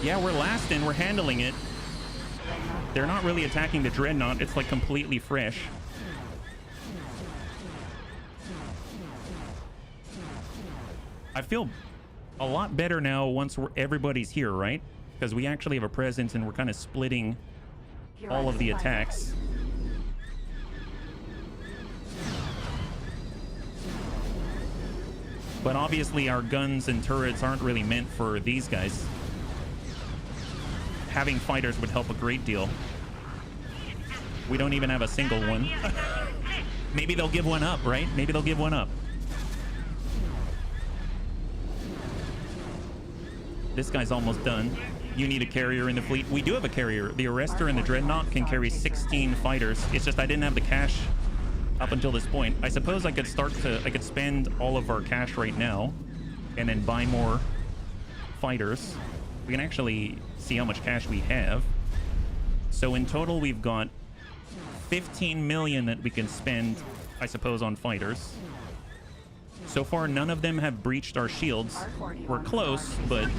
A: Yeah, we're last in, we're handling it. They're not really attacking the Dreadnought. It's like completely fresh. I feel a lot better now once everybody's here, right? Because we actually have a presence and we're kind of splitting all of the attacks. But obviously our guns and turrets aren't really meant for these guys. Having fighters would help a great deal. We don't even have a single one. Maybe they'll give one up, right? Maybe they'll give one up. This guy's almost done. You need a carrier in the fleet. We do have a carrier. The Arster and the Dreadnought can carry 16 fighters. It's just I didn't have the cash up until this point. I suppose I could spend all of our cash right now and then buy more fighters. We can actually see how much cash we have. So in total, we've got 15 million that we can spend, I suppose, on fighters. So far, none of them have breached our shields. We're close, but...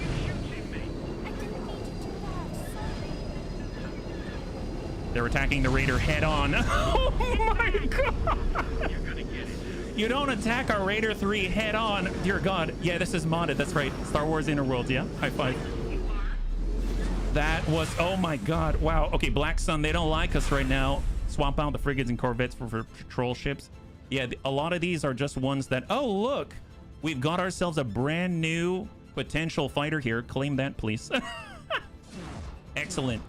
A: They're attacking the Raider head on. Oh my god! You don't attack our Raider 3 head on. Dear god. Yeah, this is modded. That's right. Star Wars Interworlds, yeah? High five. That was... Oh my god. Wow. Okay, Black Sun, they don't like us right now. Swap out the frigates and corvettes for patrol ships. Yeah, a lot of these are just ones that... Oh, look! We've got ourselves a brand new potential fighter here. Claim that, please. Excellent.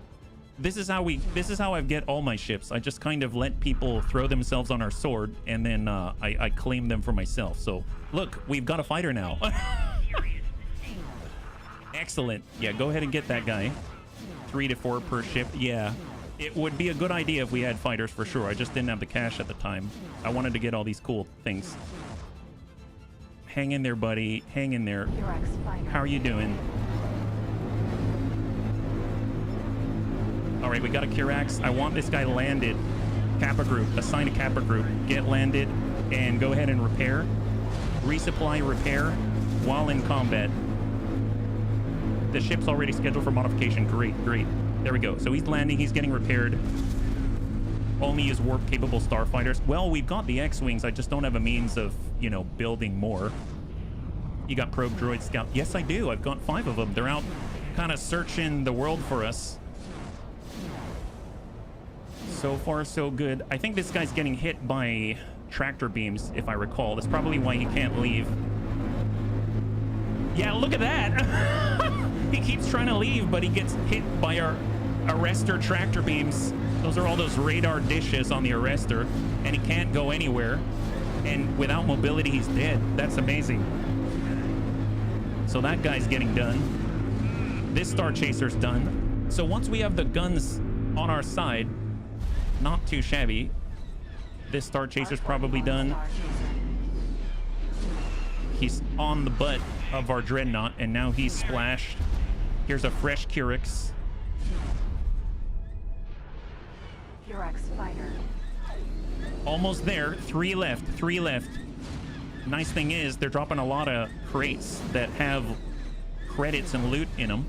A: This is how I get all my ships. I just kind of let people throw themselves on our sword, and then I claim them for myself. So, look, we've got a fighter now. Excellent. Yeah, go ahead and get that guy. 3 to 4 per ship. Yeah. It would be a good idea if we had fighters for sure. I just didn't have the cash at the time. I wanted to get all these cool things. Hang in there, buddy. Hang in there. How are you doing? All right, we got a Kirax. I want this guy landed. Kappa group. Assign a Kappa group. Get landed and go ahead and repair. Resupply, repair while in combat. The ship's already scheduled for modification. Great, great. There we go. So he's landing. He's getting repaired. Only use warp-capable starfighters. Well, we've got the X-Wings. I just don't have a means of, you know, building more. You got probe droid scout. Yes, I do. I've got 5 of them. They're out kind of searching the world for us. So far, so good. I think this guy's getting hit by tractor beams, if I recall. That's probably why he can't leave. Yeah, look at that. He keeps trying to leave, but he gets hit by our Arster tractor beams. Those are all those radar dishes on the Arster, and he can't go anywhere. And without mobility, he's dead. That's amazing. So that guy's getting done. This Star Chaser's done. So once we have the guns on our side, not too shabby. This Star Chaser's probably done. He's on the butt of our Dreadnought, and now he's splashed. Here's a fresh Kirax.
B: Kirax fighter.
A: Almost there. 3 left. 3 left. Nice thing is, they're dropping a lot of crates that have credits and loot in them.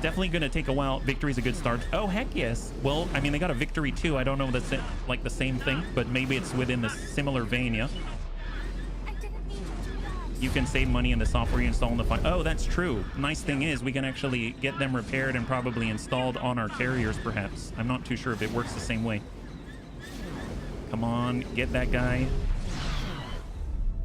A: Definitely going to take a while. Victory's a good start. Oh, heck yes. Well, I mean, they got a victory too. I don't know if that's like the same thing, but maybe it's within the similar vein, yeah? You can save money in the software you install in the file. Oh, that's true. Nice thing is we can actually get them repaired and probably installed on our carriers, perhaps. I'm not too sure if it works the same way. Come on, get that guy.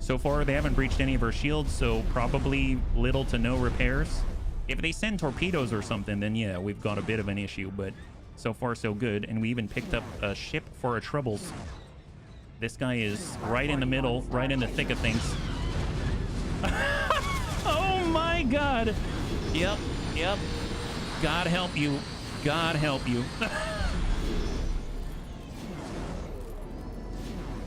A: So far, they haven't breached any of our shields, so probably little to no repairs. If they send torpedoes or something, then yeah, we've got a bit of an issue, but So far, so good. And we even picked up a ship for our troubles. This guy is right in the middle, right in the thick of things. Oh my God. Yep. God help you. God help you.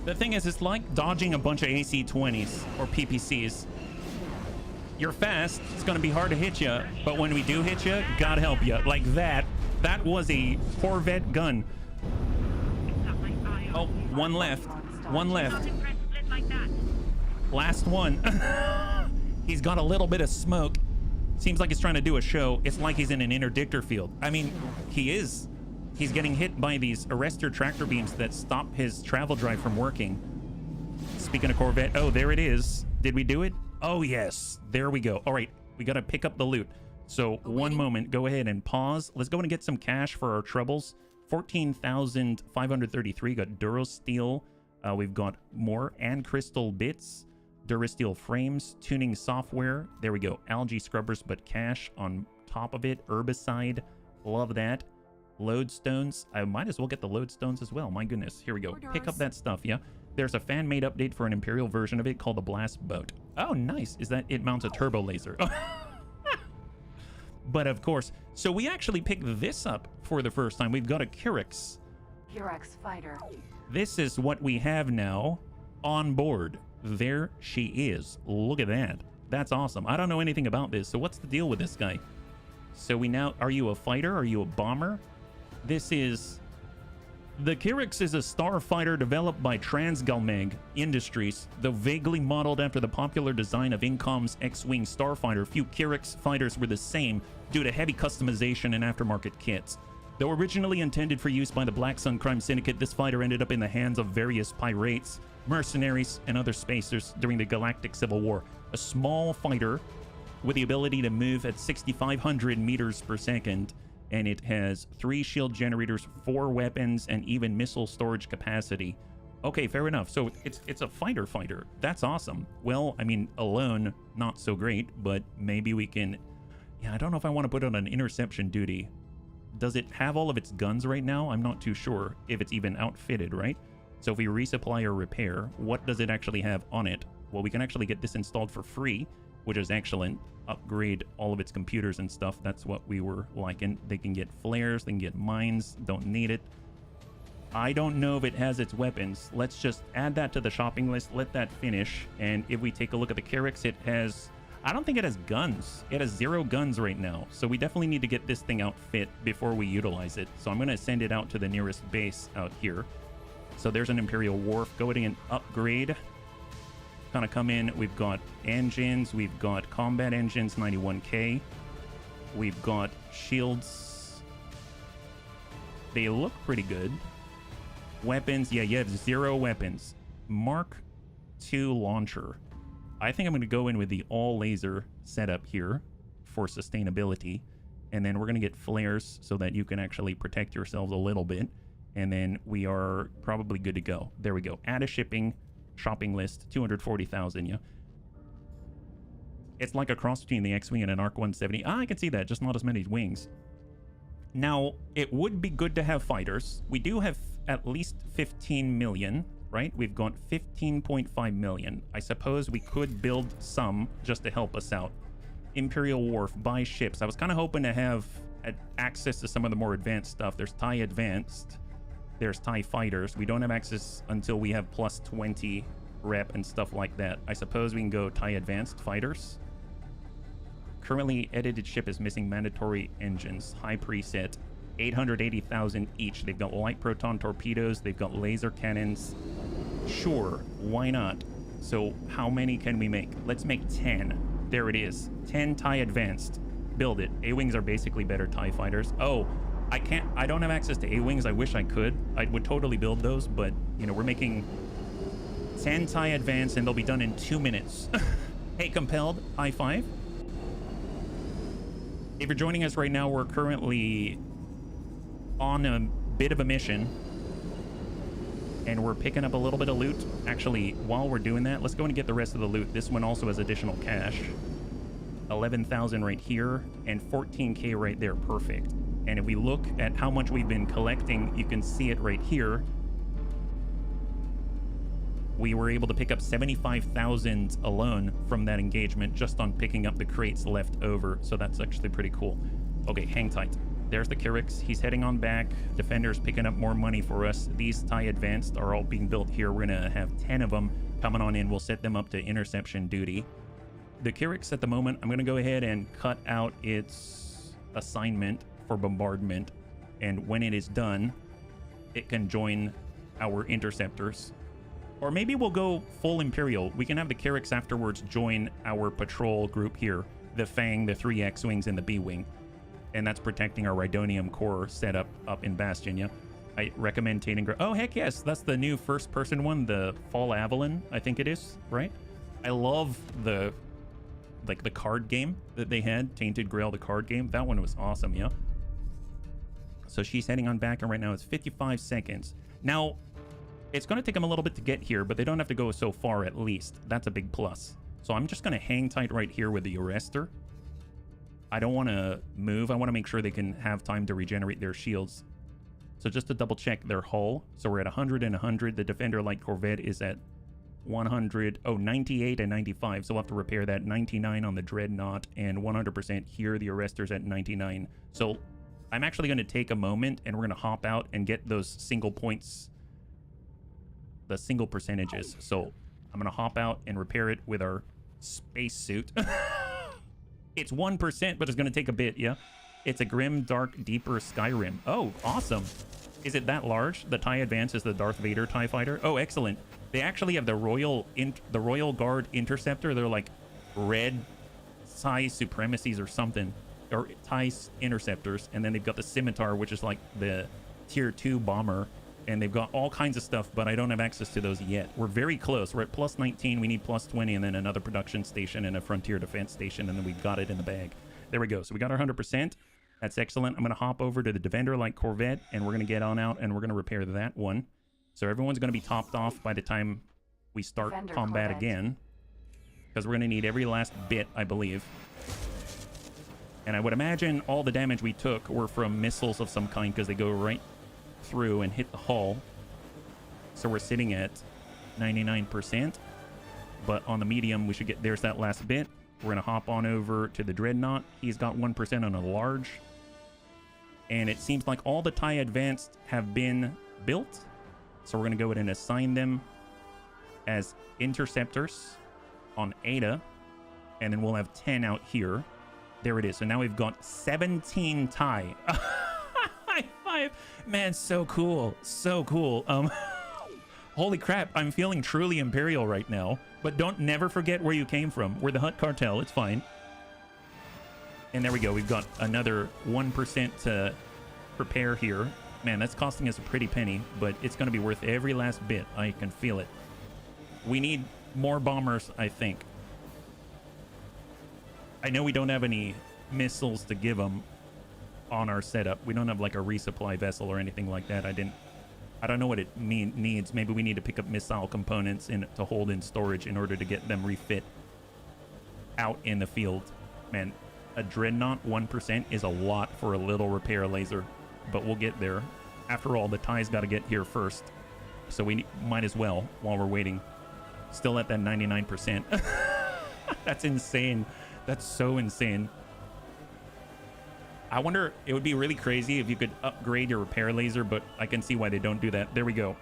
A: The thing is, it's like dodging a bunch of AC-20s or PPCs. You're fast, it's gonna be hard to hit you, but when we do hit you, God help you. Like that. That was a Corvette gun. Oh, one left. One left. Last one. He's got a little bit of smoke. Seems like he's trying to do a show. It's like he's in an interdictor field. I mean, he is. He's getting hit by these arrestor tractor beams that stop his travel drive from working. Speaking of Corvette, oh, there it is. Did we do it? Oh, yes. There we go. All right, we got to pick up the loot. So one moment, go ahead and pause. Let's go and get some cash for our troubles. 14,533. Got Durosteel. We've got more and crystal bits. Durasteel frames, tuning software. There we go. Algae scrubbers, but cash on top of it. Herbicide. Love that. Lodestones. I might as well get the lodestones as well. My goodness. Here we go. Pick up that stuff, yeah? There's a fan-made update for an Imperial version of it called the Blast Boat. Oh, nice. Is that it mounts a turbo laser? But of course, so we actually picked this up for the first time. We've got a Kyrix.
B: Kyrix fighter.
A: This is what we have now on board. There she is. Look at that. That's awesome. I don't know anything about this. So what's the deal with this guy? So we now, are you a fighter? Are you a bomber? This is... The Kyrix is a starfighter developed by Transgalmag Industries, though vaguely modeled after the popular design of Incom's X-Wing starfighter. Few Kyrix fighters were the same due to heavy customization and aftermarket kits. Though originally intended for use by the Black Sun Crime Syndicate, this fighter ended up in the hands of various pirates, mercenaries, and other spacers during the Galactic Civil War. A small fighter with the ability to move at 6,500 meters per second, and it has 3 shield generators, 4 weapons, and even missile storage capacity. Okay, fair enough. So it's a fighter. That's awesome. Well, I mean, alone, not so great, but maybe we can... Yeah, I don't know if I want to put it on interception duty. Does it have all of its guns right now? I'm not too sure if it's even outfitted, right? So if we resupply or repair, what does it actually have on it? Well, we can actually get this installed for free, which is excellent. Upgrade all of its computers and stuff. That's what we were liking. They can get flares, they can get mines, don't need it. I don't know if it has its weapons. Let's just add that to the shopping list, let that finish. And if we take a look at the Kyrix, it has... I don't think it has guns. It has 0 guns right now. So we definitely need to get this thing outfit before we utilize it. So I'm going to send it out to the nearest base out here. So there's an Imperial Wharf. Go ahead and upgrade. Kind of come in. We've got engines. We've got combat engines, 91K. We've got shields. They look pretty good. Weapons. Yeah, you have 0 weapons. Mark II launcher. I think I'm going to go in with the all laser setup here for sustainability. And then we're going to get flares so that you can actually protect yourselves a little bit. And then we are probably good to go. There we go. Add a shipping shopping list, 240,000, yeah. It's like a cross between the X-Wing and an Arc 170. Ah, I can see that, just not as many wings. Now, it would be good to have fighters. We do have at least 15 million, right? We've got 15.5 million. I suppose we could build some just to help us out. Imperial Wharf, buy ships. I was kind of hoping to have access to some of the more advanced stuff. There's TIE Advanced. There's TIE Fighters. We don't have access until we have plus 20 rep and stuff like that. I suppose we can go TIE Advanced Fighters. Currently edited ship is missing mandatory engines. High preset. 880,000 each. They've got light proton torpedoes. They've got laser cannons. Sure, why not? So how many can we make? Let's make 10. There it is. 10 TIE Advanced. Build it. A-Wings are basically better TIE fighters. Oh, I don't have access to A-Wings. I wish I could. I would totally build those, but, you know, we're making 10 TIE Advanced, and they'll be done in 2 minutes. Hey, Compelled, high five. If you're joining us right now, we're currently on a bit of a mission, and we're picking up a little bit of loot. Actually, while we're doing that, let's go and get the rest of the loot. This one also has additional cash. 11,000 right here, and 14K right there. Perfect. And if we look at how much we've been collecting, you can see it right here. We were able to pick up 75,000 alone from that engagement just on picking up the crates left over. So that's actually pretty cool. Okay, hang tight. There's the Kyrix. He's heading on back. Defender's picking up more money for us. These TIE Advanced are all being built here. We're going to have 10 of them coming on in. We'll set them up to interception duty. The Kyrix at the moment, I'm going to go ahead and cut out its assignment for bombardment. And when it is done, it can join our interceptors. Or maybe we'll go full Imperial. We can have the Kyrix afterwards join our patrol group here. The Fang, the 3 X-Wings, and the B-Wing. And that's protecting our Rhydonium core setup up in Bastion, yeah? I recommend Tating... Oh, heck yes! That's the new first-person one, the Fall Avalon, I think it is, right? I love the... like, the card game that they had. Tainted Grail, the card game. That one was awesome, yeah? So she's heading on back, and right now it's 55 seconds. Now... it's going to take them a little bit to get here, but they don't have to go so far at least. That's a big plus. So I'm just going to hang tight right here with the Arster. I don't want to move. I want to make sure they can have time to regenerate their shields. So just to double check their hull. So we're at 100 and 100. The Defender Light Corvette is at 100. Oh, 98 and 95. So we'll have to repair that. 99 on the Dreadnought and 100% here. The Arrester's at 99. So I'm actually going to take a moment and we're going to hop out and get those single points, the single percentages. So I'm gonna hop out and repair it with our spacesuit. It's 1%, but it's gonna take a bit, yeah? It's a Grim, Dark, Deeper Skyrim. Oh, awesome. Is it that large? The TIE Advance is the Darth Vader TIE Fighter. Oh, excellent. They actually have the Royal Guard Interceptor. They're like red TIE Supremacies or something, or TIE Interceptors. And then they've got the Scimitar, which is like the Tier 2 bomber. And they've got all kinds of stuff, but I don't have access to those yet. We're very close. We're at plus 19. We need plus 20, and then another production station and a frontier defense station, and then we've got it in the bag. There we go. So we got our 100%. That's excellent. I'm going to hop over to the Defender Light Corvette, and we're going to get on out, and we're going to repair that one. So everyone's going to be topped off by the time we start
B: Defender
A: combat
B: Corvette.
A: Again. Because we're going to need every last bit, I believe. And I would imagine all the damage we took were from missiles of some kind, because they go right through and hit the hull. So we're sitting at 99%, but on the medium we should get, there's that last bit. We're gonna hop on over to the Dreadnought. He's got 1% on a large, and it seems like all the TIE Advanced have been built, so we're gonna go ahead and assign them as interceptors on Ada, and then we'll have 10 out here. There it is. So now we've got 17 TIE. High five, man! So cool, so cool. Holy crap! I'm feeling truly Imperial right now. But don't never forget where you came from. We're the Hutt Cartel. It's fine. And there we go. We've got another 1% to prepare here. Man, that's costing us a pretty penny, but it's going to be worth every last bit. I can feel it. We need more bombers, I think. I know we don't have any missiles to give them on our setup. We don't have like a resupply vessel or anything like that. I don't know what it needs. Maybe we need to pick up missile components to hold in storage in order to get them refit out in the field. Man, a Dreadnought 1% is a lot for a little repair laser, but we'll get there. After all, the TIE's got to get here first, so we might as well while we're waiting. Still at that 99%. That's insane. That's so insane. I wonder, it would be really crazy if you could upgrade your repair laser, but I can see why they don't do that. There we go.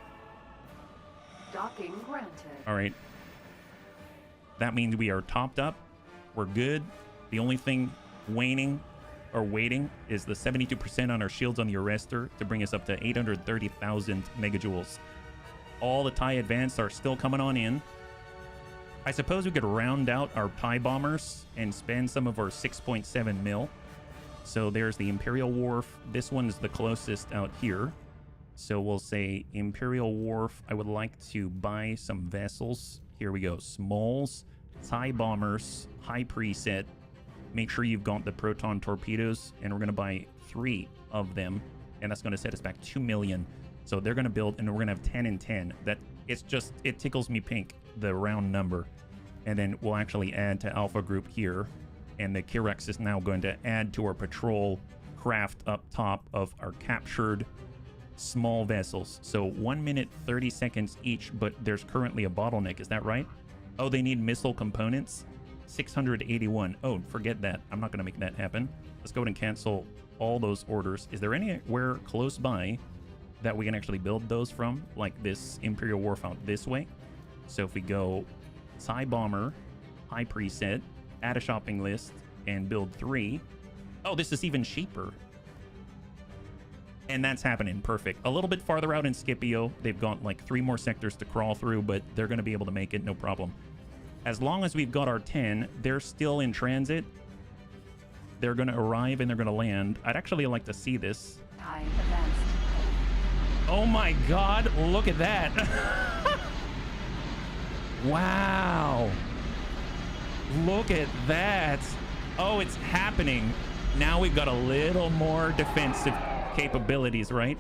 B: Docking granted.
A: All right. That means we are topped up. We're good. The only thing waiting is the 72% on our shields on the Arster to bring us up to 830,000 megajoules. All the TIE Advanced are still coming on in. I suppose we could round out our TIE bombers and spend some of our 6.7 mil. So there's the Imperial Wharf. This one's the closest out here. So we'll say Imperial Wharf. I would like to buy some vessels. Here we go. Smalls, TIE bombers, high preset. Make sure you've got the proton torpedoes, and we're going to buy 3 of them, and that's going to set us back 2 million. So they're going to build, and we're going to have 10 and 10. It tickles me pink, the round number. And then we'll actually add to Alpha Group here. And the Kyrix is now going to add to our patrol craft up top of our captured small vessels. So 1 minute 30 seconds each, but there's currently a bottleneck. Is that right? Oh, they need missile components. 681. Oh, forget that. I'm not going to make that happen. Let's go ahead and cancel all those orders. Is there anywhere close by that we can actually build those from? Like this Imperial Wharf out this way. So if we go TIE Bomber, high preset, add a shopping list, and build 3. Oh, this is even cheaper. And that's happening. Perfect. A little bit farther out in Scipio, they've got like 3 more sectors to crawl through, but they're going to be able to make it, no problem. As long as we've got our 10, they're still in transit. They're going to arrive and they're going to land. I'd actually like to see this.
B: Time advanced.
A: Oh my god, look at that. Wow. Look at that. Oh, it's happening. Now we've got a little more defensive capabilities, right?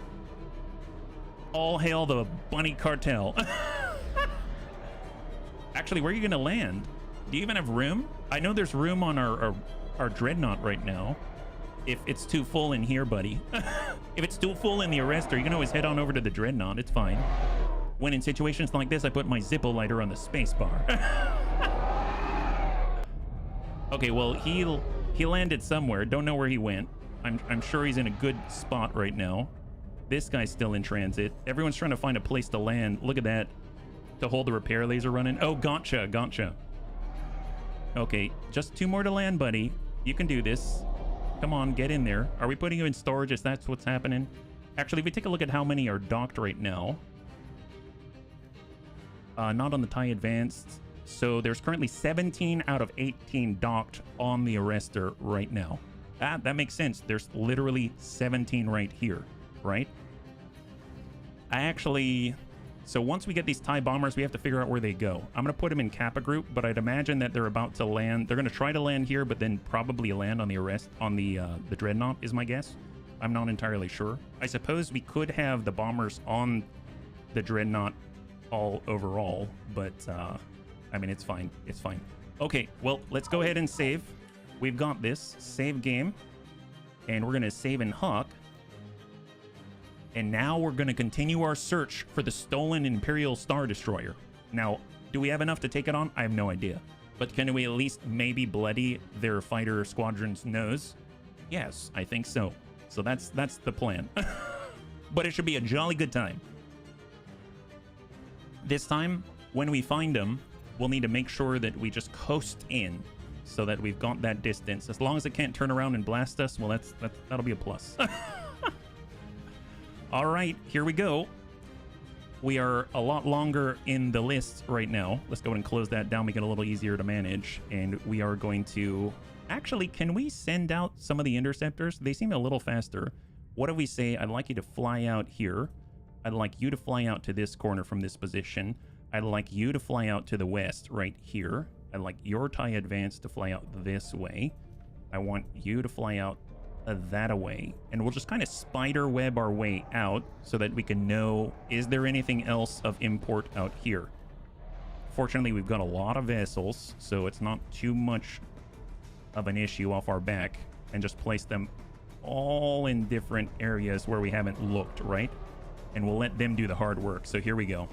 A: All hail the bunny cartel. Actually, where are you going to land? Do you even have room? I know there's room on our dreadnought right now. If it's too full in here, buddy. If it's too full in the Arster, you can always head on over to the dreadnought. It's fine. When in situations like this, I put my Zippo lighter on the space bar. Okay, well, he landed somewhere. Don't know where he went. I'm sure he's in a good spot right now. This guy's still in transit. Everyone's trying to find a place to land. Look at that. To hold the repair laser running. Oh, gotcha, gotcha. Okay, just 2 more to land, buddy. You can do this. Come on, get in there. Are we putting you in storage if that's what's happening? Actually, if we take a look at how many are docked right now. Not on the TIE Advanced. So there's currently 17 out of 18 docked on the Arster right now. That makes sense. There's literally 17 right here, right? So once we get these TIE bombers, we have to figure out where they go. I'm going to put them in Kappa group, but I'd imagine that they're about to land. They're going to try to land here, but then probably land on the Dreadnought is my guess. I'm not entirely sure. I suppose we could have the bombers on the Dreadnought all overall, but I mean, it's fine. It's fine. Okay, well, let's go ahead and save. We've got this. Save game. And we're going to save in Hutt. And now we're going to continue our search for the stolen Imperial Star Destroyer. Now, do we have enough to take it on? I have no idea. But can we at least maybe bloody their fighter squadron's nose? Yes, I think so. So that's the plan. But it should be a jolly good time. This time, when we find them, we'll need to make sure that we just coast in so that we've got that distance. As long as it can't turn around and blast us, well, that'll be a plus. All right, here we go. We are a lot longer in the list right now. Let's go ahead and close that down, make it a little easier to manage. And we are going to... Actually, can we send out some of the interceptors? They seem a little faster. What if we say, I'd like you to fly out here. I'd like you to fly out to this corner from this position. I'd like you to fly out to the west right here. I'd like your TIE Advance to fly out this way. I want you to fly out that way. And we'll just kind of spider web our way out so that we can know, is there anything else of import out here? Fortunately, we've got a lot of vessels, so it's not too much of an issue off our back. And just place them all in different areas where we haven't looked, right? And we'll let them do the hard work. So here we go.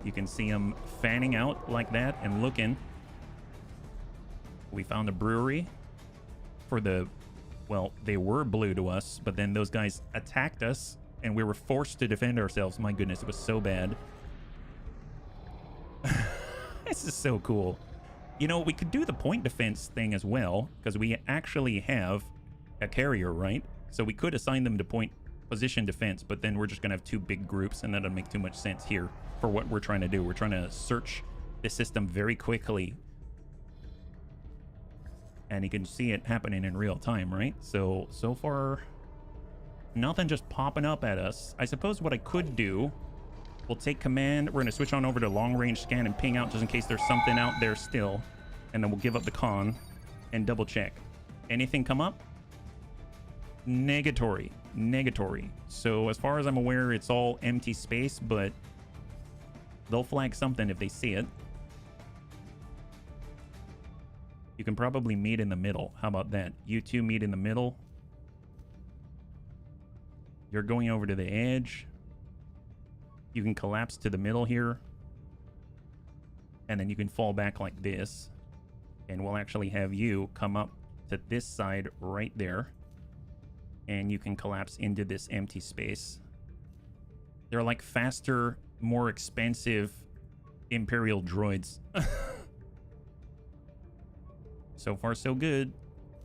A: You can see them fanning out like that and looking. We found a brewery for the... Well, they were blue to us, but then those guys attacked us, and we were forced to defend ourselves. My goodness, it was so bad. This is so cool. You know, we could do the point defense thing as well, because we actually have a carrier, right? So we could assign them to point position defense, but then we're just going to have 2 big groups, and that'll make too much sense here for what we're trying to do. We're trying to search the system very quickly. And you can see it happening in real time, right? So far, nothing just popping up at us. I suppose what I could do, we'll take command. We're going to switch on over to long-range scan and ping out just in case there's something out there still. And then we'll give up the con and double check. Anything come up? Negatory. Negatory. So as far as I'm aware, it's all empty space, but they'll flag something if they see it. You can probably meet in the middle. How about that? You two meet in the middle. You're going over to the edge. You can collapse to the middle here. And then you can fall back like this. And we'll actually have you come up to this side right there. And you can collapse into this empty space. They're like faster, more expensive Imperial droids. So far, so good.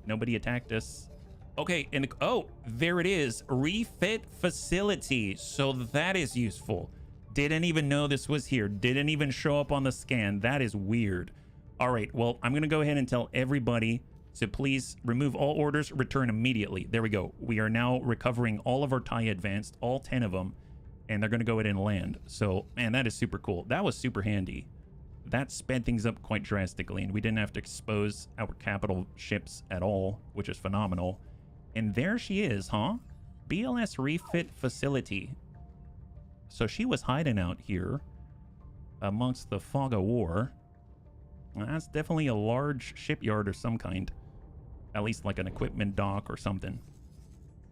A: Nobody attacked us. Okay, and oh, there it is. Refit facility. So that is useful. Didn't even know this was here. Didn't even show up on the scan. That is weird. All right, well, I'm going to go ahead and tell everybody to please remove all orders, return immediately. There we go. We are now recovering all of our TIE Advanced, all 10 of them, and they're going to go ahead and land. So, man, that is super cool. That was super handy. That sped things up quite drastically, and we didn't have to expose our capital ships at all, which is phenomenal. And there she is, huh? BLS Refit Facility. So she was hiding out here amongst the fog of war. Well, that's definitely a large shipyard of some kind. At least like an equipment dock or something.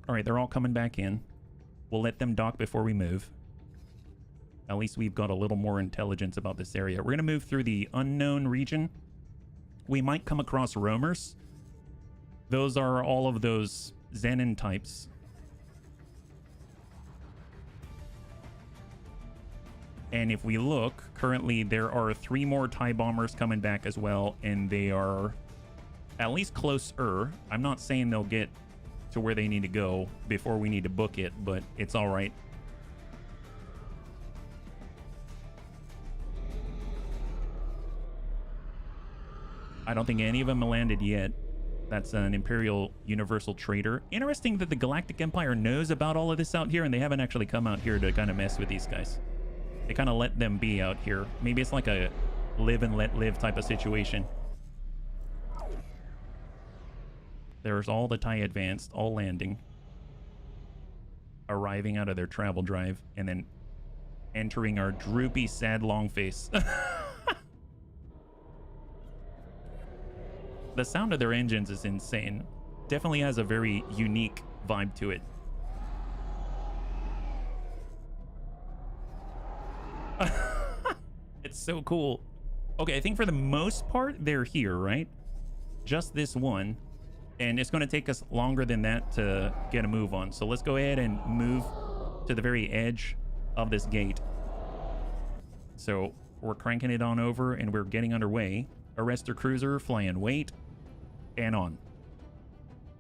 A: All right, they're all coming back in. We'll let them dock before we move. At least we've got a little more intelligence about this area. We're going to move through the unknown region. We might come across roamers. Those are all of those Zenon types. And if we look, currently there are 3 more TIE bombers coming back as well, and they are at least closer. I'm not saying they'll get to where they need to go before we need to book it, but it's all right. I don't think any of them landed yet. That's an Imperial Universal Trader. Interesting that the Galactic Empire knows about all of this out here, and they haven't actually come out here to kind of mess with these guys. They kind of let them be out here. Maybe it's like a live and let live type of situation. There's all the TIE Advanced, all landing. Arriving out of their travel drive, and then entering our droopy, sad, long face. The sound of their engines is insane. Definitely has a very unique vibe to it. It's so cool. Okay, I think for the most part, they're here, right? Just this one. And it's going to take us longer than that to get a move on. So let's go ahead and move to the very edge of this gate. So we're cranking it on over and we're getting underway. Arrestor cruiser, flying wait, and on.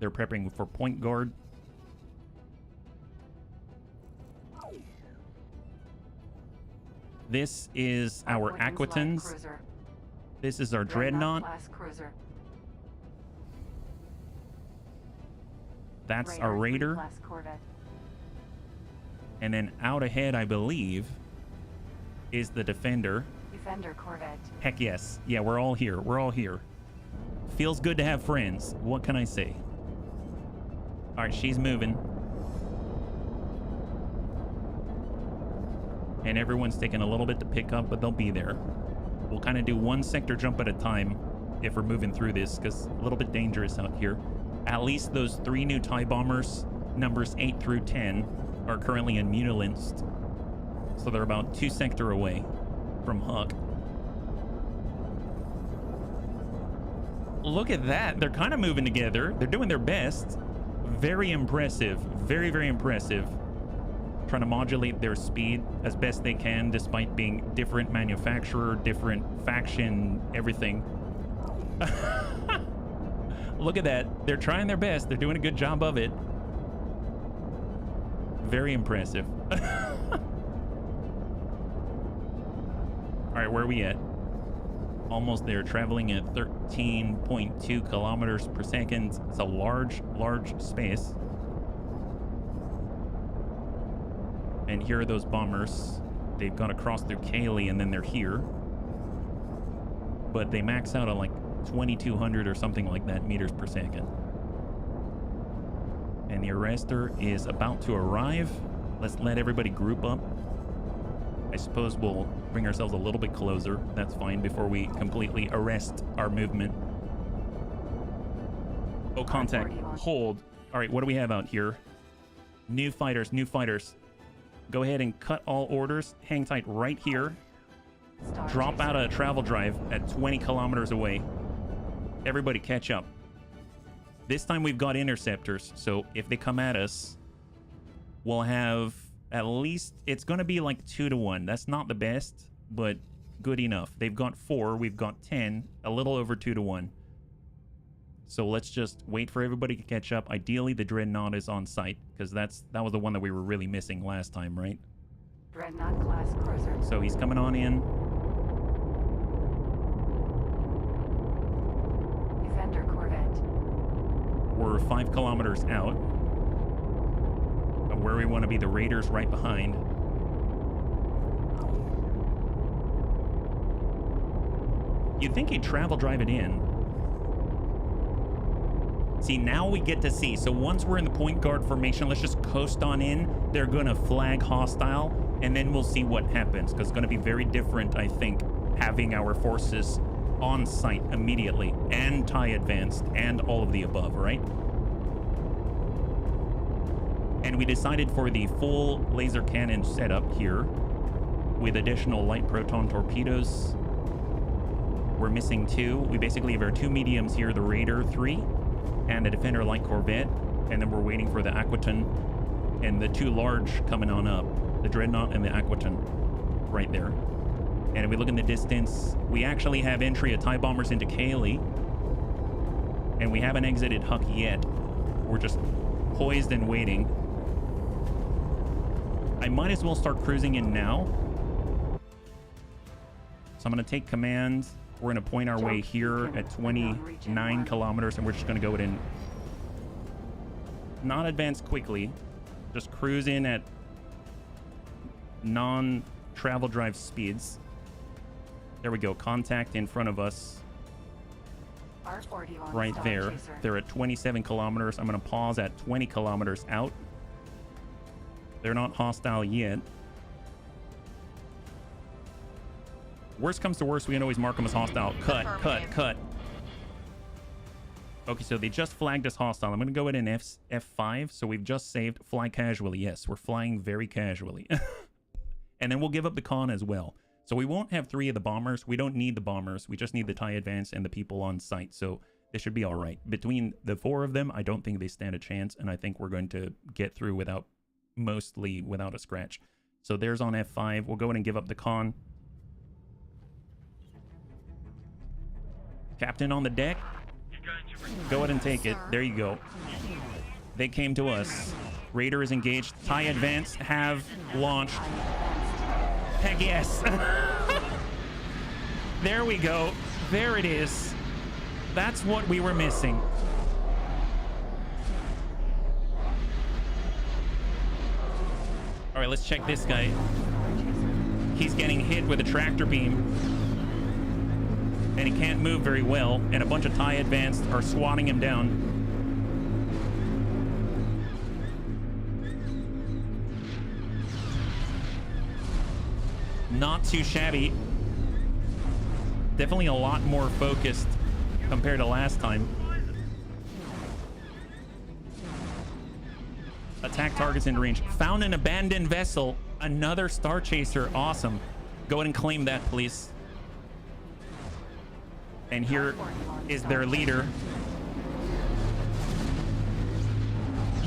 A: They're prepping for point guard. This is our Aquitans. This is our Dreadnought. That's our Raider. And then out ahead, I believe, is the Defender.
B: Defender Corvette.
A: Heck yes. Yeah, we're all here. We're all here. Feels good to have friends. What can I say? All right, she's moving. And everyone's taking a little bit to pick up, but they'll be there. We'll kind of do one sector jump at a time if we're moving through this, because a little bit dangerous out here. At least those 3 new TIE bombers, numbers 8 through 10, are currently in Munilinst. So they're about 2 sector away from Hutt. Look at that. They're kind of moving together. They're doing their best. Very impressive. Very, very impressive. Trying to modulate their speed as best they can, despite being different manufacturer, different faction, everything. Look at that. They're trying their best. They're doing a good job of it. Very impressive. All right, where are we at? Almost there, traveling at 13.2 kilometers per second. It's a large, large space. And here are those bombers. They've gone across through Cayley and then they're here. But they max out at like 2,200 or something like that meters per second. And the Arrestor is about to arrive. Let's let everybody group up. I suppose we'll bring ourselves a little bit closer. That's fine before we completely arrest our movement. Oh, contact. Hold. All right, what do we have out here? New fighters, new fighters. Go ahead and cut all orders. Hang tight right here.
B: Star
A: Drop
B: Chaser.
A: out a travel drive at 20 kilometers away. Everybody catch up. This time we've got interceptors, so if they come at us, we'll have at least, it's going to be like 2 to 1. That's not the best, but good enough. They've got 4, we've got 10, a little over 2 to 1. So let's just wait for everybody to catch up. Ideally, the Dreadnought is on site, because that was the one that we were really missing last time, right?
B: Dreadnought class cruiser.
A: So he's coming on in.
B: Defender corvette.
A: We're 5 kilometers out of where we want to be. The Raiders right behind. You'd think he'd travel drive it in. See, now we get to see. So once we're in the point guard formation, let's just coast on in. They're going to flag hostile, and then we'll see what happens, because it's going to be very different, I think, having our forces on site immediately, and TIE advanced, and all of the above, right? And we decided for the full laser cannon setup here with additional light proton torpedoes. We're missing 2. We basically have our 2 mediums here, the Raider 3 and a Defender light corvette, and then we're waiting for the Aquaton and the 2 large coming on up, the Dreadnought and the Aquaton right there. And if we look in the distance, we actually have entry of TIE bombers into Cayley, and we haven't exited Hutt yet. We're just poised and waiting. I might as well start cruising in now. So I'm going to take command. We're going to point our way here at 29 kilometers, and we're just going to go in. Not advance quickly. Just cruise in at non-travel drive speeds. There we go. Contact in front of us.
B: R41
A: Right
B: Star
A: there.
B: Chaser.
A: They're at 27 kilometers. I'm going to pause at 20 kilometers out. They're not hostile yet. Worst comes to worst, we can always mark them as hostile. Cut, cut, cut. Okay, so they just flagged us hostile. I'm going to go in F5. So we've just saved fly casually. Yes, we're flying very casually. And then we'll give up the con as well. So we won't have 3 of the bombers. We don't need the bombers. We just need the TIE advance and the people on site. So this should be all right. Between the 4 of them, I don't think they stand a chance. And I think we're going to get through mostly without a scratch. So there's on F5. We'll go in and give up the con. Captain on the deck. Go ahead and take it. There you go. They came to us. Raider is engaged. TIE advance have launched. Heck yes. There we go. There it is. That's what we were missing. All right, let's check this guy. He's getting hit with a tractor beam, and he can't move very well, and a bunch of TIE advanced are swatting him down. Not too shabby. Definitely a lot more focused compared to last time. Attack targets in range. Found an abandoned vessel. Another Star Chaser. Awesome. Go ahead and claim that, please. And here is their leader.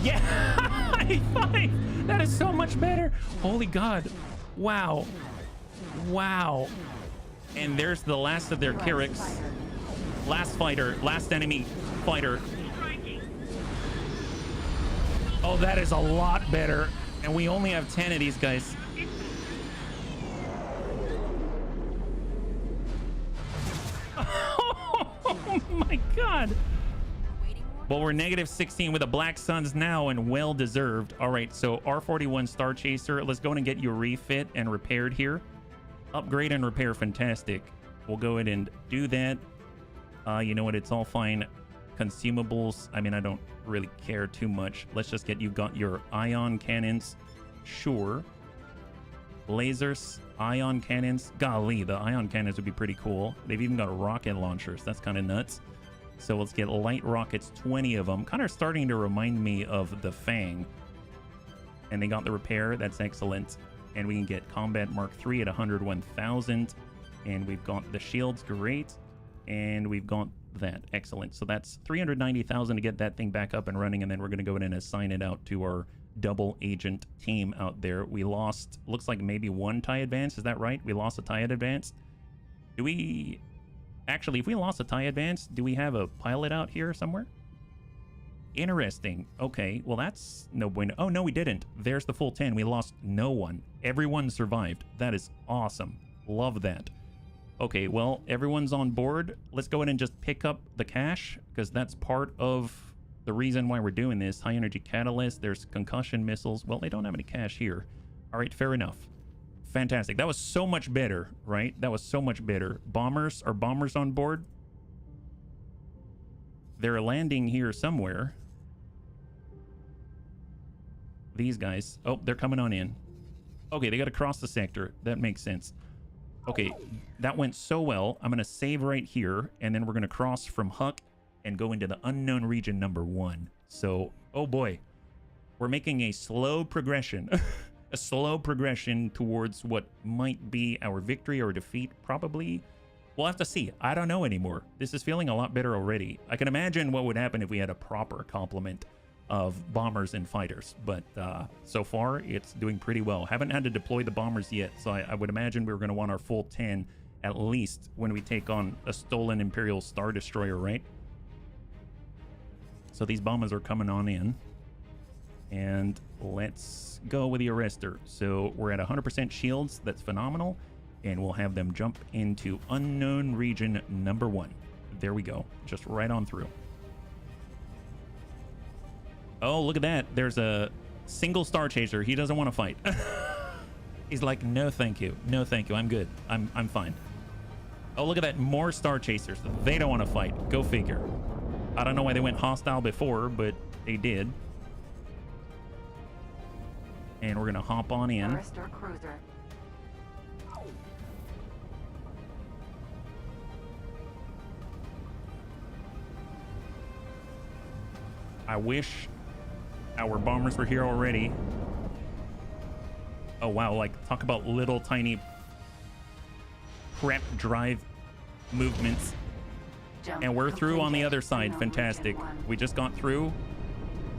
A: Yeah! High five! That is so much better. Holy God. Wow. Wow. And there's the last of their Kyrix. Last fighter. Last enemy fighter. Oh, that is a lot better. And we only have 10 of these guys. Oh my God. Well, we're negative 16 with the Black Suns now, and well deserved. All right, so R41 Star Chaser. Let's go in and get you refit and repaired here. Upgrade and repair, fantastic. We'll go ahead and do that. You know what? It's all fine. Consumables, I mean, I don't really care too much. Let's just get, you've got your ion cannons. Sure. Lasers, ion cannons. Golly, the ion cannons would be pretty cool. They've even got rocket launchers. That's kind of nuts. So let's get light rockets, 20 of them. Kind of starting to remind me of the Fang. and they got the repair. That's excellent. And we can get combat Mark 3 at 101,000. And we've got the shields, great. And we've got that, excellent. So that's 390,000 to get that thing back up and running, and then we're going to go in and assign it out to our double agent team out there. We lost, looks like maybe one TIE advance, is that right? We lost a TIE advance. Do we... Actually, if we lost a TIE advance, do we have a pilot out here somewhere? Interesting. Okay, well that's no bueno. Oh, no, we didn't. There's the full 10. We lost no one. Everyone survived. That is awesome. Love that. Okay, well, everyone's on board. Let's go ahead and just pick up the cash, because that's part of the reason why we're doing this. High energy catalyst, there's concussion missiles. Well, they don't have any cash here. All right, fair enough. Fantastic. That was so much better, right? That was so much better. Bombers, are bombers on board? They're landing here somewhere. These guys. Oh, they're coming on in. Okay, they got to cross the sector. That makes sense. Okay, that went so well. I'm going to save right here, and then we're going to cross from Hutt and go into the unknown region number 1. So, oh boy, we're making a slow progression. A slow progression towards what might be our victory or defeat, probably. We'll have to see. I don't know anymore. This is feeling a lot better already. I can imagine what would happen if we had a proper complement of bombers and fighters, but so far it's doing pretty well. Haven't had to deploy the bombers yet, so I would imagine we're going to want our full 10 at least when we take on a stolen Imperial Star Destroyer, right? So these bombers are coming on in, and let's go with the arrestor. So we're at 100% shields. That's phenomenal, and we'll have them jump into unknown region number 1. There we go, just right on through. Oh, look at that. There's a single Star Chaser. He doesn't want to fight. He's like, no, thank you. No, thank you. I'm good. I'm fine. Oh, look at that. More Star Chasers. They don't want to fight. Go figure. I don't know why they went hostile before, but they did. And we're going to hop on in.
B: Arster cruiser.
A: I wish our bombers were here already. Oh, wow. Like, talk about little tiny prep drive movements. And we're through on the other side. Fantastic. We just got through.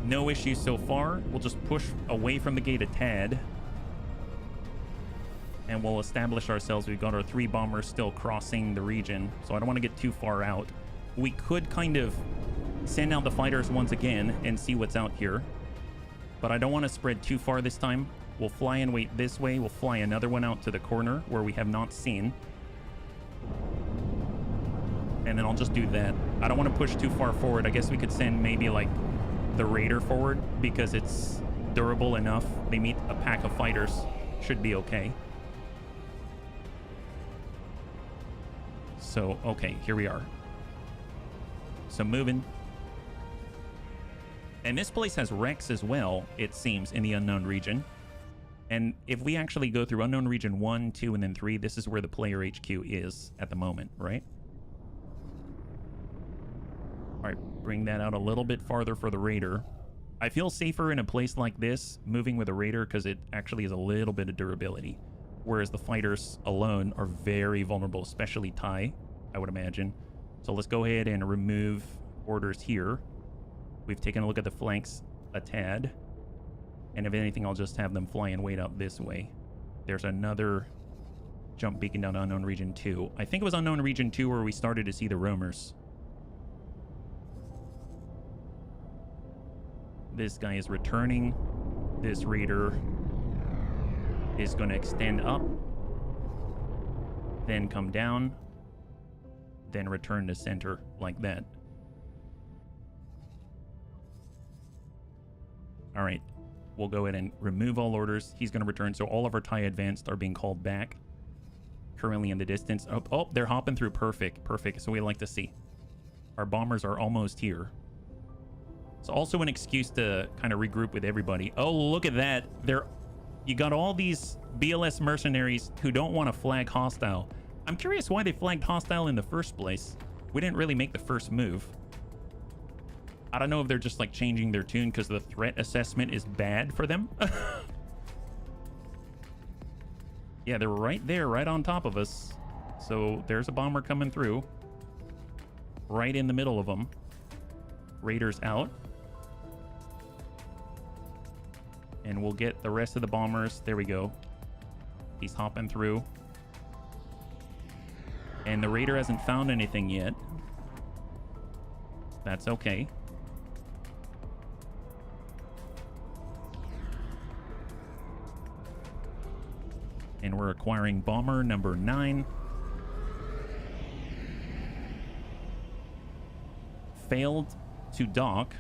A: No issues so far. We'll just push away from the gate a tad. And we'll establish ourselves. We've got our 3 bombers still crossing the region, so I don't want to get too far out. We could kind of send out the fighters once again and see what's out here, but I don't want to spread too far this time. We'll fly and wait this way. We'll fly another one out to the corner where we have not seen, and then I'll just do that. I don't want to push too far forward. I guess we could send maybe like the Raider forward because it's durable enough. They meet a pack of fighters. Should be okay. So, okay, here we are. So moving. And this place has wrecks as well, it seems, in the unknown region. And if we actually go through unknown region 1, 2, and then 3, this is where the player HQ is at the moment, right? All right, bring that out a little bit farther for the Raider. I feel safer in a place like this, moving with a Raider, because it actually has a little bit of durability. Whereas the fighters alone are very vulnerable, especially TIE, I would imagine. So let's go ahead and remove orders here. We've taken a look at the flanks a tad. And if anything, I'll just have them fly and wait out this way. There's another jump beacon down to Unknown Region 2. I think it was Unknown Region 2 where we started to see the roamers. This guy is returning. This Raider is going to extend up, then come down, then return to center like that. All right, we'll go ahead and remove all orders. He's going to return, so all of our TIE Advanced are being called back. Currently in the distance. Oh, they're hopping through. Perfect, perfect. So we like to see. Our bombers are almost here. It's also an excuse to kind of regroup with everybody. Oh, look at that. You got all these BLS mercenaries who don't want to flag hostile. I'm curious why they flagged hostile in the first place. We didn't really make the first move. I don't know if they're just like changing their tune because the threat assessment is bad for them. Yeah, they're right there, right on top of us. So there's a bomber coming through. Right in the middle of them. Raiders out. And we'll get the rest of the bombers. There we go. He's hopping through. And the Raider hasn't found anything yet. That's okay. And we're acquiring bomber number 9. Failed to dock.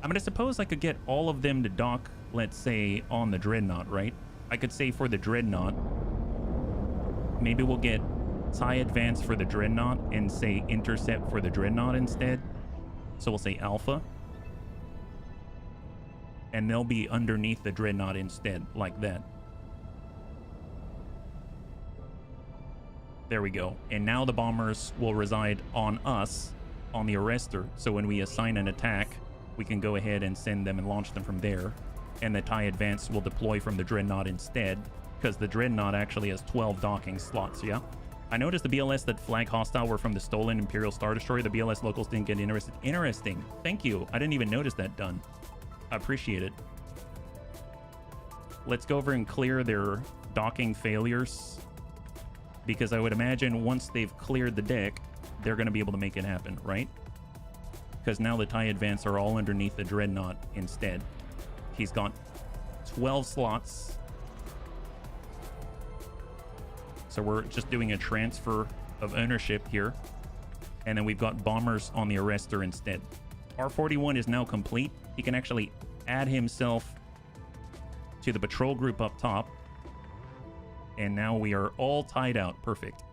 A: I mean, I suppose I could get all of them to dock, let's say, on the Dreadnought, right? I could say for the Dreadnought, maybe we'll get TIE Advance for the Dreadnought and say Intercept for the Dreadnought instead. So we'll say Alpha. And they'll be underneath the Dreadnought instead, like that. There we go. And now the bombers will reside on us, on the Arster. So when we assign an attack, we can go ahead and send them and launch them from there. And the TIE Advance will deploy from the Dreadnought instead, because the Dreadnought actually has 12 docking slots, yeah? I noticed the BLS that flag hostile were from the stolen Imperial Star Destroyer. The BLS locals didn't get interested. Interesting. Thank you. I didn't even notice that done. I appreciate it. Let's go over and clear their docking failures, because I would imagine once they've cleared the deck, they're going to be able to make it happen, right? Because now the TIE Advance are all underneath the Dreadnought instead. He's got 12 slots. So we're just doing a transfer of ownership here. And then we've got bombers on the Arster instead. R41 is now complete. He can actually add himself to the patrol group up top. And now we are all tied out. Perfect.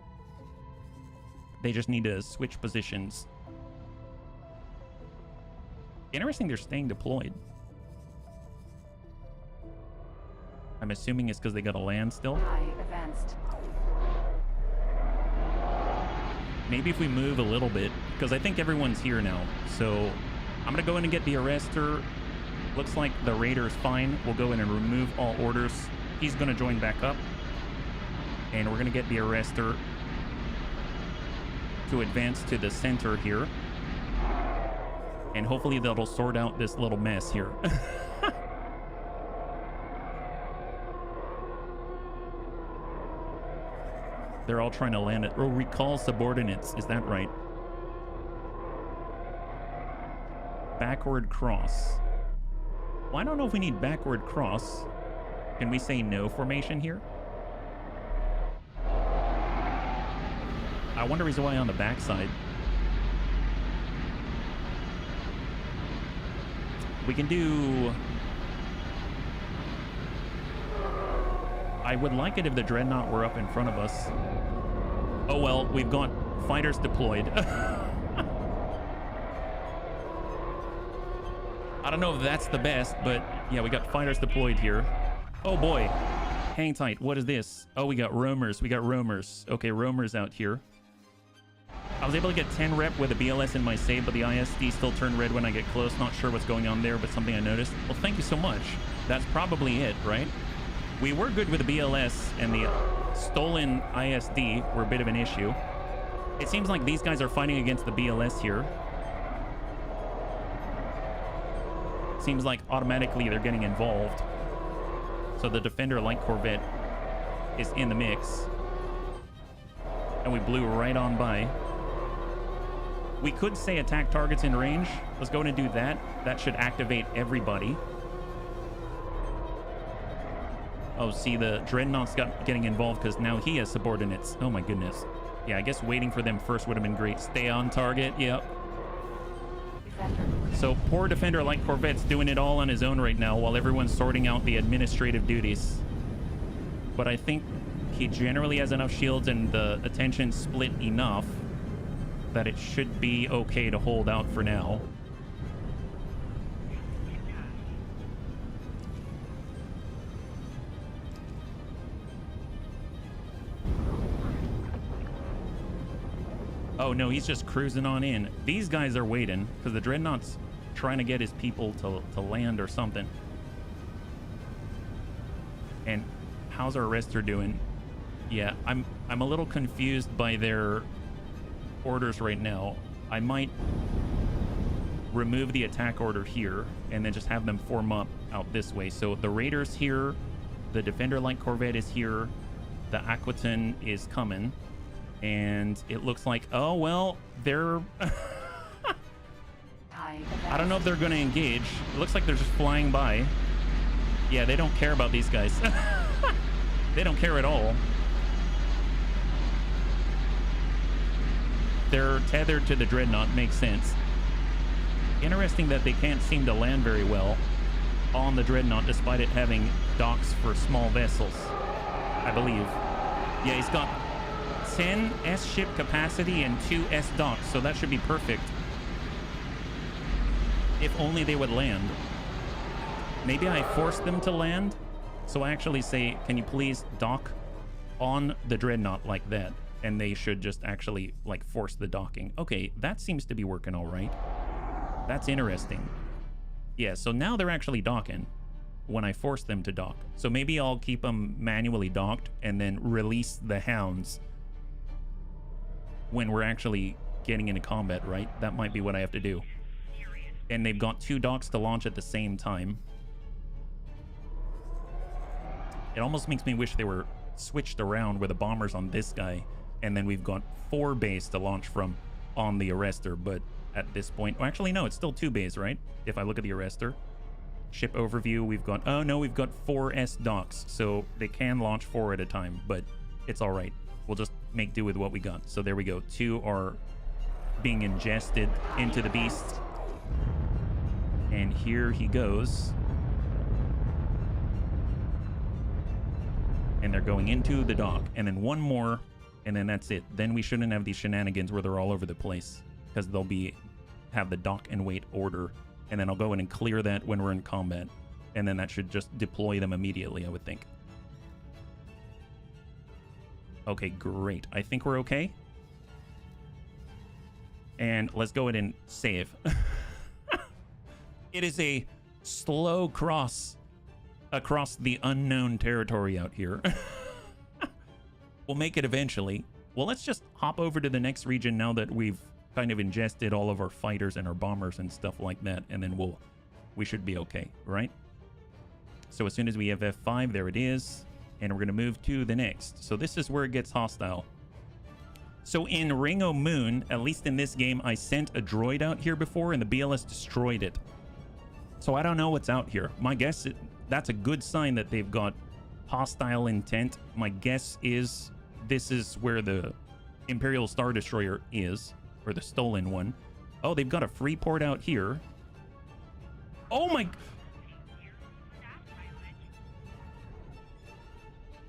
A: They just need to switch positions. Interesting they're staying deployed. I'm assuming it's because they got to land still.
B: TIE advanced.
A: Maybe if we move a little bit, because I think everyone's here now. So I'm going to go in and get the Arster. Looks like the Raider's fine. We'll go in and remove all orders. He's going to join back up. And we're going to get the Arster to advance to the center here. And hopefully that'll sort out this little mess here. They're all trying to land it. Oh, recall subordinates. Is that right? Backward cross. Well, I don't know if we need backward cross. Can we say no formation here? I wonder is why on the backside. We can do... I would like it if the Dreadnought were up in front of us. Oh well, we've got fighters deployed. I don't know if that's the best, but yeah, we got fighters deployed here. Oh boy. Hang tight. What is this? Oh, we got roamers. We got roamers. Okay, roamers out here. I was able to get 10 rep with a BLS in my save, but the ISD still turned red when I get close. Not sure what's going on there, but something I noticed. Well, thank you so much. That's probably it, right? We were good with the BLS, and the stolen ISD were a bit of an issue. It seems like these guys are fighting against the BLS here. Seems like automatically they're getting involved. So the Defender Light Corvette is in the mix. And we blew right on by. We could say attack targets in range. Let's go and do that. That should activate everybody. Oh, see, the Dreadnought's getting involved because now he has subordinates. Oh my goodness. Yeah, I guess waiting for them first would have been great. Stay on target. Yep. So poor Defender Light Corvette's doing it all on his own right now while everyone's sorting out the administrative duties. But I think he generally has enough shields and the attention split enough that it should be okay to hold out for now. Oh no, he's just cruising on in. These guys are waiting because the Dreadnought's trying to get his people to land or something. And how's our Arster doing? Yeah, I'm a little confused by their orders right now. I might remove the attack order here and then just have them form up out this way. So the Raiders here, the Defender Light Corvette is here, the Aquitaine is coming, and it looks like, oh well, they're I don't know if they're going to engage. It looks like they're just flying by. Yeah, they don't care about these guys. They don't care at all. They're tethered to the Dreadnought. Makes sense. Interesting that they can't seem to land very well on the Dreadnought despite it having docks for small vessels, I believe. Yeah, he's got 10 S ship capacity and 2 S docks, so that should be perfect. If only they would land. Maybe I force them to land. So I actually say, can you please dock on the Dreadnought like that? And they should just actually like force the docking. Okay, that seems to be working all right. That's interesting. Yeah, so now they're actually docking when I force them to dock. So maybe I'll keep them manually docked and then release the Hounds when we're actually getting into combat, right? That might be what I have to do. And they've got 2 docks to launch at the same time. It almost makes me wish they were switched around with the bombers on this guy, and then we've got 4 bays to launch from on the Arster. But at this point, well, actually no, it's still 2 bays, right? If I look at the Arster ship overview, we've got, oh no, we've got 4 S docks, so they can launch 4 at a time, but it's all right. We'll just make do with what we got. So there we go. 2 are being ingested into the beast, and here he goes. And they're going into the dock, and then 1 more, and then that's it. Then we shouldn't have these shenanigans where they're all over the place, because they'll have the dock and wait order, and then I'll go in and clear that when we're in combat, and then that should just deploy them immediately, I would think. Okay, great. I think we're okay. And let's go ahead and save. It is a slow cross across the unknown territory out here. We'll make it eventually. Well, let's just hop over to the next region now that we've kind of ingested all of our fighters and our bombers and stuff like that, and then we should be okay, right? So as soon as we have F5, there it is, and we're going to move to the next. So this is where it gets hostile. So in Ring O' Moon, at least in this game, I sent a droid out here before, and the BLS destroyed it. So I don't know what's out here. My guess, that's a good sign that they've got hostile intent. My guess is this is where the Imperial Star Destroyer is, or the stolen one. Oh, they've got a free port out here. Oh my...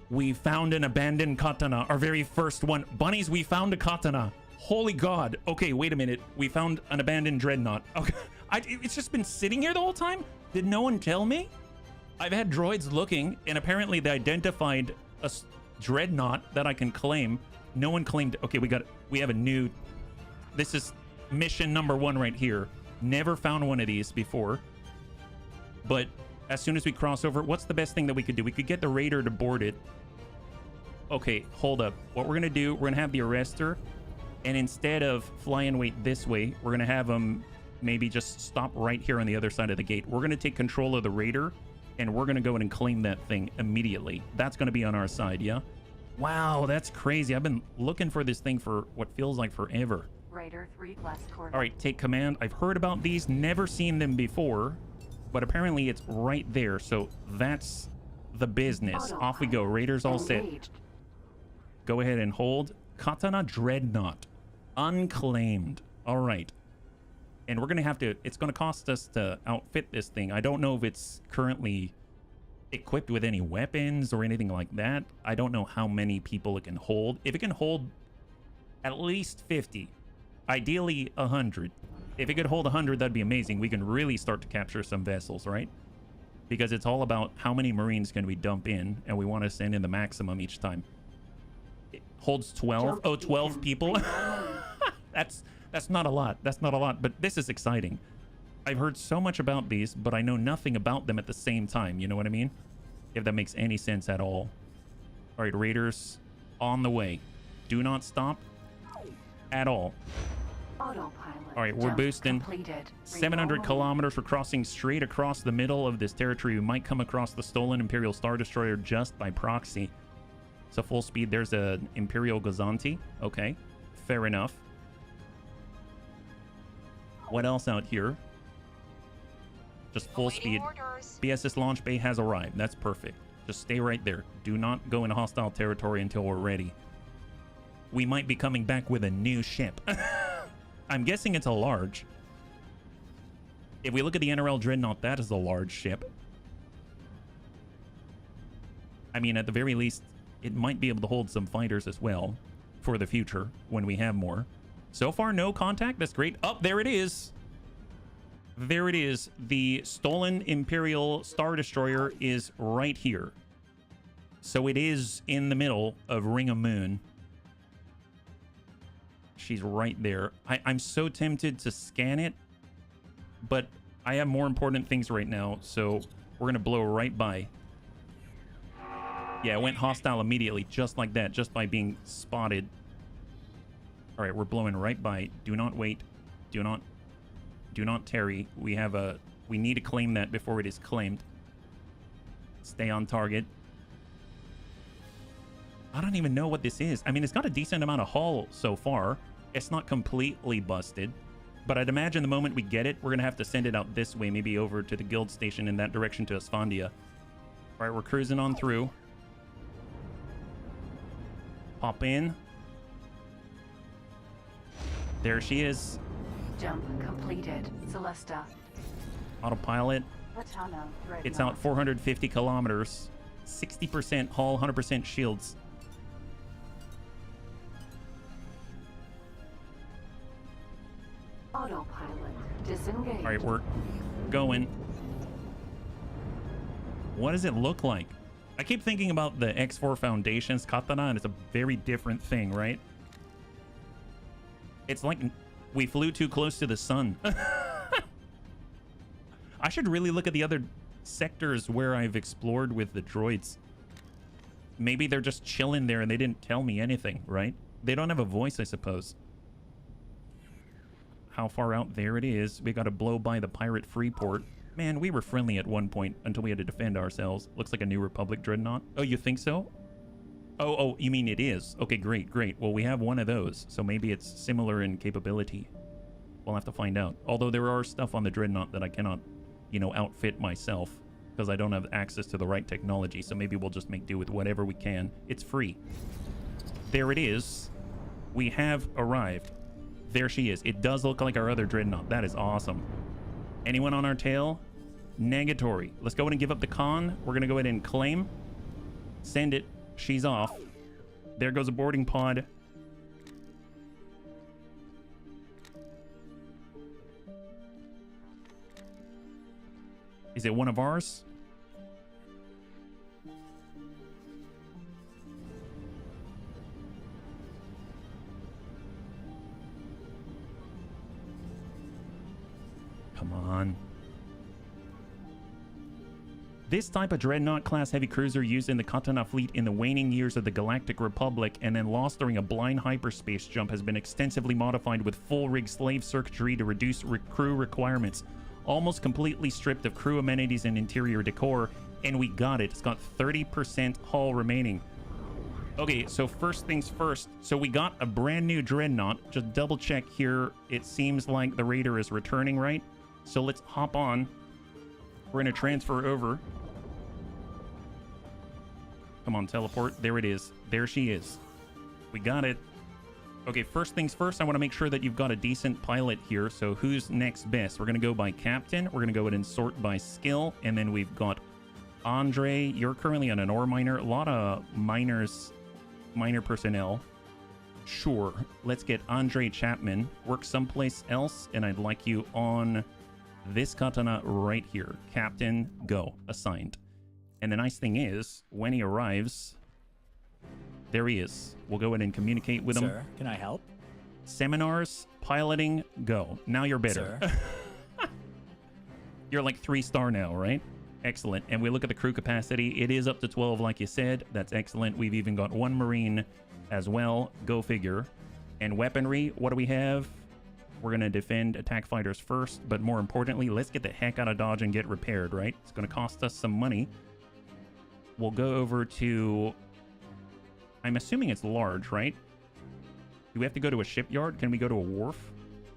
A: We found an abandoned katana, our very first one. Bunnies, we found a katana. Holy God. Okay, wait a minute. We found an abandoned dreadnought. Okay, it's just been sitting here the whole time? Did no one tell me? I've had droids looking, and apparently they identified a dreadnought that I can claim. No one claimed. Okay, we have a new... This is mission number 1 right here. Never found one of these before. But as soon as we cross over, what's the best thing that we could do? We could get the Raider to board it. Okay, hold up. What we're going to do, we're going to have the Arster, and instead of fly and wait this way, we're going to have them maybe just stop right here on the other side of the gate. We're going to take control of the Raider, and we're going to go in and claim that thing immediately. That's going to be on our side, yeah? Wow, that's crazy. I've been looking for this thing for what feels like forever.
B: Raider 3+ Corvette.
A: All right, take command. I've heard about these, never seen them before, but apparently it's right there, so that's the business. Off we go. Raiders all set. Go ahead and hold. Katana Dreadnought. Unclaimed. All right. And we're going to have to... It's going to cost us to outfit this thing. I don't know if it's currently equipped with any weapons or anything like that. I don't know how many people it can hold. If it can hold at least 50, ideally 100. If it could hold 100, that'd be amazing. We can really start to capture some vessels, right? Because it's all about how many Marines can we dump in, and we want to send in the maximum each time. It holds 12. Oh, 12 people. That's not a lot. That's not a lot, but this is exciting. I've heard so much about these, but I know nothing about them at the same time. You know what I mean? If that makes any sense at all. All right, Raiders. On the way. Do not stop at all.
B: Autopilot.
A: All right, we're
B: jump
A: boosting.
B: completed.
A: 700
B: Reload.
A: kilometers for crossing straight across the middle of this territory. We might come across the stolen Imperial Star Destroyer just by proxy. So full speed, there's an Imperial Gazanti. Okay, fair enough. What else out here? Just full speed. BSS launch bay has arrived. That's perfect. Just stay right there. Do not go into hostile territory until we're ready. We might be coming back with a new ship. I'm guessing it's a large. If we look at the NRL Dreadnought, that is a large ship. I mean, at the very least, it might be able to hold some fighters as well for the future when we have more. So far, no contact. That's great. Oh, there it is. There it is. The stolen Imperial Star Destroyer is right here. So it is in the middle of Ring of Moon. She's right there. I'm so tempted to scan it, but I have more important things right now, so we're going to blow right by. Yeah, it went hostile immediately, just like that, just by being spotted. All right, we're blowing right by. Do not wait. Do not tarry. We need to claim that before it is claimed. Stay on target. I don't even know what this is. I mean, it's got a decent amount of hull so far. It's not completely busted, but I'd imagine the moment we get it, we're going to have to send it out this way, maybe over to the guild station in that direction to Asfandia. All right, we're cruising on through. Pop in. There she is.
B: Jump completed. Celesta.
A: Autopilot.
B: Katana.
A: It's out 450 kilometers. 60% hull, 100% shields.
B: Autopilot. Disengage.
A: All right, we're going. What does it look like? I keep thinking about the X4 Foundation's katana, and it's a very different thing, right? It's like we flew too close to the sun. I should really look at the other sectors where I've explored with the droids. Maybe they're just chilling there and they didn't tell me anything, right? They don't have a voice, I suppose. How far out? There it is. We got to blow by the pirate free port. Man, we were friendly at one point until we had to defend ourselves. Looks like a New Republic dreadnought. Oh, you think so? Oh, you mean it is? Okay, great. Well, we have one of those, so maybe it's similar in capability. We'll have to find out. Although there are stuff on the dreadnought that I cannot, outfit myself because I don't have access to the right technology, so maybe we'll just make do with whatever we can. It's free. There it is. We have arrived. There she is. It does look like our other dreadnought. That is awesome. Anyone on our tail? Negatory. Let's go ahead and give up the con. We're going to go ahead and claim. Send it. She's off. There goes a boarding pod. Is it one of ours? Come on. This type of dreadnought class heavy cruiser used in the Katana fleet in the waning years of the Galactic Republic and then lost during a blind hyperspace jump has been extensively modified with full rig slave circuitry to reduce crew requirements. Almost completely stripped of crew amenities and interior decor, and we got it. It's got 30% hull remaining. Okay, so first things first. So we got a brand new dreadnought. Just double check here. It seems like the Raider is returning, right? So let's hop on. We're going to transfer over. Come on, teleport. There it is. There she is. We got it. Okay, first things first, I want to make sure that you've got a decent pilot here. So who's next best? We're going to go by captain. We're going to go ahead and sort by skill. And then we've got Andre. You're currently on an ore miner. A lot of minor personnel. Sure. Let's get Andre Chapman. Work someplace else. And I'd like you on this katana right here. Captain, go. Assigned. And the nice thing is, when he arrives... There he is. We'll go ahead and communicate with him.
F: Sir, can I help?
A: Seminars, piloting, go. Now you're better.
F: Sir.
A: You're like 3-star now, right? Excellent. And we look at the crew capacity. It is up to 12, like you said. That's excellent. We've even got 1 Marine as well. Go figure. And weaponry, what do we have? We're going to defend attack fighters first, but more importantly, let's get the heck out of Dodge and get repaired, right? It's going to cost us some money. We'll go over to... I'm assuming it's large, right? Do we have to go to a shipyard? Can we go to a wharf?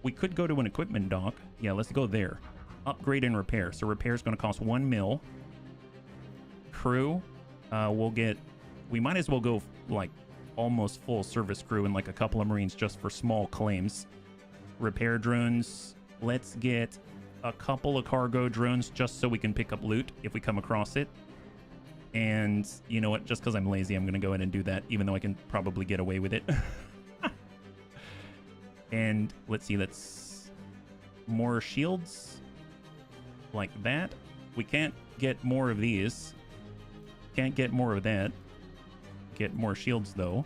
A: We could go to an equipment dock. Yeah, let's go there. Upgrade and repair. So repair is going to cost 1 mil. Crew, we'll get... We might as well go, like, almost full service crew and, like, a couple of Marines just for small claims. Repair drones. Let's get a couple of cargo drones just so we can pick up loot if we come across it. And you know what? Just because I'm lazy, I'm going to go ahead and do that, even though I can probably get away with it. And let's see, that's more shields like that. We can't get more of these. Can't get more of that. Get more shields, though.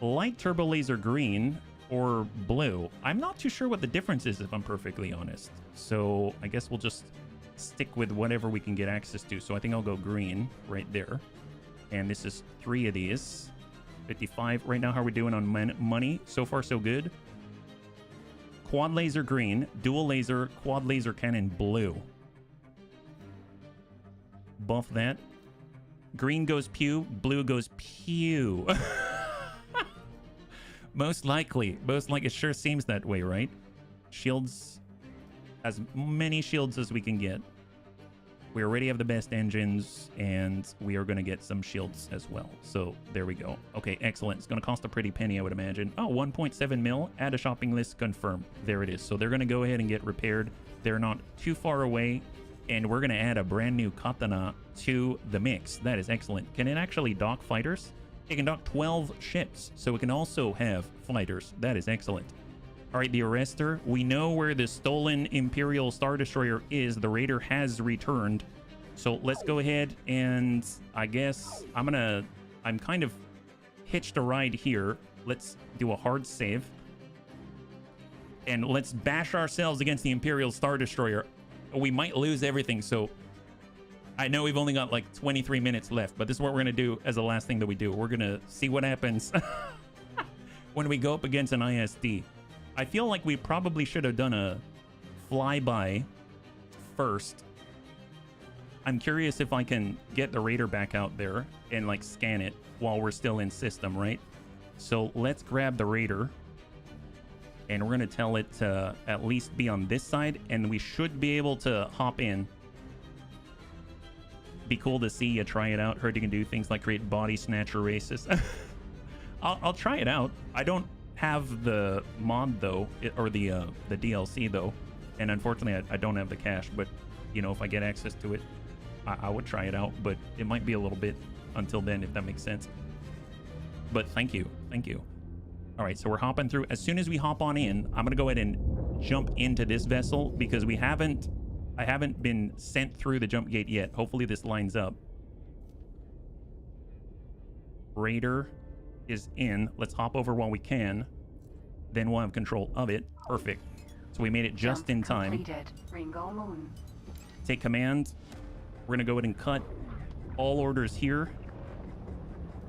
A: Light turbo laser green or blue. I'm not too sure what the difference is, if I'm perfectly honest. So I guess we'll just stick with whatever we can get access to. So I think I'll go green right there. And this is 3 of these. 55. Right now, how are we doing on money? So far, so good. Quad laser green, dual laser, quad laser cannon blue. Buff that. Green goes pew, blue goes pew. Most likely. It sure seems that way, right? Shields. As many shields as we can get. We already have the best engines, and we are going to get some shields as well. So there we go. Okay, excellent. It's going to cost a pretty penny, I would imagine. Oh, 1.7 mil. Add a shopping list. Confirm. There it is. So they're going to go ahead and get repaired. They're not too far away, and we're going to add a brand new katana to the mix. That is excellent. Can it actually dock fighters? It can dock 12 ships, so it can also have fighters. That is excellent. All right, the Arster. We know where the stolen Imperial Star Destroyer is. The Raider has returned. So let's go ahead and I guess I'm kind of hitched a ride here. Let's do a hard save. And let's bash ourselves against the Imperial Star Destroyer. We might lose everything, so I know we've only got like 23 minutes left, but this is what we're going to do as the last thing that we do. We're going to see what happens when we go up against an ISD. I feel like we probably should have done a flyby first. I'm curious if I can get the Raider back out there and like scan it while we're still in system, right? So let's grab the Raider and we're going to tell it to at least be on this side, and we should be able to hop in. Be cool to see you try it out. Heard you can do things like create body snatcher races. I'll try it out. I don't have the mod though, or the DLC though, and unfortunately I don't have the cash, but you know, if I get access to it, I would try it out, but it might be a little bit until then, if that makes sense. But thank you. All right, so we're hopping through. As soon as we hop on in, I'm gonna go ahead and jump into this vessel because I haven't been sent through the jump gate yet. Hopefully this lines up. Raider is in. Let's hop over while we can. Then we'll have control of it. Perfect. So we made it just in time.
B: Completed. Ringo Moon.
A: Take command. We're gonna go ahead and cut all orders here.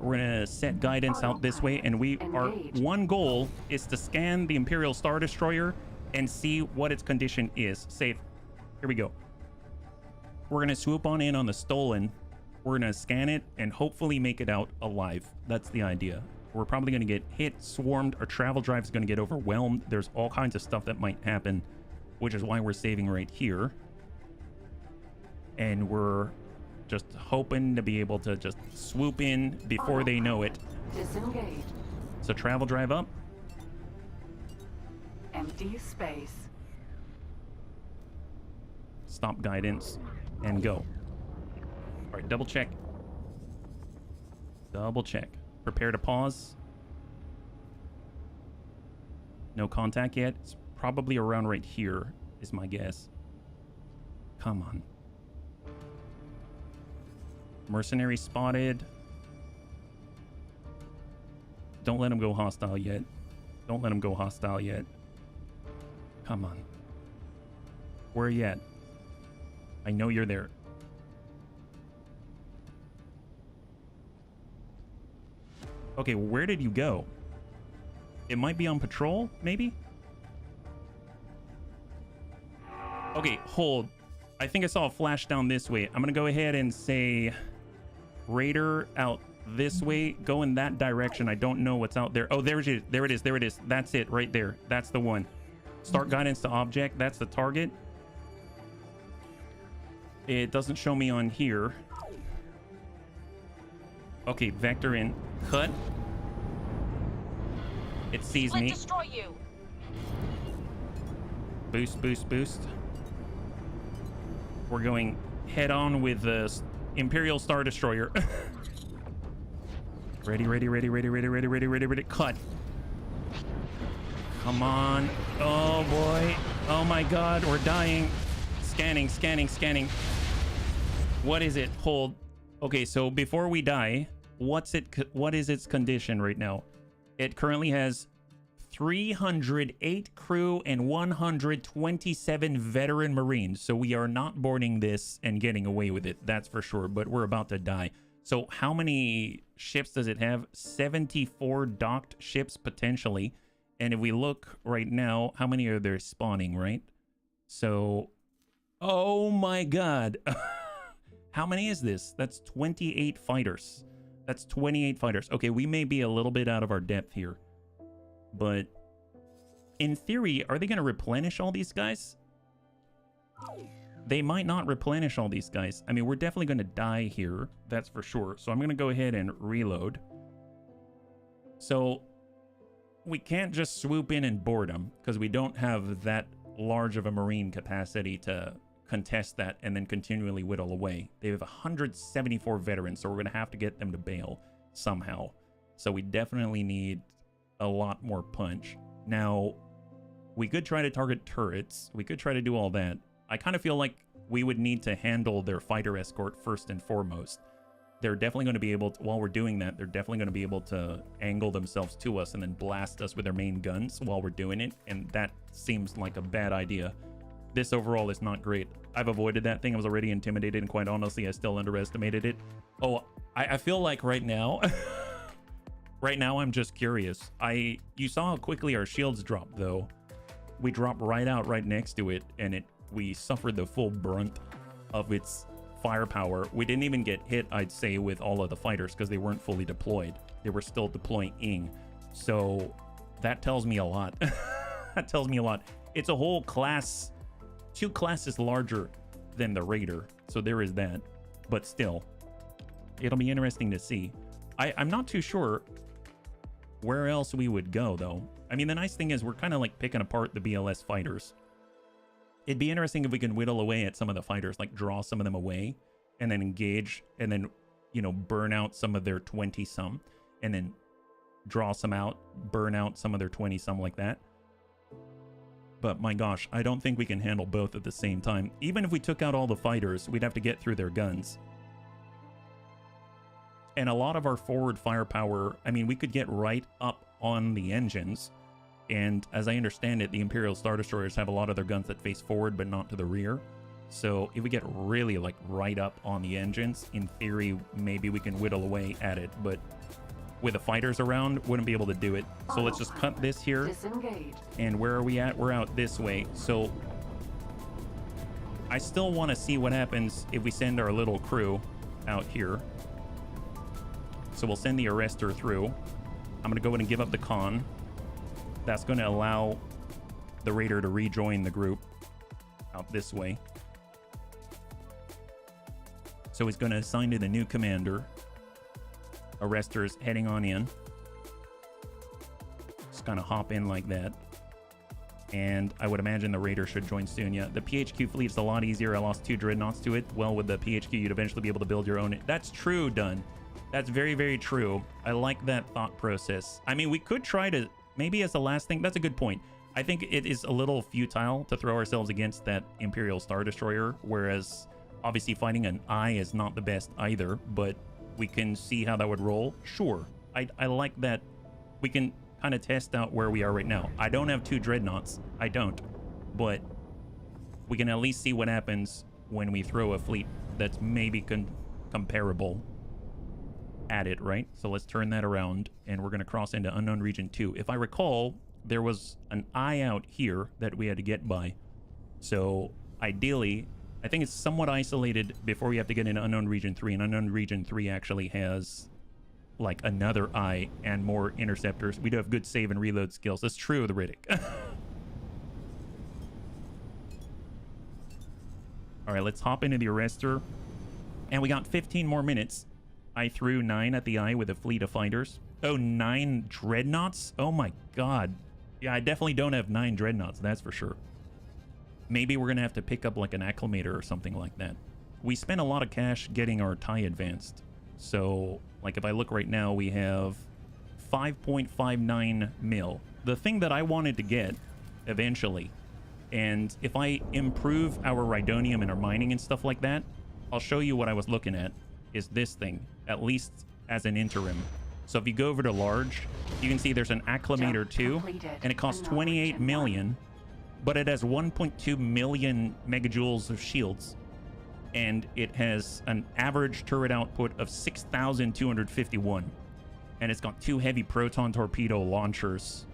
A: We're gonna set guidance out this way, and our one goal is to scan the Imperial Star Destroyer and see what its condition is. Save. Here we go. We're gonna swoop on in on the stolen. We're gonna scan it and hopefully make it out alive. That's the idea. We're probably gonna get hit, swarmed, our travel drive is gonna get overwhelmed. There's all kinds of stuff that might happen, which is why we're saving right here. And we're just hoping to be able to just swoop in before they know it.
B: Disengage.
A: So travel drive up.
B: Empty space.
A: Stop guidance and go. All right, double check. Double check. Prepare to pause. No contact yet. It's probably around right here is my guess. Come on. Mercenary spotted. Don't let him go hostile yet. Don't let him go hostile yet. Come on. Where are you at? I know you're there. Okay, where did you go? It might be on patrol, maybe? Okay, hold. I think I saw a flash down this way. I'm gonna go ahead and say Raider out this way. Go in that direction. I don't know what's out there. Oh, there it is. There it is. There it is. That's it right there. That's the one. Start guidance to object. That's the target. It doesn't show me on here. Okay, vector in. Cut. It sees me.
D: Destroy you.
A: Boost, boost, boost. We're going head on with the Imperial Star Destroyer. Ready, ready, ready, ready, ready, ready, ready, ready, ready. Cut. Come on. Oh boy. Oh my god, we're dying. Scanning, scanning, scanning. What is it? Hold. Okay, so before we die, what is its condition right now? It currently has 308 crew and 127 veteran Marines. So we are not boarding this and getting away with it, that's for sure, but we're about to die. So how many ships does it have? 74 docked ships potentially. And if we look right now, how many are there spawning, right? So, oh my god. How many is this? That's 28 fighters. That's 28 fighters. Okay, we may be a little bit out of our depth here. But in theory, are they going to replenish all these guys? They might not replenish all these guys. I mean, we're definitely going to die here. That's for sure. So I'm going to go ahead and reload. So we can't just swoop in and board them because we don't have that large of a Marine capacity to contest that and then continually whittle away. They have 174 veterans, so we're going to have to get them to bail somehow. So we definitely need a lot more punch. Now, we could try to target turrets. We could try to do all that. I kind of feel like we would need to handle their fighter escort first and foremost. They're definitely going to be able to, while we're doing that, they're definitely going to be able to angle themselves to us and then blast us with their main guns while we're doing it. And that seems like a bad idea. This overall is not great. I've avoided that thing. I was already intimidated, and quite honestly, I still underestimated it. Oh, I feel like right now, right now I'm just curious. You saw how quickly our shields dropped, though. We dropped right out right next to it, and we suffered the full brunt of its firepower. We didn't even get hit, I'd say, with all of the fighters because they weren't fully deployed. They were still deploying. So that tells me a lot. That tells me a lot. It's a whole class, 2 classes larger than the Raider. So there is that. But still, it'll be interesting to see. I'm not too sure where else we would go, though. I mean, the nice thing is we're kind of like picking apart the BLS fighters. It'd be interesting if we can whittle away at some of the fighters, like draw some of them away and then engage and then, you know, burn out some of their 20-some and then draw some out, burn out some of their 20-some like that. But my gosh, I don't think we can handle both at the same time. Even if we took out all the fighters, we'd have to get through their guns. And a lot of our forward firepower, I mean, we could get right up on the engines. And as I understand it, the Imperial Star Destroyers have a lot of their guns that face forward, but not to the rear. So if we get really like right up on the engines, in theory, maybe we can whittle away at it. But with the fighters around, wouldn't be able to do it. So let's just cut this here.
B: Disengage.
A: And where are we at? We're out this way. So I still want to see what happens if we send our little crew out here. So we'll send the Arster through. I'm going to go ahead and give up the con. That's going to allow the Raider to rejoin the group out this way. So he's going to assign to the new commander. Arrester's heading on in. Just kind of hop in like that. And I would imagine the Raider should join soon. Yeah, the PHQ fleet's a lot easier. I lost 2 dreadnoughts to it. Well, with the PHQ, you'd eventually be able to build your own. That's true, Dunn. That's very, very true. I like that thought process. I mean, we could try to, maybe as the last thing, that's a good point. I think it is a little futile to throw ourselves against that Imperial Star Destroyer, whereas obviously fighting an eye is not the best either, but we can see how that would roll. Sure, I like that. We can kind of test out where we are right now. I don't have 2 dreadnoughts. I don't. But we can at least see what happens when we throw a fleet that's maybe comparable at it, right? So let's turn that around, and we're going to cross into Unknown Region 2. If I recall, there was an eye out here that we had to get by. So ideally, I think it's somewhat isolated before we have to get into Unknown Region 3, and Unknown Region 3 actually has like another eye and more interceptors. We do have good save and reload skills. That's true of the Riddick. All right, let's hop into the Arster. And we got 15 more minutes. I threw 9 at the eye with a fleet of fighters. Oh, 9 dreadnoughts? Oh my god. Yeah, I definitely don't have 9 dreadnoughts, that's for sure. Maybe we're going to have to pick up like an acclimator or something like that. We spent a lot of cash getting our TIE advanced. So, like if I look right now, we have 5.59 mil. The thing that I wanted to get eventually, and if I improve our Rhydonium and our mining and stuff like that, I'll show you what I was looking at, is this thing, at least as an interim. So if you go over to large, you can see there's an acclimator too, and it costs 28 million, but it has 1.2 million megajoules of shields, and it has an average turret output of 6,251, and it's got 2 heavy proton torpedo launchers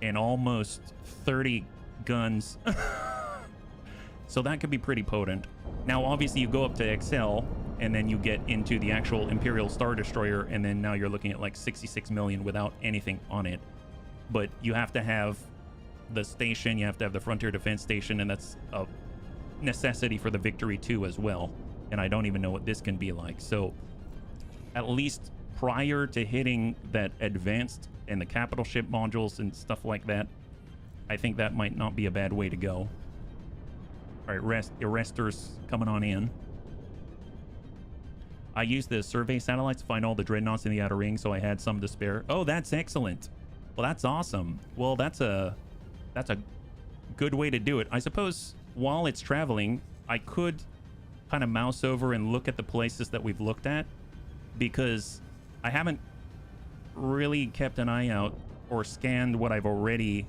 A: and almost 30 guns. So that could be pretty potent. Now obviously you go up to XL, and then you get into the actual Imperial Star Destroyer, and then now you're looking at like 66 million without anything on it. But you have to have the station, you have to have the Frontier Defense Station, and that's a necessity for the Victory 2 as well. And I don't even know what this can be like. So at least prior to hitting that advanced and the capital ship modules and stuff like that, I think that might not be a bad way to go. All right, Arster's coming on in. I used the survey satellites to find all the dreadnoughts in the outer ring, so I had some to spare. Oh, that's excellent. Well, that's awesome. Well, that's a good way to do it. I suppose while it's traveling, I could kind of mouse over and look at the places that we've looked at, because I haven't really kept an eye out or scanned what I've already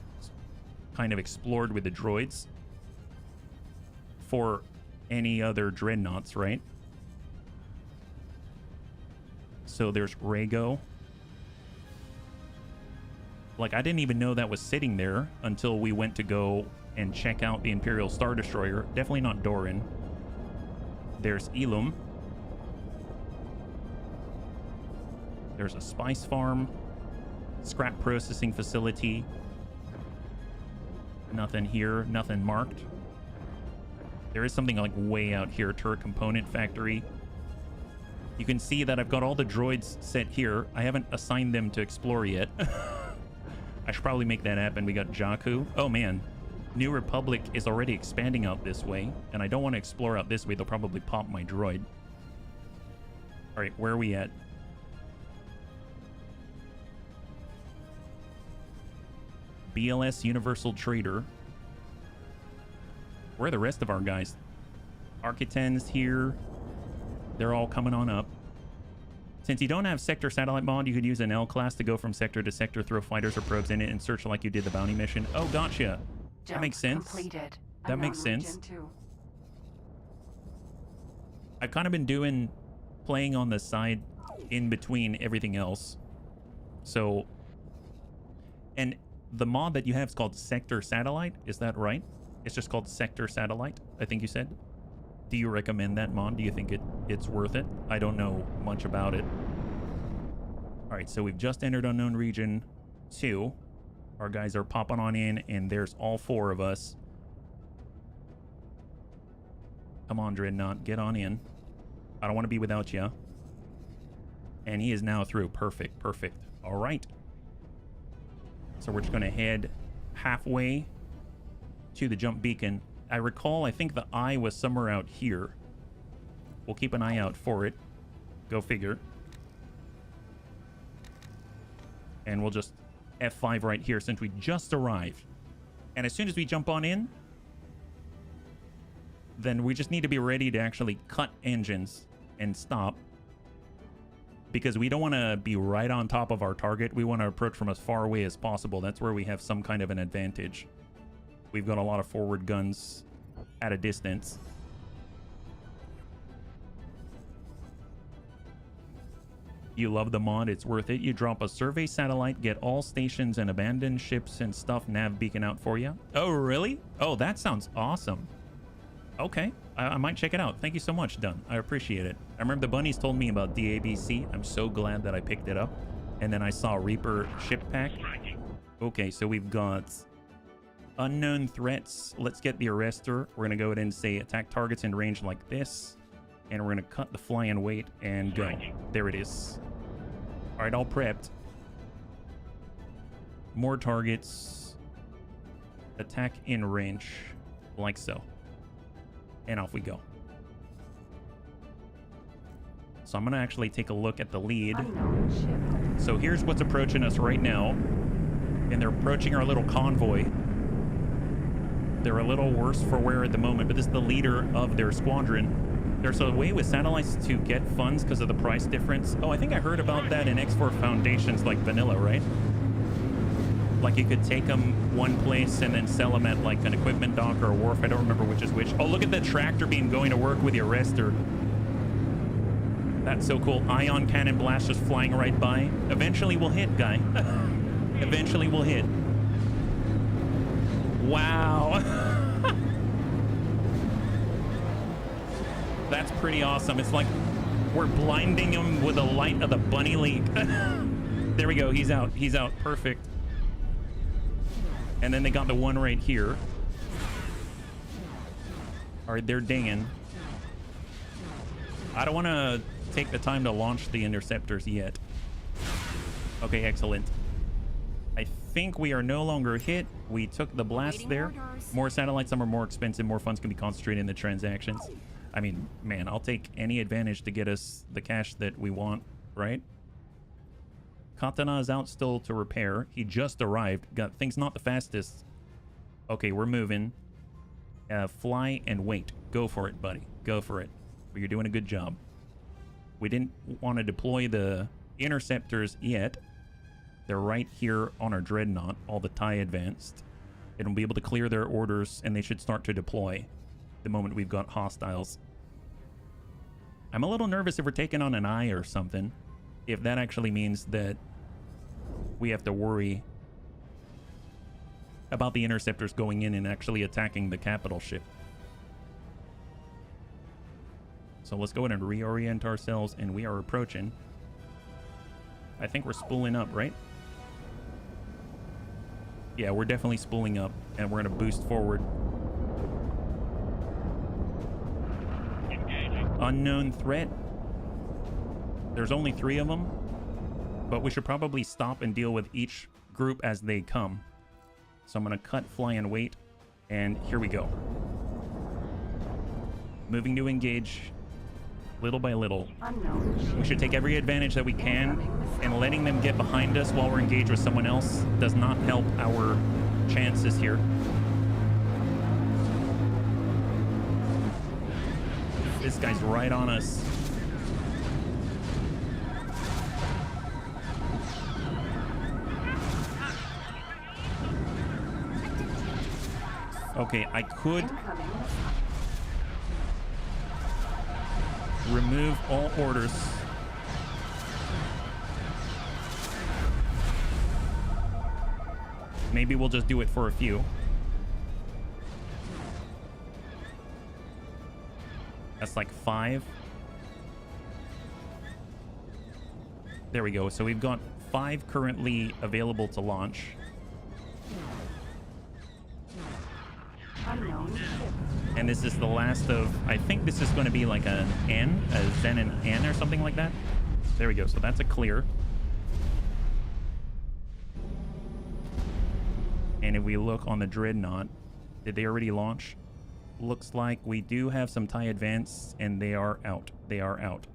A: kind of explored with the droids for any other dreadnoughts, right? So there's Rhaego. Like, I didn't even know that was sitting there until we went to go and check out the Imperial Star Destroyer. Definitely not Doran. There's Ilum. There's a spice farm. Scrap processing facility. Nothing here. Nothing marked. There is something like way out here. Turret component factory. You can see that I've got all the droids set here. I haven't assigned them to explore yet. I should probably make that happen. We got Jakku. Oh man, New Republic is already expanding out this way, and I don't want to explore out this way. They'll probably pop my droid. All right, where are we at? BLS Universal Trader. Where are the rest of our guys? Architens here. They're all coming on up. Since you don't have sector satellite mod, you could use an L class to go from sector to sector, throw fighters or probes in it, and search like you did the bounty mission. Oh, gotcha. That makes sense. That makes sense. I've kind of been playing on the side in between everything else. So, and the mod that you have is called Sector Satellite. Is that right? It's just called Sector Satellite, I think you said. Do you recommend that mod? Do you think it's worth it? I don't know much about it. All right, so we've just entered Unknown Region 2. Our guys are popping on in, and there's all 4 of us. Come on, Dreadnought, get on in. I don't want to be without you. And he is now through. Perfect, perfect. All right. So we're just going to head halfway to the jump beacon. I recall, I think the eye was somewhere out here. We'll keep an eye out for it. Go figure. And we'll just F5 right here since we just arrived. And as soon as we jump on in, then we just need to be ready to actually cut engines and stop. Because we don't want to be right on top of our target. We want to approach from as far away as possible. That's where we have some kind of an advantage. We've got a lot of forward guns at a distance. You love the mod, it's worth it. You drop a survey satellite, get all stations and abandoned ships and stuff nav beacon out for you. Oh, really? Oh, that sounds awesome. Okay, I might check it out. Thank you so much, Dunn. I appreciate it. I remember the bunnies told me about DABC. I'm so glad that I picked it up. And then I saw Reaper ship pack. Okay, so we've got unknown threats. Let's get the arrestor. We're going to go ahead and say attack targets in range like this. And we're going to cut the fly and wait and go. There it is. All right, all prepped. More targets. Attack in range. Like so. And off we go. So I'm going to actually take a look at the lead. So here's what's approaching us right now. And they're approaching our little convoy. They're a little worse for wear at the moment, but this is the leader of their squadron. There's a way with satellites to get funds because of the price difference. Oh, I think I heard about that in X4 Foundations like vanilla, right? Like you could take them one place and then sell them at like an equipment dock or a wharf. I don't remember which is which. Oh, look at the tractor beam going to work with the arrestor. That's so cool. Ion cannon blast just flying right by. Eventually we'll hit, guy. Eventually we'll hit. Wow. That's pretty awesome. It's like we're blinding him with the light of the bunny leak. There we go. He's out. He's out. Perfect. And then they got the one right here. All right, they're dinging. I don't want to take the time to launch the interceptors yet. Okay, excellent. I think we are no longer hit. We took the blast there. More satellites, some are more expensive. More funds can be concentrated in the transactions. I mean, man, I'll take any advantage to get us the cash that we want, right? Katana is out still to repair. He just arrived. Got things not the fastest. Okay, we're moving. Fly and wait. Go for it, buddy. Go for it. But you're doing a good job. We didn't want to deploy the interceptors yet. They're right here on our dreadnought, all the TIE advanced. It'll be able to clear their orders, and they should start to deploy the moment we've got hostiles. I'm a little nervous if we're taking on an eye or something. If that actually means that we have to worry about the interceptors going in and actually attacking the capital ship. So let's go ahead and reorient ourselves, and we are approaching. I think we're spooling up, right? Yeah, we're definitely spooling up, and we're going to boost forward. Unknown threat. There's only 3 of them, but we should probably stop and deal with each group as they come. So I'm going to cut, fly, and wait, and here we go. Moving to engage little by little. We should take every advantage that we can, and letting them get behind us while we're engaged with someone else does not help our chances here. This guy's right on us. Okay, I could remove all orders. Maybe we'll just do it for a few. That's like 5. There we go. So we've got 5 currently available to launch. And this is the last of, I think this is going to be like an N, a Zen and N or something like that. There we go. So that's a clear. And if we look on the dreadnought, did they already launch? Looks like we do have some TIE advance, and they are out. They are out.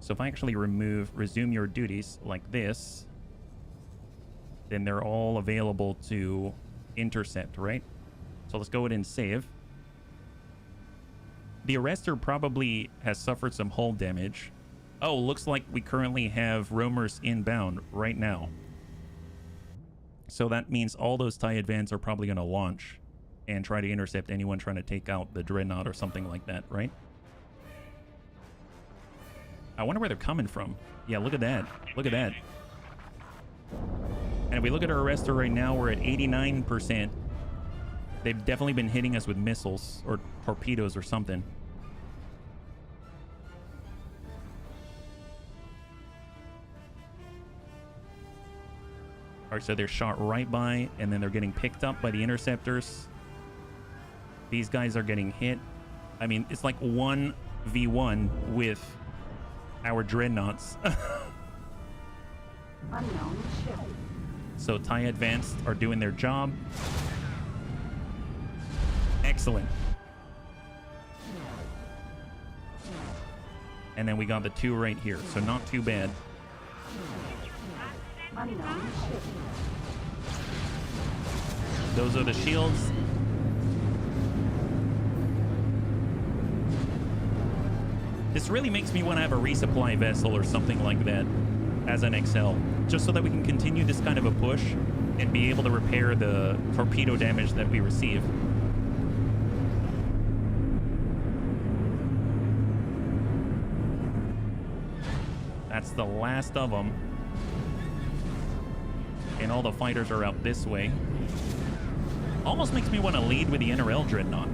A: So if I actually resume your duties like this, then they're all available to intercept, right? So let's go ahead and save. The arrestor probably has suffered some hull damage. Oh, looks like we currently have roamers inbound right now. So that means all those TIE advance are probably going to launch and try to intercept anyone trying to take out the dreadnought or something like that, right? I wonder where they're coming from. Yeah, look at that. Look at that. And if we look at our arrestor right now, we're at 89%. They've definitely been hitting us with missiles or torpedoes or something. All right, so they're shot right by, and then they're getting picked up by the interceptors. These guys are getting hit. I mean, it's like 1v1 with our dreadnoughts.
B: Unknown ship.
A: So TIE Advanced are doing their job. Excellent. And then we got the 2 right here, so not too bad.
B: Unknown ship.
A: Those are the shields. This really makes me want to have a resupply vessel or something like that as an XL, just so that we can continue this kind of a push and be able to repair the torpedo damage that we receive. That's the last of them. And all the fighters are out this way. Almost makes me want to lead with the NRL Dreadnought.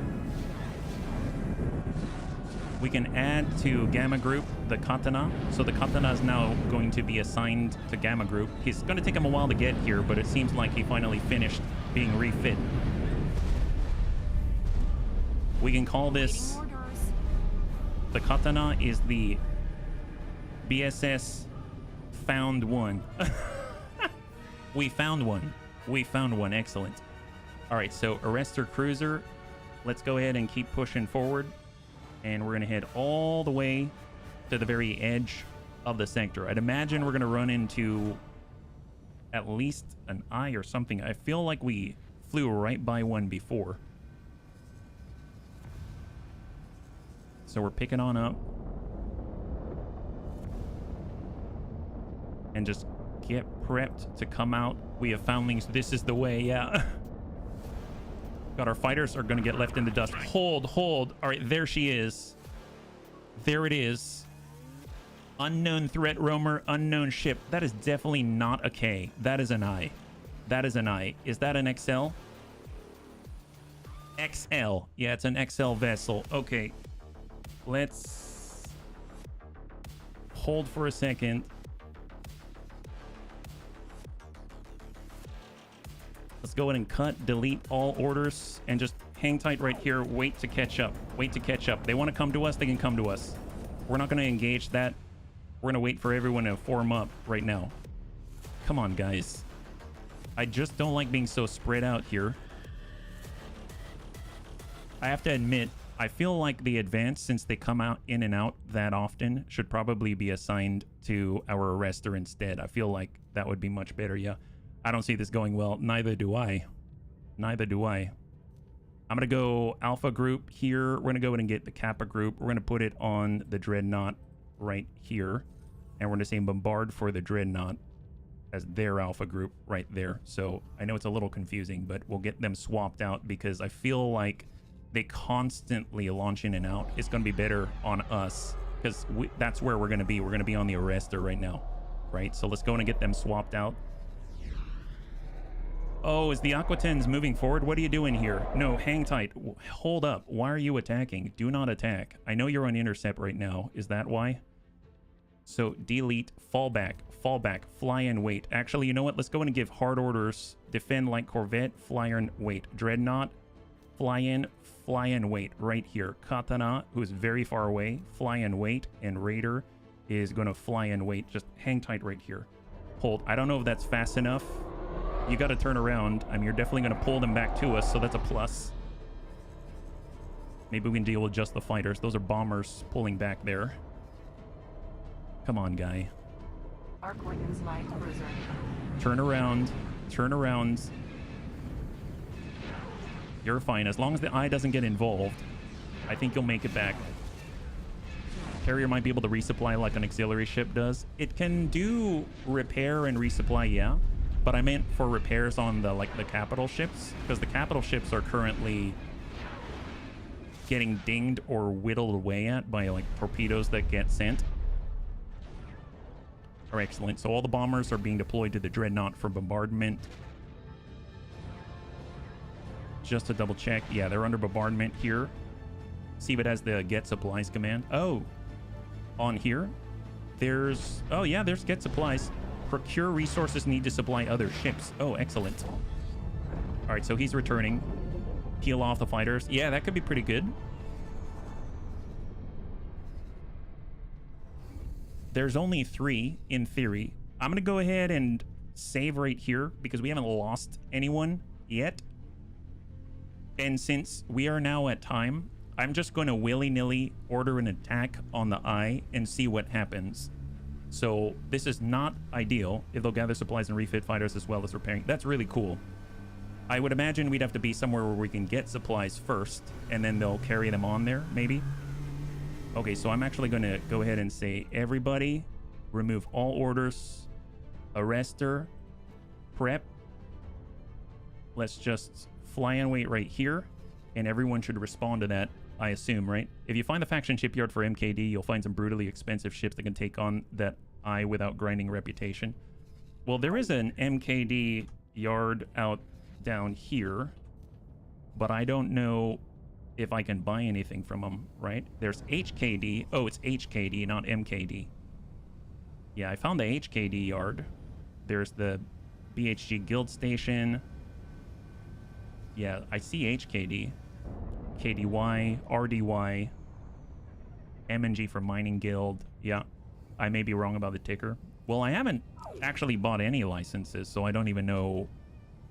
A: We can add to Gamma Group the Katana. So the Katana is now going to be assigned to Gamma Group. It's going to take him a while to get here, but it seems like he finally finished being refit. We can call this... The Katana is the BSS found one. We found one. We found one. Excellent. All right, so Arrestor Cruiser. Let's go ahead and keep pushing forward. And we're going to head all the way to the very edge of the sector. I'd imagine we're going to run into at least an eye or something. I feel like we flew right by one before. So we're picking on up. And just get prepped to come out. We have foundlings. This is the way, yeah. God, our fighters are going to get left in the dust. Hold. All right, there she is. There it is. Unknown threat roamer, unknown ship. That is definitely not a K. That is an I. That is an I. Is that an XL? XL. Yeah, it's an XL vessel. Okay. Let's hold for a second. Let's go ahead and cut, delete all orders, and just hang tight right here. Wait to catch up. Wait to catch up. They want to come to us, they can come to us. We're not going to engage that. We're going to wait for everyone to form up right now. Come on, guys. I just don't like being so spread out here. I have to admit, I feel like the advance, since they come out in and out that often, should probably be assigned to our arrestor instead. I feel like that would be much better, yeah. I don't see this going well. Neither do I. Neither do I. I'm going to go Alpha Group here. We're going to go ahead and get the Kappa Group. We're going to put it on the Dreadnought right here. And we're going to say Bombard for the Dreadnought as their Alpha Group right there. So I know it's a little confusing, but we'll get them swapped out because I feel like they constantly launch in and out. It's going to be better on us because that's where we're going to be. We're going to be on the Arrestor right now, right? So let's go and get them swapped out. Oh, is the Aquatens moving forward? What are you doing here? No, hang tight. Hold up. Why are you attacking? Do not attack. I know you're on intercept right now. Is that why? So delete, fall back, fly and wait. Actually, you know what? Let's go in and give hard orders. Defend like Corvette, fly and wait. Dreadnought, fly in, wait right here. Katana, who is very far away, fly and wait. And Raider is going to fly and wait. Just hang tight right here. Hold. I don't know if that's fast enough. You got to turn around. I mean, you're definitely going to pull them back to us, so that's a plus. Maybe we can deal with just the fighters. Those are bombers pulling back there. Come on, guy.
B: Arkwing's light cruiser.
A: Turn around. Turn around. You're fine. As long as the eye doesn't get involved, I think you'll make it back. Carrier might be able to resupply like an auxiliary ship does. It can do repair and resupply, yeah. But I meant for repairs on the the capital ships, because the capital ships are currently getting dinged or whittled away at by torpedoes that get sent. All right, excellent. So all the bombers are being deployed to the Dreadnought for bombardment. Just to double check. Yeah, they're under bombardment here. See if it has the get supplies command. Oh, on here, there's... Oh, yeah, there's get supplies. Procure resources need to supply other ships. Oh, excellent. All right, so he's returning. Peel off the fighters. Yeah, that could be pretty good. There's only 3 in theory. I'm going to go ahead and save right here because we haven't lost anyone yet. And since we are now at time, I'm just going to willy-nilly order an attack on the eye and see what happens. So this is not ideal if they'll gather supplies and refit fighters as well as repairing. That's really cool. I would imagine we'd have to be somewhere where we can get supplies first and then they'll carry them on there, maybe. Okay, so I'm actually going to go ahead and say, everybody, remove all orders, arrestor, prep. Let's just fly and wait right here, and everyone should respond to that, I assume, right? If you find the faction shipyard for MKD, you'll find some brutally expensive ships that can take on that eye without grinding reputation. Well, there is an MKD yard out down here, but I don't know if I can buy anything from them, right? There's HKD. Oh, it's HKD, not MKD. Yeah, I found the HKD yard. There's the BHG guild station. Yeah, I see HKD. KDY, RDY, M&G for mining guild. Yeah, I may be wrong about the ticker. Well, I haven't actually bought any licenses, so I don't even know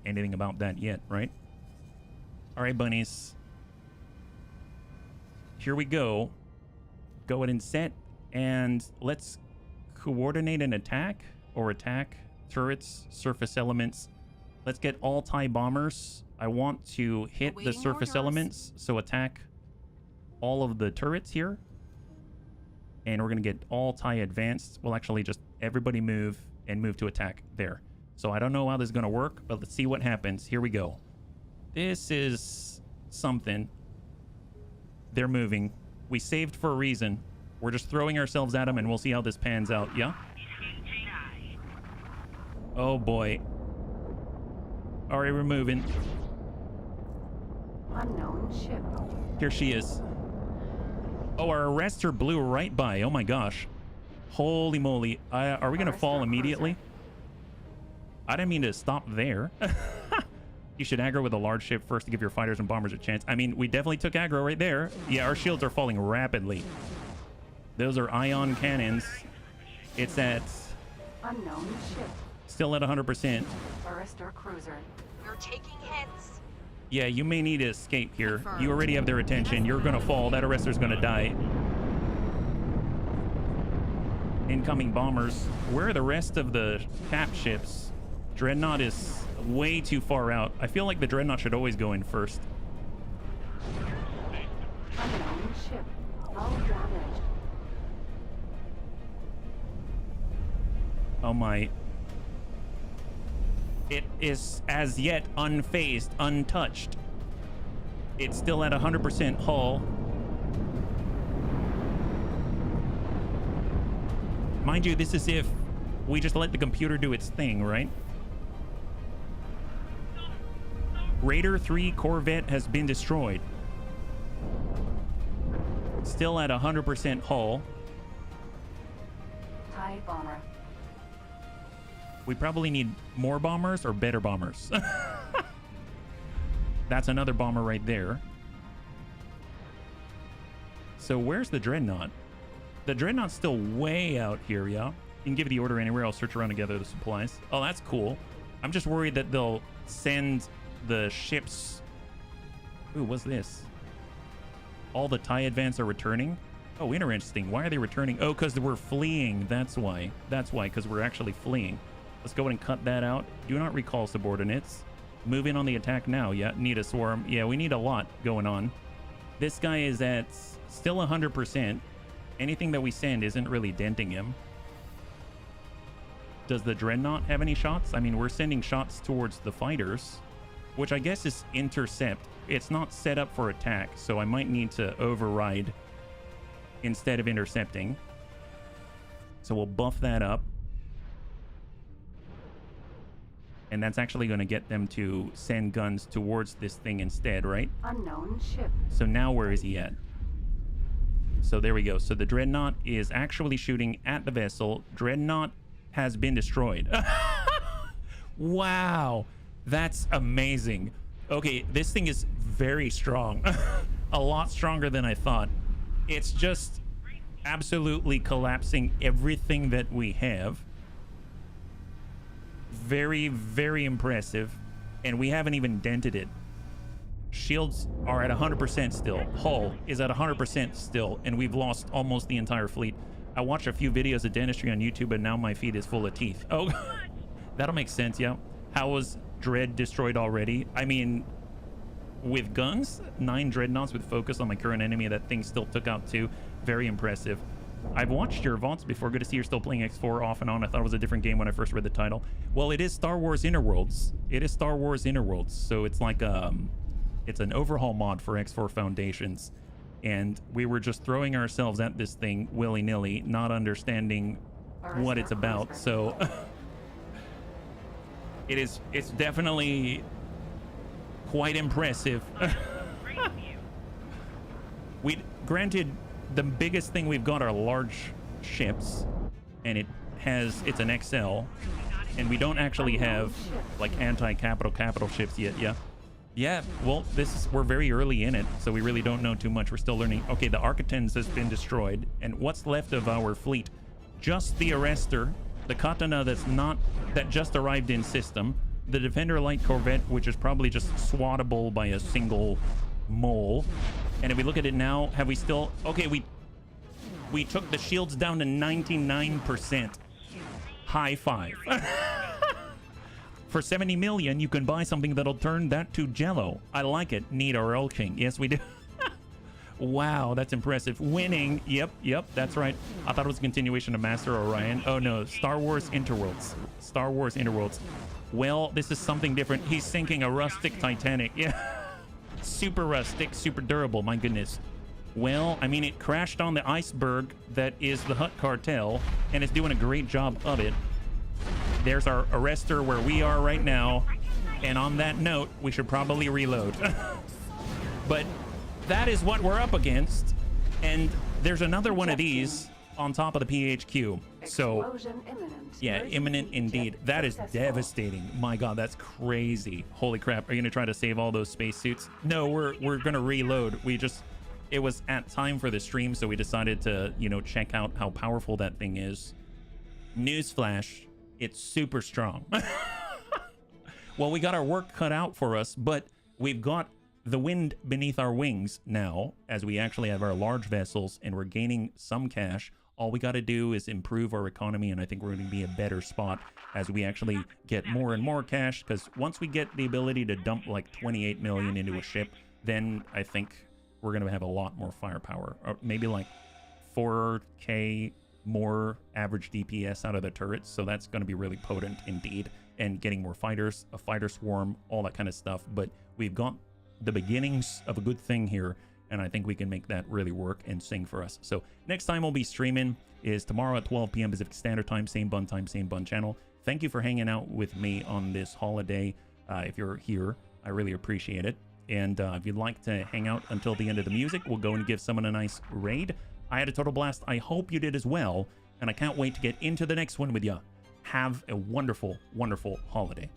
A: anything about that yet, right? All right, bunnies. Here we go. Go ahead and set, and let's coordinate an attack or attack turrets, surface elements. Let's get all TIE bombers. I want to hit the surface elements, so attack all of the turrets here. And we're going to get all TIE advanced. We'll actually just everybody move and move to attack there. So I don't know how this is going to work, but let's see what happens. Here we go. This is something. They're moving. We saved for a reason. We're just throwing ourselves at them, and we'll see how this pans out. Yeah? Oh, boy. All right, we're moving.
B: Unknown ship.
A: Here she is. Oh, our arrestor blew right by. Oh, my gosh. Holy moly. Are we going to fall immediately? I didn't mean to stop there. You should aggro with a large ship first to give your fighters and bombers a chance. I mean, we definitely took aggro right there. Yeah, our shields are falling rapidly. Those are ion cannons. It's at...
B: Unknown ship.
A: Still at 100%.
B: Arster cruiser.
E: We're taking hits.
A: Yeah, you may need to escape here. You already have their attention. You're going to fall. That arrestor's going to die. Incoming bombers. Where are the rest of the cap ships? Dreadnought is way too far out. I feel like the Dreadnought should always go in first.
B: Unknown ship. All damaged.
A: Oh my. It is as yet unfazed, untouched. It's still at 100% hull. Mind you, this is if we just let the computer do its thing, right? Raider 3 Corvette has been destroyed. Still at 100% hull.
B: TIE bomber.
A: We probably need more bombers or better bombers. That's another bomber right there. So where's the Dreadnought? The Dreadnought's still way out here, yeah? You can give the order anywhere. I'll search around to gather the supplies. Oh, that's cool. I'm just worried that they'll send the ships... Ooh, what's this? All the TIE advance are returning? Oh, interesting. Why are they returning? Oh, because we're fleeing. That's why. That's why, because we're actually fleeing. Let's go ahead and cut that out. Do not recall subordinates. Move in on the attack now. Yeah, need a swarm. Yeah, we need a lot going on. This guy is at still 100%. Anything that we send isn't really denting him. Does the Dreadnought have any shots? I mean, we're sending shots towards the fighters, which I guess is intercept. It's not set up for attack, so I might need to override instead of intercepting. So we'll buff that up. And that's actually going to get them to send guns towards this thing instead, right?
B: Unknown ship.
A: So now where is he at? So there we go. So the Dreadnought is actually shooting at the vessel. Dreadnought has been destroyed. Wow. That's amazing. Okay, this thing is very strong. A lot stronger than I thought. It's just absolutely collapsing everything that we have. Very, very impressive. And we haven't even dented it. Shields are at 100% still. Hull is at 100% still. And we've lost almost the entire fleet. I watched a few videos of dentistry on YouTube, and now my feet is full of teeth. Oh, that'll make sense, yeah. How was Dread destroyed already? I mean, with guns, 9 Dreadnoughts with focus on my current enemy. That thing still took out 2. Very impressive. I've watched your VODs before. Good to see you're still playing X4 off and on. I thought it was a different game when I first read the title. Well, it is Star Wars Interworlds. It is Star Wars Interworlds. So it's like it's an overhaul mod for X4 Foundations. And we were just throwing ourselves at this thing willy-nilly, not understanding what it's about. So it's definitely quite impressive. Granted, the biggest thing we've got are large ships, and it's an XL, and we don't actually have like anti-capital ships yet. Yeah, well, we're very early in it, so we really don't know too much. We're still learning. Okay, the Architens has been destroyed, and what's left of our fleet? Just the Arster, the Katana that just arrived in system, the Defender Light Corvette, which is probably just swattable by a single mole. And if we look at it now, have we still... Okay, we took the shields down to 99%. High five. For 70 million, you can buy something that'll turn that to jello. I like it. Need our oil king. Yes, we do. Wow, that's impressive. Winning. Yep, that's right. I thought it was a continuation of Master Orion. Oh no, Star Wars Interworlds. Star Wars Interworlds. Well, this is something different. He's sinking a rustic Titanic. Yeah. Super rustic, super durable. My goodness. Well, I mean, it crashed on the iceberg that is the Hutt Cartel, and it's doing a great job of it. There's our Arster where we are right now. And on that note, we should probably reload. But that is what we're up against. And there's another one of these on top of the PHQ. So, yeah, imminent indeed. That is devastating. My God, that's crazy. Holy crap. Are you going to try to save all those spacesuits? No, we're going to reload. It was at time for the stream, so we decided to, check out how powerful that thing is. Newsflash, it's super strong. Well, we got our work cut out for us, but we've got the wind beneath our wings now, as we actually have our large vessels and we're gaining some cash. All we got to do is improve our economy, and I think we're going to be a better spot as we actually get more and more cash, because once we get the ability to dump like 28 million into a ship, then I think we're going to have a lot more firepower, or maybe like 4K more average DPS out of the turrets. So that's going to be really potent indeed, and getting more fighters, a fighter swarm, all that kind of stuff. But we've got the beginnings of a good thing here, and I think we can make that really work and sing for us. So next time we'll be streaming is tomorrow at 12 p.m. Pacific Standard Time, same bun channel. Thank you for hanging out with me on this holiday. If you're here, I really appreciate it. And if you'd like to hang out until the end of the music, we'll go and give someone a nice raid. I had a total blast. I hope you did as well, and I can't wait to get into the next one with you. Have a wonderful, wonderful holiday.